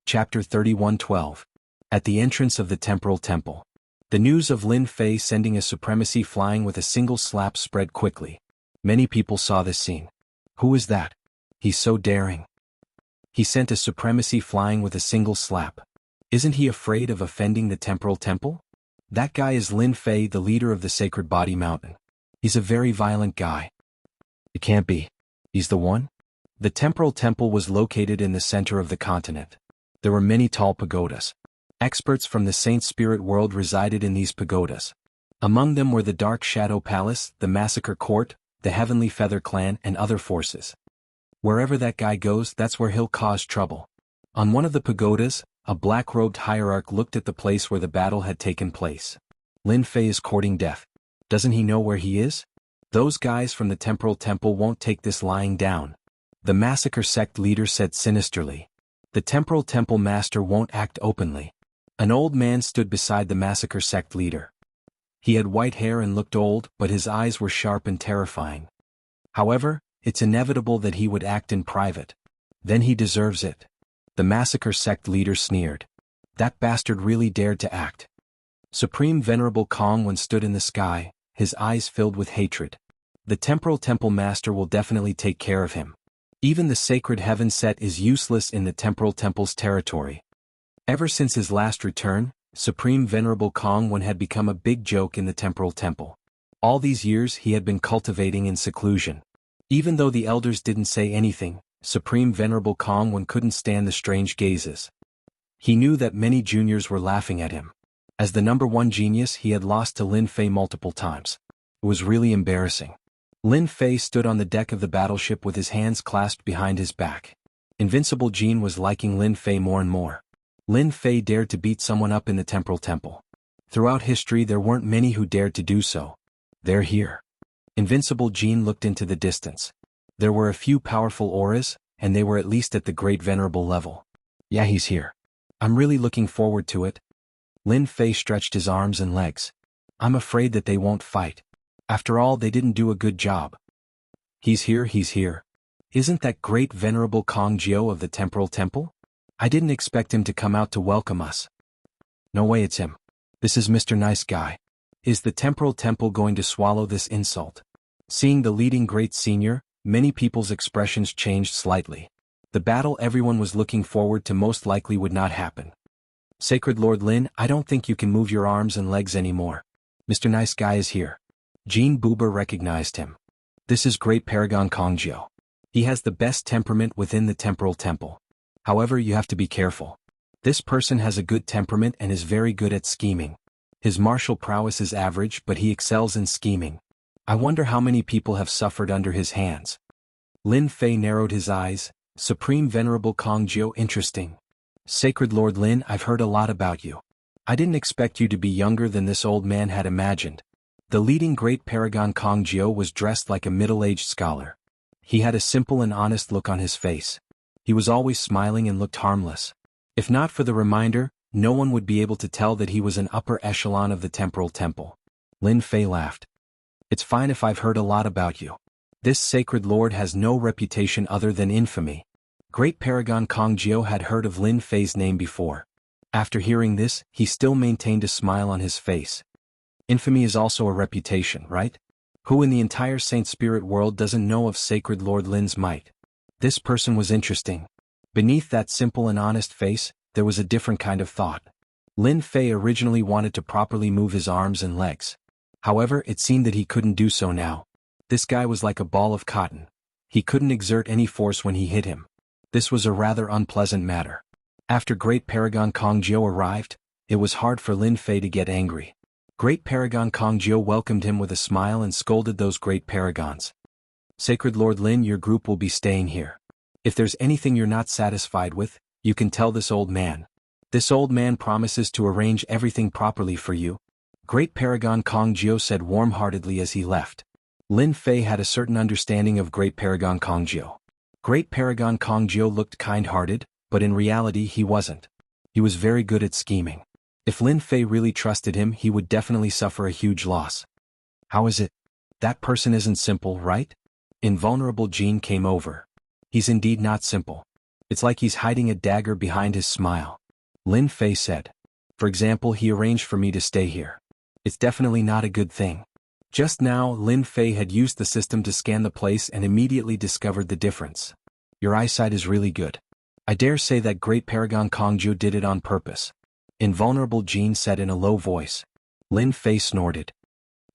Chapter 31:12. At the entrance of the Temporal Temple. The news of Lin Fei sending a supremacy flying with a single slap spread quickly. Many people saw this scene. Who is that? He's so daring. He sent a supremacy flying with a single slap. Isn't he afraid of offending the Temporal Temple? That guy is Lin Fei, the leader of the Sacred Body Mountain. He's a very violent guy. It can't be. He's the one? The Temporal Temple was located in the center of the continent. There were many tall pagodas. Experts from the Saint Spirit world resided in these pagodas. Among them were the Dark Shadow Palace, the Massacre Court, the Heavenly Feather Clan, and other forces. Wherever that guy goes, that's where he'll cause trouble. On one of the pagodas, a black-robed hierarch looked at the place where the battle had taken place. Lin Fei is courting death. Doesn't he know where he is? Those guys from the Temporal Temple won't take this lying down. The Massacre sect leader said sinisterly. The Temporal Temple master won't act openly. An old man stood beside the Massacre sect leader. He had white hair and looked old, but his eyes were sharp and terrifying. However, it's inevitable that he would act in private. Then he deserves it. The Massacre sect leader sneered. That bastard really dared to act. Supreme Venerable Kongwen stood in the sky, his eyes filled with hatred. The Temporal Temple master will definitely take care of him. Even the sacred heaven set is useless in the Temporal Temple's territory. Ever since his last return, Supreme Venerable Kongwen had become a big joke in the Temporal Temple. All these years he had been cultivating in seclusion. Even though the elders didn't say anything, Supreme Venerable Kongwen couldn't stand the strange gazes. He knew that many juniors were laughing at him. As the number one genius, he had lost to Lin Fei multiple times. It was really embarrassing. Lin Fei stood on the deck of the battleship with his hands clasped behind his back. Invincible Jean was liking Lin Fei more and more. Lin Fei dared to beat someone up in the Temporal Temple. Throughout history there weren't many who dared to do so. They're here. Invincible Jean looked into the distance. There were a few powerful auras, and they were at least at the Great Venerable level. Yeah, he's here. I'm really looking forward to it. Lin Fei stretched his arms and legs. I'm afraid that they won't fight. After all, they didn't do a good job. He's here, he's here. Isn't that Great Venerable Kong Jiao of the Temporal Temple? I didn't expect him to come out to welcome us. No way it's him. This is Mr. Nice Guy. Is the Temporal Temple going to swallow this insult? Seeing the leading great senior, many people's expressions changed slightly. The battle everyone was looking forward to most likely would not happen. Sacred Lord Lin, I don't think you can move your arms and legs anymore. Mr. Nice Guy is here. Jean Buber recognized him. This is Great Paragon Kong Jiao. He has the best temperament within the Temporal Temple. However, you have to be careful. This person has a good temperament and is very good at scheming. His martial prowess is average, but he excels in scheming. I wonder how many people have suffered under his hands. Lin Fei narrowed his eyes. Supreme Venerable Kong Jiao, interesting. Sacred Lord Lin, I've heard a lot about you. I didn't expect you to be younger than this old man had imagined. The leading Great Paragon Kong Jiao was dressed like a middle-aged scholar. He had a simple and honest look on his face. He was always smiling and looked harmless. If not for the reminder, no one would be able to tell that he was an upper echelon of the Temporal Temple. Lin Fei laughed. It's fine if I've heard a lot about you. This sacred lord has no reputation other than infamy. Great Paragon Kong Jiao had heard of Lin Fei's name before. After hearing this, he still maintained a smile on his face. Infamy is also a reputation, right? Who in the entire Saint Spirit world doesn't know of Sacred Lord Lin's might? This person was interesting. Beneath that simple and honest face, there was a different kind of thought. Lin Fei originally wanted to properly move his arms and legs. However, it seemed that he couldn't do so now. This guy was like a ball of cotton. He couldn't exert any force when he hit him. This was a rather unpleasant matter. After Great Paragon Kong Jiao arrived, it was hard for Lin Fei to get angry. Great Paragon Kong Jiao welcomed him with a smile and scolded those great paragons. Sacred Lord Lin, your group will be staying here. If there's anything you're not satisfied with, you can tell this old man. This old man promises to arrange everything properly for you. Great Paragon Kong Jiao said warm-heartedly as he left. Lin Fei had a certain understanding of Great Paragon Kong Jiao. Great Paragon Kong Jiao looked kind-hearted, but in reality he wasn't. He was very good at scheming. If Lin Fei really trusted him, he would definitely suffer a huge loss. How is it? That person isn't simple, right? Invulnerable Jean came over. He's indeed not simple. It's like he's hiding a dagger behind his smile. Lin Fei said. For example, he arranged for me to stay here. It's definitely not a good thing. Just now, Lin Fei had used the system to scan the place and immediately discovered the difference. Your eyesight is really good. I dare say that great Paragon Kongju did it on purpose. Invulnerable Jean said in a low voice. Lin Fei snorted.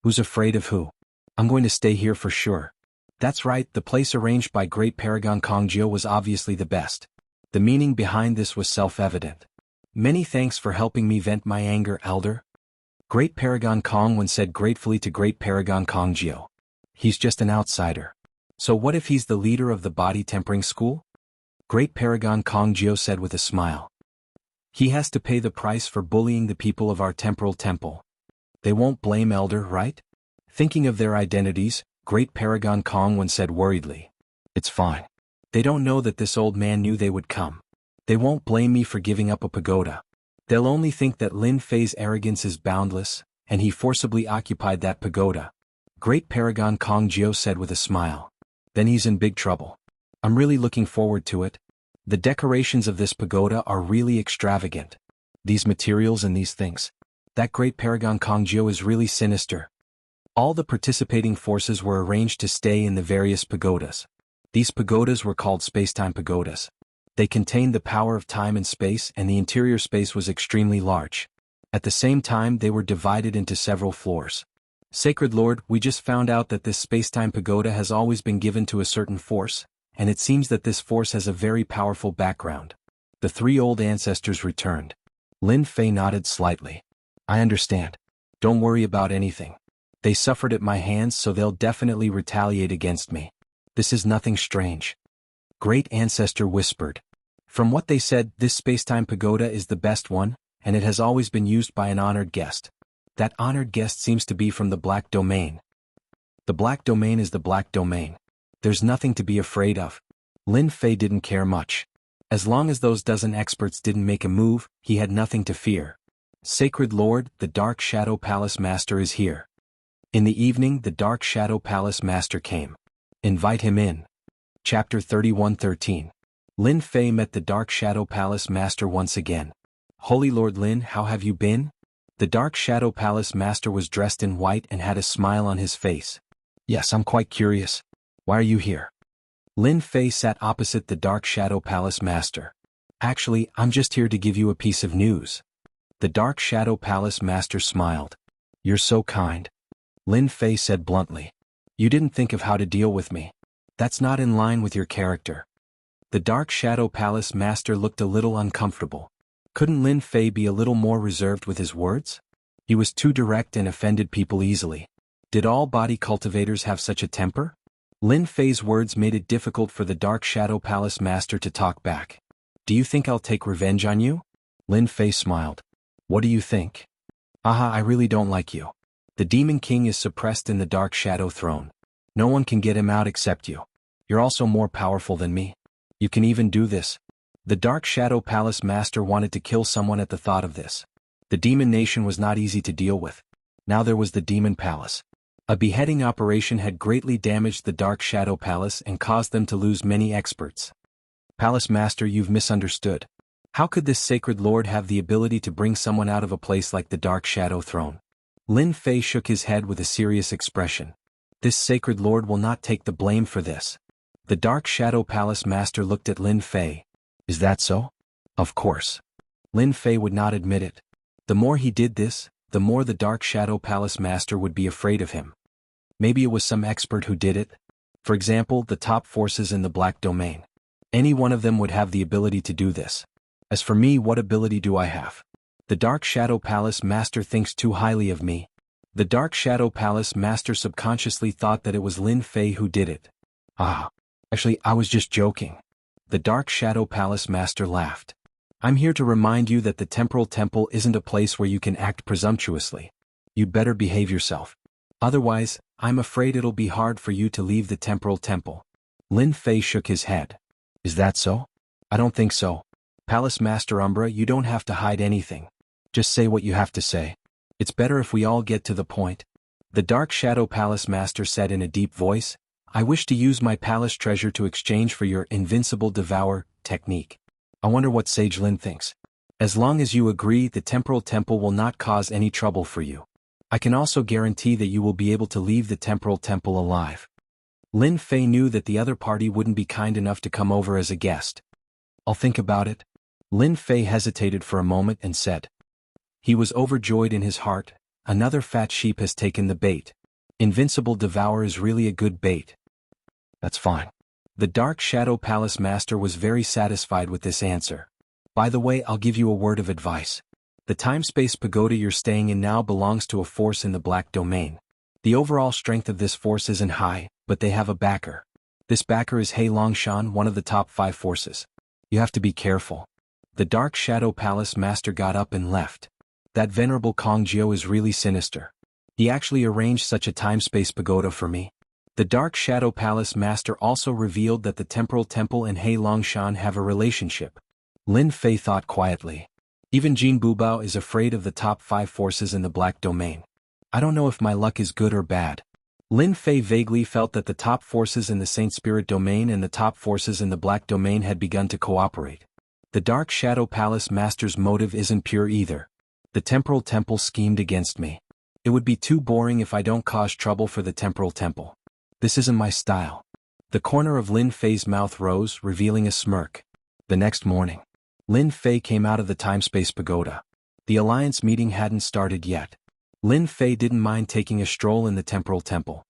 Who's afraid of who? I'm going to stay here for sure. That's right, the place arranged by great Paragon Kongju was obviously the best. The meaning behind this was self-evident. Many thanks for helping me vent my anger, Elder. Great Paragon Kongwen said gratefully to Great Paragon Kongjiu. He's just an outsider. So what if he's the leader of the body tempering school? Great Paragon Kongjiu said with a smile. He has to pay the price for bullying the people of our temporal temple. They won't blame Elder, right? Thinking of their identities, Great Paragon Kongwen said worriedly. It's fine. They don't know that this old man knew they would come. They won't blame me for giving up a pagoda. They'll only think that Lin Fei's arrogance is boundless, and he forcibly occupied that pagoda. Great Paragon Kongjiu said with a smile. Then he's in big trouble. I'm really looking forward to it. The decorations of this pagoda are really extravagant. These materials and these things. That Great Paragon Kongjiu is really sinister. All the participating forces were arranged to stay in the various pagodas. These pagodas were called spacetime pagodas. They contained the power of time and space, and the interior space was extremely large. At the same time, they were divided into several floors. Sacred Lord, we just found out that this spacetime pagoda has always been given to a certain force, and it seems that this force has a very powerful background. The three old ancestors returned. Lin Fei nodded slightly. I understand. Don't worry about anything. They suffered at my hands, so they'll definitely retaliate against me. This is nothing strange. Great Ancestor whispered. From what they said, this spacetime pagoda is the best one, and it has always been used by an honored guest. That honored guest seems to be from the Black Domain. The Black Domain is the Black Domain. There's nothing to be afraid of. Lin Fei didn't care much. As long as those dozen experts didn't make a move, he had nothing to fear. Sacred Lord, the Dark Shadow Palace Master is here. In the evening, the Dark Shadow Palace Master came. Invite him in. Chapter 31:13. Lin Fei met the Dark Shadow Palace Master once again. Holy Lord Lin, how have you been? The Dark Shadow Palace Master was dressed in white and had a smile on his face. Yes, I'm quite curious. Why are you here? Lin Fei sat opposite the Dark Shadow Palace Master. Actually, I'm just here to give you a piece of news. The Dark Shadow Palace Master smiled. You're so kind. Lin Fei said bluntly. You didn't think of how to deal with me. That's not in line with your character. The Dark Shadow Palace Master looked a little uncomfortable. Couldn't Lin Fei be a little more reserved with his words? He was too direct and offended people easily. Did all body cultivators have such a temper? Lin Fei's words made it difficult for the Dark Shadow Palace Master to talk back. Do you think I'll take revenge on you? Lin Fei smiled. What do you think? Aha, I really don't like you. The Demon King is suppressed in the Dark Shadow Throne. No one can get him out except you. You're also more powerful than me. You can even do this. The Dark Shadow Palace Master wanted to kill someone at the thought of this. The Demon Nation was not easy to deal with. Now there was the Demon Palace. A beheading operation had greatly damaged the Dark Shadow Palace and caused them to lose many experts. Palace Master, you've misunderstood. How could this Sacred Lord have the ability to bring someone out of a place like the Dark Shadow Throne? Lin Fei shook his head with a serious expression. This Sacred Lord will not take the blame for this. The Dark Shadow Palace Master looked at Lin Fei. Is that so? Of course. Lin Fei would not admit it. The more he did this, the more the Dark Shadow Palace Master would be afraid of him. Maybe it was some expert who did it. For example, the top forces in the Black Domain. Any one of them would have the ability to do this. As for me, what ability do I have? The Dark Shadow Palace Master thinks too highly of me. The Dark Shadow Palace Master subconsciously thought that it was Lin Fei who did it. Actually, I was just joking. The Dark Shadow Palace Master laughed. I'm here to remind you that the Temporal Temple isn't a place where you can act presumptuously. You'd better behave yourself. Otherwise, I'm afraid it'll be hard for you to leave the Temporal Temple. Lin Fei shook his head. Is that so? I don't think so. Palace Master Umbra, you don't have to hide anything. Just say what you have to say. It's better if we all get to the point. The Dark Shadow Palace Master said in a deep voice, I wish to use my palace treasure to exchange for your invincible devour, technique. I wonder what Sage Lin thinks. As long as you agree, the temporal temple will not cause any trouble for you. I can also guarantee that you will be able to leave the temporal temple alive. Lin Fei knew that the other party wouldn't be kind enough to come over as a guest. I'll think about it. Lin Fei hesitated for a moment and said. He was overjoyed in his heart. Another fat sheep has taken the bait. Invincible Devour is really a good bait. That's fine. The Dark Shadow Palace Master was very satisfied with this answer. By the way, I'll give you a word of advice. The time-space pagoda you're staying in now belongs to a force in the Black Domain. The overall strength of this force isn't high, but they have a backer. This backer is He Longshan, one of the top 5 forces. You have to be careful. The Dark Shadow Palace Master got up and left. That venerable Kong Jiao is really sinister. He actually arranged such a time-space pagoda for me. The Dark Shadow Palace Master also revealed that the Temporal Temple and He Longshan have a relationship. Lin Fei thought quietly. Even Jin Bubao is afraid of the top 5 forces in the Black Domain. I don't know if my luck is good or bad. Lin Fei vaguely felt that the top forces in the Saint Spirit Domain and the top forces in the Black Domain had begun to cooperate. The Dark Shadow Palace Master's motive isn't pure either. The Temporal Temple schemed against me. It would be too boring if I don't cause trouble for the Temporal Temple. This isn't my style. The corner of Lin Fei's mouth rose, revealing a smirk. The next morning, Lin Fei came out of the time-space pagoda. The alliance meeting hadn't started yet. Lin Fei didn't mind taking a stroll in the Temporal Temple.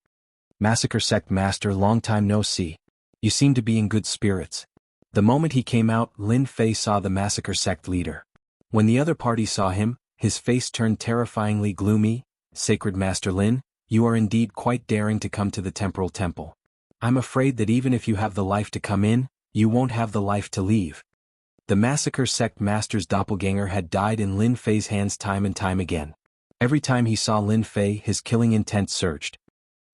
Massacre Sect Master, long time no see. You seem to be in good spirits. The moment he came out, Lin Fei saw the Massacre Sect leader. When the other party saw him, his face turned terrifyingly gloomy. Sacred Master Lin, you are indeed quite daring to come to the Temporal Temple. I'm afraid that even if you have the life to come in, you won't have the life to leave. The Massacre Sect Master's doppelganger had died in Lin Fei's hands time and time again. Every time he saw Lin Fei, his killing intent surged.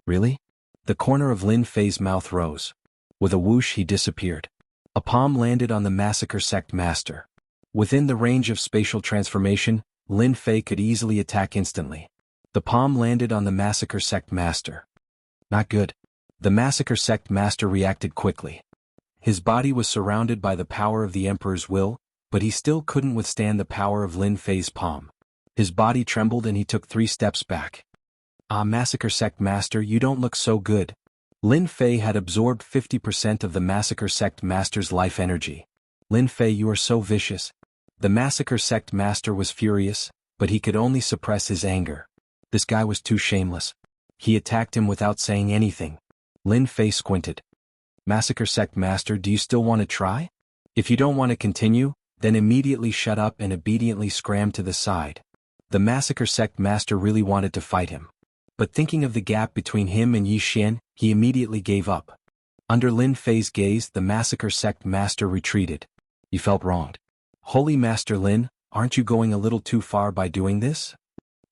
Really? The corner of Lin Fei's mouth rose. With a whoosh, he disappeared. A palm landed on the Massacre Sect Master. Within the range of spatial transformation, Lin Fei could easily attack instantly. The palm landed on the Massacre Sect Master. Not good. The Massacre Sect Master reacted quickly. His body was surrounded by the power of the Emperor's will, but he still couldn't withstand the power of Lin Fei's palm. His body trembled and he took 3 steps back. Ah, Massacre Sect Master, you don't look so good. Lin Fei had absorbed 50% of the Massacre Sect Master's life energy. Lin Fei, you are so vicious. The Massacre Sect Master was furious, but he could only suppress his anger. This guy was too shameless. He attacked him without saying anything. Lin Fei squinted. Massacre Sect Master, do you still want to try? If you don't want to continue, then immediately shut up and obediently scram to the side. The Massacre Sect Master really wanted to fight him. But thinking of the gap between him and Yi Xian, he immediately gave up. Under Lin Fei's gaze, the Massacre Sect Master retreated. He felt wronged. Holy Master Lin, aren't you going a little too far by doing this?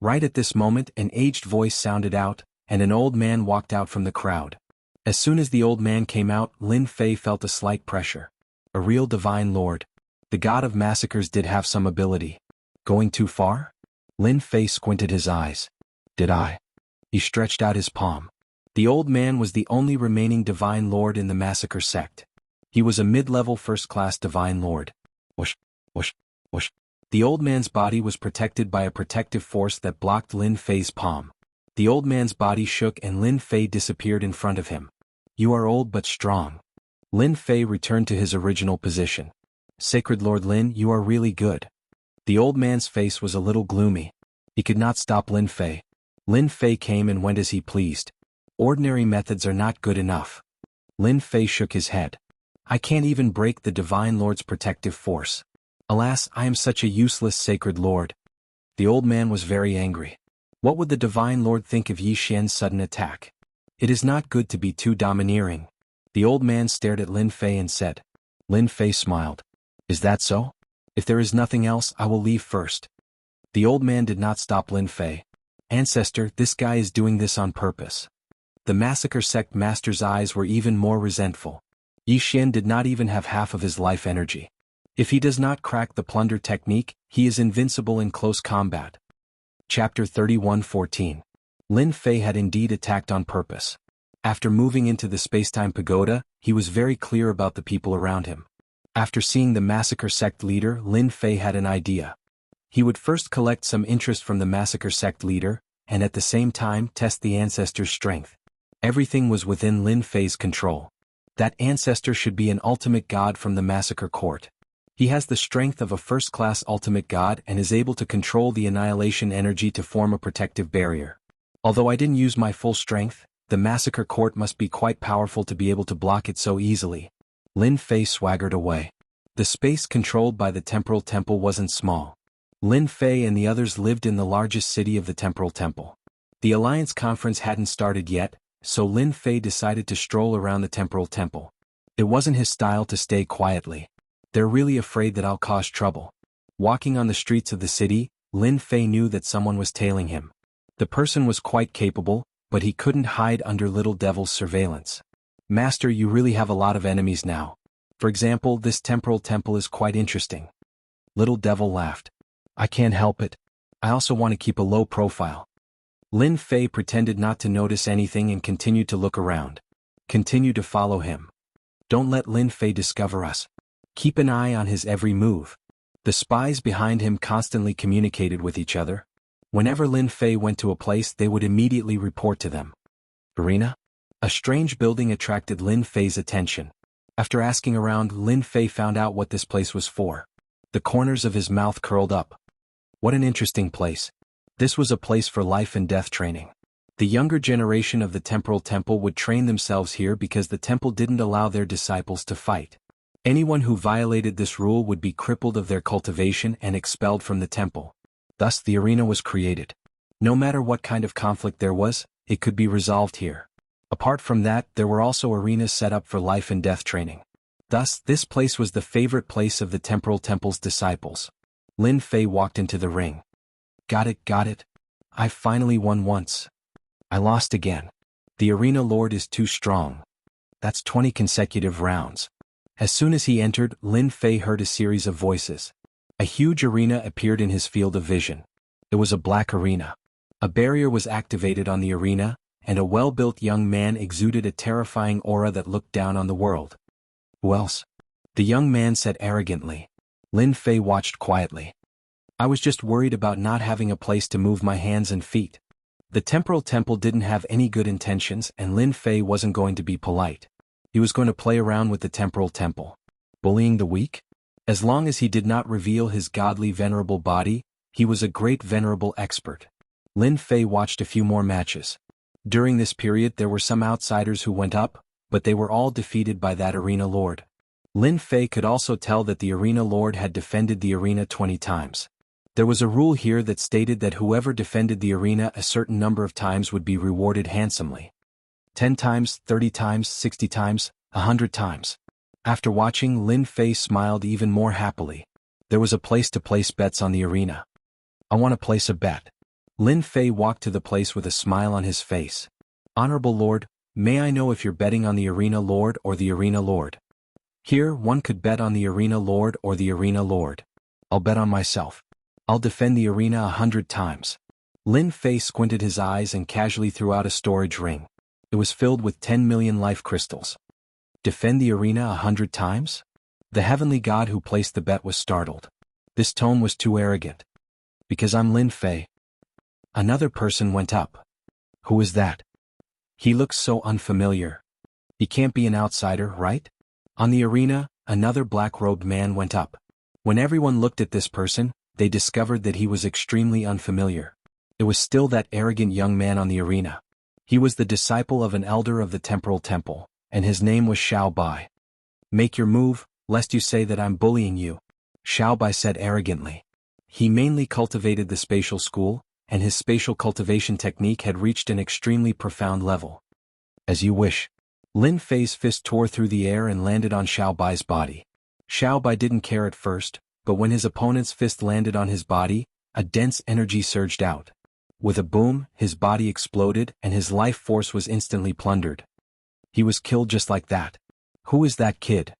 Right at this moment, an aged voice sounded out, and an old man walked out from the crowd. As soon as the old man came out, Lin Fei felt a slight pressure. A real divine lord. The god of massacres did have some ability. Going too far? Lin Fei squinted his eyes. Did I? He stretched out his palm. The old man was the only remaining divine lord in the massacre sect. He was a mid-level first-class divine lord. Whoosh, whoosh, whoosh. The old man's body was protected by a protective force that blocked Lin Fei's palm. The old man's body shook and Lin Fei disappeared in front of him. You are old but strong. Lin Fei returned to his original position. Sacred Lord Lin, you are really good. The old man's face was a little gloomy. He could not stop Lin Fei. Lin Fei came and went as he pleased. Ordinary methods are not good enough. Lin Fei shook his head. I can't even break the Divine Lord's protective force. Alas, I am such a useless Sacred Lord. The old man was very angry. What would the Divine Lord think of Yi Xian's sudden attack? It is not good to be too domineering. The old man stared at Lin Fei and said. Lin Fei smiled. Is that so? If there is nothing else, I will leave first. The old man did not stop Lin Fei. Ancestor, this guy is doing this on purpose. The massacre sect master's eyes were even more resentful. Yi Xian did not even have half of his life energy. If he does not crack the plunder technique, he is invincible in close combat. Chapter 31:14. Lin Fei had indeed attacked on purpose. After moving into the spacetime pagoda, he was very clear about the people around him. After seeing the massacre sect leader, Lin Fei had an idea. He would first collect some interest from the massacre sect leader, and at the same time test the ancestor's strength. Everything was within Lin Fei's control. That ancestor should be an ultimate god from the massacre court. He has the strength of a first-class ultimate god and is able to control the annihilation energy to form a protective barrier. Although I didn't use my full strength, the massacre court must be quite powerful to be able to block it so easily. Lin Fei swaggered away. The space controlled by the temporal temple wasn't small. Lin Fei and the others lived in the largest city of the temporal temple. The Alliance conference hadn't started yet, so Lin Fei decided to stroll around the temporal temple. It wasn't his style to stay quietly. They're really afraid that I'll cause trouble. Walking on the streets of the city, Lin Fei knew that someone was tailing him. The person was quite capable, but he couldn't hide under Little Devil's surveillance. Master, you really have a lot of enemies now. For example, this temporal temple is quite interesting. Little Devil laughed. I can't help it. I also want to keep a low profile. Lin Fei pretended not to notice anything and continued to look around. Continue to follow him. Don't let Lin Fei discover us. Keep an eye on his every move. The spies behind him constantly communicated with each other. Whenever Lin Fei went to a place, they would immediately report to them. Arena? A strange building attracted Lin Fei's attention. After asking around, Lin Fei found out what this place was for. The corners of his mouth curled up. What an interesting place. This was a place for life and death training. The younger generation of the temporal temple would train themselves here because the temple didn't allow their disciples to fight. Anyone who violated this rule would be crippled of their cultivation and expelled from the temple. Thus the arena was created. No matter what kind of conflict there was, it could be resolved here. Apart from that, there were also arenas set up for life and death training. Thus, this place was the favorite place of the temporal temple's disciples. Lin Fei walked into the ring. Got it. I finally won once. I lost again. The arena lord is too strong. That's 20 consecutive rounds. As soon as he entered, Lin Fei heard a series of voices. A huge arena appeared in his field of vision. It was a black arena. A barrier was activated on the arena, and a well-built young man exuded a terrifying aura that looked down on the world. Who else? The young man said arrogantly. Lin Fei watched quietly. I was just worried about not having a place to move my hands and feet. The temporal temple didn't have any good intentions, and Lin Fei wasn't going to be polite. He was going to play around with the temporal temple. Bullying the weak? As long as he did not reveal his godly venerable body, he was a great venerable expert. Lin Fei watched a few more matches. During this period there were some outsiders who went up, but they were all defeated by that arena lord. Lin Fei could also tell that the arena lord had defended the arena 20 times. There was a rule here that stated that whoever defended the arena a certain number of times would be rewarded handsomely. 10 times, 30 times, 60 times, 100 times. After watching, Lin Fei smiled even more happily. There was a place to place bets on the arena. I want to place a bet. Lin Fei walked to the place with a smile on his face. Honorable Lord, may I know if you're betting on the arena lord or the arena lord? Here, one could bet on the arena lord or the arena lord. I'll bet on myself. I'll defend the arena 100 times. Lin Fei squinted his eyes and casually threw out a storage ring. It was filled with 10 million life crystals. Defend the arena 100 times? The heavenly god who placed the bet was startled. This tone was too arrogant. Because I'm Lin Fei. Another person went up. Who is that? He looks so unfamiliar. He can't be an outsider, right? On the arena, another black-robed man went up. When everyone looked at this person, they discovered that he was extremely unfamiliar. It was still that arrogant young man on the arena. He was the disciple of an elder of the temporal temple, and his name was Xiao Bai. Make your move, lest you say that I'm bullying you, Xiao Bai said arrogantly. He mainly cultivated the spatial school, and his spatial cultivation technique had reached an extremely profound level. As you wish. Lin Fei's fist tore through the air and landed on Xiao Bai's body. Xiao Bai didn't care at first, but when his opponent's fist landed on his body, a dense energy surged out. With a boom, his body exploded and his life force was instantly plundered. He was killed just like that. Who is that kid?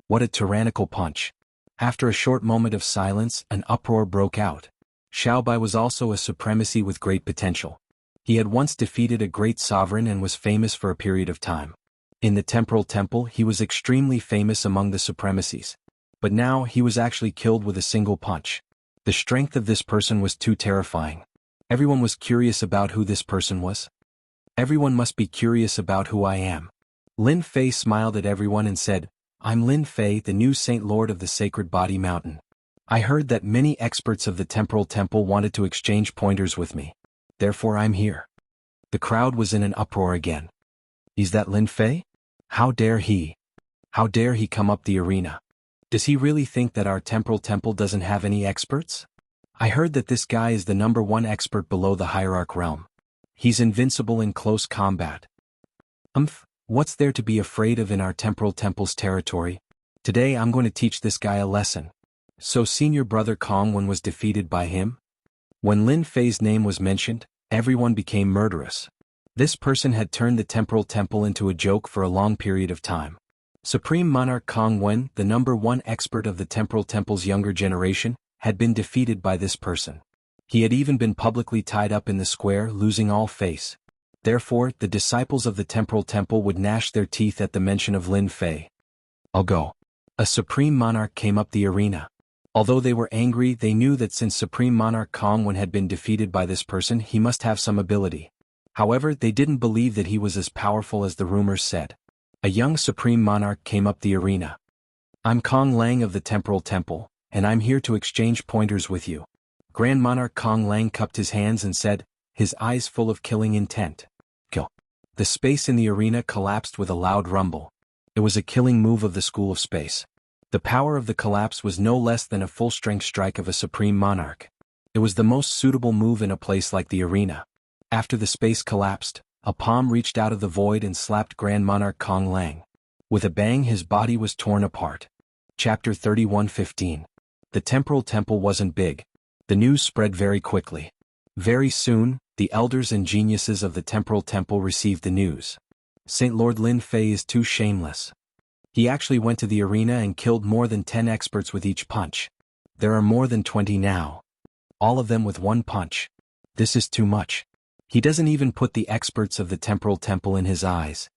What a tyrannical punch. After a short moment of silence, an uproar broke out. Xiao Bai was also a supremacy with great potential. He had once defeated a great sovereign and was famous for a period of time. In the temporal temple, he was extremely famous among the supremacies. But now he was actually killed with a single punch. The strength of this person was too terrifying. Everyone was curious about who this person was. Everyone must be curious about who I am. Lin Fei smiled at everyone and said, I'm Lin Fei, the new Saint Lord of the Sacred Body Mountain. I heard that many experts of the Temporal Temple wanted to exchange pointers with me. Therefore I'm here. The crowd was in an uproar again. Is that Lin Fei? How dare he? How dare he come up the arena? Does he really think that our Temporal Temple doesn't have any experts? I heard that this guy is the #1 expert below the Hierarch realm. He's invincible in close combat. What's there to be afraid of in our Temporal Temple's territory? Today I'm going to teach this guy a lesson. So senior brother Kongwen was defeated by him? When Lin Fei's name was mentioned, everyone became murderous. This person had turned the Temporal Temple into a joke for a long period of time. Supreme Monarch Kongwen, the #1 expert of the Temporal Temple's younger generation, had been defeated by this person. He had even been publicly tied up in the square, losing all face. Therefore, the disciples of the Temporal Temple would gnash their teeth at the mention of Lin Fei. I'll go. A Supreme Monarch came up the arena. Although they were angry, they knew that since Supreme Monarch Kongwen had been defeated by this person, he must have some ability. However, they didn't believe that he was as powerful as the rumors said. A young Supreme Monarch came up the arena. I'm Kong Lang of the Temporal Temple, and I'm here to exchange pointers with you. Grand Monarch Kong Lang cupped his hands and said, his eyes full of killing intent. Kill. The space in the arena collapsed with a loud rumble. It was a killing move of the School of Space. The power of the collapse was no less than a full-strength strike of a Supreme Monarch. It was the most suitable move in a place like the arena. After the space collapsed, a palm reached out of the void and slapped Grand Monarch Kong Lang. With a bang, his body was torn apart. Chapter 31:15. The Temporal Temple wasn't big. The news spread very quickly. Very soon, the elders and geniuses of the Temporal Temple received the news. Saint Lord Lin Fei is too shameless. He actually went to the arena and killed more than 10 experts with each punch. There are more than 20 now. All of them with one punch. This is too much. He doesn't even put the experts of the Temporal Temple in his eyes.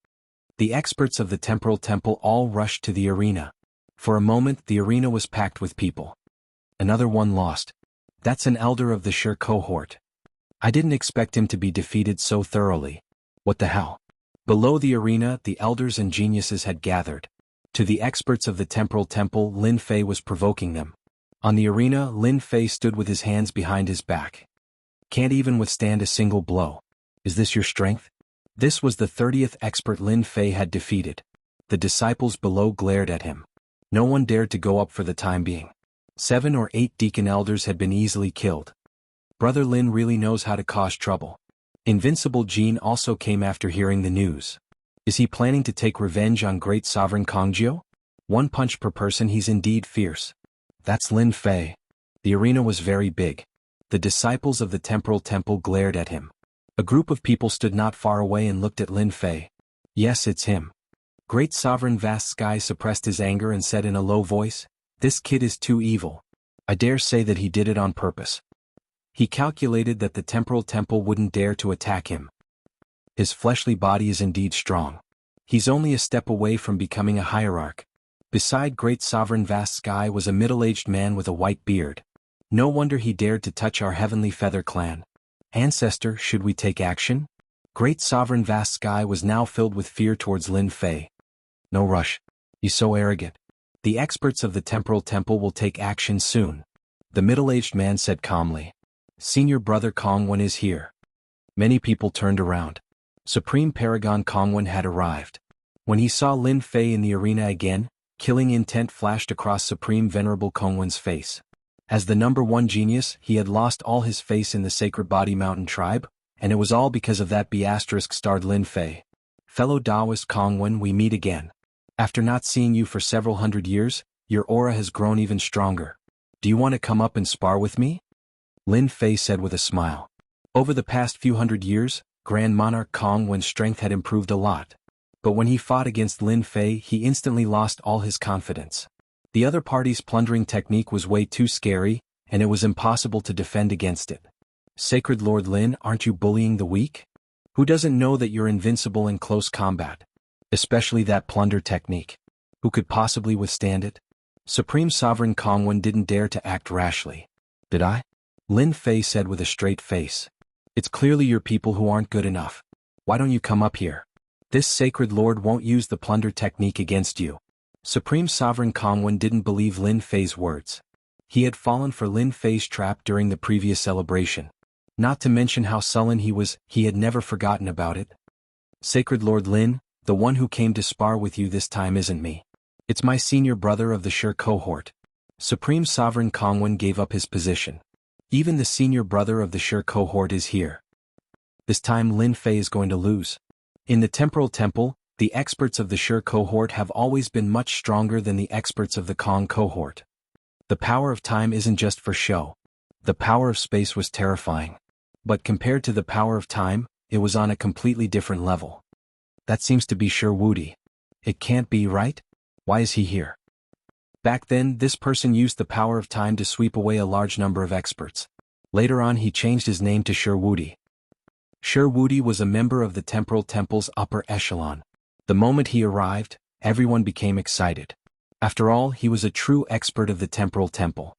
The experts of the Temporal Temple all rushed to the arena. For a moment, the arena was packed with people. Another one lost. That's an elder of the Sure cohort. I didn't expect him to be defeated so thoroughly. What the hell? Below the arena, the elders and geniuses had gathered. To the experts of the Temporal Temple, Lin Fei was provoking them. On the arena, Lin Fei stood with his hands behind his back. Can't even withstand a single blow. Is this your strength? This was the 30th expert Lin Fei had defeated. The disciples below glared at him. No one dared to go up for the time being. 7 or 8 deacon elders had been easily killed. Brother Lin really knows how to cause trouble. Invincible Jean also came after hearing the news. Is he planning to take revenge on great sovereign Kongjiu? One punch per person, he's indeed fierce. That's Lin Fei. The arena was very big. The disciples of the Temporal Temple glared at him. A group of people stood not far away and looked at Lin Fei. Yes, it's him. Great Sovereign Vast Sky suppressed his anger and said in a low voice, this kid is too evil. I dare say that he did it on purpose. He calculated that the Temporal Temple wouldn't dare to attack him. His fleshly body is indeed strong. He's only a step away from becoming a hierarch. Beside Great Sovereign Vast Sky was a middle-aged man with a white beard. No wonder he dared to touch our Heavenly Feather clan. Ancestor, should we take action? Great Sovereign Vast Sky was now filled with fear towards Lin Fei. No rush. He's so arrogant. The experts of the Temporal Temple will take action soon. The middle-aged man said calmly. Senior brother Kongwen is here. Many people turned around. Supreme Paragon Kongwen had arrived. When he saw Lin Fei in the arena again, killing intent flashed across Supreme Venerable Kongwen's face. As the #1 genius, he had lost all his face in the Sacred Body Mountain tribe, and it was all because of that **starred Lin Fei. Fellow Taoist Kongwen, we meet again. After not seeing you for several hundred years, your aura has grown even stronger. Do you want to come up and spar with me? Lin Fei said with a smile. Over the past few hundred years, Grand Monarch Kongwen's strength had improved a lot. But when he fought against Lin Fei, he instantly lost all his confidence. The other party's plundering technique was way too scary, and it was impossible to defend against it. Sacred Lord Lin, aren't you bullying the weak? Who doesn't know that you're invincible in close combat? Especially that plunder technique. Who could possibly withstand it? Supreme Sovereign Kongwen didn't dare to act rashly. Did I? Lin Fei said with a straight face. It's clearly your people who aren't good enough. Why don't you come up here? This sacred lord won't use the plunder technique against you. Supreme Sovereign Kongwen didn't believe Lin Fei's words. He had fallen for Lin Fei's trap during the previous celebration. Not to mention how sullen he was, he had never forgotten about it. Sacred Lord Lin, the one who came to spar with you this time isn't me. It's my senior brother of the Shi cohort. Supreme Sovereign Kongwen gave up his position. Even the senior brother of the Shi cohort is here. This time Lin Fei is going to lose. In the Temporal Temple, the experts of the Shi cohort have always been much stronger than the experts of the Kong cohort. The power of time isn't just for show. The power of space was terrifying. But compared to the power of time, it was on a completely different level. That seems to be Shi Wudi. It can't be, right? Why is he here? Back then, this person used the power of time to sweep away a large number of experts. Later on he changed his name to Shi Wudi. Shi Wudi was a member of the Temporal Temple's upper echelon. The moment he arrived, everyone became excited. After all, he was a true expert of the Temporal Temple.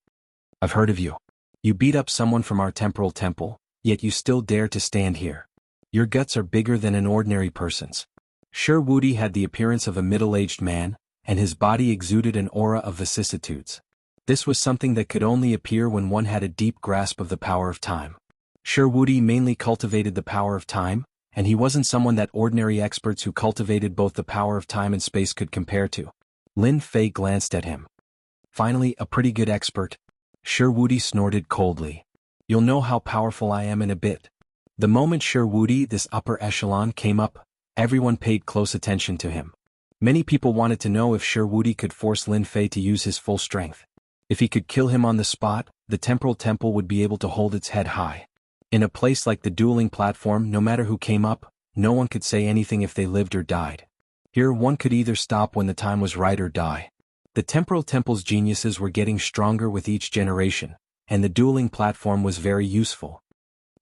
I've heard of you. You beat up someone from our Temporal Temple, yet you still dare to stand here. Your guts are bigger than an ordinary person's. Shi Wudi had the appearance of a middle-aged man, and his body exuded an aura of vicissitudes. This was something that could only appear when one had a deep grasp of the power of time. Shi Wudi mainly cultivated the power of time, and he wasn't someone that ordinary experts who cultivated both the power of time and space could compare to. Lin Fei glanced at him. Finally, a pretty good expert. Shi Wudi snorted coldly. You'll know how powerful I am in a bit. The moment Shi Wudi, this upper echelon, came up, everyone paid close attention to him. Many people wanted to know if Shi Wudi could force Lin Fei to use his full strength. If he could kill him on the spot, the Temporal Temple would be able to hold its head high. In a place like the dueling platform, no matter who came up, no one could say anything if they lived or died. Here one could either stop when the time was right or die. The Temporal Temple's geniuses were getting stronger with each generation, and the dueling platform was very useful.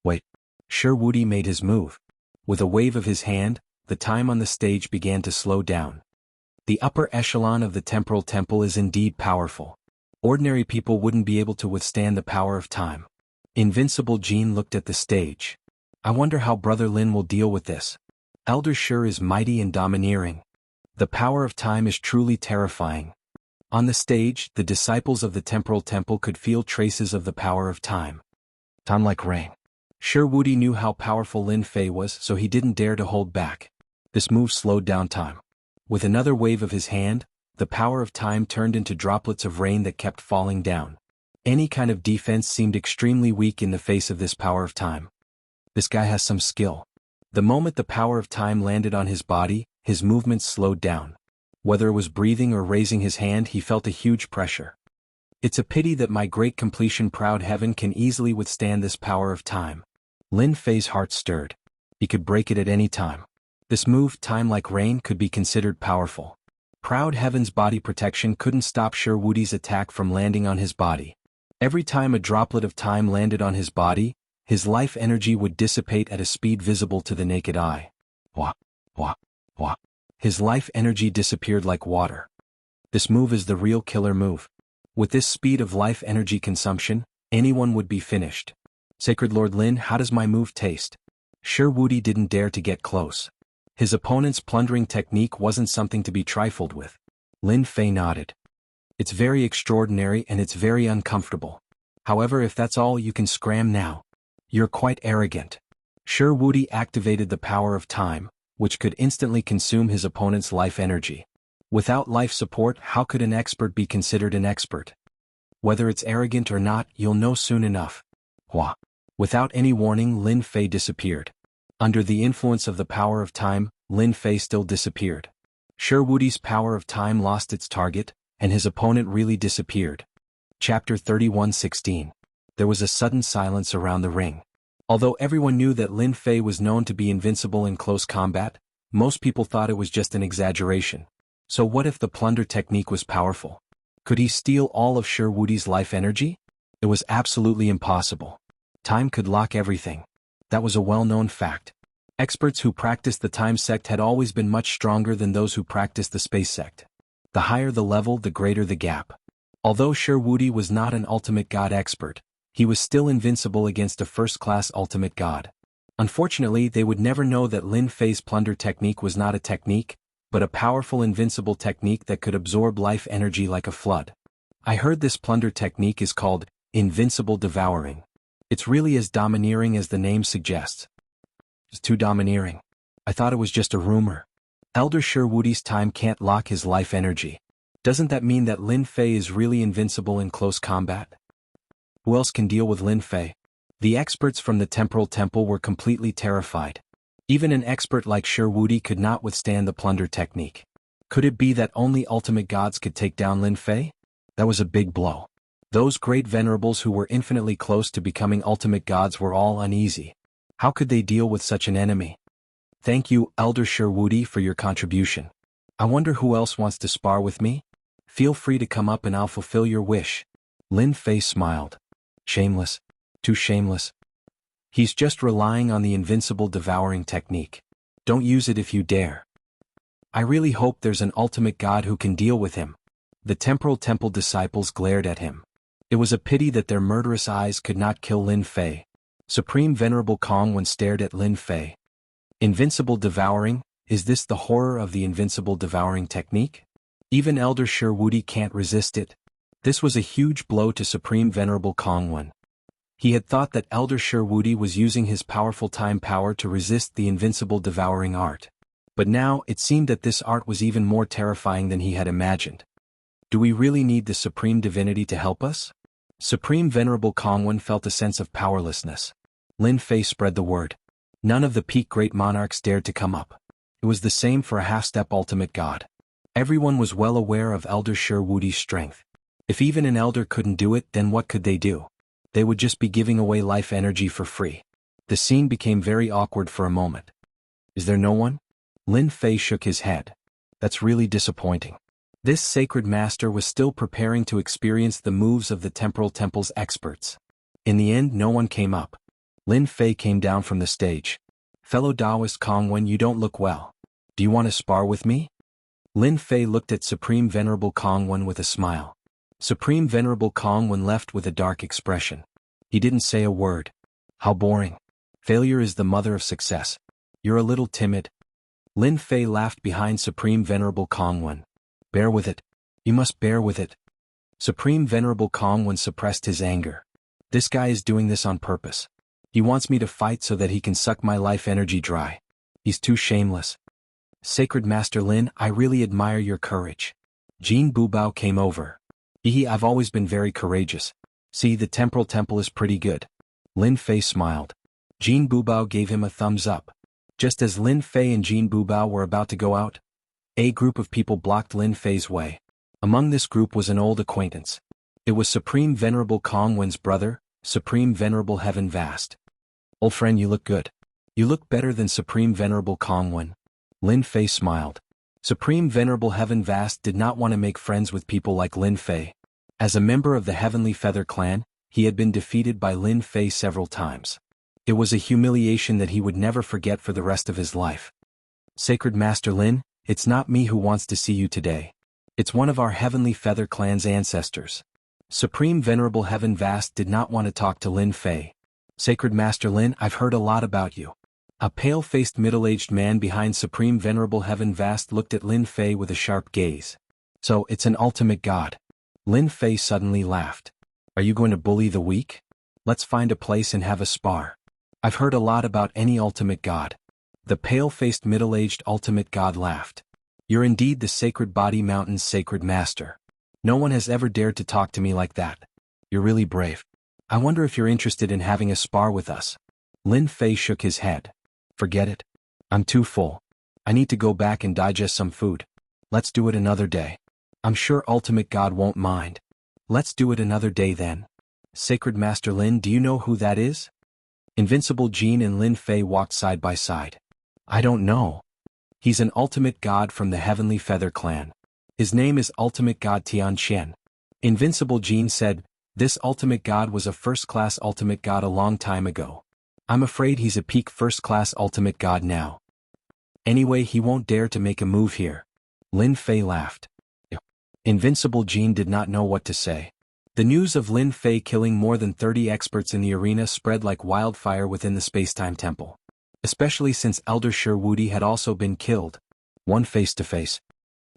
Wait. Shi Wudi made his move. With a wave of his hand, the time on the stage began to slow down. The upper echelon of the Temporal Temple is indeed powerful. Ordinary people wouldn't be able to withstand the power of time. Invincible Jean looked at the stage. I wonder how Brother Lin will deal with this. Elder Shi is mighty and domineering. The power of time is truly terrifying. On the stage, the disciples of the Temporal Temple could feel traces of the power of time. Time like rain. Shi Wudi knew how powerful Lin Fei was, so he didn't dare to hold back. This move slowed down time. With another wave of his hand, the power of time turned into droplets of rain that kept falling down. Any kind of defense seemed extremely weak in the face of this power of time. This guy has some skill. The moment the power of time landed on his body, his movements slowed down. Whether it was breathing or raising his hand, he felt a huge pressure. It's a pity that my great completion proud heaven can easily withstand this power of time. Lin Fei's heart stirred. He could break it at any time. This move, time like rain, could be considered powerful. Proud heaven's body protection couldn't stop Shi Wudi's attack from landing on his body. Every time a droplet of time landed on his body, his life energy would dissipate at a speed visible to the naked eye. Wah, wah, wah. His life energy disappeared like water. This move is the real killer move. With this speed of life energy consumption, anyone would be finished. Sacred Lord Lin, how does my move taste? Shi Wudi didn't dare to get close. His opponent's plundering technique wasn't something to be trifled with. Lin Fei nodded. It's very extraordinary and it's very uncomfortable. However, if that's all you can scram now. You're quite arrogant. Shi Wudi activated the power of time, which could instantly consume his opponent's life energy. Without life support, how could an expert be considered an expert? Whether it's arrogant or not, you'll know soon enough. Wah. Without any warning, Lin Fei disappeared. Under the influence of the power of time, Lin Fei still disappeared. Shi Wudi's power of time lost its target, and his opponent really disappeared. Chapter 31:16. There was a sudden silence around the ring. Although everyone knew that Lin Fei was known to be invincible in close combat, most people thought it was just an exaggeration. So what if the plunder technique was powerful? Could he steal all of Shi Wudi's life energy? It was absolutely impossible. Time could lock everything. That was a well-known fact. Experts who practiced the time sect had always been much stronger than those who practiced the space sect. The higher the level, the greater the gap. Although Sherwoodi was not an ultimate god expert, he was still invincible against a first-class ultimate god. Unfortunately, they would never know that Lin Fei's plunder technique was not a technique, but a powerful invincible technique that could absorb life energy like a flood. I heard this plunder technique is called invincible devouring. It's really as domineering as the name suggests. It's too domineering. I thought it was just a rumor. Elder Sherwoodi's time can't lock his life energy. Doesn't that mean that Lin Fei is really invincible in close combat? Who else can deal with Lin Fei? The experts from the Temporal Temple were completely terrified. Even an expert like Sherwoodi could not withstand the plunder technique. Could it be that only ultimate gods could take down Lin Fei? That was a big blow. Those great venerables who were infinitely close to becoming ultimate gods were all uneasy. How could they deal with such an enemy? Thank you, Elder Sherwoodi, for your contribution. I wonder who else wants to spar with me? Feel free to come up and I'll fulfill your wish. Lin Fei smiled. Shameless. Too shameless. He's just relying on the invincible devouring technique. Don't use it if you dare. I really hope there's an ultimate god who can deal with him. The Temporal Temple disciples glared at him. It was a pity that their murderous eyes could not kill Lin Fei. Supreme Venerable Kongwen stared at Lin Fei. Invincible devouring, is this the horror of the invincible devouring technique? Even Elder Sherwoodi can't resist it. This was a huge blow to Supreme Venerable Kongwen. He had thought that Elder Sherwoodi was using his powerful time power to resist the invincible devouring art. But now it seemed that this art was even more terrifying than he had imagined. Do we really need the Supreme Divinity to help us? Supreme Venerable Kongwen felt a sense of powerlessness. Lin Fei spread the word. None of the peak great monarchs dared to come up. It was the same for a half-step ultimate god. Everyone was well aware of Elder Sherwoodi's strength. If even an elder couldn't do it, then what could they do? They would just be giving away life energy for free. The scene became very awkward for a moment. Is there no one? Lin Fei shook his head. That's really disappointing. This sacred master was still preparing to experience the moves of the Temporal Temple's experts. In the end, no one came up. Lin Fei came down from the stage. Fellow Taoist Kongwen, you don't look well. Do you want to spar with me? Lin Fei looked at Supreme Venerable Kongwen with a smile. Supreme Venerable Kongwen left with a dark expression. He didn't say a word. How boring. Failure is the mother of success. You're a little timid. Lin Fei laughed behind Supreme Venerable Kongwen. Bear with it. You must bear with it. Supreme Venerable Kongwen suppressed his anger. This guy is doing this on purpose. He wants me to fight so that he can suck my life energy dry. He's too shameless. Sacred Master Lin, I really admire your courage. Jin Bubao came over. I've always been very courageous. See, the Temporal Temple is pretty good. Lin Fei smiled. Jin Bubao gave him a thumbs up. Just as Lin Fei and Jin Bubao were about to go out, a group of people blocked Lin Fei's way. Among this group was an old acquaintance. It was Supreme Venerable Kongwen's brother, Supreme Venerable Heaven Vast. Old friend, you look good. You look better than Supreme Venerable Kongwen. Lin Fei smiled. Supreme Venerable Heaven Vast did not want to make friends with people like Lin Fei. As a member of the Heavenly Feather clan, he had been defeated by Lin Fei several times. It was a humiliation that he would never forget for the rest of his life. Sacred Master Lin, it's not me who wants to see you today. It's one of our Heavenly Feather clan's ancestors. Supreme Venerable Heaven Vast did not want to talk to Lin Fei. Sacred Master Lin, I've heard a lot about you. A pale-faced middle-aged man behind Supreme Venerable Heaven Vast looked at Lin Fei with a sharp gaze. So, it's an ultimate god. Lin Fei suddenly laughed. Are you going to bully the weak? Let's find a place and have a spar. I've heard a lot about any ultimate god. The pale-faced middle-aged ultimate god laughed. You're indeed the Sacred Body Mountain's sacred master. No one has ever dared to talk to me like that. You're really brave. I wonder if you're interested in having a spar with us. Lin Fei shook his head. Forget it. I'm too full. I need to go back and digest some food. Let's do it another day. I'm sure Ultimate God won't mind. Let's do it another day then. Sacred Master Lin, do you know who that is? Invincible Jean and Lin Fei walked side by side. I don't know. He's an ultimate god from the Heavenly Feather clan. His name is Ultimate God Tian Qian. Invincible Jean said, this ultimate god was a first-class ultimate god a long time ago. I'm afraid he's a peak first-class ultimate god now. Anyway, he won't dare to make a move here. Lin Fei laughed. Invincible Jean did not know what to say. The news of Lin Fei killing more than 30 experts in the arena spread like wildfire within the Spacetime Temple. Especially since Elder Shi Wudi had also been killed. One face-to-face.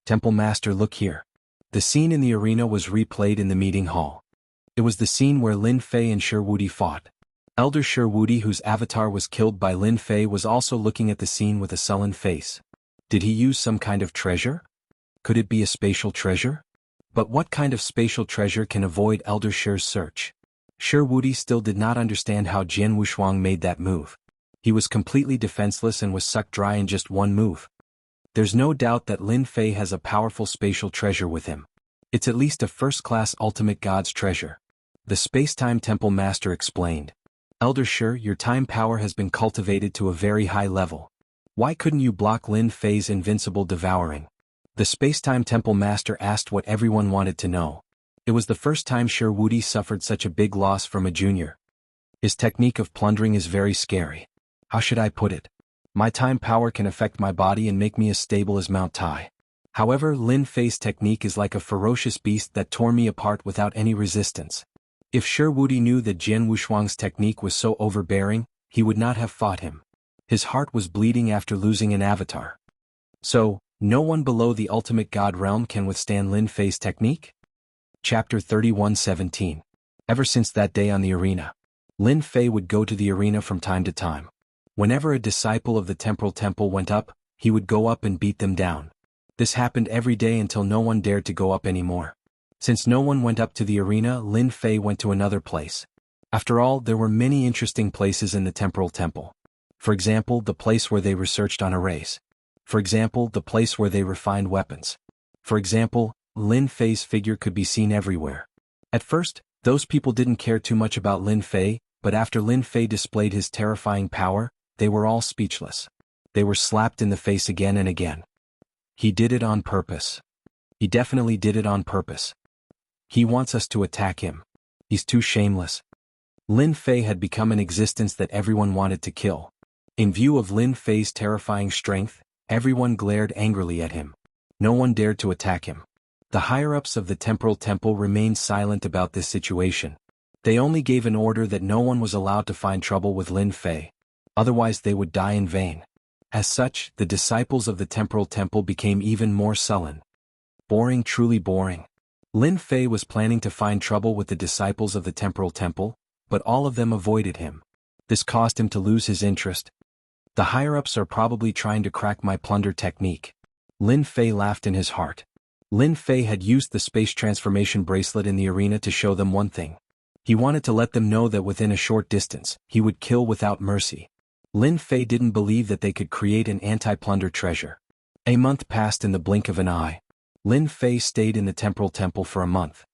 Temple Master, look here. The scene in the arena was replayed in the meeting hall. It was the scene where Lin Fei and Shi Wudi fought. Elder Shi Wudi, whose avatar was killed by Lin Fei, was also looking at the scene with a sullen face. Did he use some kind of treasure? Could it be a spatial treasure? But what kind of spatial treasure can avoid Elder Shi's search? Shi Wudi still did not understand how Jian Wushuang made that move. He was completely defenseless and was sucked dry in just one move. There's no doubt that Lin Fei has a powerful spatial treasure with him. It's at least a first-class ultimate god's treasure. The Spacetime Temple Master explained. Elder Shi, your time power has been cultivated to a very high level. Why couldn't you block Lin Fei's invincible devouring? The Spacetime Temple Master asked what everyone wanted to know. It was the first time Shi Wudi suffered such a big loss from a junior. His technique of plundering is very scary. How should I put it? My time power can affect my body and make me as stable as Mount Tai. However, Lin Fei's technique is like a ferocious beast that tore me apart without any resistance. If Shi Wudi knew that Jian Wushuang's technique was so overbearing, he would not have fought him. His heart was bleeding after losing an avatar. So, no one below the ultimate god realm can withstand Lin Fei's technique? Chapter 31:17. Ever since that day on the arena, Lin Fei would go to the arena from time to time. Whenever a disciple of the Temporal Temple went up, he would go up and beat them down. This happened every day until no one dared to go up anymore. Since no one went up to the arena, Lin Fei went to another place. After all, there were many interesting places in the Temporal Temple. For example, the place where they researched on arrays. For example, the place where they refined weapons. For example, Lin Fei's figure could be seen everywhere. At first, those people didn't care too much about Lin Fei, but after Lin Fei displayed his terrifying power, they were all speechless. They were slapped in the face again and again. He did it on purpose. He definitely did it on purpose. He wants us to attack him. He's too shameless. Lin Fei had become an existence that everyone wanted to kill. In view of Lin Fei's terrifying strength, everyone glared angrily at him. No one dared to attack him. The higher-ups of the Temporal Temple remained silent about this situation. They only gave an order that no one was allowed to find trouble with Lin Fei. Otherwise they would die in vain. As such, the disciples of the Temporal Temple became even more sullen. Boring, truly boring. Lin Fei was planning to find trouble with the disciples of the Temporal Temple, but all of them avoided him. This caused him to lose his interest. The higher-ups are probably trying to crack my plunder technique. Lin Fei laughed in his heart. Lin Fei had used the space transformation bracelet in the arena to show them one thing. He wanted to let them know that within a short distance, he would kill without mercy. Lin Fei didn't believe that they could create an anti-plunder treasure. A month passed in the blink of an eye. Lin Fei stayed in the Temporal Temple for a month.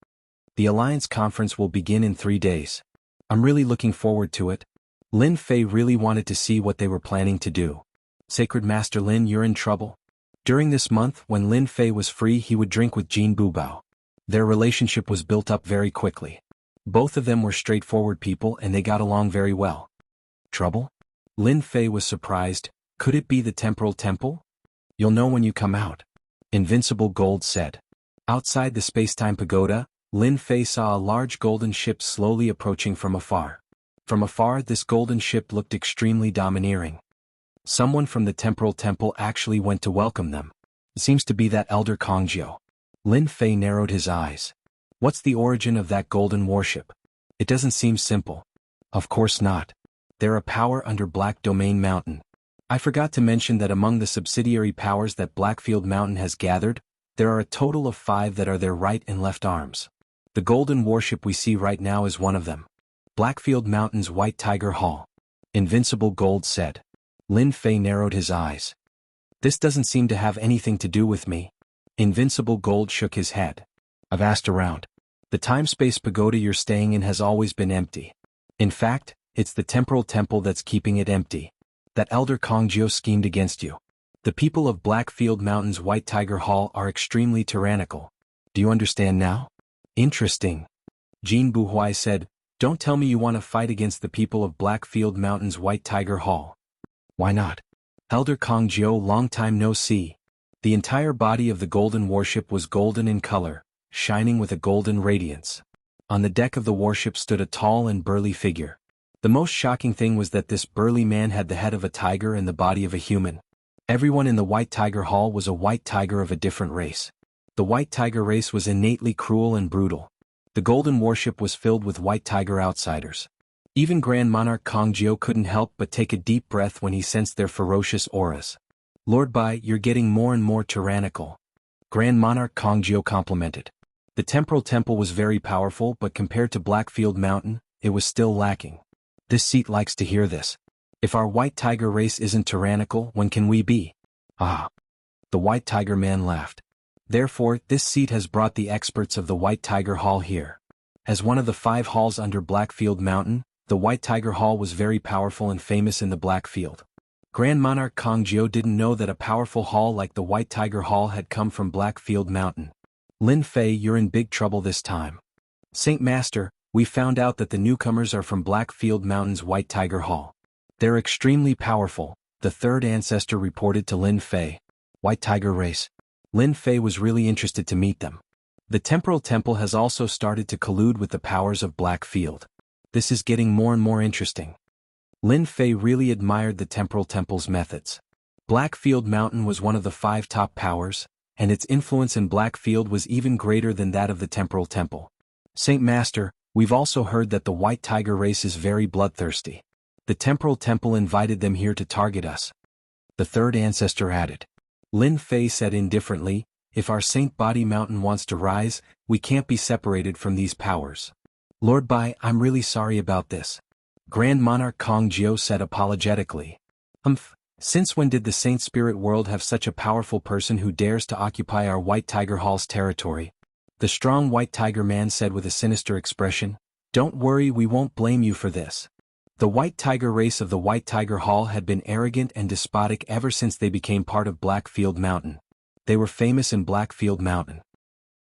The Alliance Conference will begin in 3 days. I'm really looking forward to it. Lin Fei really wanted to see what they were planning to do. Sacred Master Lin, you're in trouble. During this month, when Lin Fei was free, he would drink with Jin Bubao. Their relationship was built up very quickly. Both of them were straightforward people and they got along very well. Trouble? Lin Fei was surprised. Could it be the Temporal Temple? You'll know when you come out. Invincible Gold said. Outside the Spacetime Pagoda, Lin Fei saw a large golden ship slowly approaching from afar. From afar, this golden ship looked extremely domineering. Someone from the Temporal Temple actually went to welcome them. It seems to be that Elder Kongjiu. Lin Fei narrowed his eyes. What's the origin of that golden warship? It doesn't seem simple. Of course not. They're a power under Black Domain Mountain. I forgot to mention that among the subsidiary powers that Blackfield Mountain has gathered, there are a total of 5 that are their right and left arms. The golden warship we see right now is one of them. Blackfield Mountain's White Tiger Hall. Invincible Gold said. Lin Fei narrowed his eyes. This doesn't seem to have anything to do with me. Invincible Gold shook his head. I've asked around. The time-space pagoda you're staying in has always been empty. In fact, it's the Temporal Temple that's keeping it empty. That Elder Kongjiu schemed against you. The people of Blackfield Mountain's White Tiger Hall are extremely tyrannical. Do you understand now? Interesting. Jin Buhuai said, don't tell me you want to fight against the people of Blackfield Mountain's White Tiger Hall. Why not? Elder Kongjiu, long time no see. The entire body of the golden warship was golden in color, shining with a golden radiance. On the deck of the warship stood a tall and burly figure. The most shocking thing was that this burly man had the head of a tiger and the body of a human. Everyone in the White Tiger Hall was a white tiger of a different race. The White Tiger race was innately cruel and brutal. The golden warship was filled with White Tiger outsiders. Even Grand Monarch Kongjiao couldn't help but take a deep breath when he sensed their ferocious auras. "Lord Bai, you're getting more and more tyrannical," Grand Monarch Kongjiao complimented. The temporal temple was very powerful, but compared to Blackfield Mountain, it was still lacking. "This seat likes to hear this. If our White Tiger race isn't tyrannical, when can we be?" "Ah." The White Tiger man laughed. "Therefore, this seat has brought the experts of the White Tiger Hall here." As one of the 5 halls under Blackfield Mountain, the White Tiger Hall was very powerful and famous in the Blackfield. Grand Monarch Kongjiao didn't know that a powerful hall like the White Tiger Hall had come from Blackfield Mountain. "Lin Fei, you're in big trouble this time. Saint Master, we found out that the newcomers are from Blackfield Mountain's White Tiger Hall. They're extremely powerful," the third ancestor reported to Lin Fei. "White Tiger race." Lin Fei was really interested to meet them. The temporal temple has also started to collude with the powers of Blackfield. This is getting more and more interesting. Lin Fei really admired the temporal temple's methods. Blackfield Mountain was one of the 5 top powers, and its influence in Blackfield was even greater than that of the temporal temple. "Saint Master, we've also heard that the White Tiger race is very bloodthirsty. The temporal temple invited them here to target us," the third ancestor added. Lin Fei said indifferently, "If our Saint Body Mountain wants to rise, we can't be separated from these powers." "Lord Bai, I'm really sorry about this," Grand Monarch Kongjiao said apologetically. Since when did the Saint Spirit World have such a powerful person who dares to occupy our White Tiger Hall's territory?" The strong White Tiger man said with a sinister expression. "Don't worry, we won't blame you for this." The White Tiger race of the White Tiger Hall had been arrogant and despotic ever since they became part of Blackfield Mountain. They were famous in Blackfield Mountain.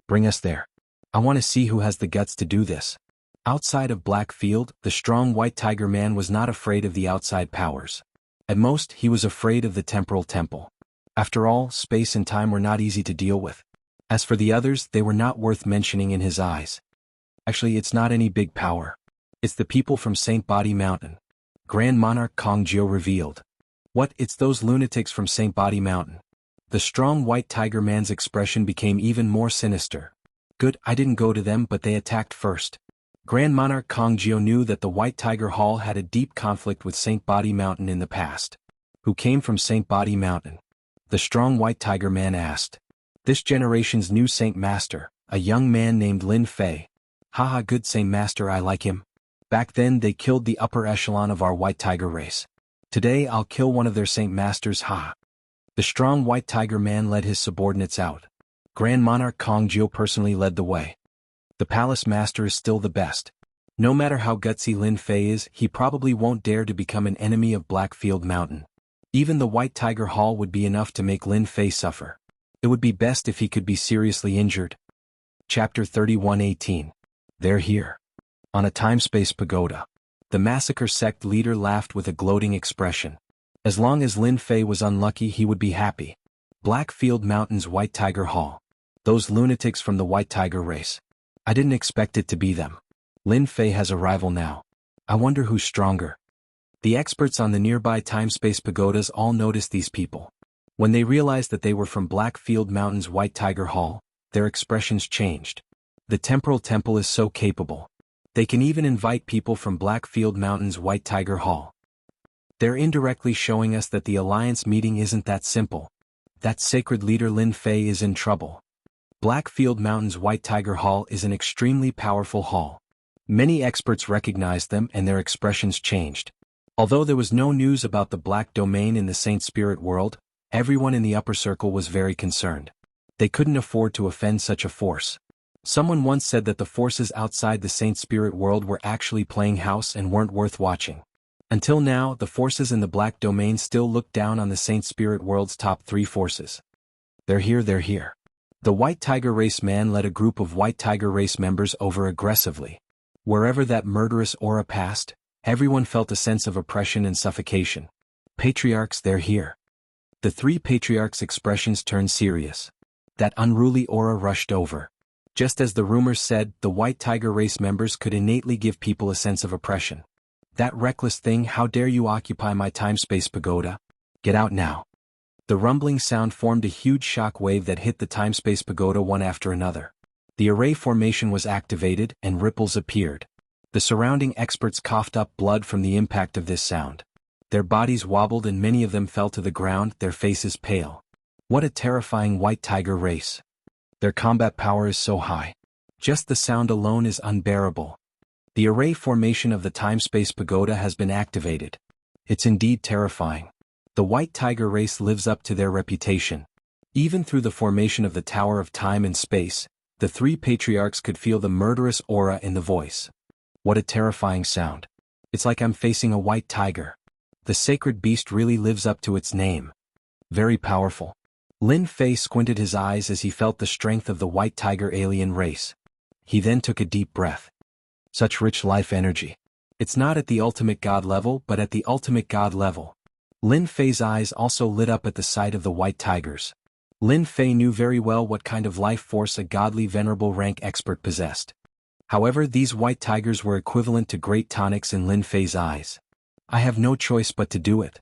"Bring us there. I want to see who has the guts to do this." Outside of Blackfield, the strong White Tiger man was not afraid of the outside powers. At most, he was afraid of the temporal temple. After all, space and time were not easy to deal with. As for the others, they were not worth mentioning in his eyes. "Actually, it's not any big power. It's the people from Saint Body Mountain," Grand Monarch Kongjiao revealed. "What, it's those lunatics from Saint Body Mountain?" The strong White Tiger man's expression became even more sinister. "Good, I didn't go to them, but they attacked first." Grand Monarch Kongjiao knew that the White Tiger Hall had a deep conflict with Saint Body Mountain in the past. "Who came from Saint Body Mountain?" the strong White Tiger man asked. "This generation's new Saint Master, a young man named Lin Fei." "Haha, good Saint Master, I like him. Back then they killed the upper echelon of our White Tiger race. Today I'll kill one of their Saint Masters, ha." The strong White Tiger man led his subordinates out. Grand Monarch Kongjiao personally led the way. "The Palace Master is still the best. No matter how gutsy Lin Fei is, he probably won't dare to become an enemy of Blackfield Mountain. Even the White Tiger Hall would be enough to make Lin Fei suffer. It would be best if he could be seriously injured." Chapter 31:18. They're here. On a time-space pagoda. The massacre sect leader laughed with a gloating expression. As long as Lin Fei was unlucky, he would be happy. Blackfield Mountain's White Tiger Hall. Those lunatics from the White Tiger race. I didn't expect it to be them. Lin Fei has a rival now. I wonder who's stronger. The experts on the nearby time-space pagodas all noticed these people. When they realized that they were from Blackfield Mountain's White Tiger Hall, their expressions changed. The temporal temple is so capable. They can even invite people from Blackfield Mountain's White Tiger Hall. They're indirectly showing us that the alliance meeting isn't that simple. That sacred leader Lin Fei is in trouble. Blackfield Mountain's White Tiger Hall is an extremely powerful hall. Many experts recognized them and their expressions changed. Although there was no news about the Black Domain in the Saint Spirit World, everyone in the upper circle was very concerned. They couldn't afford to offend such a force. Someone once said that the forces outside the Saint Spirit World were actually playing house and weren't worth watching. Until now, the forces in the Black Domain still looked down on the Saint Spirit World's top 3 forces. They're here. The White Tiger race man led a group of White Tiger race members over aggressively. Wherever that murderous aura passed, everyone felt a sense of oppression and suffocation. Patriarchs, they're here. The three patriarchs' expressions turned serious. That unruly aura rushed over. Just as the rumors said, the white tiger race members could innately give people a sense of oppression. That reckless thing, how dare you occupy my time-space pagoda? Get out now. The rumbling sound formed a huge shock wave that hit the time-space pagoda one after another. The array formation was activated and ripples appeared. The surrounding experts coughed up blood from the impact of this sound. Their bodies wobbled and many of them fell to the ground, their faces pale. What a terrifying white tiger race. Their combat power is so high. Just the sound alone is unbearable. The array formation of the time-space pagoda has been activated. It's indeed terrifying. The white tiger race lives up to their reputation. Even through the formation of the Tower of Time and Space, the three patriarchs could feel the murderous aura in the voice. What a terrifying sound. It's like I'm facing a white tiger. The sacred beast really lives up to its name. Very powerful. Lin Fei squinted his eyes as he felt the strength of the white tiger alien race. He then took a deep breath. Such rich life energy. It's not at the ultimate god level, but at the ultimate god level. Lin Fei's eyes also lit up at the sight of the white tigers. Lin Fei knew very well what kind of life force a godly venerable rank expert possessed. However, these white tigers were equivalent to great tonics in Lin Fei's eyes. I have no choice but to do it.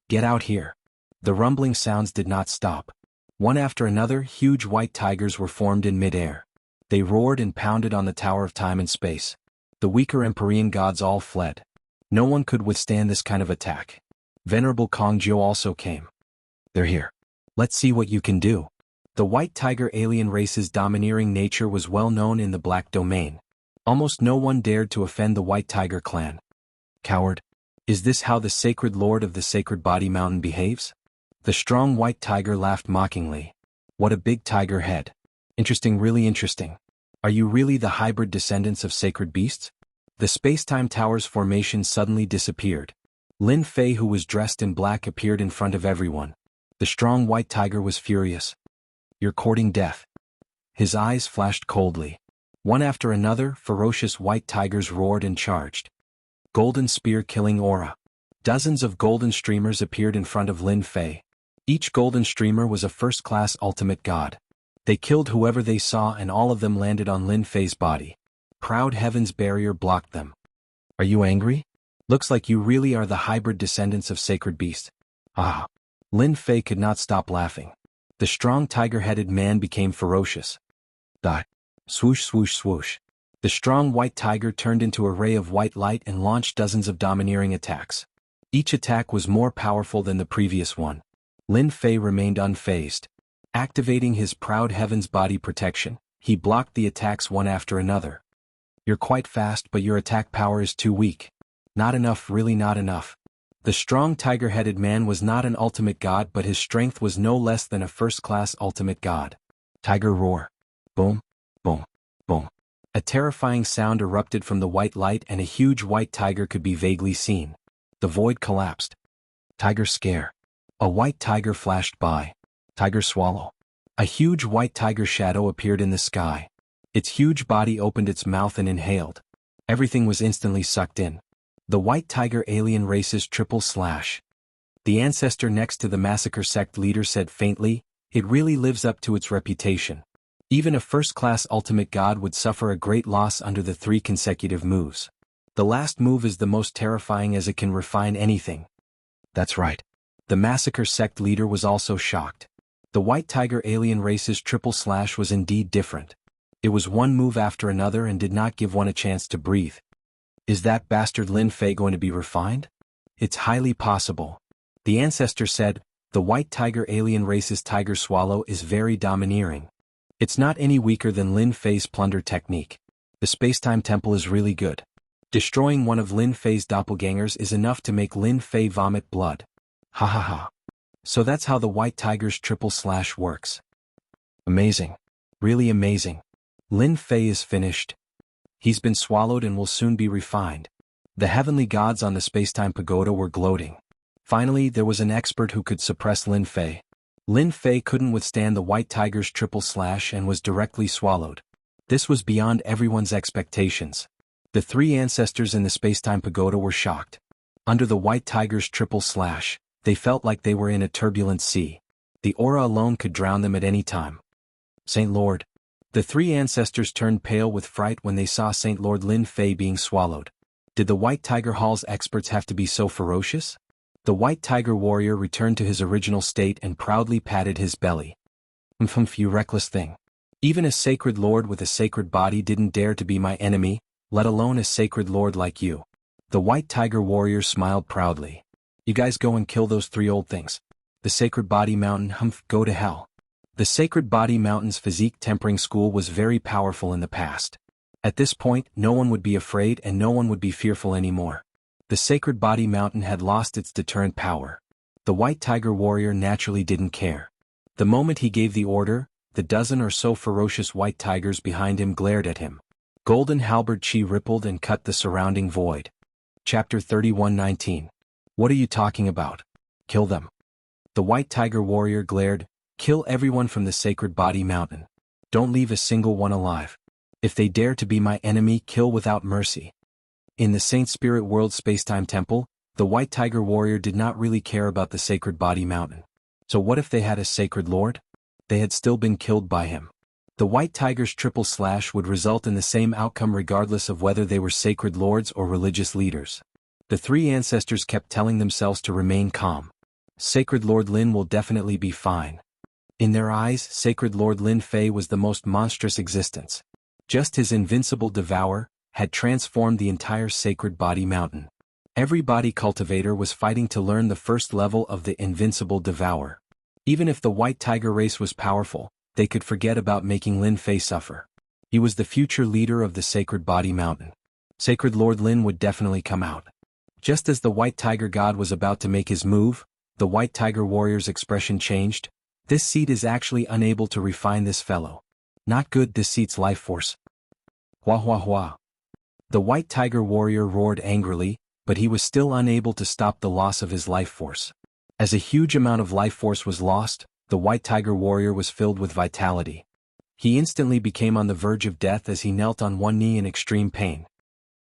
Get out here. The rumbling sounds did not stop. One after another, huge white tigers were formed in mid-air. They roared and pounded on the Tower of Time and Space. The weaker Empyrean gods all fled. No one could withstand this kind of attack. Venerable Kongjiu also came. They're here. Let's see what you can do. The white tiger alien race's domineering nature was well known in the Black Domain. Almost no one dared to offend the white tiger clan. Coward. Is this how the sacred lord of the Sacred Body Mountain behaves? The strong white tiger laughed mockingly. What a big tiger head. Interesting, really interesting. Are you really the hybrid descendants of sacred beasts? The space-time tower's formation suddenly disappeared. Lin Fei, who was dressed in black, appeared in front of everyone. The strong white tiger was furious. You're courting death. His eyes flashed coldly. One after another, ferocious white tigers roared and charged. Golden spear killing aura. Dozens of golden streamers appeared in front of Lin Fei. Each golden streamer was a first-class ultimate god. They killed whoever they saw and all of them landed on Lin Fei's body. Proud Heaven's barrier blocked them. Are you angry? Looks like you really are the hybrid descendants of sacred beasts. Ah. Lin Fei could not stop laughing. The strong tiger-headed man became ferocious. Die. Swoosh, swoosh, swoosh. The strong white tiger turned into a ray of white light and launched dozens of domineering attacks. Each attack was more powerful than the previous one. Lin Fei remained unfazed. Activating his proud Heaven's body protection, he blocked the attacks one after another. You're quite fast, but your attack power is too weak. Not enough, really not enough. The strong tiger-headed man was not an ultimate god, but his strength was no less than a first-class ultimate god. Tiger roar. Boom, boom, boom. A terrifying sound erupted from the white light and a huge white tiger could be vaguely seen. The void collapsed. Tiger scare. A white tiger flashed by. Tiger swallow. A huge white tiger shadow appeared in the sky. Its huge body opened its mouth and inhaled. Everything was instantly sucked in. The white tiger alien race's triple slash. The ancestor next to the massacre sect leader said faintly, it really lives up to its reputation. Even a first-class ultimate god would suffer a great loss under the 3 consecutive moves. The last move is the most terrifying as it can refine anything. That's right. The massacre sect leader was also shocked. The white tiger alien race's triple slash was indeed different. It was one move after another and did not give one a chance to breathe. Is that bastard Lin Fei going to be refined? It's highly possible. The ancestor said, the white tiger alien race's tiger swallow is very domineering. It's not any weaker than Lin Fei's plunder technique. The space-time temple is really good. Destroying one of Lin Fei's doppelgangers is enough to make Lin Fei vomit blood. Ha ha ha. So that's how the white tiger's triple slash works. Amazing. Really amazing. Lin Fei is finished. He's been swallowed and will soon be refined. The heavenly gods on the space-time pagoda were gloating. Finally, there was an expert who could suppress Lin Fei. Lin Fei couldn't withstand the white tiger's triple slash and was directly swallowed. This was beyond everyone's expectations. The 3 ancestors in the space-time pagoda were shocked. Under the white tiger's triple slash, They felt like they were in a turbulent sea. The aura alone could drown them at any time. Saint Lord. The three ancestors turned pale with fright when they saw Saint Lord Lin Fei being swallowed. Did the White Tiger Hall's experts have to be so ferocious? The White Tiger warrior returned to his original state and proudly patted his belly. You reckless thing. Even a sacred lord with a sacred body didn't dare to be my enemy, let alone a sacred lord like you. The White Tiger warrior smiled proudly. You guys go and kill those three old things. The Sacred Body Mountain, go to hell. The Sacred Body Mountain's physique tempering school was very powerful in the past. At this point, no one would be afraid and no one would be fearful anymore. The Sacred Body Mountain had lost its deterrent power. The White Tiger warrior naturally didn't care. The moment he gave the order, the dozen or so ferocious white tigers behind him glared at him. Golden halberd chi rippled and cut the surrounding void. Chapter 31:19. What are you talking about? Kill them. The White Tiger warrior glared. Kill everyone from the Sacred Body Mountain. Don't leave a single one alive. If they dare to be my enemy, kill without mercy. In the Saint Spirit World Spacetime Temple, the White Tiger warrior did not really care about the Sacred Body Mountain. So what if they had a sacred lord? They had still been killed by him. The White Tiger's triple slash would result in the same outcome regardless of whether they were sacred lords or religious leaders. The three ancestors kept telling themselves to remain calm. Sacred Lord Lin will definitely be fine. In their eyes, Sacred Lord Lin Fei was the most monstrous existence. Just his invincible devour had transformed the entire Sacred Body Mountain. Every body cultivator was fighting to learn the first level of the invincible devour. Even if the White Tiger race was powerful, they could forget about making Lin Fei suffer. He was the future leader of the Sacred Body Mountain. Sacred Lord Lin would definitely come out. Just as the White Tiger God was about to make his move, the White Tiger warrior's expression changed. This seed is actually unable to refine this fellow. Not good, this seed's life force. Hua hua hua. The White Tiger warrior roared angrily, but he was still unable to stop the loss of his life force. As a huge amount of life force was lost, the White Tiger warrior was filled with vitality. He instantly became on the verge of death as he knelt on one knee in extreme pain.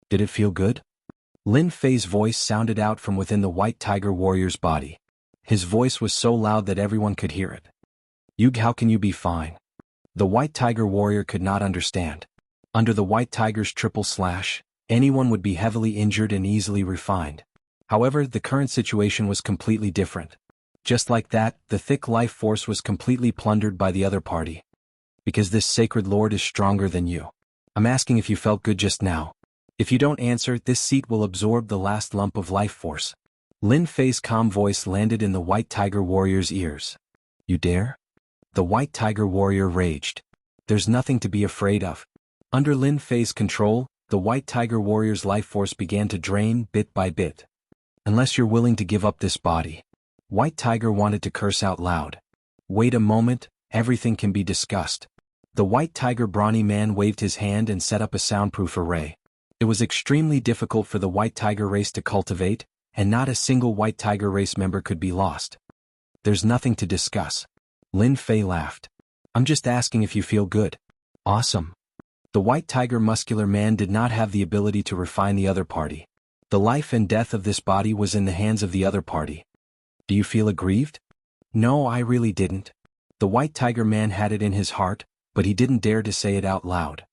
Did it feel good? Lin Fei's voice sounded out from within the White Tiger warrior's body. His voice was so loud that everyone could hear it. Yug, how can you be fine? The White Tiger warrior could not understand. Under the White Tiger's triple slash, anyone would be heavily injured and easily refined. However, the current situation was completely different. Just like that, the thick life force was completely plundered by the other party. Because this sacred lord is stronger than you. I'm asking if you felt good just now. If you don't answer, this seat will absorb the last lump of life force. Lin Fei's calm voice landed in the White Tiger warrior's ears. You dare? The White Tiger warrior raged. There's nothing to be afraid of. Under Lin Fei's control, the White Tiger warrior's life force began to drain bit by bit. Unless you're willing to give up this body. White Tiger wanted to curse out loud. Wait a moment, everything can be discussed. The White Tiger brawny man waved his hand and set up a soundproof array. It was extremely difficult for the White Tiger race to cultivate, and not a single White Tiger race member could be lost. There's nothing to discuss. Lin Fei laughed. I'm just asking if you feel good. Awesome. The White Tiger muscular man did not have the ability to refine the other party. The life and death of this body was in the hands of the other party. Do you feel aggrieved? No, I really didn't. The White Tiger man had it in his heart, but he didn't dare to say it out loud.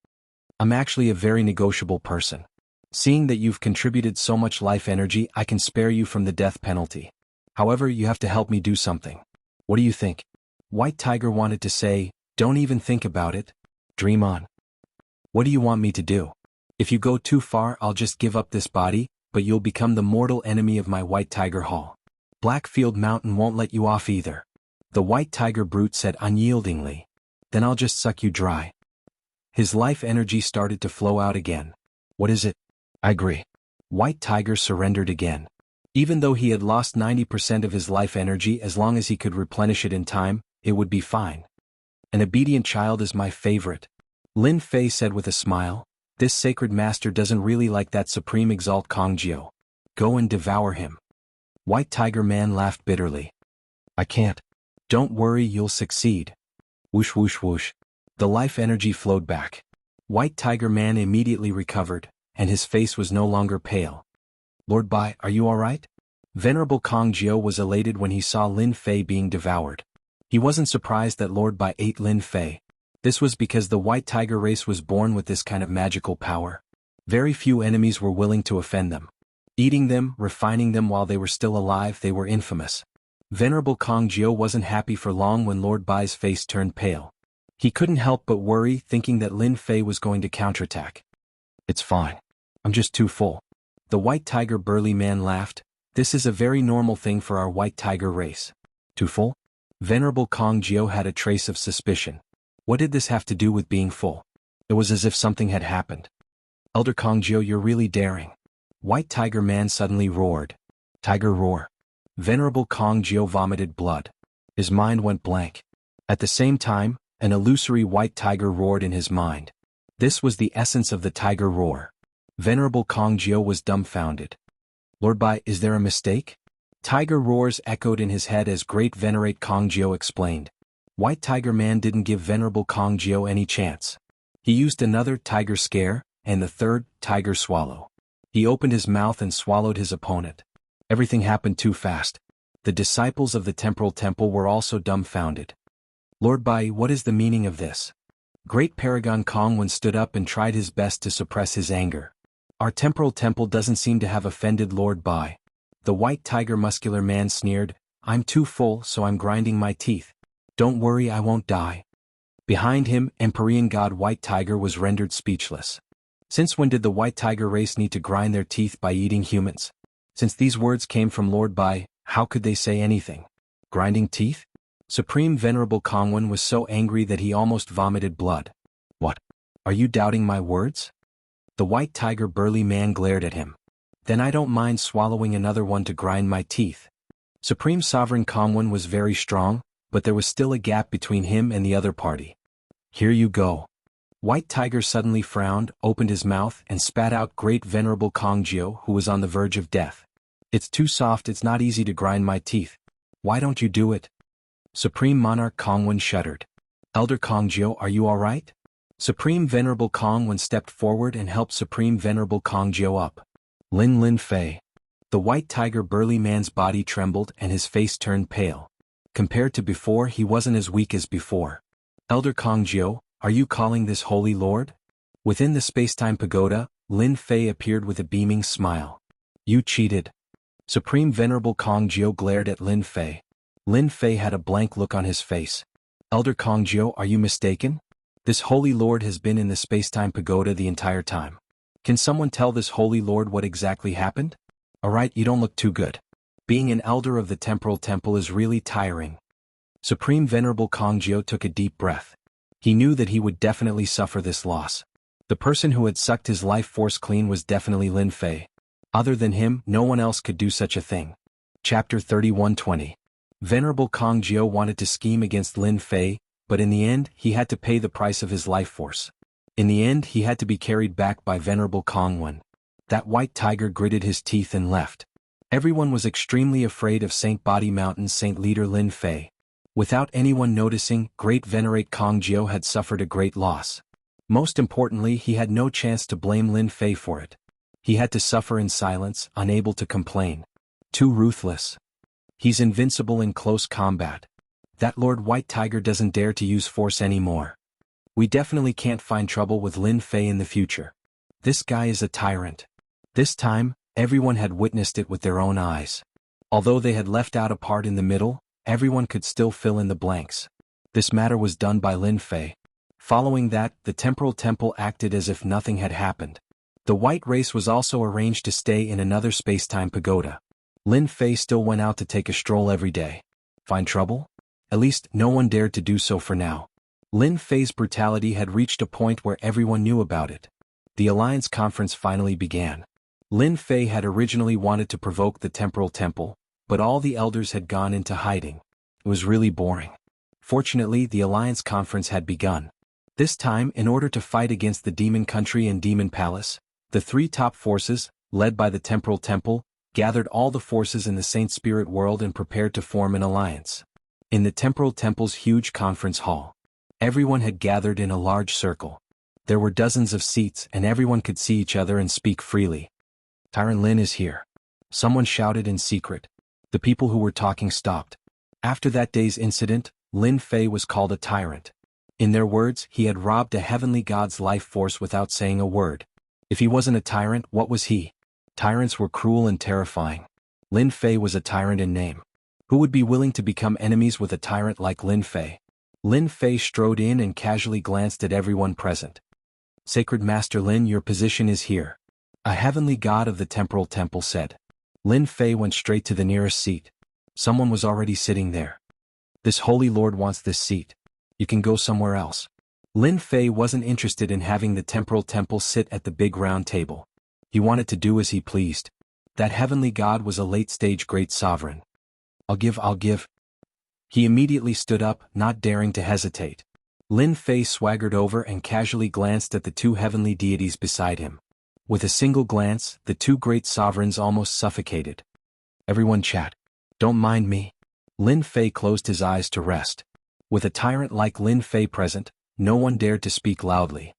I'm actually a very negotiable person. Seeing that you've contributed so much life energy, I can spare you from the death penalty. However, you have to help me do something. What do you think? White Tiger wanted to say, don't even think about it. Dream on. What do you want me to do? If you go too far, I'll just give up this body, but you'll become the mortal enemy of my White Tiger Hall. Blackfield Mountain won't let you off either. The White Tiger brute said unyieldingly. Then I'll just suck you dry. His life energy started to flow out again. What is it? I agree. White Tiger surrendered again. Even though he had lost 90% of his life energy, as long as he could replenish it in time, it would be fine. An obedient child is my favorite. Lin Fei said with a smile. This sacred master doesn't really like that supreme exalt Kongjiao. Go and devour him. White Tiger man laughed bitterly. I can't. Don't worry, you'll succeed. Whoosh whoosh whoosh. The life energy flowed back. White Tiger man immediately recovered, and his face was no longer pale. Lord Bai, are you alright? Venerable Kong Jiao was elated when he saw Lin Fei being devoured. He wasn't surprised that Lord Bai ate Lin Fei. This was because the white tiger race was born with this kind of magical power. Very few enemies were willing to offend them. Eating them, refining them while they were still alive, they were infamous. Venerable Kong Jiao wasn't happy for long when Lord Bai's face turned pale. He couldn't help but worry, thinking that Lin Fei was going to counterattack. "It's fine. I'm just too full." The white tiger burly man laughed. "This is a very normal thing for our white tiger race." "Too full?" Venerable Kong Jiao had a trace of suspicion. What did this have to do with being full? It was as if something had happened. "Elder Kong Jiao, you're really daring." White Tiger Man suddenly roared. Tiger roar. Venerable Kong Jiao vomited blood. His mind went blank. At the same time, an illusory white tiger roared in his mind. This was the essence of the tiger roar. Venerable Kong Jiao was dumbfounded. "Lord Bai, is there a mistake?" Tiger roars echoed in his head as Great Venerate Kong Jiao explained. White Tiger Man didn't give Venerable Kong Jiao any chance. He used another tiger scare, and the third, tiger swallow. He opened his mouth and swallowed his opponent. Everything happened too fast. The disciples of the temporal temple were also dumbfounded. "Lord Bai, what is the meaning of this?" Great Paragon Kongwen stood up and tried his best to suppress his anger. "Our temporal temple doesn't seem to have offended Lord Bai." The white tiger muscular man sneered. "I'm too full, so I'm grinding my teeth. Don't worry, I won't die." Behind him, Empyrean God White Tiger was rendered speechless. Since when did the white tiger race need to grind their teeth by eating humans? Since these words came from Lord Bai, how could they say anything? Grinding teeth? Supreme Venerable Kongwen was so angry that he almost vomited blood. "What? Are you doubting my words?" The white tiger burly man glared at him. "Then I don't mind swallowing another one to grind my teeth." Supreme Sovereign Kongwen was very strong, but there was still a gap between him and the other party. "Here you go." White Tiger suddenly frowned, opened his mouth, and spat out Great Venerable Kong Jiao, who was on the verge of death. "It's too soft, it's not easy to grind my teeth. Why don't you do it?" Supreme Monarch Kongwen shuddered. "Elder Kong Jiao, are you alright?" Supreme Venerable Kongwen stepped forward and helped Supreme Venerable Kong Jiao up. Lin Fei." The white tiger burly man's body trembled and his face turned pale. Compared to before, he wasn't as weak as before. "Elder Kong Jiao, are you calling this Holy Lord?" Within the spacetime pagoda, Lin Fei appeared with a beaming smile. "You cheated." Supreme Venerable Kong Jiao glared at Lin Fei. Lin Fei had a blank look on his face. "Elder Kong Jiao, are you mistaken? This Holy Lord has been in the spacetime pagoda the entire time. Can someone tell this Holy Lord what exactly happened?" "Alright, you don't look too good. Being an elder of the temporal temple is really tiring." Supreme Venerable Kong Jiao took a deep breath. He knew that he would definitely suffer this loss. The person who had sucked his life force clean was definitely Lin Fei. Other than him, no one else could do such a thing. Chapter 31:20. Venerable Kong Jiao wanted to scheme against Lin Fei, but in the end, he had to pay the price of his life force. In the end, he had to be carried back by Venerable Kongwen. That white tiger gritted his teeth and left. Everyone was extremely afraid of Saint Body Mountain's Saint Leader Lin Fei. Without anyone noticing, Great Venerate Kong Jiao had suffered a great loss. Most importantly, he had no chance to blame Lin Fei for it. He had to suffer in silence, unable to complain. Too ruthless. He's invincible in close combat. That Lord White Tiger doesn't dare to use force anymore. We definitely can't find trouble with Lin Fei in the future. This guy is a tyrant. This time, everyone had witnessed it with their own eyes. Although they had left out a part in the middle, everyone could still fill in the blanks. This matter was done by Lin Fei. Following that, the temporal temple acted as if nothing had happened. The white race was also arranged to stay in another spacetime pagoda. Lin Fei still went out to take a stroll every day. Find trouble? At least, no one dared to do so for now. Lin Fei's brutality had reached a point where everyone knew about it. The Alliance Conference finally began. Lin Fei had originally wanted to provoke the temporal temple, but all the elders had gone into hiding. It was really boring. Fortunately, the Alliance Conference had begun. This time, in order to fight against the Demon Country and Demon Palace, the three top forces, led by the temporal temple, gathered all the forces in the Saint Spirit world and prepared to form an alliance. In the temporal temple's huge conference hall, everyone had gathered in a large circle. There were dozens of seats and everyone could see each other and speak freely. Tyrant Lin is here. Someone shouted in secret. The people who were talking stopped. After that day's incident, Lin Fei was called a tyrant. In their words, he had robbed a heavenly god's life force without saying a word. If he wasn't a tyrant, what was he? Tyrants were cruel and terrifying. Lin Fei was a tyrant in name. Who would be willing to become enemies with a tyrant like Lin Fei? Lin Fei strode in and casually glanced at everyone present. Sacred Master Lin, your position is here. A heavenly god of the temporal temple said. Lin Fei went straight to the nearest seat. Someone was already sitting there. This holy lord wants this seat. You can go somewhere else. Lin Fei wasn't interested in having the temporal temple sit at the big round table. He wanted to do as he pleased. That heavenly god was a late-stage great sovereign. I'll give. He immediately stood up, not daring to hesitate. Lin Fei swaggered over and casually glanced at the two heavenly deities beside him. With a single glance, the two great sovereigns almost suffocated. Everyone chat. Don't mind me. Lin Fei closed his eyes to rest. With a tyrant like Lin Fei present, no one dared to speak loudly.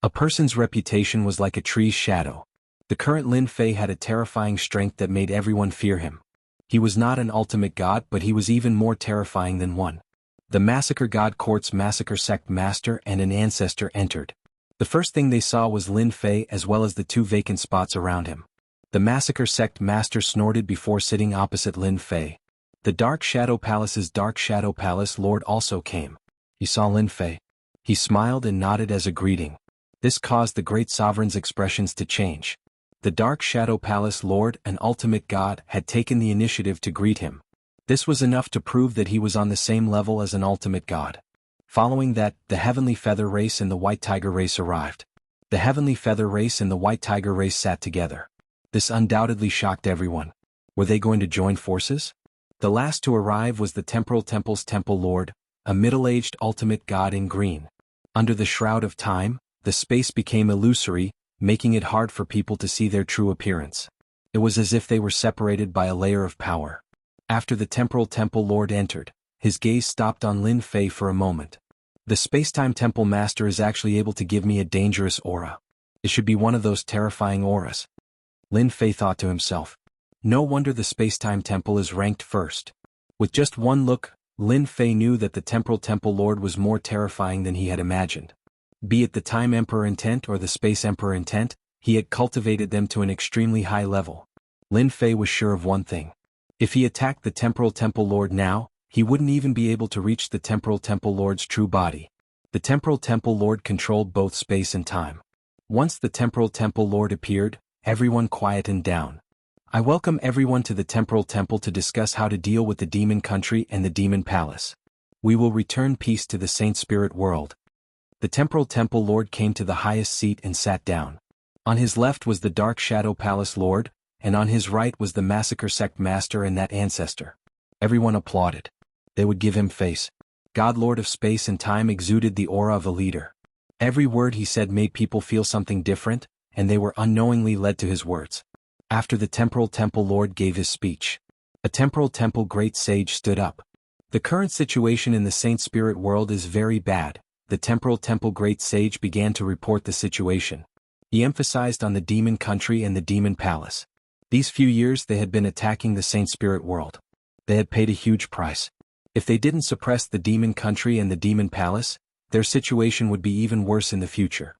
A person's reputation was like a tree's shadow. The current Lin Fei had a terrifying strength that made everyone fear him. He was not an ultimate god, but he was even more terrifying than one. The Massacre God Court's Massacre Sect Master and an ancestor entered. The first thing they saw was Lin Fei as well as the two vacant spots around him. The Massacre Sect Master snorted before sitting opposite Lin Fei. The Dark Shadow Palace's Dark Shadow Palace Lord also came. He saw Lin Fei. He smiled and nodded as a greeting. This caused the great sovereign's expressions to change. The Dark Shadow Palace Lord, an ultimate god, had taken the initiative to greet him. This was enough to prove that he was on the same level as an ultimate god. Following that, the Heavenly Feather Race and the White Tiger Race arrived. The Heavenly Feather Race and the White Tiger Race sat together. This undoubtedly shocked everyone. Were they going to join forces? The last to arrive was the Temporal Temple's Temple Lord, a middle-aged ultimate god in green. Under the shroud of time, the space became illusory, making it hard for people to see their true appearance. It was as if they were separated by a layer of power. After the Temporal Temple Lord entered, his gaze stopped on Lin Fei for a moment. The Spacetime Temple Master is actually able to give me a dangerous aura. It should be one of those terrifying auras. Lin Fei thought to himself. No wonder the Spacetime Temple is ranked first. With just one look, Lin Fei knew that the Temporal Temple Lord was more terrifying than he had imagined. Be it the Time Emperor intent or the Space Emperor intent, he had cultivated them to an extremely high level. Lin Fei was sure of one thing. If he attacked the Temporal Temple Lord now, he wouldn't even be able to reach the Temporal Temple Lord's true body. The Temporal Temple Lord controlled both space and time. Once the Temporal Temple Lord appeared, everyone quietened down. I welcome everyone to the Temporal Temple to discuss how to deal with the Demon Country and the Demon Palace. We will return peace to the Saint Spirit world. The Temporal Temple Lord came to the highest seat and sat down. On his left was the Dark Shadow Palace Lord, and on his right was the Massacre Sect Master and that ancestor. Everyone applauded. They would give him face. God Lord of Space and Time exuded the aura of a leader. Every word he said made people feel something different, and they were unknowingly led to his words. After the Temporal Temple Lord gave his speech, a Temporal Temple Great Sage stood up. The current situation in the Saint Spirit world is very bad. The Temporal Temple Great Sage began to report the situation. He emphasized on the Demon Country and the Demon Palace. These few years they had been attacking the Saint Spirit world. They had paid a huge price. If they didn't suppress the Demon Country and the Demon Palace, their situation would be even worse in the future.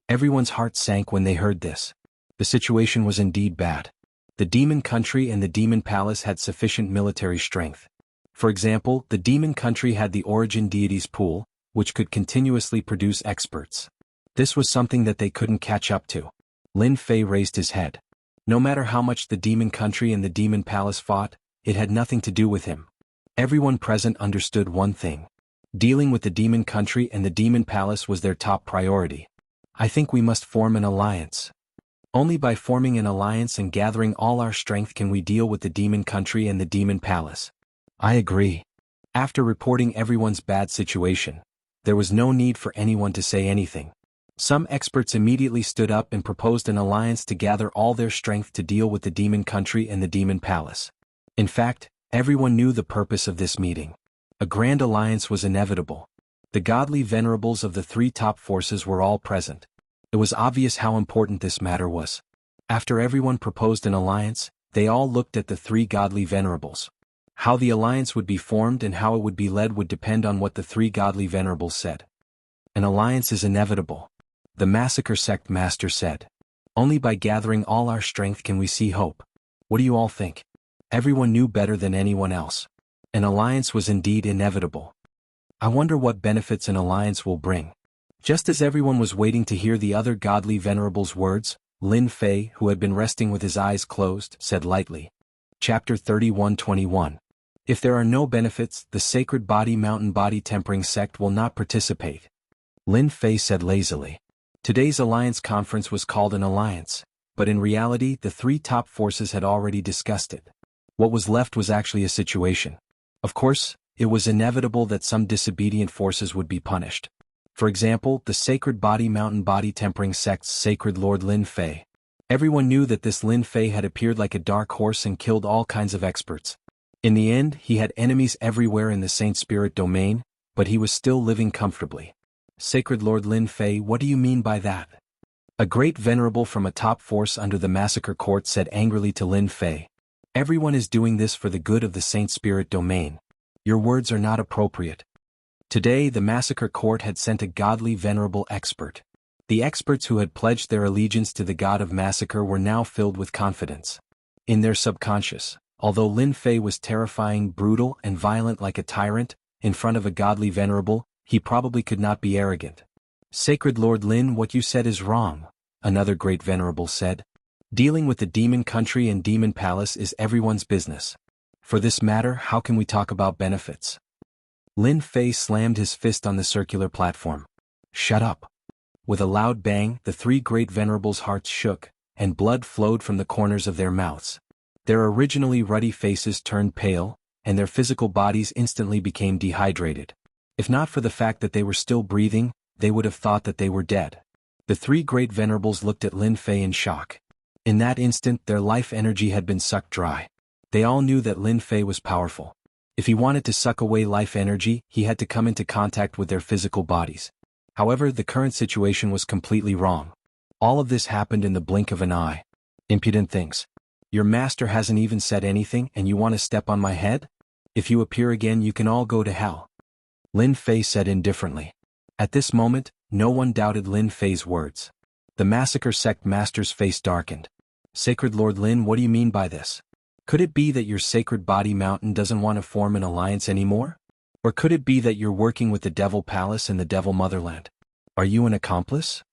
Everyone's heart sank when they heard this. The situation was indeed bad. The Demon Country and the Demon Palace had sufficient military strength. For example, the Demon Country had the Origin Deities Pool, which could continuously produce experts. This was something that they couldn't catch up to. Lin Fei raised his head. No matter how much the Demon Country and the Demon Palace fought, it had nothing to do with him. Everyone present understood one thing. Dealing with the Demon Country and the Demon Palace was their top priority. I think we must form an alliance. Only by forming an alliance and gathering all our strength can we deal with the Demon Country and the Demon Palace. I agree. After reporting everyone's bad situation, there was no need for anyone to say anything. Some experts immediately stood up and proposed an alliance to gather all their strength to deal with the Demon Country and the Demon Palace. In fact, everyone knew the purpose of this meeting. A grand alliance was inevitable. The godly venerables of the three top forces were all present. It was obvious how important this matter was. After everyone proposed an alliance, They all looked at the three godly venerables. How the alliance would be formed and how it would be led would depend on what the three godly venerables said. An alliance is inevitable, the massacre sect master said. Only by gathering all our strength can we see hope. What do you all think? Everyone knew better than anyone else. An alliance was indeed inevitable. I wonder what benefits an alliance will bring. Just as everyone was waiting to hear the other godly venerable's words, Lin Fei, who had been resting with his eyes closed, said lightly. Chapter 31:21. If there are no benefits, the Sacred Body Mountain Body Tempering Sect will not participate. Lin Fei said lazily. Today's alliance conference was called an alliance, but in reality the three top forces had already discussed it. What was left was actually a situation. Of course, it was inevitable that some disobedient forces would be punished. For example, the Sacred Body Mountain Body Tempering Sect's Sacred Lord Lin Fei. Everyone knew that this Lin Fei had appeared like a dark horse and killed all kinds of experts. In the end, he had enemies everywhere in the Saint Spirit domain, but he was still living comfortably. Sacred Lord Lin Fei, what do you mean by that? A great venerable from a top force under the massacre court said angrily to Lin Fei. Everyone is doing this for the good of the Saint Spirit domain. Your words are not appropriate. Today the massacre court had sent a godly venerable expert. The experts who had pledged their allegiance to the god of massacre were now filled with confidence. In their subconscious, although Lin Fei was terrifying, brutal, and violent like a tyrant, in front of a godly venerable, he probably could not be arrogant. Sacred Lord Lin, what you said is wrong, another great venerable said. Dealing with the demon country and demon palace is everyone's business. For this matter, how can we talk about benefits? Lin Fei slammed his fist on the circular platform. Shut up. With a loud bang, the three great venerables' hearts shook, and blood flowed from the corners of their mouths. Their originally ruddy faces turned pale, and their physical bodies instantly became dehydrated. If not for the fact that they were still breathing, they would have thought that they were dead. The three great venerables looked at Lin Fei in shock. In that instant, their life energy had been sucked dry. They all knew that Lin Fei was powerful. If he wanted to suck away life energy, he had to come into contact with their physical bodies. However, the current situation was completely wrong. All of this happened in the blink of an eye. Impudent things. Your master hasn't even said anything and you want to step on my head? If you appear again you can all go to hell. Lin Fei said indifferently. At this moment, no one doubted Lin Fei's words. The massacre sect master's face darkened. Sacred Lord Lin, what do you mean by this? Could it be that your Sacred Body Mountain doesn't want to form an alliance anymore? Or could it be that you're working with the Devil Palace and the Devil Motherland? Are you an accomplice?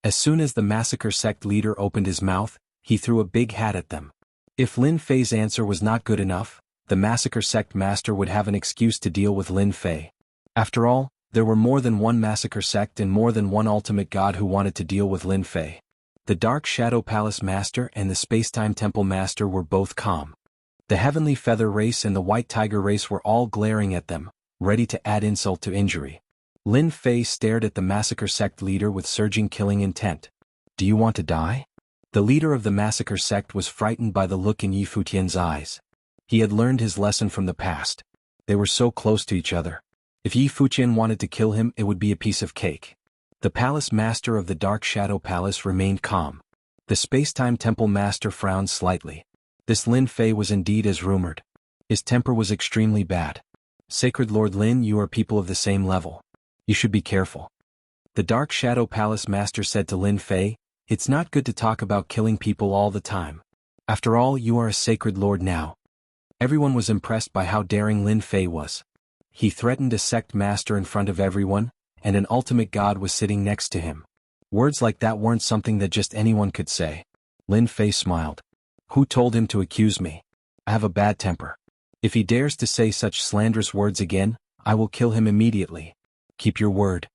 As soon as the massacre sect leader opened his mouth, he threw a big hat at them. If Lin Fei's answer was not good enough, the massacre sect master would have an excuse to deal with Lin Fei. After all, there were more than one massacre sect and more than one ultimate god who wanted to deal with Lin Fei. The Dark Shadow Palace Master and the Spacetime Temple Master were both calm. The Heavenly Feather Race and the White Tiger Race were all glaring at them, ready to add insult to injury. Lin Fei stared at the massacre sect leader with surging killing intent. Do you want to die? The leader of the massacre sect was frightened by the look in Yi Futian's eyes. He had learned his lesson from the past. They were so close to each other. If Yi Futian wanted to kill him, it would be a piece of cake. The palace master of the Dark Shadow Palace remained calm. The Spacetime Temple Master frowned slightly. This Lin Fei was indeed as rumored. His temper was extremely bad. Sacred Lord Lin, you are people of the same level. You should be careful. The Dark Shadow Palace Master said to Lin Fei, it's not good to talk about killing people all the time. After all, you are a sacred lord now. Everyone was impressed by how daring Lin Fei was. He threatened a sect master in front of everyone, and an ultimate god was sitting next to him. Words like that weren't something that just anyone could say. Lin Fei smiled. Who told him to accuse me? I have a bad temper. If he dares to say such slanderous words again, I will kill him immediately. Keep your word.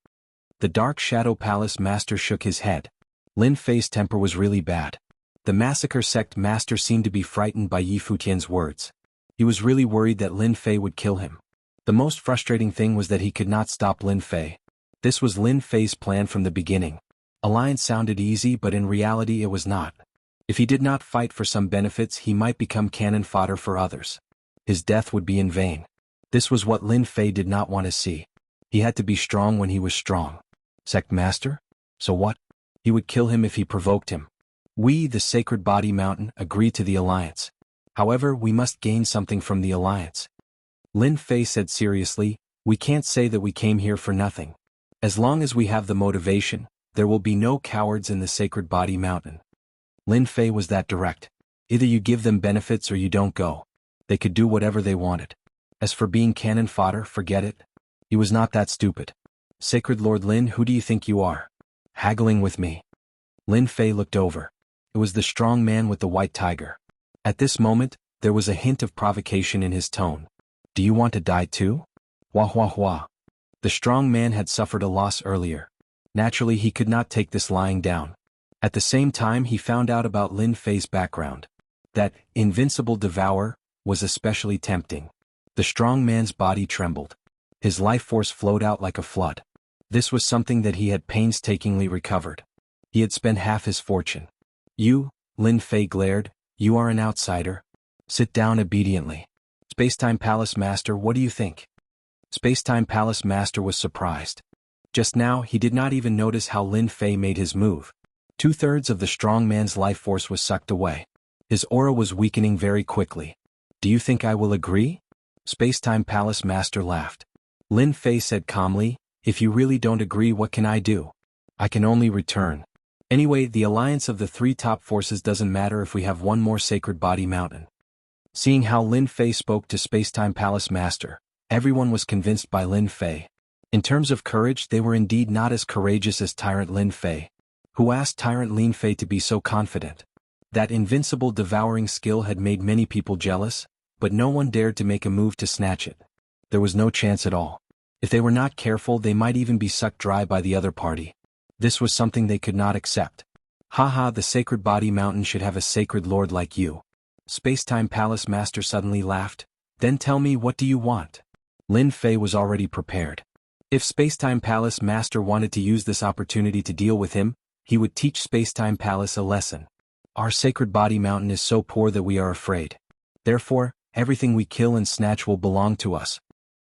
The Dark Shadow Palace Master shook his head. Lin Fei's temper was really bad. The Massacre Sect Master seemed to be frightened by Yi Futian's words. He was really worried that Lin Fei would kill him. The most frustrating thing was that he could not stop Lin Fei. This was Lin Fei's plan from the beginning. Alliance sounded easy, but in reality it was not. If he did not fight for some benefits, he might become cannon fodder for others. His death would be in vain. This was what Lin Fei did not want to see. He had to be strong when he was strong. Sect Master? So what? He would kill him if he provoked him. We, the Sacred Body Mountain, agreed to the alliance. However, we must gain something from the alliance. Lin Fei said seriously, we can't say that we came here for nothing. As long as we have the motivation, there will be no cowards in the Sacred Body Mountain. Lin Fei was that direct. Either you give them benefits or you don't go. They could do whatever they wanted. As for being cannon fodder, forget it. He was not that stupid. Sacred Lord Lin, who do you think you are? Haggling with me. Lin Fei looked over. It was the strong man with the white tiger. At this moment, there was a hint of provocation in his tone. Do you want to die too? Wah wah wah. The strong man had suffered a loss earlier. Naturally, he could not take this lying down. At the same time, he found out about Lin Fei's background. That invincible devourer was especially tempting. The strong man's body trembled. His life force flowed out like a flood. This was something that he had painstakingly recovered. He had spent half his fortune. You, Lin Fei glared, you are an outsider. Sit down obediently. Spacetime Palace Master, what do you think? Spacetime Palace Master was surprised. Just now, he did not even notice how Lin Fei made his move. 2/3 of the strong man's life force was sucked away. His aura was weakening very quickly. Do you think I will agree? Spacetime Palace Master laughed. Lin Fei said calmly, if you really don't agree, what can I do? I can only return. Anyway, the alliance of the three top forces doesn't matter if we have one more Sacred Body Mountain. Seeing how Lin Fei spoke to Spacetime Palace Master, everyone was convinced by Lin Fei. In terms of courage, they were indeed not as courageous as Tyrant Lin Fei. Who asked Tyrant Lin Fei to be so confident? That invincible devouring skill had made many people jealous, but no one dared to make a move to snatch it. There was no chance at all. If they were not careful, they might even be sucked dry by the other party. This was something they could not accept. Haha, the Sacred Body Mountain should have a sacred lord like you. Spacetime Palace Master suddenly laughed. Then tell me, what do you want? Lin Fei was already prepared. If Spacetime Palace Master wanted to use this opportunity to deal with him, he would teach Spacetime Palace a lesson. Our Sacred Body Mountain is so poor that we are afraid. Therefore, everything we kill and snatch will belong to us.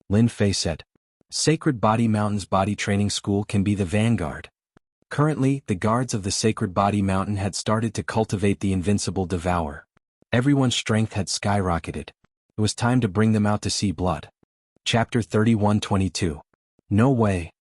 Lin Fei said. Sacred Body Mountain's body training school can be the vanguard. Currently, the guards of the Sacred Body Mountain had started to cultivate the invincible devourer. Everyone's strength had skyrocketed. It was time to bring them out to see blood. Chapter 31-22. No way.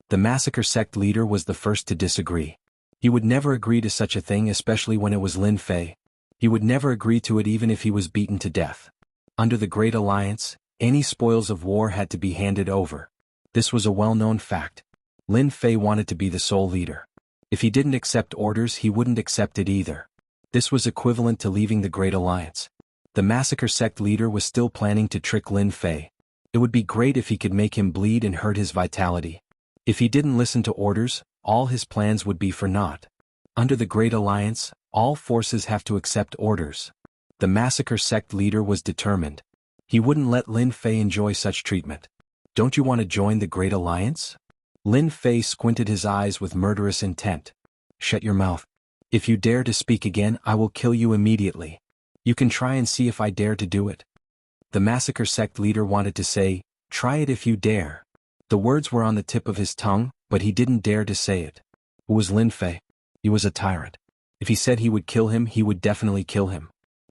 The massacre sect leader was the first to disagree. He would never agree to such a thing, especially when it was Lin Fei. He would never agree to it even if he was beaten to death. Under the Great Alliance, any spoils of war had to be handed over. This was a well-known fact. Lin Fei wanted to be the sole leader. If he didn't accept orders, he wouldn't accept it either. This was equivalent to leaving the Great Alliance. The massacre sect leader was still planning to trick Lin Fei. It would be great if he could make him bleed and hurt his vitality. If he didn't listen to orders, all his plans would be for naught. Under the Great Alliance, all forces have to accept orders. The massacre sect leader was determined. He wouldn't let Lin Fei enjoy such treatment. Don't you want to join the Great Alliance? Lin Fei squinted his eyes with murderous intent. Shut your mouth. If you dare to speak again, I will kill you immediately. You can try and see if I dare to do it. The massacre sect leader wanted to say, try it if you dare. The words were on the tip of his tongue, but he didn't dare to say it. Who was Lin Fei? He was a tyrant. If he said he would kill him, he would definitely kill him.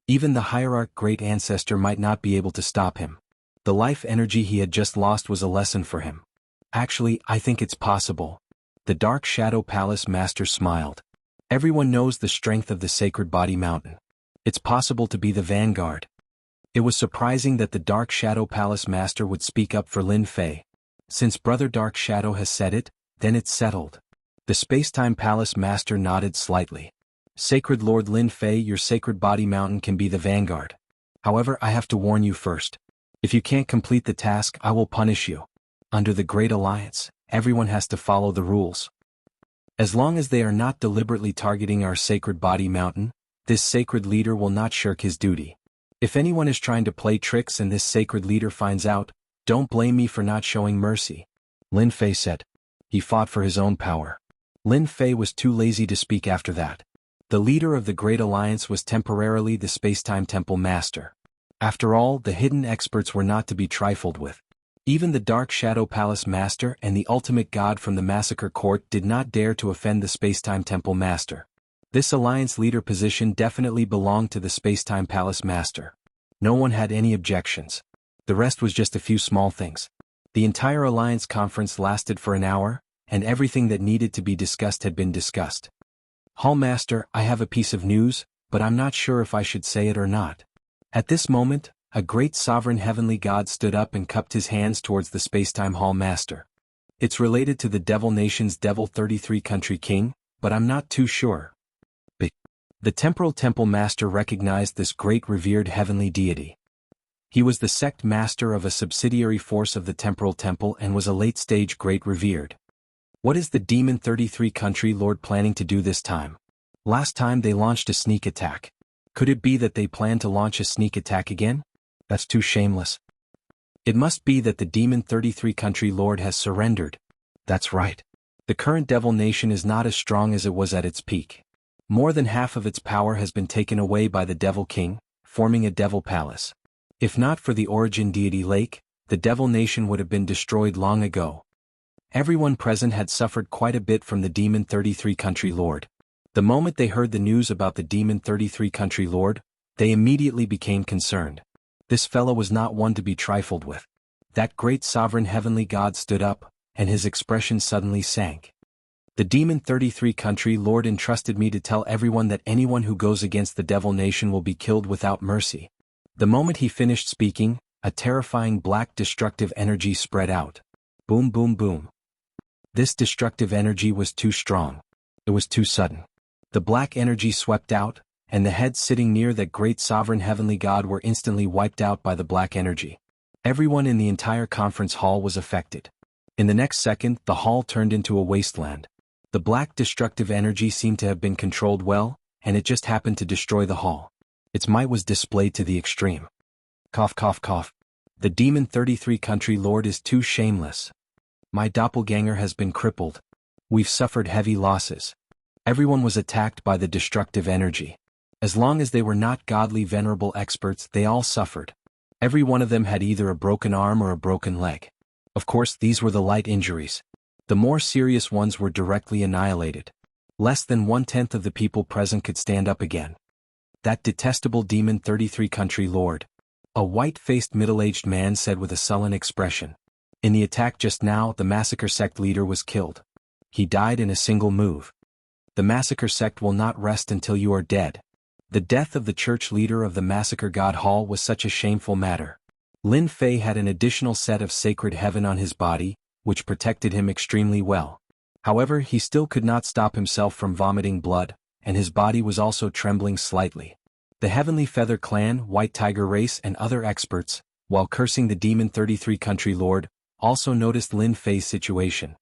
Even the hierarch great ancestor might not be able to stop him. The life energy he had just lost was a lesson for him. Actually, I think it's possible. The Dark Shadow Palace Master smiled. Everyone knows the strength of the Sacred Body Mountain. It's possible to be the vanguard. It was surprising that the Dark Shadow Palace Master would speak up for Lin Fei. Since Brother Dark Shadow has said it, then it's settled. The Spacetime Palace Master nodded slightly. Sacred Lord Lin Fei, your Sacred Body Mountain can be the vanguard. However, I have to warn you first. If you can't complete the task, I will punish you. Under the Great Alliance, everyone has to follow the rules. As long as they are not deliberately targeting our Sacred Body Mountain, this sacred leader will not shirk his duty. If anyone is trying to play tricks and this sacred leader finds out, don't blame me for not showing mercy. Lin Fei said. He fought for his own power. Lin Fei was too lazy to speak after that. The leader of the Great Alliance was temporarily the Spacetime Temple Master. After all, the hidden experts were not to be trifled with. Even the Dark Shadow Palace Master and the ultimate god from the Massacre Court did not dare to offend the Spacetime Temple Master. This alliance leader position definitely belonged to the Spacetime Palace Master. No one had any objections. The rest was just a few small things. The entire Alliance conference lasted for an hour, and everything that needed to be discussed had been discussed. Hallmaster, I have a piece of news, but I'm not sure if I should say it or not. At this moment, a great sovereign heavenly god stood up and cupped his hands towards the Spacetime Hallmaster. It's related to the Devil Nation's Devil 33 Country King, but I'm not too sure. The Temporal Temple Master recognized this great revered heavenly deity. He was the sect master of a subsidiary force of the Temporal Temple and was a late-stage great revered. What is the Demon 33 Country Lord planning to do this time? Last time they launched a sneak attack. Could it be that they plan to launch a sneak attack again? That's too shameless. It must be that the Demon 33 Country Lord has surrendered. That's right. The current Devil Nation is not as strong as it was at its peak. More than half of its power has been taken away by the Devil King, forming a Devil Palace. If not for the origin deity Lake, the Devil Nation would have been destroyed long ago. Everyone present had suffered quite a bit from the Demon 33 Country Lord. The moment they heard the news about the Demon 33 Country Lord, they immediately became concerned. This fellow was not one to be trifled with. That great sovereign heavenly god stood up, and his expression suddenly sank. The Demon 33 Country Lord entrusted me to tell everyone that anyone who goes against the Devil Nation will be killed without mercy. The moment he finished speaking, a terrifying black destructive energy spread out. Boom boom boom. This destructive energy was too strong. It was too sudden. The black energy swept out, and the heads sitting near that great sovereign heavenly god were instantly wiped out by the black energy. Everyone in the entire conference hall was affected. In the next second, the hall turned into a wasteland. The black destructive energy seemed to have been controlled well, and it just happened to destroy the hall. Its might was displayed to the extreme. Cough cough cough. The Demon 33 Country Lord is too shameless. My doppelganger has been crippled. We've suffered heavy losses. Everyone was attacked by the destructive energy. As long as they were not godly venerable experts, they all suffered. Every one of them had either a broken arm or a broken leg. Of course, these were the light injuries. The more serious ones were directly annihilated. Less than 1/10 of the people present could stand up again. That detestable Demon 33 Country Lord. A white-faced middle-aged man said with a sullen expression. In the attack just now, the Massacre Sect leader was killed. He died in a single move. The Massacre Sect will not rest until you are dead. The death of the church leader of the Massacre God Hall was such a shameful matter. Lin Fei had an additional set of sacred heaven on his body, which protected him extremely well. However, he still could not stop himself from vomiting blood, and his body was also trembling slightly. The Heavenly Feather Clan, White Tiger Race and other experts, while cursing the Demon 33 Country Lord, also noticed Lin Fei's situation.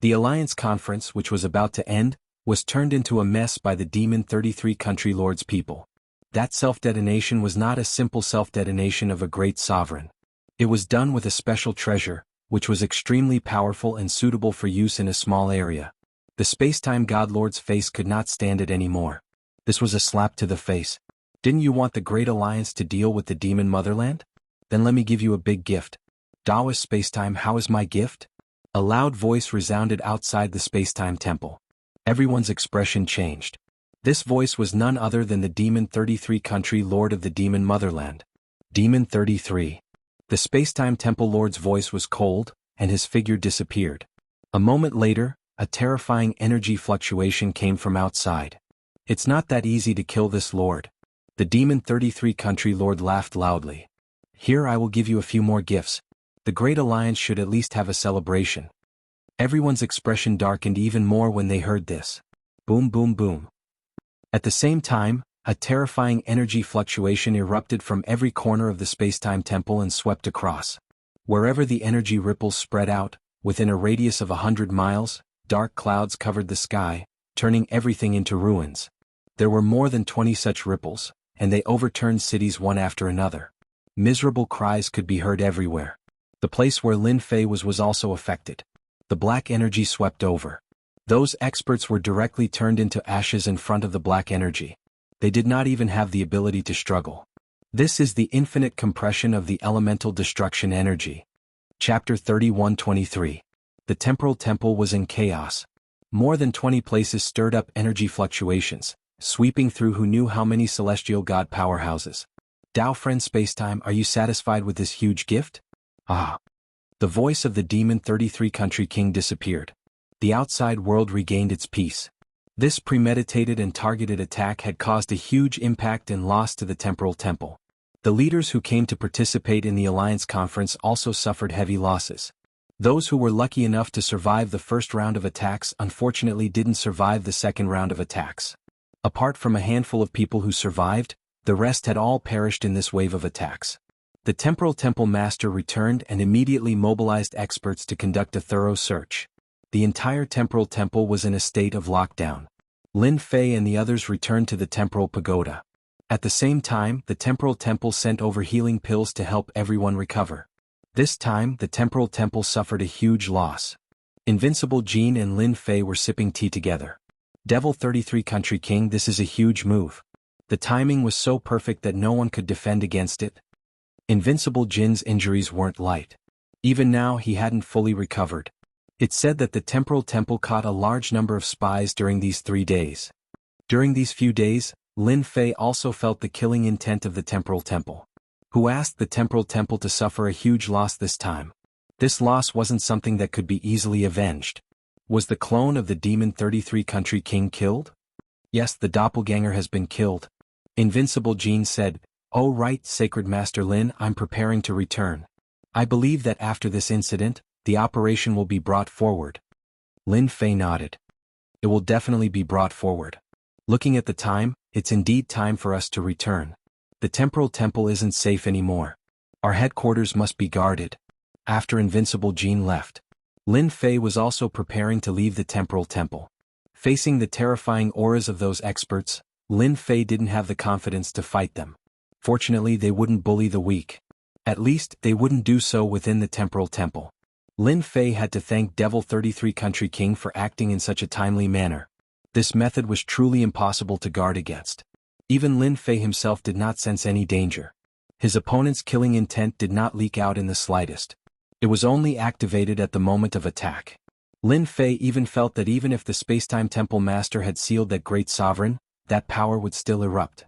The Alliance Conference, which was about to end, was turned into a mess by the Demon 33 Country Lord's people. That self-detonation was not a simple self-detonation of a great sovereign. It was done with a special treasure, which was extremely powerful and suitable for use in a small area. The Spacetime God Lord's face could not stand it anymore. This was a slap to the face. Didn't you want the Great Alliance to deal with the Demon Motherland? Then let me give you a big gift. Daoist Spacetime, how is my gift? A loud voice resounded outside the Spacetime Temple. Everyone's expression changed. This voice was none other than the Demon 33 Country Lord of the Demon Motherland. Demon 33. The Spacetime Temple Lord's voice was cold, and his figure disappeared. A moment later, a terrifying energy fluctuation came from outside. It's not that easy to kill this lord. The Demon 33 Country Lord laughed loudly. Here I will give you a few more gifts. The Great Alliance should at least have a celebration. Everyone's expression darkened even more when they heard this. Boom boom boom. At the same time, a terrifying energy fluctuation erupted from every corner of the Spacetime Temple and swept across. Wherever the energy ripples spread out, within a radius of 100 miles, dark clouds covered the sky, turning everything into ruins. There were more than 20 such ripples, and they overturned cities one after another. Miserable cries could be heard everywhere. The place where Lin Fei was also affected. The black energy swept over. Those experts were directly turned into ashes in front of the black energy. They did not even have the ability to struggle. This is the infinite compression of the elemental destruction energy. Chapter 31-23. The Temporal Temple was in chaos. More than 20 places stirred up energy fluctuations, sweeping through who knew how many celestial god powerhouses. Dao friend Spacetime, are you satisfied with this huge gift? Ah. The voice of the Demon 33 Country King disappeared. The outside world regained its peace. This premeditated and targeted attack had caused a huge impact and loss to the Temporal Temple. The leaders who came to participate in the Alliance Conference also suffered heavy losses. Those who were lucky enough to survive the first round of attacks unfortunately didn't survive the second round of attacks. Apart from a handful of people who survived, the rest had all perished in this wave of attacks. The Temporal Temple Master returned and immediately mobilized experts to conduct a thorough search. The entire Temporal Temple was in a state of lockdown. Lin Fei and the others returned to the Temporal Pagoda. At the same time, the Temporal Temple sent over healing pills to help everyone recover. This time, the Temporal Temple suffered a huge loss. Invincible Jean and Lin Fei were sipping tea together. Devil 33 Country King, this is a huge move. The timing was so perfect that no one could defend against it. Invincible Jin's injuries weren't light. Even now he hadn't fully recovered. It's said that the Temporal Temple caught a large number of spies during these 3 days. During these few days, Lin Fei also felt the killing intent of the Temporal Temple, who asked the Temporal Temple to suffer a huge loss this time. This loss wasn't something that could be easily avenged. Was the clone of the Demon 33 Country King killed? Yes, the doppelganger has been killed. Invincible Jean said, "Oh right, Sacred Master Lin, I'm preparing to return. I believe that after this incident, the operation will be brought forward." Lin Fei nodded. It will definitely be brought forward. Looking at the time, it's indeed time for us to return. The Temporal Temple isn't safe anymore. Our headquarters must be guarded. After Invincible Jean left, Lin Fei was also preparing to leave the Temporal Temple. Facing the terrifying auras of those experts, Lin Fei didn't have the confidence to fight them. Fortunately, they wouldn't bully the weak. At least, they wouldn't do so within the Temporal Temple. Lin Fei had to thank Devil 33 Country King for acting in such a timely manner. This method was truly impossible to guard against. Even Lin Fei himself did not sense any danger. His opponent's killing intent did not leak out in the slightest. It was only activated at the moment of attack. Lin Fei even felt that even if the Spacetime Temple Master had sealed that great sovereign, that power would still erupt.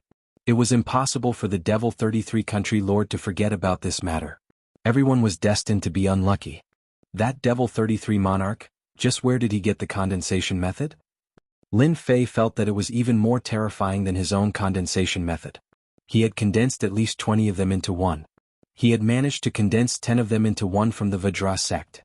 It was impossible for the Devil 33 Country Lord to forget about this matter. Everyone was destined to be unlucky. That Devil 33 Monarch, just where did he get the condensation method? Lin Fei felt that it was even more terrifying than his own condensation method. He had condensed at least 20 of them into one. He had managed to condense 10 of them into one from the Vajra sect.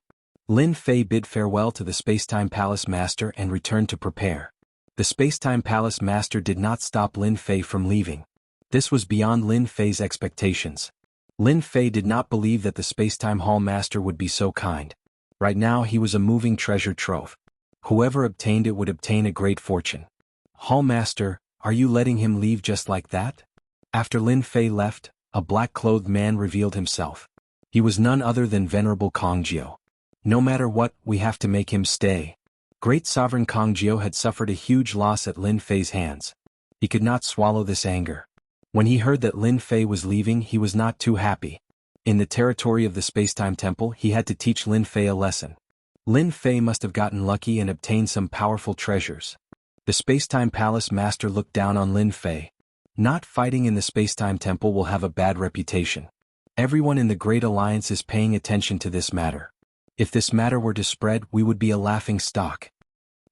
Lin Fei bid farewell to the Spacetime Palace Master and returned to prepare. The Spacetime Palace Master did not stop Lin Fei from leaving. This was beyond Lin Fei's expectations. Lin Fei did not believe that the Spacetime Hall Master would be so kind. Right now he was a moving treasure trove. Whoever obtained it would obtain a great fortune. Hall Master, are you letting him leave just like that? After Lin Fei left, a black-clothed man revealed himself. He was none other than Venerable Kong Jiao. No matter what, we have to make him stay. Great Sovereign Kong Jiao had suffered a huge loss at Lin Fei's hands. He could not swallow this anger. When he heard that Lin Fei was leaving, he was not too happy. In the territory of the Spacetime Temple, he had to teach Lin Fei a lesson. Lin Fei must have gotten lucky and obtained some powerful treasures. The Spacetime Palace Master looked down on Lin Fei. Not fighting in the Spacetime Temple will have a bad reputation. Everyone in the Great Alliance is paying attention to this matter. If this matter were to spread, we would be a laughing stock.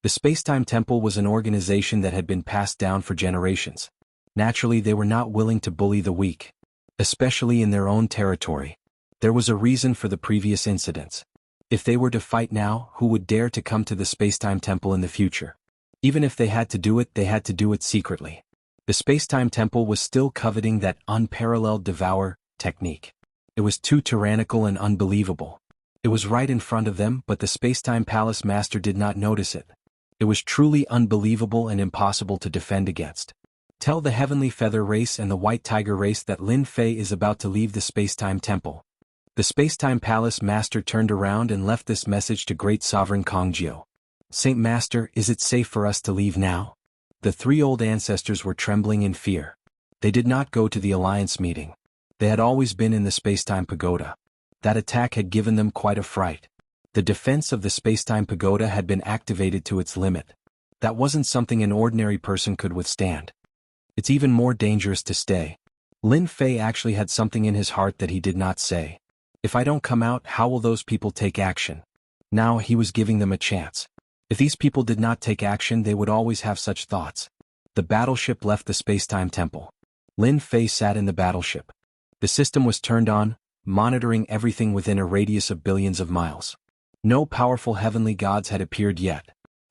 The Spacetime Temple was an organization that had been passed down for generations. Naturally, they were not willing to bully the weak, especially in their own territory. There was a reason for the previous incidents. If they were to fight now, who would dare to come to the Spacetime Temple in the future? Even if they had to do it, they had to do it secretly. The Spacetime Temple was still coveting that unparalleled devour technique. It was too tyrannical and unbelievable. It was right in front of them, but the Spacetime Palace Master did not notice it. It was truly unbelievable and impossible to defend against. Tell the Heavenly Feather race and the White Tiger race that Lin Fei is about to leave the Spacetime Temple. The Spacetime Palace Master turned around and left this message to Great Sovereign Kong Jiao. Saint Master, is it safe for us to leave now? The three old ancestors were trembling in fear. They did not go to the Alliance meeting. They had always been in the Spacetime Pagoda. That attack had given them quite a fright. The defense of the Spacetime Pagoda had been activated to its limit. That wasn't something an ordinary person could withstand. It's even more dangerous to stay. Lin Fei actually had something in his heart that he did not say. If I don't come out, how will those people take action? Now he was giving them a chance. If these people did not take action, they would always have such thoughts. The battleship left the space-time temple. Lin Fei sat in the battleship. The system was turned on, monitoring everything within a radius of billions of miles. No powerful heavenly gods had appeared yet.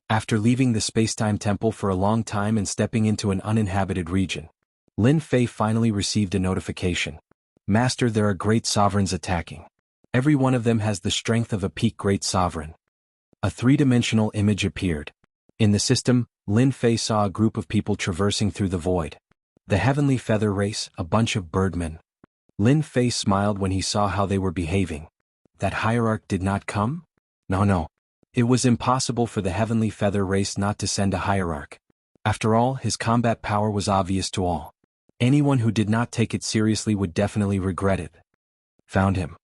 After leaving the space-time temple for a long time and stepping into an uninhabited region, Lin Fei finally received a notification. Master, there are great sovereigns attacking. Every one of them has the strength of a peak great sovereign. A three-dimensional image appeared. In the system, Lin Fei saw a group of people traversing through the void. The heavenly feather race, a bunch of birdmen. Lin Fei smiled when he saw how they were behaving. That hierarch did not come? No. It was impossible for the heavenly feather race not to send a hierarch. After all, his combat power was obvious to all. Anyone who did not take it seriously would definitely regret it. Found him.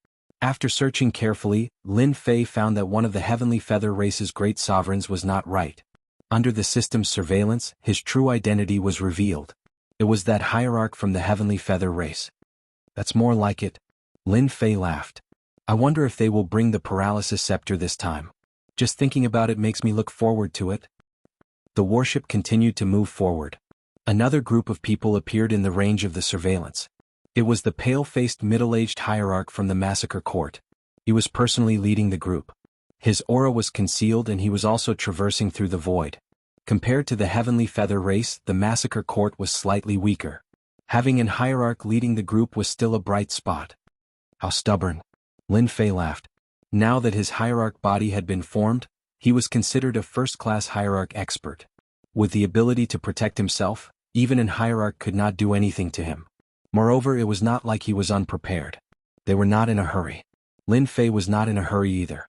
After searching carefully, Lin Fei found that one of the heavenly feather race's great sovereigns was not right. Under the system's surveillance, his true identity was revealed. It was that hierarch from the heavenly feather race. That's more like it. Lin Fei laughed. I wonder if they will bring the paralysis scepter this time. Just thinking about it makes me look forward to it. The warship continued to move forward. Another group of people appeared in the range of the surveillance. It was the pale-faced middle-aged hierarch from the massacre court. He was personally leading the group. His aura was concealed and he was also traversing through the void. Compared to the heavenly feather race, the massacre court was slightly weaker. Having an hierarch leading the group was still a bright spot. How stubborn. Lin Fei laughed. Now that his hierarch body had been formed, he was considered a first-class hierarch expert. With the ability to protect himself, even an hierarch could not do anything to him. Moreover, it was not like he was unprepared. They were not in a hurry. Lin Fei was not in a hurry either.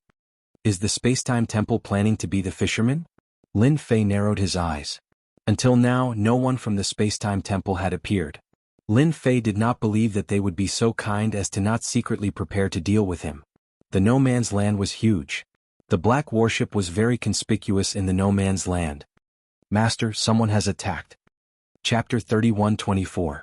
Is the space-time temple planning to be the fisherman? Lin Fei narrowed his eyes. Until now, no one from the space-time temple had appeared. Lin Fei did not believe that they would be so kind as to not secretly prepare to deal with him. The no man's land was huge. The black warship was very conspicuous in the no man's land. Master, someone has attacked. Chapter 31-24.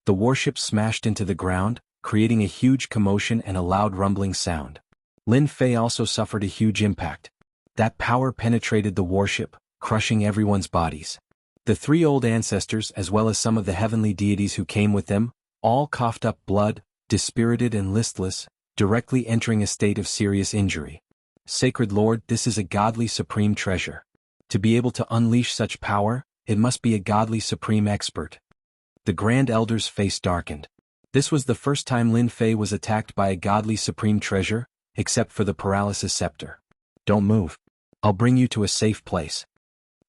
The warship smashed into the ground, creating a huge commotion and a loud rumbling sound. Lin Fei also suffered a huge impact. That power penetrated the warship, crushing everyone's bodies. The three old ancestors, as well as some of the heavenly deities who came with them, all coughed up blood, dispirited and listless, directly entering a state of serious injury. Sacred Lord, this is a godly supreme treasure. To be able to unleash such power, it must be a godly supreme expert. The Grand Elder's face darkened. This was the first time Lin Fei was attacked by a godly supreme treasure, except for the paralysis scepter. Don't move. I'll bring you to a safe place.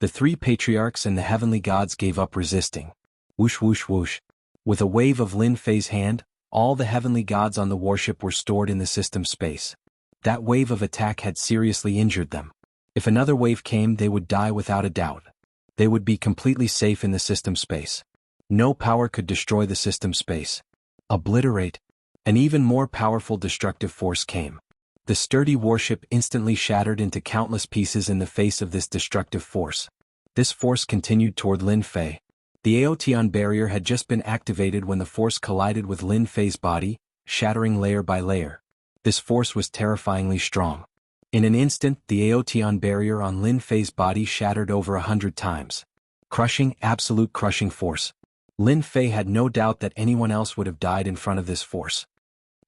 The three patriarchs and the heavenly gods gave up resisting. Whoosh whoosh whoosh. With a wave of Lin Fei's hand, all the heavenly gods on the warship were stored in the system space. That wave of attack had seriously injured them. If another wave came, they would die without a doubt. They would be completely safe in the system space. No power could destroy the system space. Obliterate. An even more powerful destructive force came. The sturdy warship instantly shattered into countless pieces in the face of this destructive force. This force continued toward Lin Fei. The Aotian barrier had just been activated when the force collided with Lin Fei's body, shattering layer by layer. This force was terrifyingly strong. In an instant, the Aotian barrier on Lin Fei's body shattered over 100 times. Crushing, absolute crushing force. Lin Fei had no doubt that anyone else would have died in front of this force.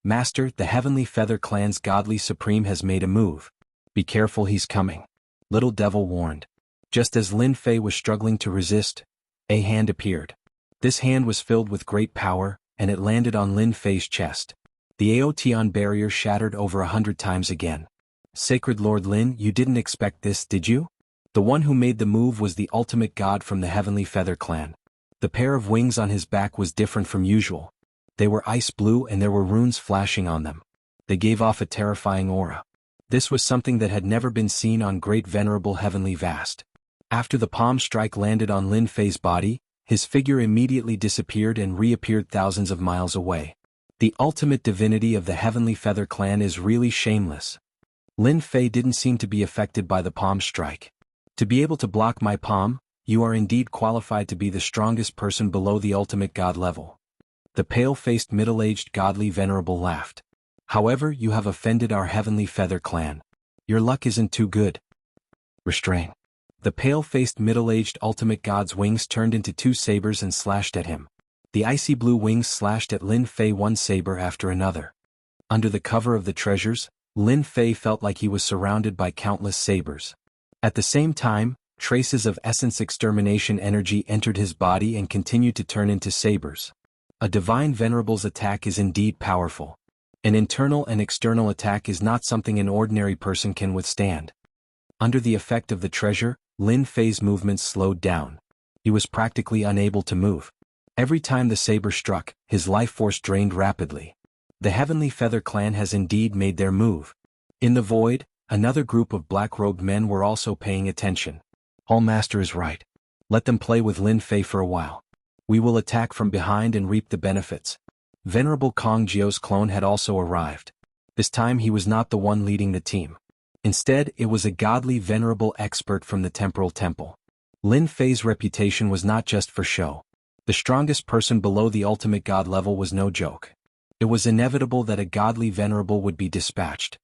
Master, the Heavenly Feather Clan's godly supreme has made a move. Be careful, he's coming. Little Devil warned. Just as Lin Fei was struggling to resist, a hand appeared. This hand was filled with great power, and it landed on Lin Fei's chest. The Aotian barrier shattered over 100 times again. Sacred Lord Lin, you didn't expect this, did you? The one who made the move was the ultimate god from the Heavenly Feather Clan. The pair of wings on his back was different from usual. They were ice blue and there were runes flashing on them. They gave off a terrifying aura. This was something that had never been seen on great venerable heavenly vast. After the palm strike landed on Lin Fei's body, his figure immediately disappeared and reappeared thousands of miles away. The ultimate divinity of the Heavenly Feather Clan is really shameless. Lin Fei didn't seem to be affected by the palm strike. To be able to block my palm, you are indeed qualified to be the strongest person below the ultimate god level. The pale-faced middle-aged godly venerable laughed. However, you have offended our heavenly feather clan. Your luck isn't too good. Restrain. The pale-faced middle-aged ultimate god's wings turned into two sabers and slashed at him. The icy blue wings slashed at Lin Fei one saber after another. Under the cover of the treasures, Lin Fei felt like he was surrounded by countless sabers. At the same time, traces of essence extermination energy entered his body and continued to turn into sabers. A divine venerable's attack is indeed powerful. An internal and external attack is not something an ordinary person can withstand. Under the effect of the treasure, Lin Fei's movements slowed down. He was practically unable to move. Every time the saber struck, his life force drained rapidly. The Heavenly Feather Clan has indeed made their move. In the void, another group of black-robed men were also paying attention. Master is right. Let them play with Lin Fei for a while. We will attack from behind and reap the benefits. Venerable Kong Jiao's clone had also arrived. This time he was not the one leading the team. Instead, it was a godly venerable expert from the Temporal Temple. Lin Fei's reputation was not just for show. The strongest person below the ultimate god level was no joke. It was inevitable that a godly venerable would be dispatched.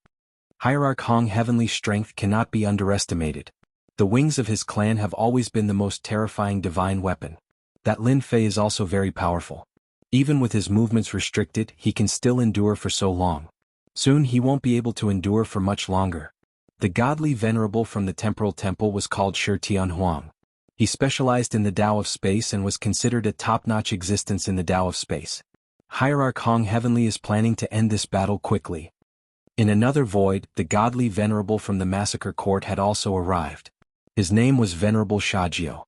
Hierarch Hong heavenly strength cannot be underestimated. The wings of his clan have always been the most terrifying divine weapon. That Lin Fei is also very powerful. Even with his movements restricted, he can still endure for so long. Soon he won't be able to endure for much longer. The godly venerable from the Temporal Temple was called Shi Tianhuang. He specialized in the Tao of Space and was considered a top-notch existence in the Tao of Space. Hierarch Hong Heavenly is planning to end this battle quickly. In another void, the godly venerable from the massacre court had also arrived. His name was Venerable Shajiao.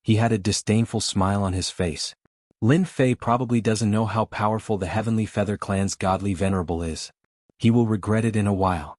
He had a disdainful smile on his face. Lin Fei probably doesn't know how powerful the Heavenly Feather Clan's godly venerable is. He will regret it in a while.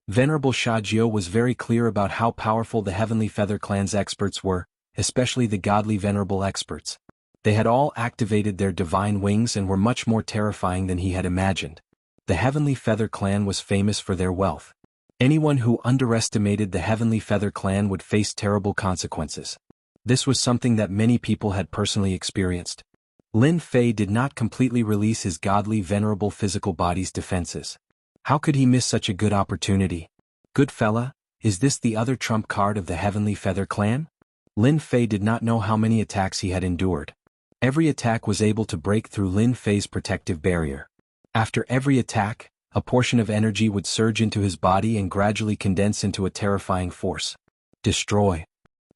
Venerable Shajiao was very clear about how powerful the Heavenly Feather Clan's experts were, especially the godly venerable experts. They had all activated their divine wings and were much more terrifying than he had imagined. The Heavenly Feather Clan was famous for their wealth. Anyone who underestimated the Heavenly Feather Clan would face terrible consequences. This was something that many people had personally experienced. Lin Fei did not completely release his godly venerable physical body's defenses. How could he miss such a good opportunity? Good fella, is this the other trump card of the Heavenly Feather Clan? Lin Fei did not know how many attacks he had endured. Every attack was able to break through Lin Fei's protective barrier. After every attack, a portion of energy would surge into his body and gradually condense into a terrifying force. Destroy.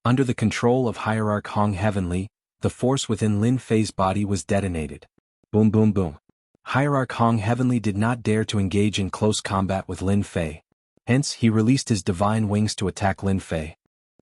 Under the control of Hierarch Hong Heavenly, the force within Lin Fei's body was detonated. Boom boom boom. Hierarch Hong Heavenly did not dare to engage in close combat with Lin Fei. Hence, he released his divine wings to attack Lin Fei.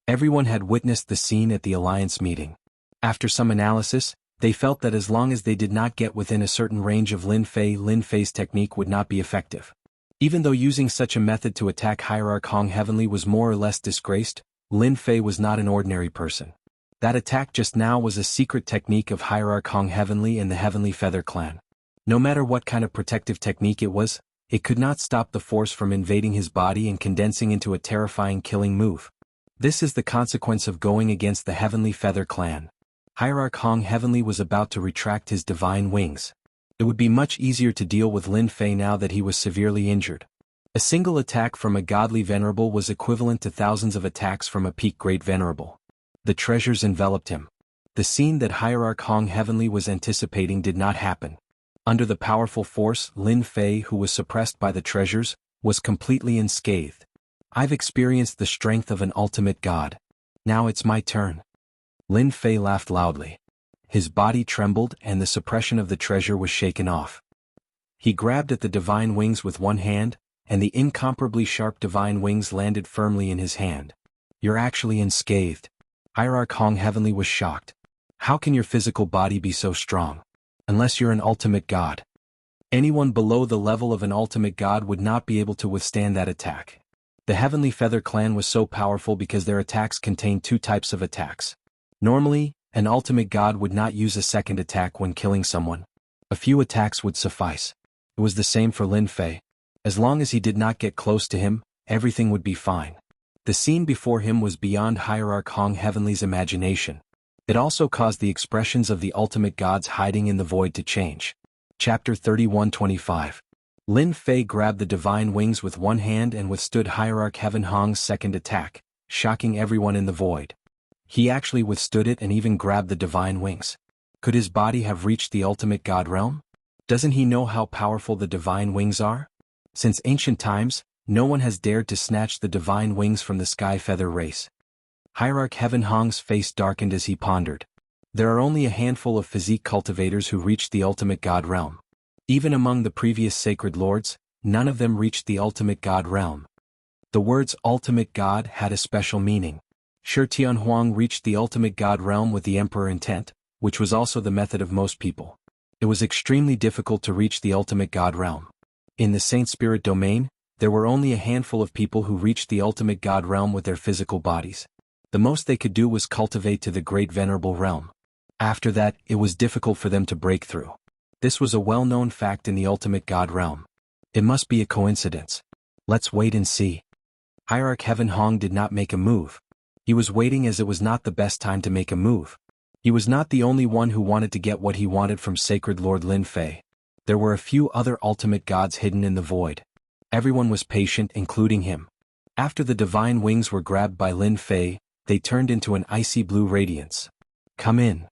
Everyone had witnessed the scene at the Alliance meeting. After some analysis, they felt that as long as they did not get within a certain range of Lin Fei's technique would not be effective. Even though using such a method to attack Hierarch Hong Heavenly was more or less disgraced, Lin Fei was not an ordinary person. That attack just now was a secret technique of Hierarch Hong Heavenly and the Heavenly Feather Clan. No matter what kind of protective technique it was, it could not stop the force from invading his body and condensing into a terrifying killing move. This is the consequence of going against the Heavenly Feather Clan. Hierarch Hong Heavenly was about to retract his divine wings. It would be much easier to deal with Lin Fei now that he was severely injured. A single attack from a godly venerable was equivalent to thousands of attacks from a peak great venerable. The treasures enveloped him. The scene that Hierarch Hong Heavenly was anticipating did not happen. Under the powerful force, Lin Fei, who was suppressed by the treasures, was completely unscathed. I've experienced the strength of an ultimate god. Now it's my turn. Lin Fei laughed loudly. His body trembled and the suppression of the treasure was shaken off. He grabbed at the divine wings with one hand, and the incomparably sharp divine wings landed firmly in his hand. You're actually unscathed. Hierarch Hong Heavenly was shocked. How can your physical body be so strong? Unless you're an ultimate god. Anyone below the level of an ultimate god would not be able to withstand that attack. The Heavenly Feather Clan was so powerful because their attacks contained two types of attacks. Normally, an ultimate god would not use a second attack when killing someone. A few attacks would suffice. It was the same for Lin Fei. As long as he did not get close to him, everything would be fine. The scene before him was beyond Hierarch Hong Heavenly's imagination. It also caused the expressions of the ultimate gods hiding in the void to change. Chapter 31:25. Lin Fei grabbed the divine wings with one hand and withstood Hierarch Heaven Hong's second attack, shocking everyone in the void. He actually withstood it and even grabbed the divine wings. Could his body have reached the ultimate god realm? Doesn't he know how powerful the divine wings are? Since ancient times, no one has dared to snatch the divine wings from the Sky Feather race. Hierarch Heaven Hong's face darkened as he pondered. There are only a handful of physique cultivators who reached the ultimate god realm. Even among the previous sacred lords, none of them reached the ultimate god realm. The words ultimate god had a special meaning. Shi Tianhuang reached the ultimate god realm with the emperor intent, which was also the method of most people. It was extremely difficult to reach the ultimate god realm. In the Saint Spirit domain, there were only a handful of people who reached the ultimate god realm with their physical bodies. The most they could do was cultivate to the great venerable realm. After that, it was difficult for them to break through. This was a well-known fact in the ultimate god realm. It must be a coincidence. Let's wait and see. Hierarch Heaven Hong did not make a move. He was waiting as it was not the best time to make a move. He was not the only one who wanted to get what he wanted from Sacred Lord Lin Fei. There were a few other ultimate gods hidden in the void. Everyone was patient, including him. After the divine wings were grabbed by Lin Fei, they turned into an icy blue radiance. Come in.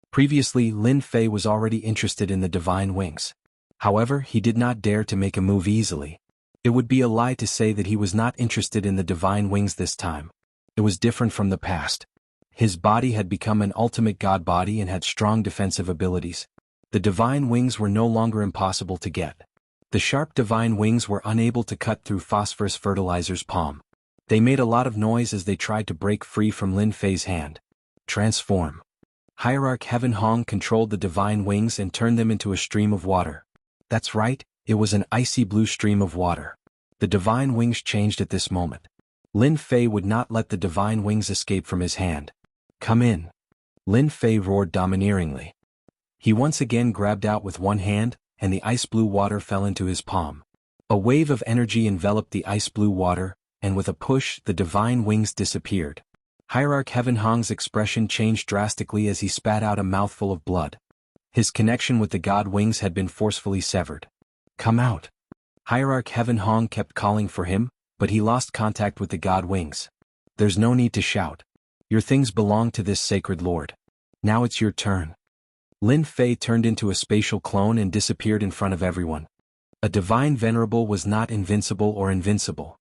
Previously, Lin Fei was already interested in the divine wings. However, he did not dare to make a move easily. It would be a lie to say that he was not interested in the divine wings this time. It was different from the past. His body had become an ultimate god body and had strong defensive abilities. The divine wings were no longer impossible to get. The sharp divine wings were unable to cut through Phosphorus Fertilizer's palm. They made a lot of noise as they tried to break free from Lin Fei's hand. Transform. Hierarch Heaven Hong controlled the divine wings and turned them into a stream of water. That's right, it was an icy blue stream of water. The divine wings changed at this moment. Lin Fei would not let the divine wings escape from his hand. Come in. Lin Fei roared domineeringly. He once again grabbed out with one hand, and the ice blue water fell into his palm. A wave of energy enveloped the ice blue water, and with a push, the divine wings disappeared. Hierarch Heaven Hong's expression changed drastically as he spat out a mouthful of blood. His connection with the god wings had been forcefully severed. Come out. Hierarch Heaven Hong kept calling for him, but he lost contact with the god wings. There's no need to shout. Your things belong to this sacred lord. Now it's your turn. Lin Fei turned into a spatial clone and disappeared in front of everyone. A divine venerable was not invincible or invincible.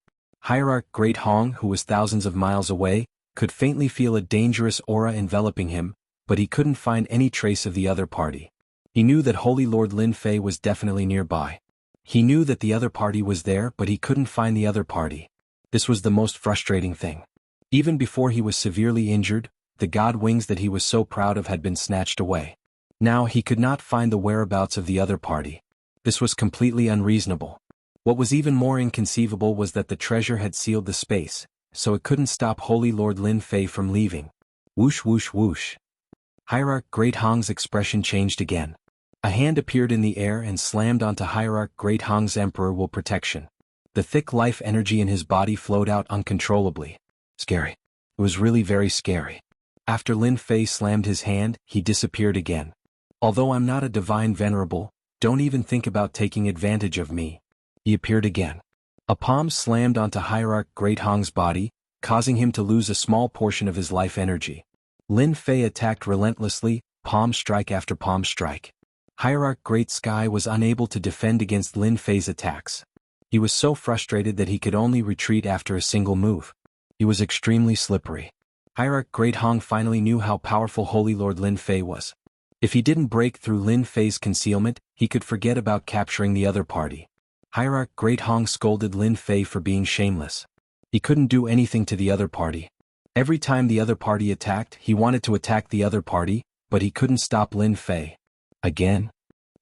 Hierarch Great Hong, who was thousands of miles away, could faintly feel a dangerous aura enveloping him, but he couldn't find any trace of the other party. He knew that Holy Lord Lin Fei was definitely nearby. He knew that the other party was there, but he couldn't find the other party. This was the most frustrating thing. Even before he was severely injured, the god wings that he was so proud of had been snatched away. Now he could not find the whereabouts of the other party. This was completely unreasonable. What was even more inconceivable was that the treasure had sealed the space, so it couldn't stop Holy Lord Lin Fei from leaving. Whoosh whoosh whoosh. Hierarch Great Hong's expression changed again. A hand appeared in the air and slammed onto Hierarch Great Hong's Emperor Will protection. The thick life energy in his body flowed out uncontrollably. Scary. It was really very scary. After Lin Fei slammed his hand, he disappeared again. Although I'm not a divine venerable, don't even think about taking advantage of me. He appeared again. A palm slammed onto Hierarch Great Hong's body, causing him to lose a small portion of his life energy. Lin Fei attacked relentlessly, palm strike after palm strike. Hierarch Great Sky was unable to defend against Lin Fei's attacks. He was so frustrated that he could only retreat after a single move. He was extremely slippery. Hierarch Great Hong finally knew how powerful Holy Lord Lin Fei was. If he didn't break through Lin Fei's concealment, he could forget about capturing the other party. Hierarch Great Hong scolded Lin Fei for being shameless. He couldn't do anything to the other party. Every time the other party attacked, he wanted to attack the other party, but he couldn't stop Lin Fei. Again?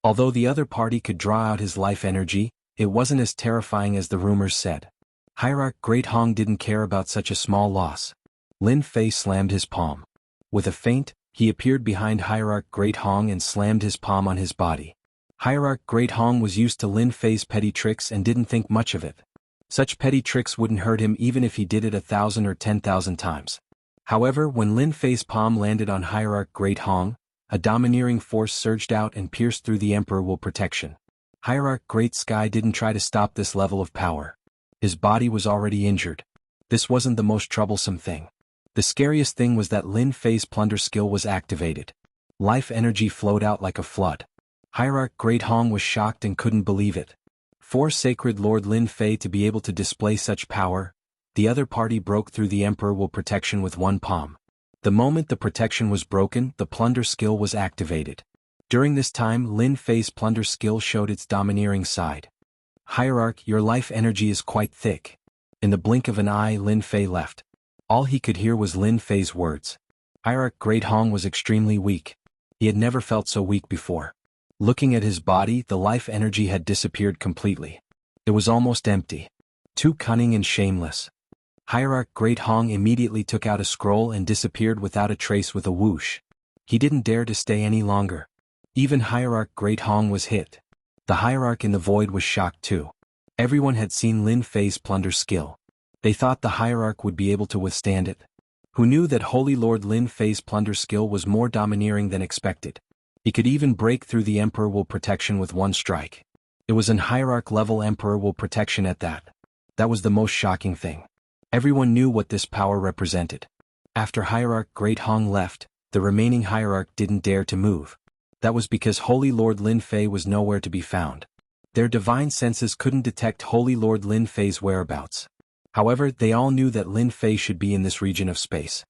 Although the other party could draw out his life energy, it wasn't as terrifying as the rumors said. Hierarch Great Hong didn't care about such a small loss. Lin Fei slammed his palm. With a feint, he appeared behind Hierarch Great Hong and slammed his palm on his body. Hierarch Great Hong was used to Lin Fei's petty tricks and didn't think much of it. Such petty tricks wouldn't hurt him even if he did it 1,000 or 10,000 times. However, when Lin Fei's palm landed on Hierarch Great Hong, a domineering force surged out and pierced through the Emperor Will protection. Hierarch Great Sky didn't try to stop this level of power. His body was already injured. This wasn't the most troublesome thing. The scariest thing was that Lin Fei's plunder skill was activated. Life energy flowed out like a flood. Hierarch Great Hong was shocked and couldn't believe it. For Sacred Lord Lin Fei to be able to display such power, the other party broke through the Emperor Will protection with one palm. The moment the protection was broken, the plunder skill was activated. During this time, Lin Fei's plunder skill showed its domineering side. Hierarch, your life energy is quite thick. In the blink of an eye, Lin Fei left. All he could hear was Lin Fei's words. Hierarch Great Hong was extremely weak. He had never felt so weak before. Looking at his body, the life energy had disappeared completely. It was almost empty. Too cunning and shameless. Hierarch Great Hong immediately took out a scroll and disappeared without a trace with a whoosh. He didn't dare to stay any longer. Even Hierarch Great Hong was hit. The Hierarch in the void was shocked too. Everyone had seen Lin Fei's plunder skill. They thought the Hierarch would be able to withstand it. Who knew that Holy Lord Lin Fei's plunder skill was more domineering than expected. He could even break through the Emperor Will protection with one strike. It was an Hierarch level Emperor Will protection at that. That was the most shocking thing. Everyone knew what this power represented. After Hierarch Great Hong left, the remaining Hierarch didn't dare to move. That was because Holy Lord Lin Fei was nowhere to be found. Their divine senses couldn't detect Holy Lord Lin Fei's whereabouts. However, they all knew that Lin Fei should be in this region of space.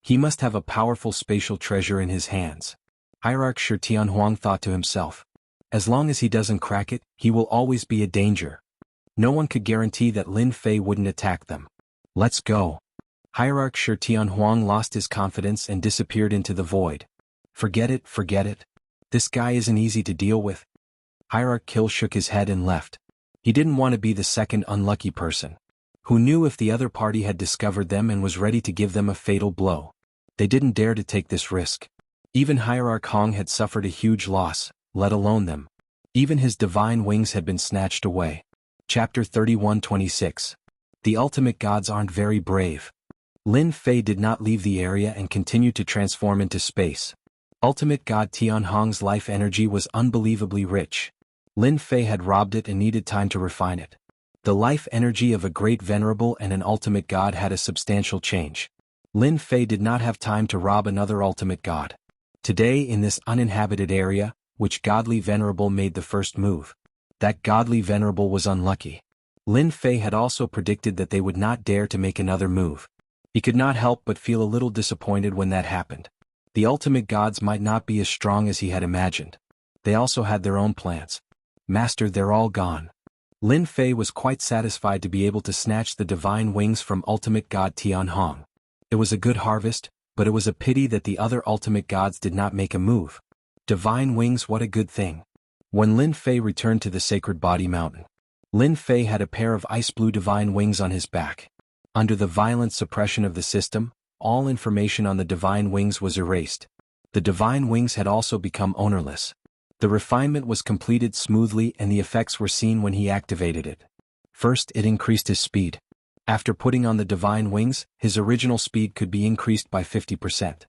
He must have a powerful spatial treasure in his hands. Hierarch Shi Tianhuang thought to himself. As long as he doesn't crack it, he will always be a danger. No one could guarantee that Lin Fei wouldn't attack them. Let's go. Hierarch Shi Tianhuang lost his confidence and disappeared into the void. Forget it, forget it. This guy isn't easy to deal with. Hierarch Kill shook his head and left. He didn't want to be the second unlucky person. Who knew if the other party had discovered them and was ready to give them a fatal blow. They didn't dare to take this risk. Even Hierarch Hong had suffered a huge loss, let alone them. Even his divine wings had been snatched away. Chapter 31-26. The ultimate gods aren't very brave. Lin Fei did not leave the area and continued to transform into space. Ultimate God Tianhong's life energy was unbelievably rich. Lin Fei had robbed it and needed time to refine it. The life energy of a great venerable and an ultimate god had a substantial change. Lin Fei did not have time to rob another ultimate god. Today in this uninhabited area, which godly venerable made the first move. That godly venerable was unlucky. Lin Fei had also predicted that they would not dare to make another move. He could not help but feel a little disappointed when that happened. The ultimate gods might not be as strong as he had imagined. They also had their own plans. Master, they're all gone. Lin Fei was quite satisfied to be able to snatch the divine wings from ultimate god Tianhong. It was a good harvest, but it was a pity that the other ultimate gods did not make a move. Divine wings, what a good thing. When Lin Fei returned to the sacred body mountain, Lin Fei had a pair of ice blue divine wings on his back. Under the violent suppression of the system, all information on the divine wings was erased. The divine wings had also become ownerless. The refinement was completed smoothly and the effects were seen when he activated it. First, it increased his speed. After putting on the divine wings, his original speed could be increased by 50%.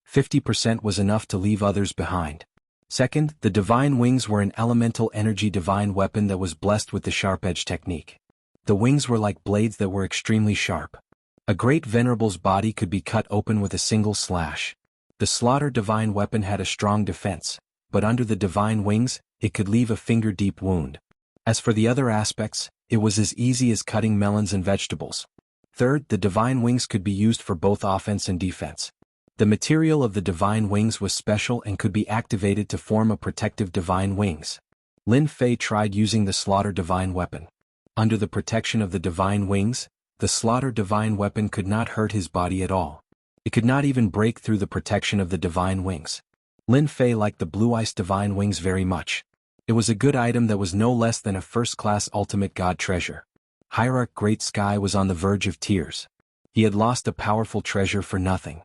50% was enough to leave others behind. Second, the divine wings were an elemental energy divine weapon that was blessed with the sharp edge technique. The wings were like blades that were extremely sharp. A great venerable's body could be cut open with a single slash. The slaughter divine weapon had a strong defense, but under the divine wings, it could leave a finger-deep wound. As for the other aspects, it was as easy as cutting melons and vegetables. Third, the divine wings could be used for both offense and defense. The material of the divine wings was special and could be activated to form a protective divine wings. Lin Fei tried using the slaughter divine weapon. Under the protection of the divine wings, the slaughter divine weapon could not hurt his body at all. It could not even break through the protection of the divine wings. Lin Fei liked the blue ice divine wings very much. It was a good item that was no less than a first-class ultimate god treasure. Hierarch Great Sky was on the verge of tears. He had lost a powerful treasure for nothing.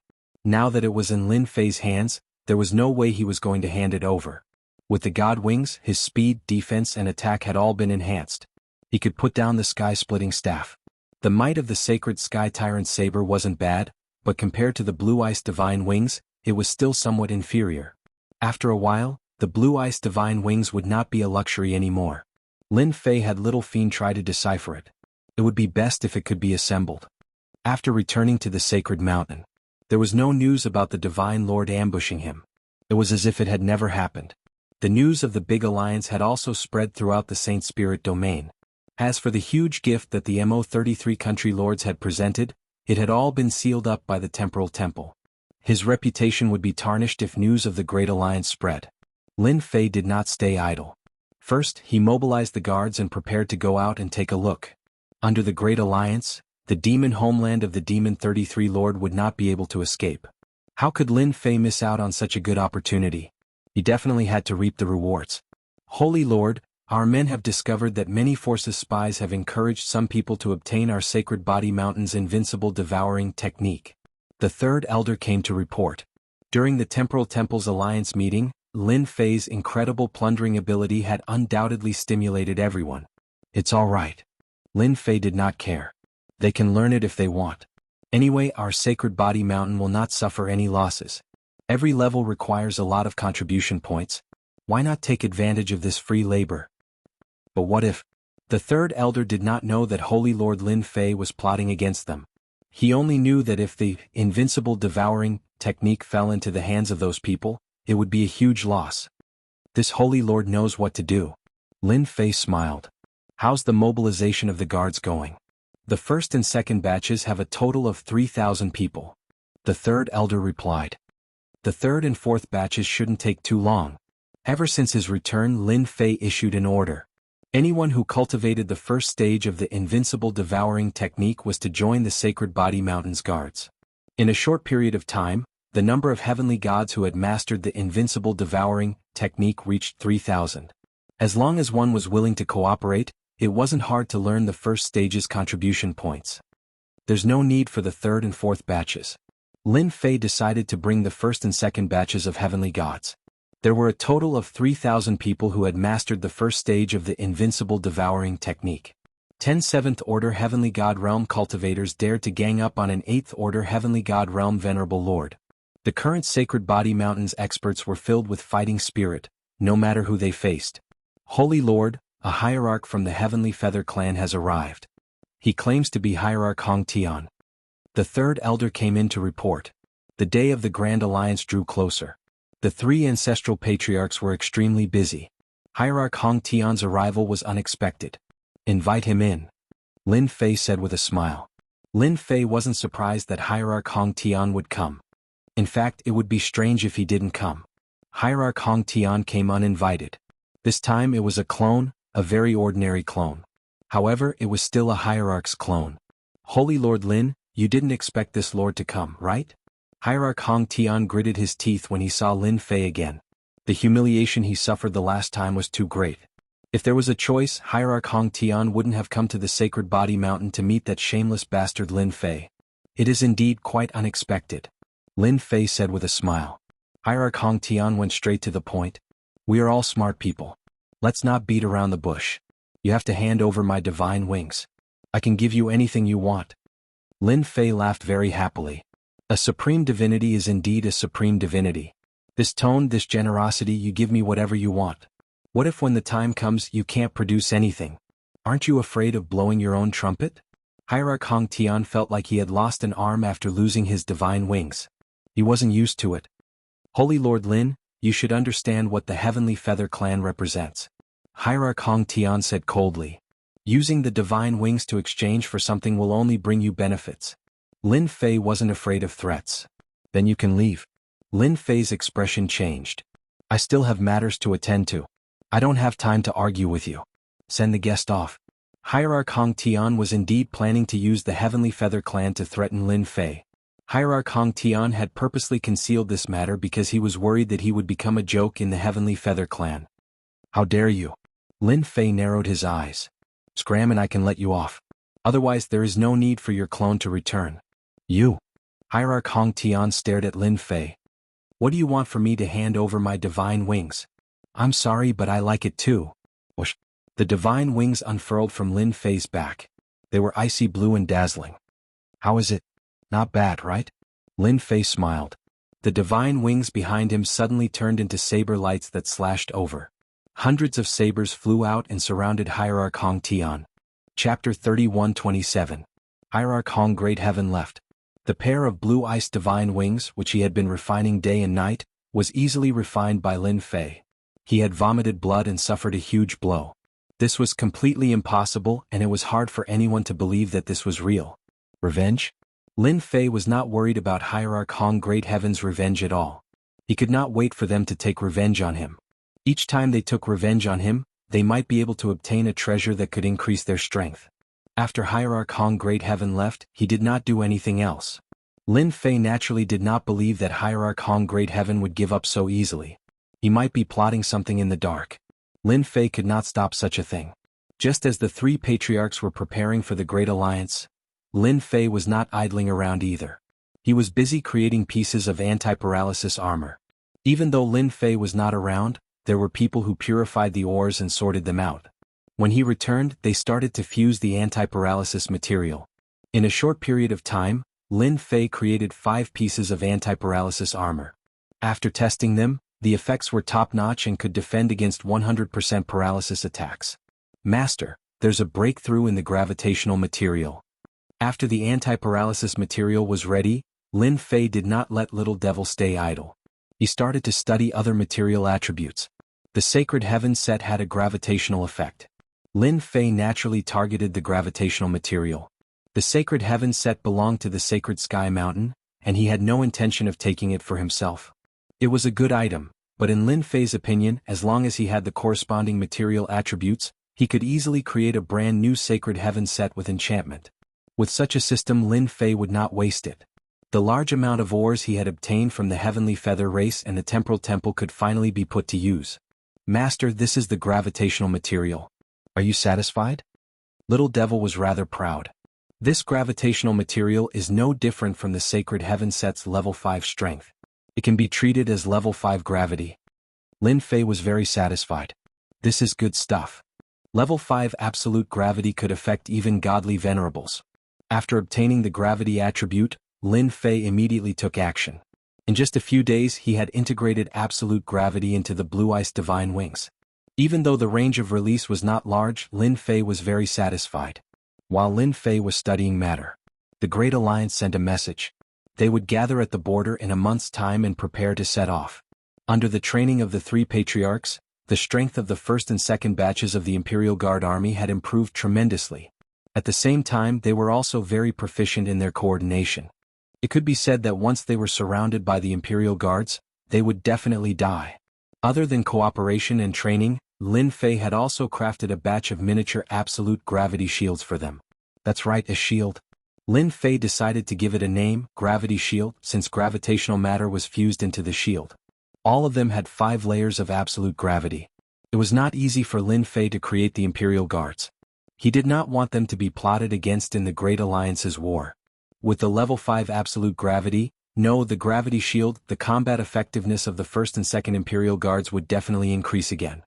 Now that it was in Lin Fei's hands, there was no way he was going to hand it over. With the god wings, his speed, defense and attack had all been enhanced. He could put down the sky-splitting staff. The might of the sacred Sky Tyrant Saber wasn't bad, but compared to the blue ice divine wings, it was still somewhat inferior. After a while, the blue ice divine wings would not be a luxury anymore. Lin Fei had Little Fiend try to decipher it. It would be best if it could be assembled. After returning to the sacred mountain, there was no news about the Divine Lord ambushing him. It was as if it had never happened. The news of the big alliance had also spread throughout the Saint Spirit domain. As for the huge gift that the Mo33 country lords had presented, it had all been sealed up by the temporal temple. His reputation would be tarnished if news of the Great Alliance spread. Lin Fei did not stay idle. First, he mobilized the guards and prepared to go out and take a look. Under the Great Alliance, the demon homeland of the Demon 33 Lord would not be able to escape. How could Lin Fei miss out on such a good opportunity? He definitely had to reap the rewards. Holy Lord, our men have discovered that many forces spies have encouraged some people to obtain our Sacred Body Mountain's invincible devouring technique. The third elder came to report. During the Temporal Temple's alliance meeting, Lin Fei's incredible plundering ability had undoubtedly stimulated everyone. It's all right. Lin Fei did not care. They can learn it if they want. Anyway, our Sacred Body Mountain will not suffer any losses. Every level requires a lot of contribution points. Why not take advantage of this free labor? But what if? The third elder did not know that Holy Lord Lin Fei was plotting against them. He only knew that if the invincible devouring technique fell into the hands of those people, it would be a huge loss. This Holy Lord knows what to do. Lin Fei smiled. How's the mobilization of the guards going? The first and second batches have a total of 3,000 people. The third elder replied. The third and fourth batches shouldn't take too long. Ever since his return, Lin Fei issued an order. Anyone who cultivated the first stage of the invincible devouring technique was to join the Sacred Body Mountain's guards. In a short period of time, the number of heavenly gods who had mastered the invincible devouring technique reached 3,000. As long as one was willing to cooperate, it wasn't hard to learn the first stage's contribution points. There's no need for the third and fourth batches. Lin Fei decided to bring the first and second batches of heavenly gods. There were a total of 3,000 people who had mastered the first stage of the invincible devouring technique. 10 7th Order Heavenly God Realm cultivators dared to gang up on an 8th Order Heavenly God Realm Venerable Lord. The current Sacred Body Mountain's experts were filled with fighting spirit, no matter who they faced. Holy Lord, a hierarch from the Heavenly Feather clan has arrived. He claims to be Hierarch Hong Tian. The third elder came in to report. The day of the Grand Alliance drew closer. The three ancestral patriarchs were extremely busy. Hierarch Hong Tian's arrival was unexpected. Invite him in, Lin Fei said with a smile. Lin Fei wasn't surprised that Hierarch Hong Tian would come. In fact, it would be strange if he didn't come. Hierarch Hong Tian came uninvited. This time it was a clone, a very ordinary clone. However, it was still a hierarch's clone. Holy Lord Lin, you didn't expect this lord to come, right? Hierarch Hong Tian gritted his teeth when he saw Lin Fei again. The humiliation he suffered the last time was too great. If there was a choice, Hierarch Hong Tian wouldn't have come to the Sacred Body Mountain to meet that shameless bastard Lin Fei. It is indeed quite unexpected, Lin Fei said with a smile. Hierarch Hong Tian went straight to the point. We are all smart people. Let's not beat around the bush. You have to hand over my divine wings. I can give you anything you want. Lin Fei laughed very happily. A supreme divinity is indeed a supreme divinity. This tone, this generosity, you give me whatever you want. What if when the time comes you can't produce anything? Aren't you afraid of blowing your own trumpet? Hierarch Hong Tian felt like he had lost an arm after losing his divine wings. He wasn't used to it. Holy Lord Lin, you should understand what the Heavenly Feather clan represents. Hierarch Hong Tian said coldly. Using the divine wings to exchange for something will only bring you benefits. Lin Fei wasn't afraid of threats. Then you can leave. Lin Fei's expression changed. I still have matters to attend to. I don't have time to argue with you. Send the guest off. Hierarch Hong Tian was indeed planning to use the Heavenly Feather clan to threaten Lin Fei. Hierarch Hong Tian had purposely concealed this matter because he was worried that he would become a joke in the Heavenly Feather clan. How dare you? Lin Fei narrowed his eyes. Scram and I can let you off. Otherwise there is no need for your clone to return. You. Hierarch Hong Tian stared at Lin Fei. What do you want for me to hand over my divine wings? I'm sorry, but I like it too. Whoosh. The divine wings unfurled from Lin Fei's back. They were icy blue and dazzling. How is it? Not bad, right? Lin Fei smiled. The divine wings behind him suddenly turned into saber lights that slashed over. Hundreds of sabers flew out and surrounded Hierarch Hong Tian. Chapter 31-27. Hierarch Hong Great Heaven left. The pair of blue ice divine wings, which he had been refining day and night, was easily refined by Lin Fei. He had vomited blood and suffered a huge blow. This was completely impossible, and it was hard for anyone to believe that this was real. Revenge? Lin Fei was not worried about Hierarch Hong Great Heaven's revenge at all. He could not wait for them to take revenge on him. Each time they took revenge on him, they might be able to obtain a treasure that could increase their strength. After Hierarch Hong Great Heaven left, he did not do anything else. Lin Fei naturally did not believe that Hierarch Hong Great Heaven would give up so easily. He might be plotting something in the dark. Lin Fei could not stop such a thing. Just as the three patriarchs were preparing for the Great Alliance, Lin Fei was not idling around either. He was busy creating pieces of anti-paralysis armor. Even though Lin Fei was not around, there were people who purified the ores and sorted them out. When he returned, they started to fuse the anti-paralysis material. In a short period of time, Lin Fei created 5 pieces of anti-paralysis armor. After testing them, the effects were top-notch and could defend against 100% paralysis attacks. Master, there's a breakthrough in the gravitational material. After the anti-paralysis material was ready, Lin Fei did not let Little Devil stay idle. He started to study other material attributes. The sacred heaven set had a gravitational effect. Lin Fei naturally targeted the gravitational material. The sacred heaven set belonged to the sacred sky mountain, and he had no intention of taking it for himself. It was a good item, but in Lin Fei's opinion, as long as he had the corresponding material attributes, he could easily create a brand new sacred heaven set with enchantment. With such a system, Lin Fei would not waste it. The large amount of ores he had obtained from the heavenly feather race and the temporal temple could finally be put to use. Master, this is the gravitational material. Are you satisfied? Little Devil was rather proud. This gravitational material is no different from the sacred heaven set's level 5 strength. It can be treated as level 5 gravity. Lin Fei was very satisfied. This is good stuff. Level 5 absolute gravity could affect even godly venerables. After obtaining the gravity attribute, Lin Fei immediately took action. In just a few days he had integrated absolute gravity into the blue ice divine wings. Even though the range of release was not large, Lin Fei was very satisfied. While Lin Fei was studying matter, the Great Alliance sent a message. They would gather at the border in a month's time and prepare to set off. Under the training of the 3 patriarchs, the strength of the first and second batches of the Imperial Guard army had improved tremendously. At the same time, they were also very proficient in their coordination. It could be said that once they were surrounded by the Imperial Guards, they would definitely die. Other than cooperation and training, Lin Fei had also crafted a batch of miniature absolute gravity shields for them. That's right, a shield. Lin Fei decided to give it a name, Gravity Shield, since gravitational matter was fused into the shield. All of them had 5 layers of absolute gravity. It was not easy for Lin Fei to create the Imperial Guards. He did not want them to be plotted against in the Great Alliance's war. With the level 5 absolute gravity, the gravity shield, the combat effectiveness of the first and second Imperial Guards would definitely increase again.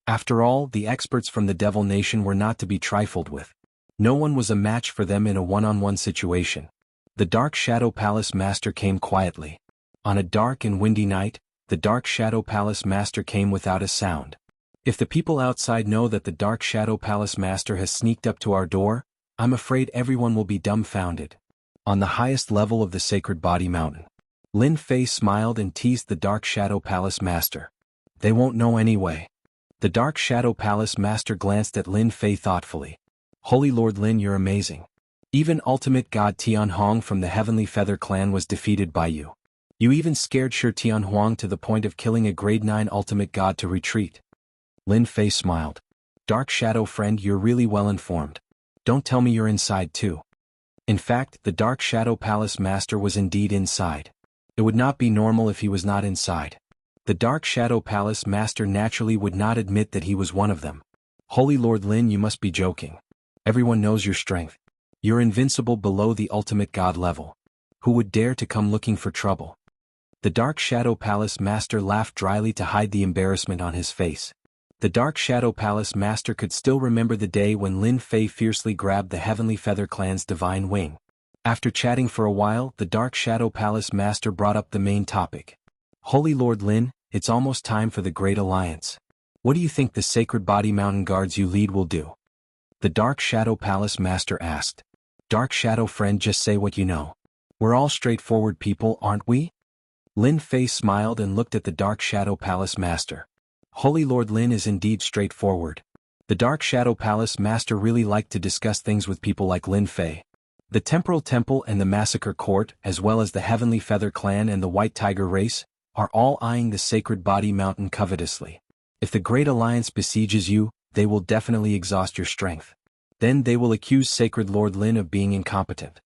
After all, the experts from the Devil Nation were not to be trifled with. No one was a match for them in a one-on-one situation. The Dark Shadow Palace Master came quietly. On a dark and windy night, the Dark Shadow Palace Master came without a sound. If the people outside know that the Dark Shadow Palace Master has sneaked up to our door, I'm afraid everyone will be dumbfounded. On the highest level of the Sacred Body Mountain, Lin Fei smiled and teased the Dark Shadow Palace Master. They won't know anyway. The Dark Shadow Palace Master glanced at Lin Fei thoughtfully. Holy Lord Lin, you're amazing. Even Ultimate God Tian Hong from the Heavenly Feather Clan was defeated by you. You even scared Shi Tian Huang to the point of killing a grade 9 Ultimate God to retreat. Lin Fei smiled. Dark Shadow friend, you're really well informed. Don't tell me you're inside too. In fact, the Dark Shadow Palace Master was indeed inside. It would not be normal if he was not inside. The Dark Shadow Palace Master naturally would not admit that he was one of them. Holy Lord Lin, you must be joking. Everyone knows your strength. You're invincible below the Ultimate God level. Who would dare to come looking for trouble? The Dark Shadow Palace Master laughed dryly to hide the embarrassment on his face. The Dark Shadow Palace Master could still remember the day when Lin Fei fiercely grabbed the Heavenly Feather Clan's divine wing. After chatting for a while, the Dark Shadow Palace Master brought up the main topic. Holy Lord Lin, it's almost time for the Great Alliance. What do you think the Sacred Body Mountain Guards you lead will do? The Dark Shadow Palace Master asked. Dark Shadow friend, just say what you know. We're all straightforward people, aren't we? Lin Fei smiled and looked at the Dark Shadow Palace Master. Holy Lord Lin is indeed straightforward. The Dark Shadow Palace Master really liked to discuss things with people like Lin Fei. The Temporal Temple and the Massacre Court, as well as the Heavenly Feather Clan and the White Tiger Race, are all eyeing the Sacred Body Mountain covetously. If the Great Alliance besieges you, they will definitely exhaust your strength. Then they will accuse Sacred Lord Lin of being incompetent.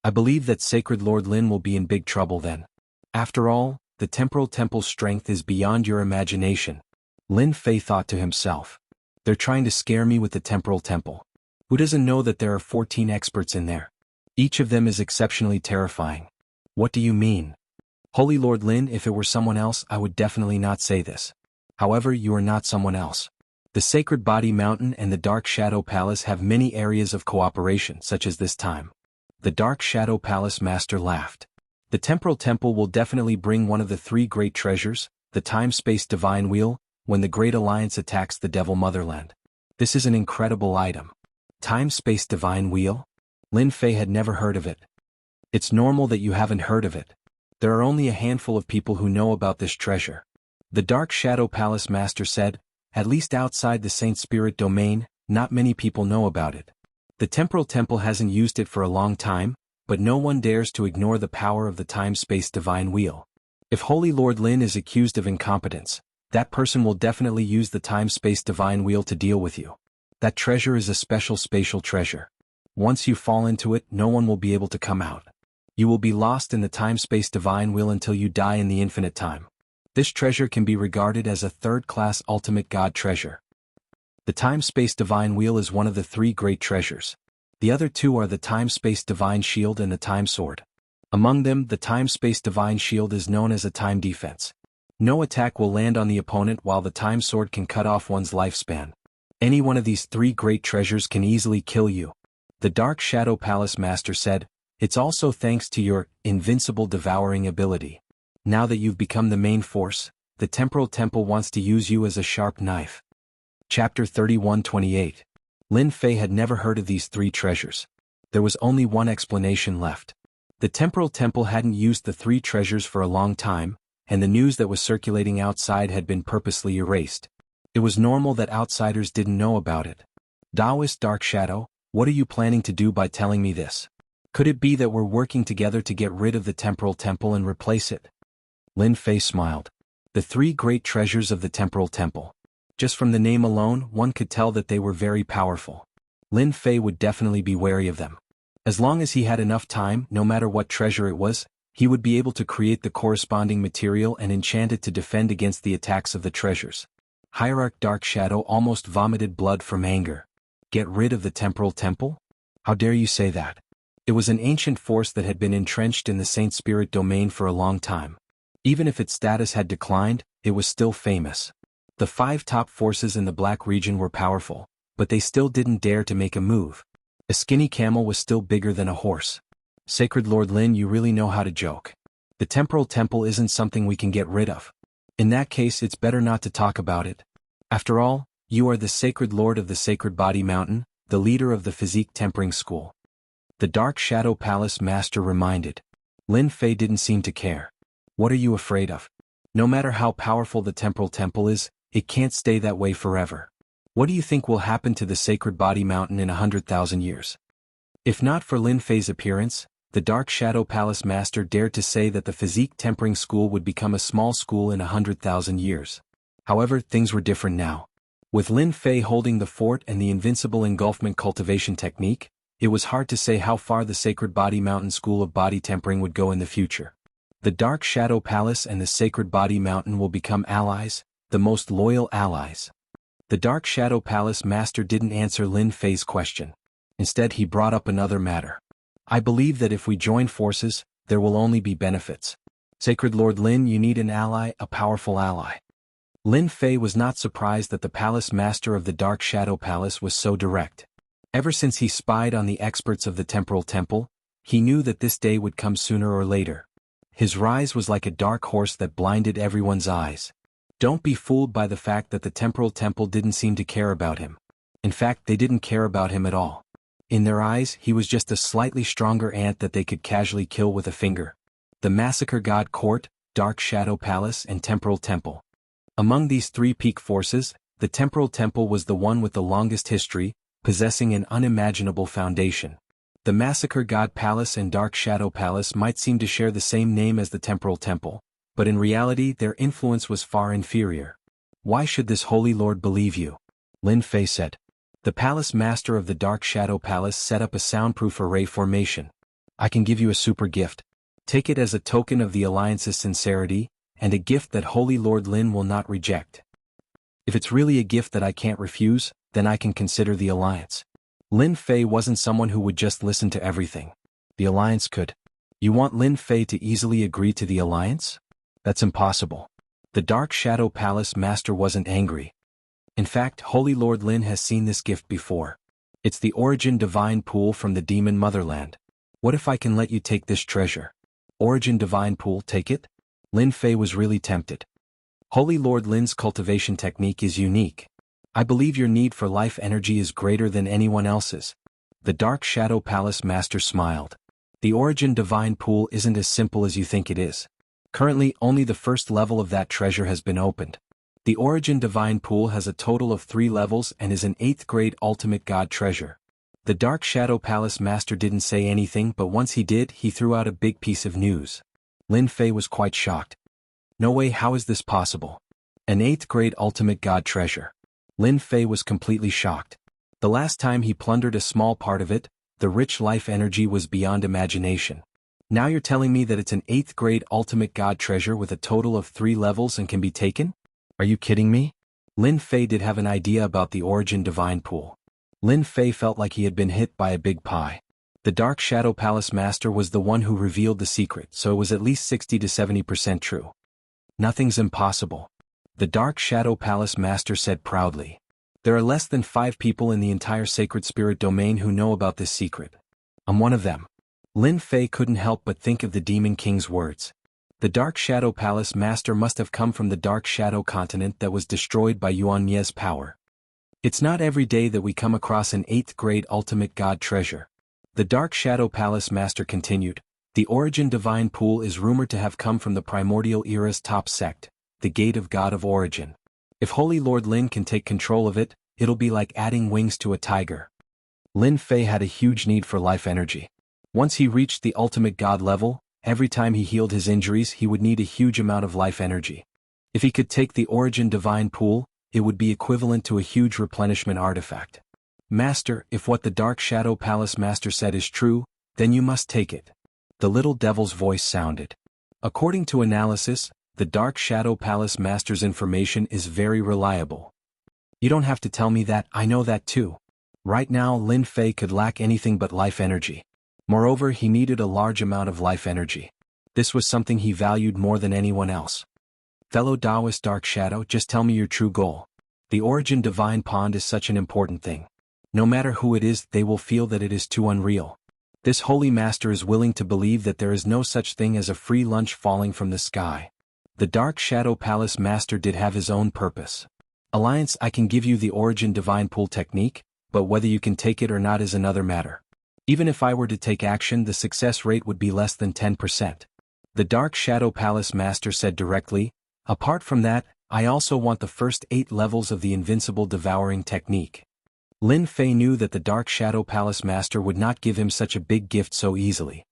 I believe that Sacred Lord Lin will be in big trouble then. After all, the Temporal Temple's strength is beyond your imagination. Lin Fei thought to himself. They're trying to scare me with the Temporal Temple. Who doesn't know that there are 14 experts in there? Each of them is exceptionally terrifying. What do you mean? Holy Lord Lin, if it were someone else, I would definitely not say this. However, you are not someone else. The Sacred Body Mountain and the Dark Shadow Palace have many areas of cooperation, such as this time. The Dark Shadow Palace Master laughed. The Temporal Temple will definitely bring one of the 3 great treasures, the Time-Space Divine Wheel, when the Great Alliance attacks the Devil Motherland. This is an incredible item. Time-Space Divine Wheel? Lin Fei had never heard of it. It's normal that you haven't heard of it. There are only a handful of people who know about this treasure. The Dark Shadow Palace Master said, at least outside the Saint Spirit domain, not many people know about it. The Temporal Temple hasn't used it for a long time, but no one dares to ignore the power of the Time-Space Divine Wheel. If Holy Lord Lin is accused of incompetence, that person will definitely use the Time-Space Divine Wheel to deal with you. That treasure is a special spatial treasure. Once you fall into it, no one will be able to come out. You will be lost in the Time-Space Divine Wheel until you die in the infinite time. This treasure can be regarded as a third-class ultimate god treasure. The Time-Space Divine Wheel is one of the 3 great treasures. The other 2 are the Time-Space Divine Shield and the Time Sword. Among them, the Time-Space Divine Shield is known as a time defense. No attack will land on the opponent, while the Time Sword can cut off one's lifespan. Any one of these 3 great treasures can easily kill you. The Dark Shadow Palace Master said, it's also thanks to your invincible devouring ability. Now that you've become the main force, the Temporal Temple wants to use you as a sharp knife. Chapter 31:28. Lin Fei had never heard of these 3 treasures. There was only one explanation left. The Temporal Temple hadn't used the 3 treasures for a long time, and the news that was circulating outside had been purposely erased. It was normal that outsiders didn't know about it. Taoist Dark Shadow, what are you planning to do by telling me this? Could it be that we're working together to get rid of the Temporal Temple and replace it? Lin Fei smiled. The 3 great treasures of the Temporal Temple. Just from the name alone, one could tell that they were very powerful. Lin Fei would definitely be wary of them. As long as he had enough time, no matter what treasure it was, he would be able to create the corresponding material and enchant it to defend against the attacks of the treasures. Hierarch Dark Shadow almost vomited blood from anger. Get rid of the Temporal Temple? How dare you say that? It was an ancient force that had been entrenched in the Saint Spirit domain for a long time. Even if its status had declined, it was still famous. The 5 top forces in the Black region were powerful, but they still didn't dare to make a move. A skinny camel was still bigger than a horse. Sacred Lord Lin, you really know how to joke. The Temporal Temple isn't something we can get rid of. In that case, it's better not to talk about it. After all, you are the Sacred Lord of the Sacred Body Mountain, the leader of the Physique Tempering School. The Dark Shadow Palace Master reminded. Lin Fei didn't seem to care. What are you afraid of? No matter how powerful the Temporal Temple is, it can't stay that way forever. What do you think will happen to the Sacred Body Mountain in 100,000 years? If not for Lin Fei's appearance, the Dark Shadow Palace Master dared to say that the Physique Tempering School would become a small school in 100,000 years. However, things were different now. With Lin Fei holding the fort and the invincible engulfment cultivation technique, it was hard to say how far the Sacred Body Mountain School of Body Tempering would go in the future. The Dark Shadow Palace and the Sacred Body Mountain will become allies, the most loyal allies. The Dark Shadow Palace Master didn't answer Lin Fei's question. Instead, he brought up another matter. I believe that if we join forces, there will only be benefits. Sacred Lord Lin, you need an ally, a powerful ally. Lin Fei was not surprised that the Palace Master of the Dark Shadow Palace was so direct. Ever since he spied on the experts of the Temporal Temple, He knew that this day would come sooner or later. His rise was like a dark horse that blinded everyone's eyes. Don't be fooled by the fact that the temporal temple didn't seem to care about him. In fact, they didn't care about him at all. In their eyes, he was just a slightly stronger ant that they could casually kill with a finger. The Massacre God Court, Dark Shadow Palace, and Temporal Temple. Among these three peak forces, the Temporal Temple was the one with the longest history, possessing an unimaginable foundation. The Massacre God Palace and Dark Shadow Palace might seem to share the same name as the Temporal Temple, but in reality their influence was far inferior. Why should this Holy Lord believe you? Lin Fei said. The Palace Master of the Dark Shadow Palace set up a soundproof array formation. I can give you a super gift. Take it as a token of the Alliance's sincerity, and a gift that Holy Lord Lin will not reject. If it's really a gift that I can't refuse, then I can consider the Alliance. Lin Fei wasn't someone who would just listen to everything. The Alliance could. You want Lin Fei to easily agree to the Alliance? That's impossible. The Dark Shadow Palace Master wasn't angry. In fact, Holy Lord Lin has seen this gift before. It's the Origin Divine Pool from the Demon Motherland. What if I can let you take this treasure? Origin Divine Pool, take it? Lin Fei was really tempted. Holy Lord Lin's cultivation technique is unique. I believe your need for life energy is greater than anyone else's. The Dark Shadow Palace Master smiled. The Origin Divine Pool isn't as simple as you think it is. Currently, only the first level of that treasure has been opened. The Origin Divine Pool has a total of 3 levels and is an 8th grade ultimate god treasure. The Dark Shadow Palace Master didn't say anything, but once he did, he threw out a big piece of news. Lin Fei was quite shocked. No way, how is this possible? An 8th grade ultimate god treasure. Lin Fei was completely shocked. The last time he plundered a small part of it, the rich life energy was beyond imagination. Now you're telling me that it's an 8th grade ultimate god treasure with a total of 3 levels and can be taken? Are you kidding me? Lin Fei did have an idea about the Origin Divine Pool. Lin Fei felt like he had been hit by a big pie. The Dark Shadow Palace Master was the one who revealed the secret, so it was at least 60 to 70% true. Nothing's impossible. The Dark Shadow Palace Master said proudly. There are less than 5 people in the entire Sacred Spirit domain who know about this secret. I'm one of them. Lin Fei couldn't help but think of the Demon King's words. The Dark Shadow Palace Master must have come from the Dark Shadow continent that was destroyed by Yuan Ye's power. It's not every day that we come across an 8th grade ultimate god treasure. The Dark Shadow Palace Master continued. The Origin Divine Pool is rumored to have come from the Primordial Era's top sect, the Gate of God of Origin. If Holy Lord Lin can take control of it, it'll be like adding wings to a tiger. Lin Fei had a huge need for life energy. Once he reached the ultimate god level, every time he healed his injuries he would need a huge amount of life energy. If he could take the Origin Divine Pool, it would be equivalent to a huge replenishment artifact. Master, if what the Dark Shadow Palace Master said is true, then you must take it. The little devil's voice sounded. According to analysis, the Dark Shadow Palace Master's information is very reliable. You don't have to tell me that, I know that too. Right now Lin Fei could lack anything but life energy. Moreover, he needed a large amount of life energy. This was something he valued more than anyone else. Fellow Taoist Dark Shadow, just tell me your true goal. The Origin Divine Pond is such an important thing. No matter who it is, they will feel that it is too unreal. This holy master is willing to believe that there is no such thing as a free lunch falling from the sky. The Dark Shadow Palace Master did have his own purpose. Alliance, I can give you the Origin Divine Pool technique, but whether you can take it or not is another matter. Even if I were to take action, the success rate would be less than 10%. The Dark Shadow Palace Master said directly. Apart from that, I also want the first 8 levels of the Invincible Devouring Technique. Lin Fei knew that the Dark Shadow Palace Master would not give him such a big gift so easily.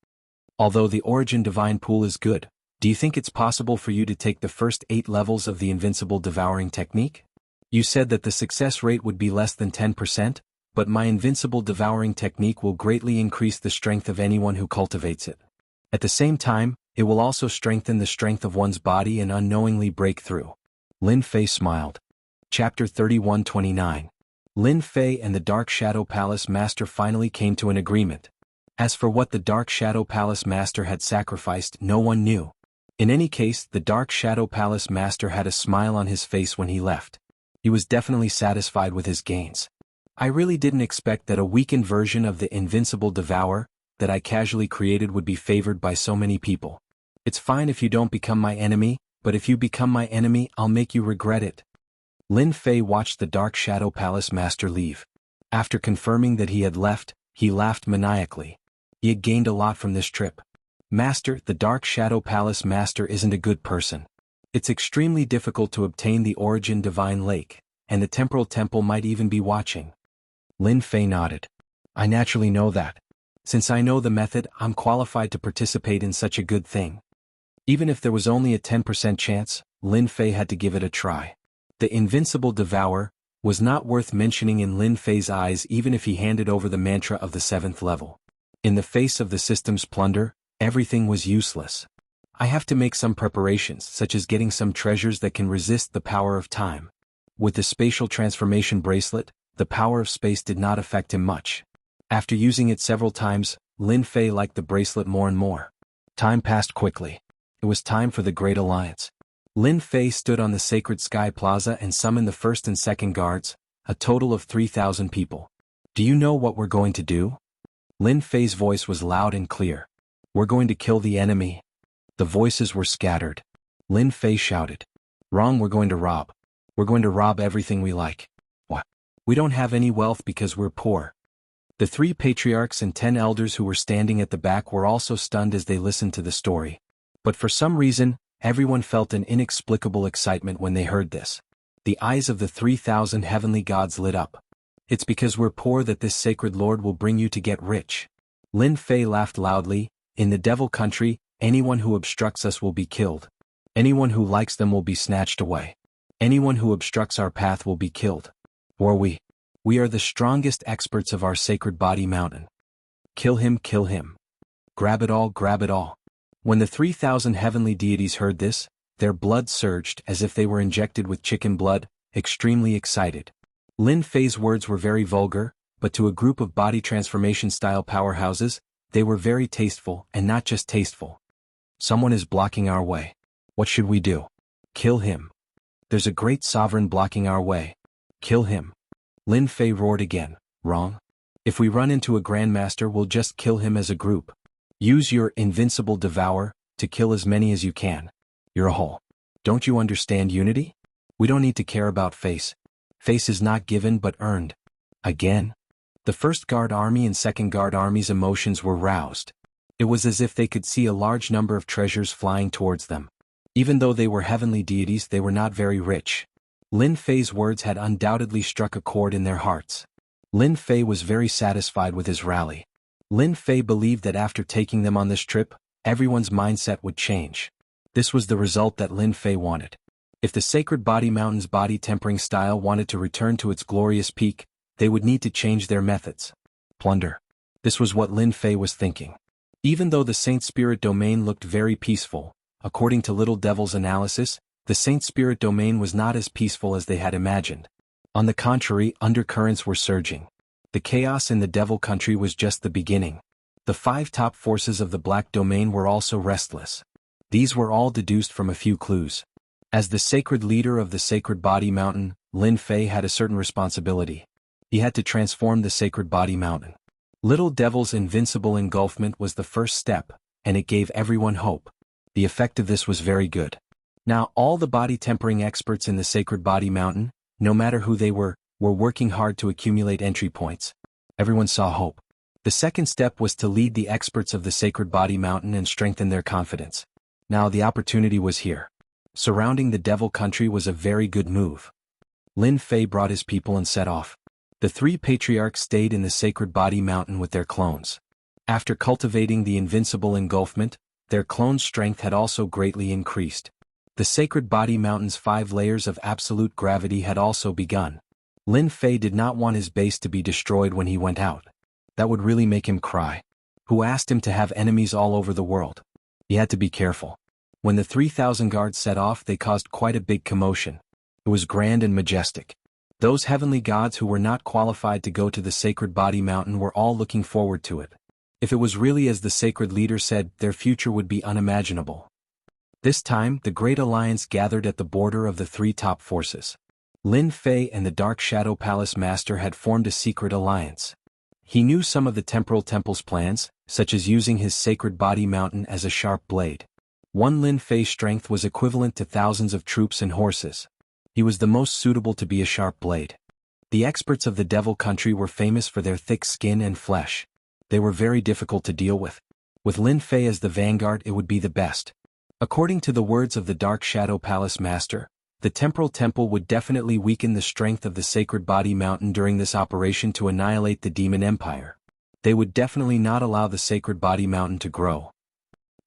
Although the Origin Divine Pool is good, do you think it's possible for you to take the first 8 levels of the Invincible Devouring Technique? You said that the success rate would be less than 10%, but my Invincible Devouring Technique will greatly increase the strength of anyone who cultivates it. At the same time, it will also strengthen the strength of one's body and unknowingly break through. Lin Fei smiled. Chapter 31-29. Lin Fei and the Dark Shadow Palace Master finally came to an agreement. As for what the Dark Shadow Palace Master had sacrificed, no one knew. In any case, the Dark Shadow Palace Master had a smile on his face when he left. He was definitely satisfied with his gains. I really didn't expect that a weakened version of the Invincible Devourer, that I casually created would be favored by so many people. It's fine if you don't become my enemy, but if you become my enemy, I'll make you regret it. Lin Fei watched the Dark Shadow Palace master leave. After confirming that he had left, he laughed maniacally. He had gained a lot from this trip. Master, the Dark Shadow Palace master isn't a good person. It's extremely difficult to obtain the Origin Divine Lake, and the Temporal Temple might even be watching. Lin Fei nodded. I naturally know that. Since I know the method, I'm qualified to participate in such a good thing. Even if there was only a 10% chance, Lin Fei had to give it a try. The Invincible Devourer was not worth mentioning in Lin Fei's eyes even if he handed over the mantra of the 7th level. In the face of the system's plunder, everything was useless. I have to make some preparations, such as getting some treasures that can resist the power of time. With the spatial transformation bracelet, the power of space did not affect him much. After using it several times, Lin Fei liked the bracelet more and more. Time passed quickly. It was time for the Great Alliance. Lin Fei stood on the Sacred Sky Plaza and summoned the 1st and 2nd guards, a total of 3,000 people. Do you know what we're going to do? Lin Fei's voice was loud and clear. We're going to kill the enemy. The voices were scattered. Lin Fei shouted. Wrong, we're going to rob. We're going to rob everything we like. What? We don't have any wealth because we're poor. The 3 patriarchs and 10 elders who were standing at the back were also stunned as they listened to the story. But for some reason, everyone felt an inexplicable excitement when they heard this. The eyes of the 3,000 heavenly gods lit up. It's because we're poor that this sacred lord will bring you to get rich. Lin Fei laughed loudly. In the devil country, anyone who obstructs us will be killed. Anyone who likes them will be snatched away. Anyone who obstructs our path will be killed. Or we are the strongest experts of our sacred body mountain. Kill him, kill him. Grab it all, grab it all. When the 3,000 heavenly deities heard this, their blood surged as if they were injected with chicken blood, extremely excited. Lin Fei's words were very vulgar, but to a group of body transformation style powerhouses, they were very tasteful, and not just tasteful. Someone is blocking our way. What should we do? Kill him. There's a great sovereign blocking our way. Kill him. Lin Fei roared again. Wrong. If we run into a grandmaster, we'll just kill him as a group. Use your Invincible Devourer to kill as many as you can. You're a whole. Don't you understand unity? We don't need to care about face. Face is not given but earned. Again? The 1st Guard Army and 2nd Guard Army's emotions were roused. It was as if they could see a large number of treasures flying towards them. Even though they were heavenly deities, they were not very rich. Lin Fei's words had undoubtedly struck a chord in their hearts. Lin Fei was very satisfied with his rally. Lin Fei believed that after taking them on this trip, everyone's mindset would change. This was the result that Lin Fei wanted. If the Sacred Body Mountain's body tempering style wanted to return to its glorious peak, they would need to change their methods. Plunder. This was what Lin Fei was thinking. Even though the Saint Spirit domain looked very peaceful, according to Little Devil's analysis, the Saint Spirit domain was not as peaceful as they had imagined. On the contrary, undercurrents were surging. The chaos in the Devil Country was just the beginning. The 5 top forces of the Black Domain were also restless. These were all deduced from a few clues. As the sacred leader of the Sacred Body Mountain, Lin Fei had a certain responsibility. He had to transform the Sacred Body Mountain. Little Devil's invincible engulfment was the first step, and it gave everyone hope. The effect of this was very good. Now all the body tempering experts in the Sacred Body Mountain, no matter who they were working hard to accumulate entry points. Everyone saw hope. The second step was to lead the experts of the Sacred Body Mountain and strengthen their confidence. Now the opportunity was here. Surrounding the Devil Country was a very good move. Lin Fei brought his people and set off. The 3 patriarchs stayed in the Sacred Body Mountain with their clones. After cultivating the invincible engulfment, their clone's strength had also greatly increased. The Sacred Body Mountain's 5 layers of absolute gravity had also begun. Lin Fei did not want his base to be destroyed when he went out. That would really make him cry. Who asked him to have enemies all over the world? He had to be careful. When the 3,000 guards set off, they caused quite a big commotion. It was grand and majestic. Those heavenly gods who were not qualified to go to the Sacred Body Mountain were all looking forward to it. If it was really as the sacred leader said, their future would be unimaginable. This time, the Great Alliance gathered at the border of the 3 top forces. Lin Fei and the Dark Shadow Palace Master had formed a secret alliance. He knew some of the Temporal Temple's plans, such as using his sacred body mountain as a sharp blade. One Lin Fei's strength was equivalent to thousands of troops and horses. He was the most suitable to be a sharp blade. The experts of the Devil Country were famous for their thick skin and flesh. They were very difficult to deal with. With Lin Fei as the vanguard, it would be the best. According to the words of the Dark Shadow Palace Master, the Temporal Temple would definitely weaken the strength of the Sacred Body Mountain during this operation to annihilate the Demon Empire. They would definitely not allow the Sacred Body Mountain to grow.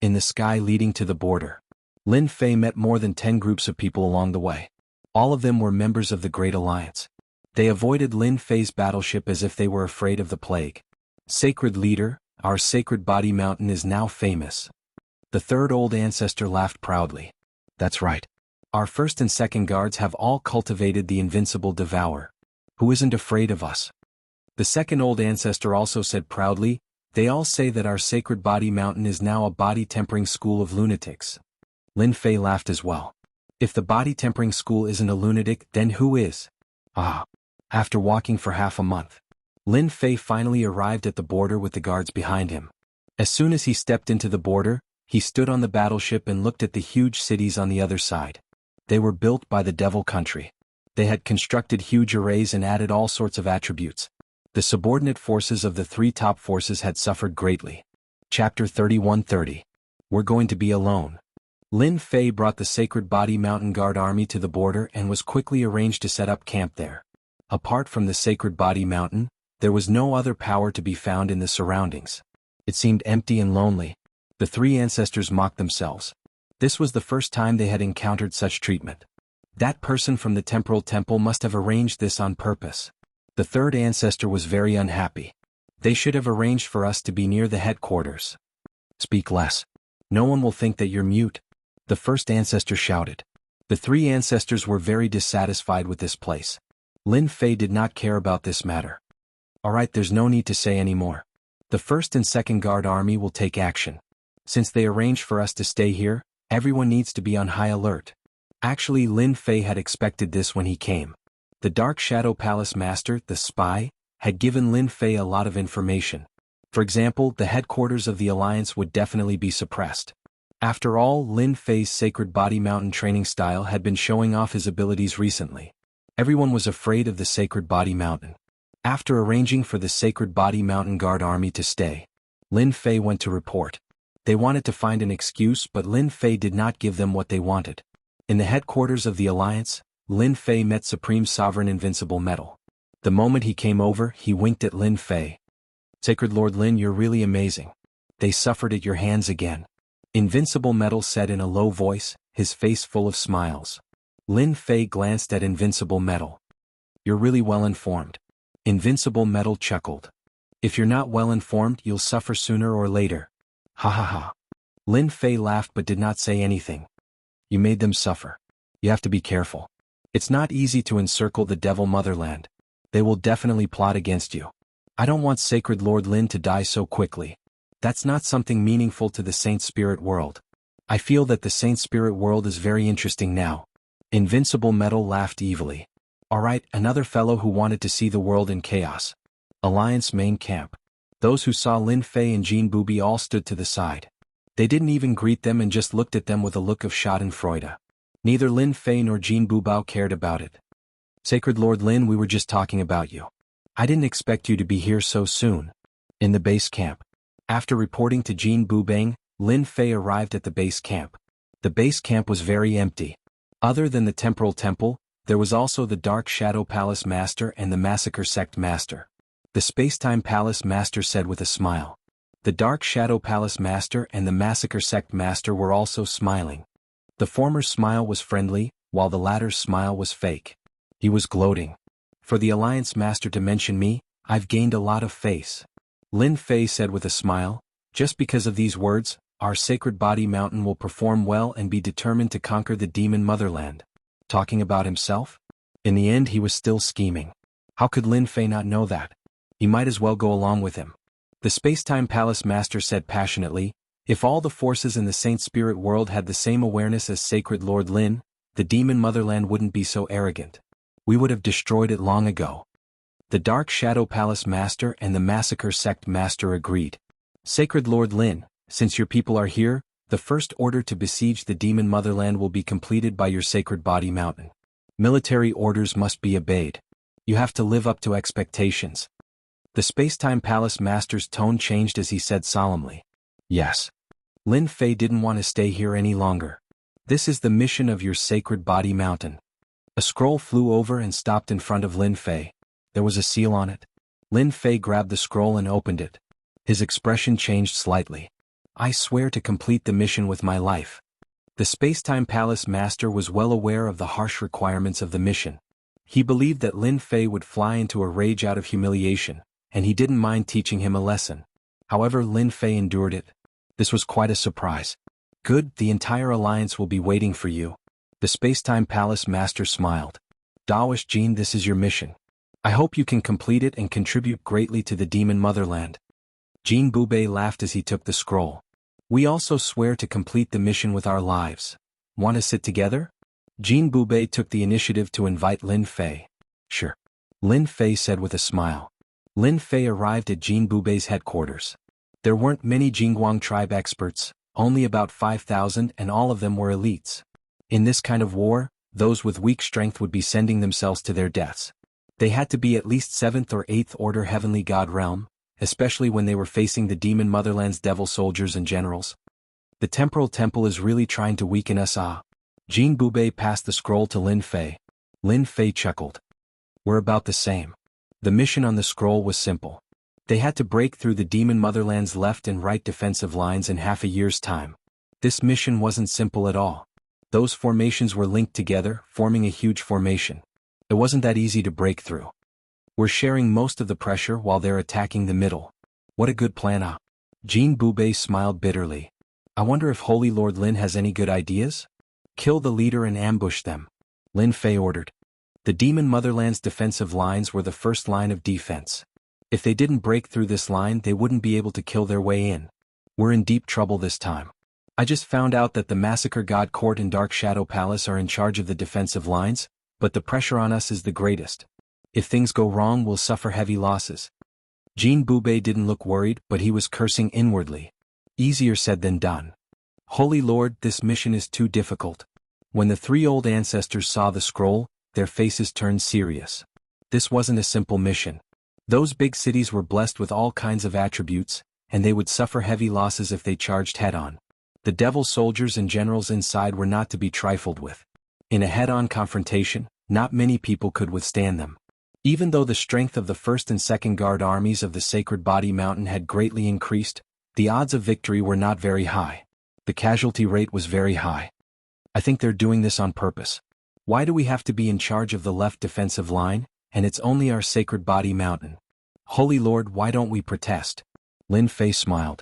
In the sky leading to the border, Lin Fei met more than 10 groups of people along the way. All of them were members of the Great Alliance. They avoided Lin Fei's battleship as if they were afraid of the plague. Sacred Leader, our Sacred Body Mountain is now famous. The third old ancestor laughed proudly. That's right. Our first and second guards have all cultivated the invincible Devourer, who isn't afraid of us. The second old ancestor also said proudly, they all say that our Sacred Body Mountain is now a body-tempering school of lunatics. Lin Fei laughed as well. If the body-tempering school isn't a lunatic, then who is? After walking for half a month, Lin Fei finally arrived at the border with the guards behind him. As soon as he stepped into the border, he stood on the battleship and looked at the huge cities on the other side. They were built by the Devil Country. They had constructed huge arrays and added all sorts of attributes. The subordinate forces of the three top forces had suffered greatly. Chapter 31:30. We're going to be alone. Lin Fei brought the Sacred Body Mountain Guard army to the border and was quickly arranged to set up camp there. Apart from the Sacred Body Mountain, there was no other power to be found in the surroundings. It seemed empty and lonely. The three ancestors mocked themselves. This was the first time they had encountered such treatment. That person from the Temporal Temple must have arranged this on purpose. The third ancestor was very unhappy. They should have arranged for us to be near the headquarters. Speak less. No one will think that you're mute, the first ancestor shouted. The three ancestors were very dissatisfied with this place. Lin Fei did not care about this matter. Alright, there's no need to say any more. The first and second guard army will take action. Since they arranged for us to stay here, everyone needs to be on high alert. Actually, Lin Fei had expected this when he came. The Dark Shadow Palace Master, the spy, had given Lin Fei a lot of information. For example, the headquarters of the Alliance would definitely be suppressed. After all, Lin Fei's Sacred Body Mountain training style had been showing off his abilities recently. Everyone was afraid of the Sacred Body Mountain. After arranging for the Sacred Body Mountain Guard army to stay, Lin Fei went to report. They wanted to find an excuse, but Lin Fei did not give them what they wanted. In the headquarters of the Alliance, Lin Fei met Supreme Sovereign Invincible Metal. The moment he came over, he winked at Lin Fei. Sacred Lord Lin, you're really amazing. They suffered at your hands again. Invincible Metal said in a low voice, his face full of smiles. Lin Fei glanced at Invincible Metal. You're really well informed. Invincible Metal chuckled. If you're not well informed, you'll suffer sooner or later. Ha ha ha. Lin Fei laughed but did not say anything. You made them suffer. You have to be careful. It's not easy to encircle the Devil Motherland. They will definitely plot against you. I don't want Sacred Lord Lin to die so quickly. That's not something meaningful to the Saint Spirit world. I feel that the Saint Spirit world is very interesting now. Invincible Metal laughed evilly. Alright, another fellow who wanted to see the world in chaos. Alliance main camp. Those who saw Lin Fei and Jianghu all stood to the side. They didn't even greet them and just looked at them with a look of schadenfreude. Neither Lin Fei nor Jianghu cared about it. Sacred Lord Lin, we were just talking about you. I didn't expect you to be here so soon. In the base camp. After reporting to Jianghu, Lin Fei arrived at the base camp. The base camp was very empty. Other than the Temporal Temple, there was also the Dark Shadow Palace Master and the Massacre Sect Master. The Spacetime Palace Master said with a smile. The Dark Shadow Palace Master and the Massacre Sect Master were also smiling. The former's smile was friendly, while the latter's smile was fake. He was gloating. For the Alliance Master to mention me, I've gained a lot of face. Lin Fei said with a smile, just because of these words, our Sacred Body Mountain will perform well and be determined to conquer the Demon Motherland. Talking about himself? In the end he was still scheming. How could Lin Fei not know that? He might as well go along with him. The Spacetime Palace Master said passionately, if all the forces in the Saint Spirit world had the same awareness as Sacred Lord Lin, the Demon Motherland wouldn't be so arrogant. We would have destroyed it long ago. The Dark Shadow Palace Master and the Massacre Sect Master agreed. Sacred Lord Lin, since your people are here, the first order to besiege the demon motherland will be completed by your sacred body mountain. Military orders must be obeyed. You have to live up to expectations. The Space-Time Palace Master's tone changed as he said solemnly. Yes. Lin Fei didn't want to stay here any longer. This is the mission of your sacred body mountain. A scroll flew over and stopped in front of Lin Fei. There was a seal on it. Lin Fei grabbed the scroll and opened it. His expression changed slightly. I swear to complete the mission with my life. The Space-Time Palace Master was well aware of the harsh requirements of the mission. He believed that Lin Fei would fly into a rage out of humiliation, and he didn't mind teaching him a lesson. However, Lin Fei endured it. This was quite a surprise. Good, the entire alliance will be waiting for you. The Space-Time Palace Master smiled. Daoist Jin, this is your mission. I hope you can complete it and contribute greatly to the demon motherland. Jin Bubei laughed as he took the scroll. We also swear to complete the mission with our lives. Want to sit together? Jin Bubei took the initiative to invite Lin Fei. Sure. Lin Fei said with a smile. Lin Fei arrived at Jin Bubei's headquarters. There weren't many Jingguang tribe experts, only about 5,000, and all of them were elites. In this kind of war, those with weak strength would be sending themselves to their deaths. They had to be at least 7th or 8th order heavenly god realm, especially when they were facing the demon motherland's devil soldiers and generals. The temporal temple is really trying to weaken us. Jin Bubei passed the scroll to Lin Fei. Lin Fei chuckled. We're about the same. The mission on the scroll was simple. They had to break through the demon motherland's left and right defensive lines in half a year's time. This mission wasn't simple at all. Those formations were linked together, forming a huge formation. It wasn't that easy to break through. We're sharing most of the pressure while they're attacking the middle. What a good plan. Jin Bubei smiled bitterly. I wonder if Holy Lord Lin has any good ideas? Kill the leader and ambush them. Lin Fei ordered. The demon motherland's defensive lines were the first line of defense. If they didn't break through this line, they wouldn't be able to kill their way in. We're in deep trouble this time. I just found out that the Massacre God Court and Dark Shadow Palace are in charge of the defensive lines, but the pressure on us is the greatest. If things go wrong, we'll suffer heavy losses. Jin Bubei didn't look worried, but he was cursing inwardly. Easier said than done. Holy Lord, this mission is too difficult. When the 3 old ancestors saw the scroll, their faces turned serious. This wasn't a simple mission. Those big cities were blessed with all kinds of attributes, and they would suffer heavy losses if they charged head-on. The devil soldiers and generals inside were not to be trifled with. In a head-on confrontation, not many people could withstand them. Even though the strength of the 1st and 2nd Guard armies of the Sacred Body Mountain had greatly increased, the odds of victory were not very high. The casualty rate was very high. I think they're doing this on purpose. Why do we have to be in charge of the left defensive line, and it's only our Sacred Body Mountain? Holy Lord, why don't we protest? Lin Fei smiled.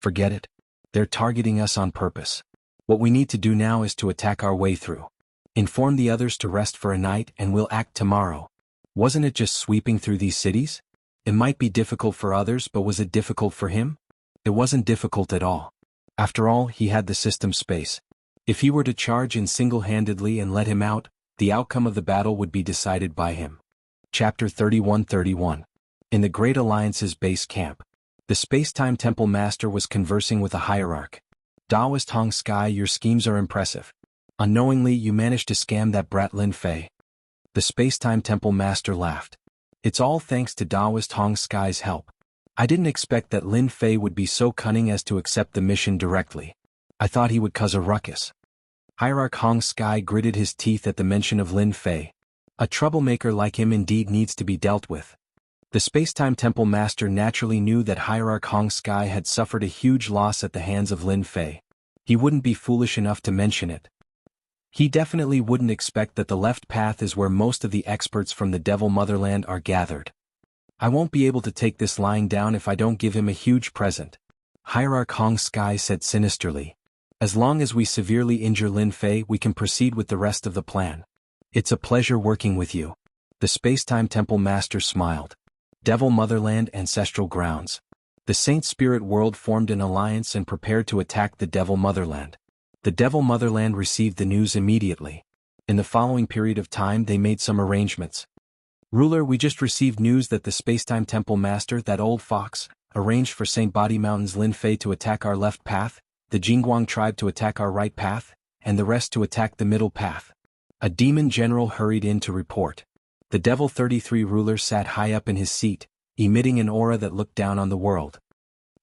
Forget it. They're targeting us on purpose. What we need to do now is to attack our way through. Inform the others to rest for a night and we'll act tomorrow. Wasn't it just sweeping through these cities? It might be difficult for others, but was it difficult for him? It wasn't difficult at all. After all, he had the system space. If he were to charge in single-handedly and let him out, the outcome of the battle would be decided by him. Chapter 31-31. In the Great Alliance's base camp, the Space-Time Temple Master was conversing with a hierarch. Daoist Hong Sky, your schemes are impressive. Unknowingly, you managed to scam that brat Lin Fei. The Space-Time Temple Master laughed. It's all thanks to Daoist Hong Sky's help. I didn't expect that Lin Fei would be so cunning as to accept the mission directly. I thought he would cause a ruckus. Hierarch Hong Sky gritted his teeth at the mention of Lin Fei. A troublemaker like him indeed needs to be dealt with. The Space-Time Temple Master naturally knew that Hierarch Hong Sky had suffered a huge loss at the hands of Lin Fei. He wouldn't be foolish enough to mention it. He definitely wouldn't expect that the left path is where most of the experts from the Devil Motherland are gathered. I won't be able to take this lying down if I don't give him a huge present. Hierarch Hong Sky said sinisterly. As long as we severely injure Lin Fei, we can proceed with the rest of the plan. It's a pleasure working with you. The Space-Time Temple Master smiled. Devil Motherland Ancestral Grounds. The Saint Spirit World formed an alliance and prepared to attack the Devil Motherland. The Devil Motherland received the news immediately. In the following period of time they made some arrangements. Ruler, we just received news that the Space-Time Temple Master, that old fox, arranged for St. Body Mountain's Lin Fei to attack our left path, the Jingguang tribe to attack our right path, and the rest to attack the middle path. A demon general hurried in to report. The Devil 33 ruler sat high up in his seat, emitting an aura that looked down on the world.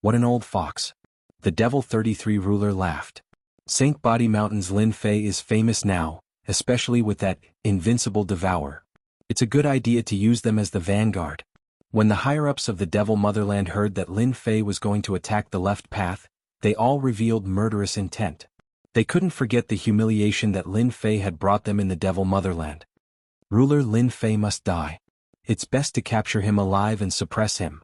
What an old fox. The Devil 33 ruler laughed. St. Body Mountain's Lin Fei is famous now, especially with that invincible devourer. It's a good idea to use them as the vanguard. When the higher-ups of the Devil Motherland heard that Lin Fei was going to attack the left path, they all revealed murderous intent. They couldn't forget the humiliation that Lin Fei had brought them in the Devil Motherland. Ruler Lin Fei must die. It's best to capture him alive and suppress him.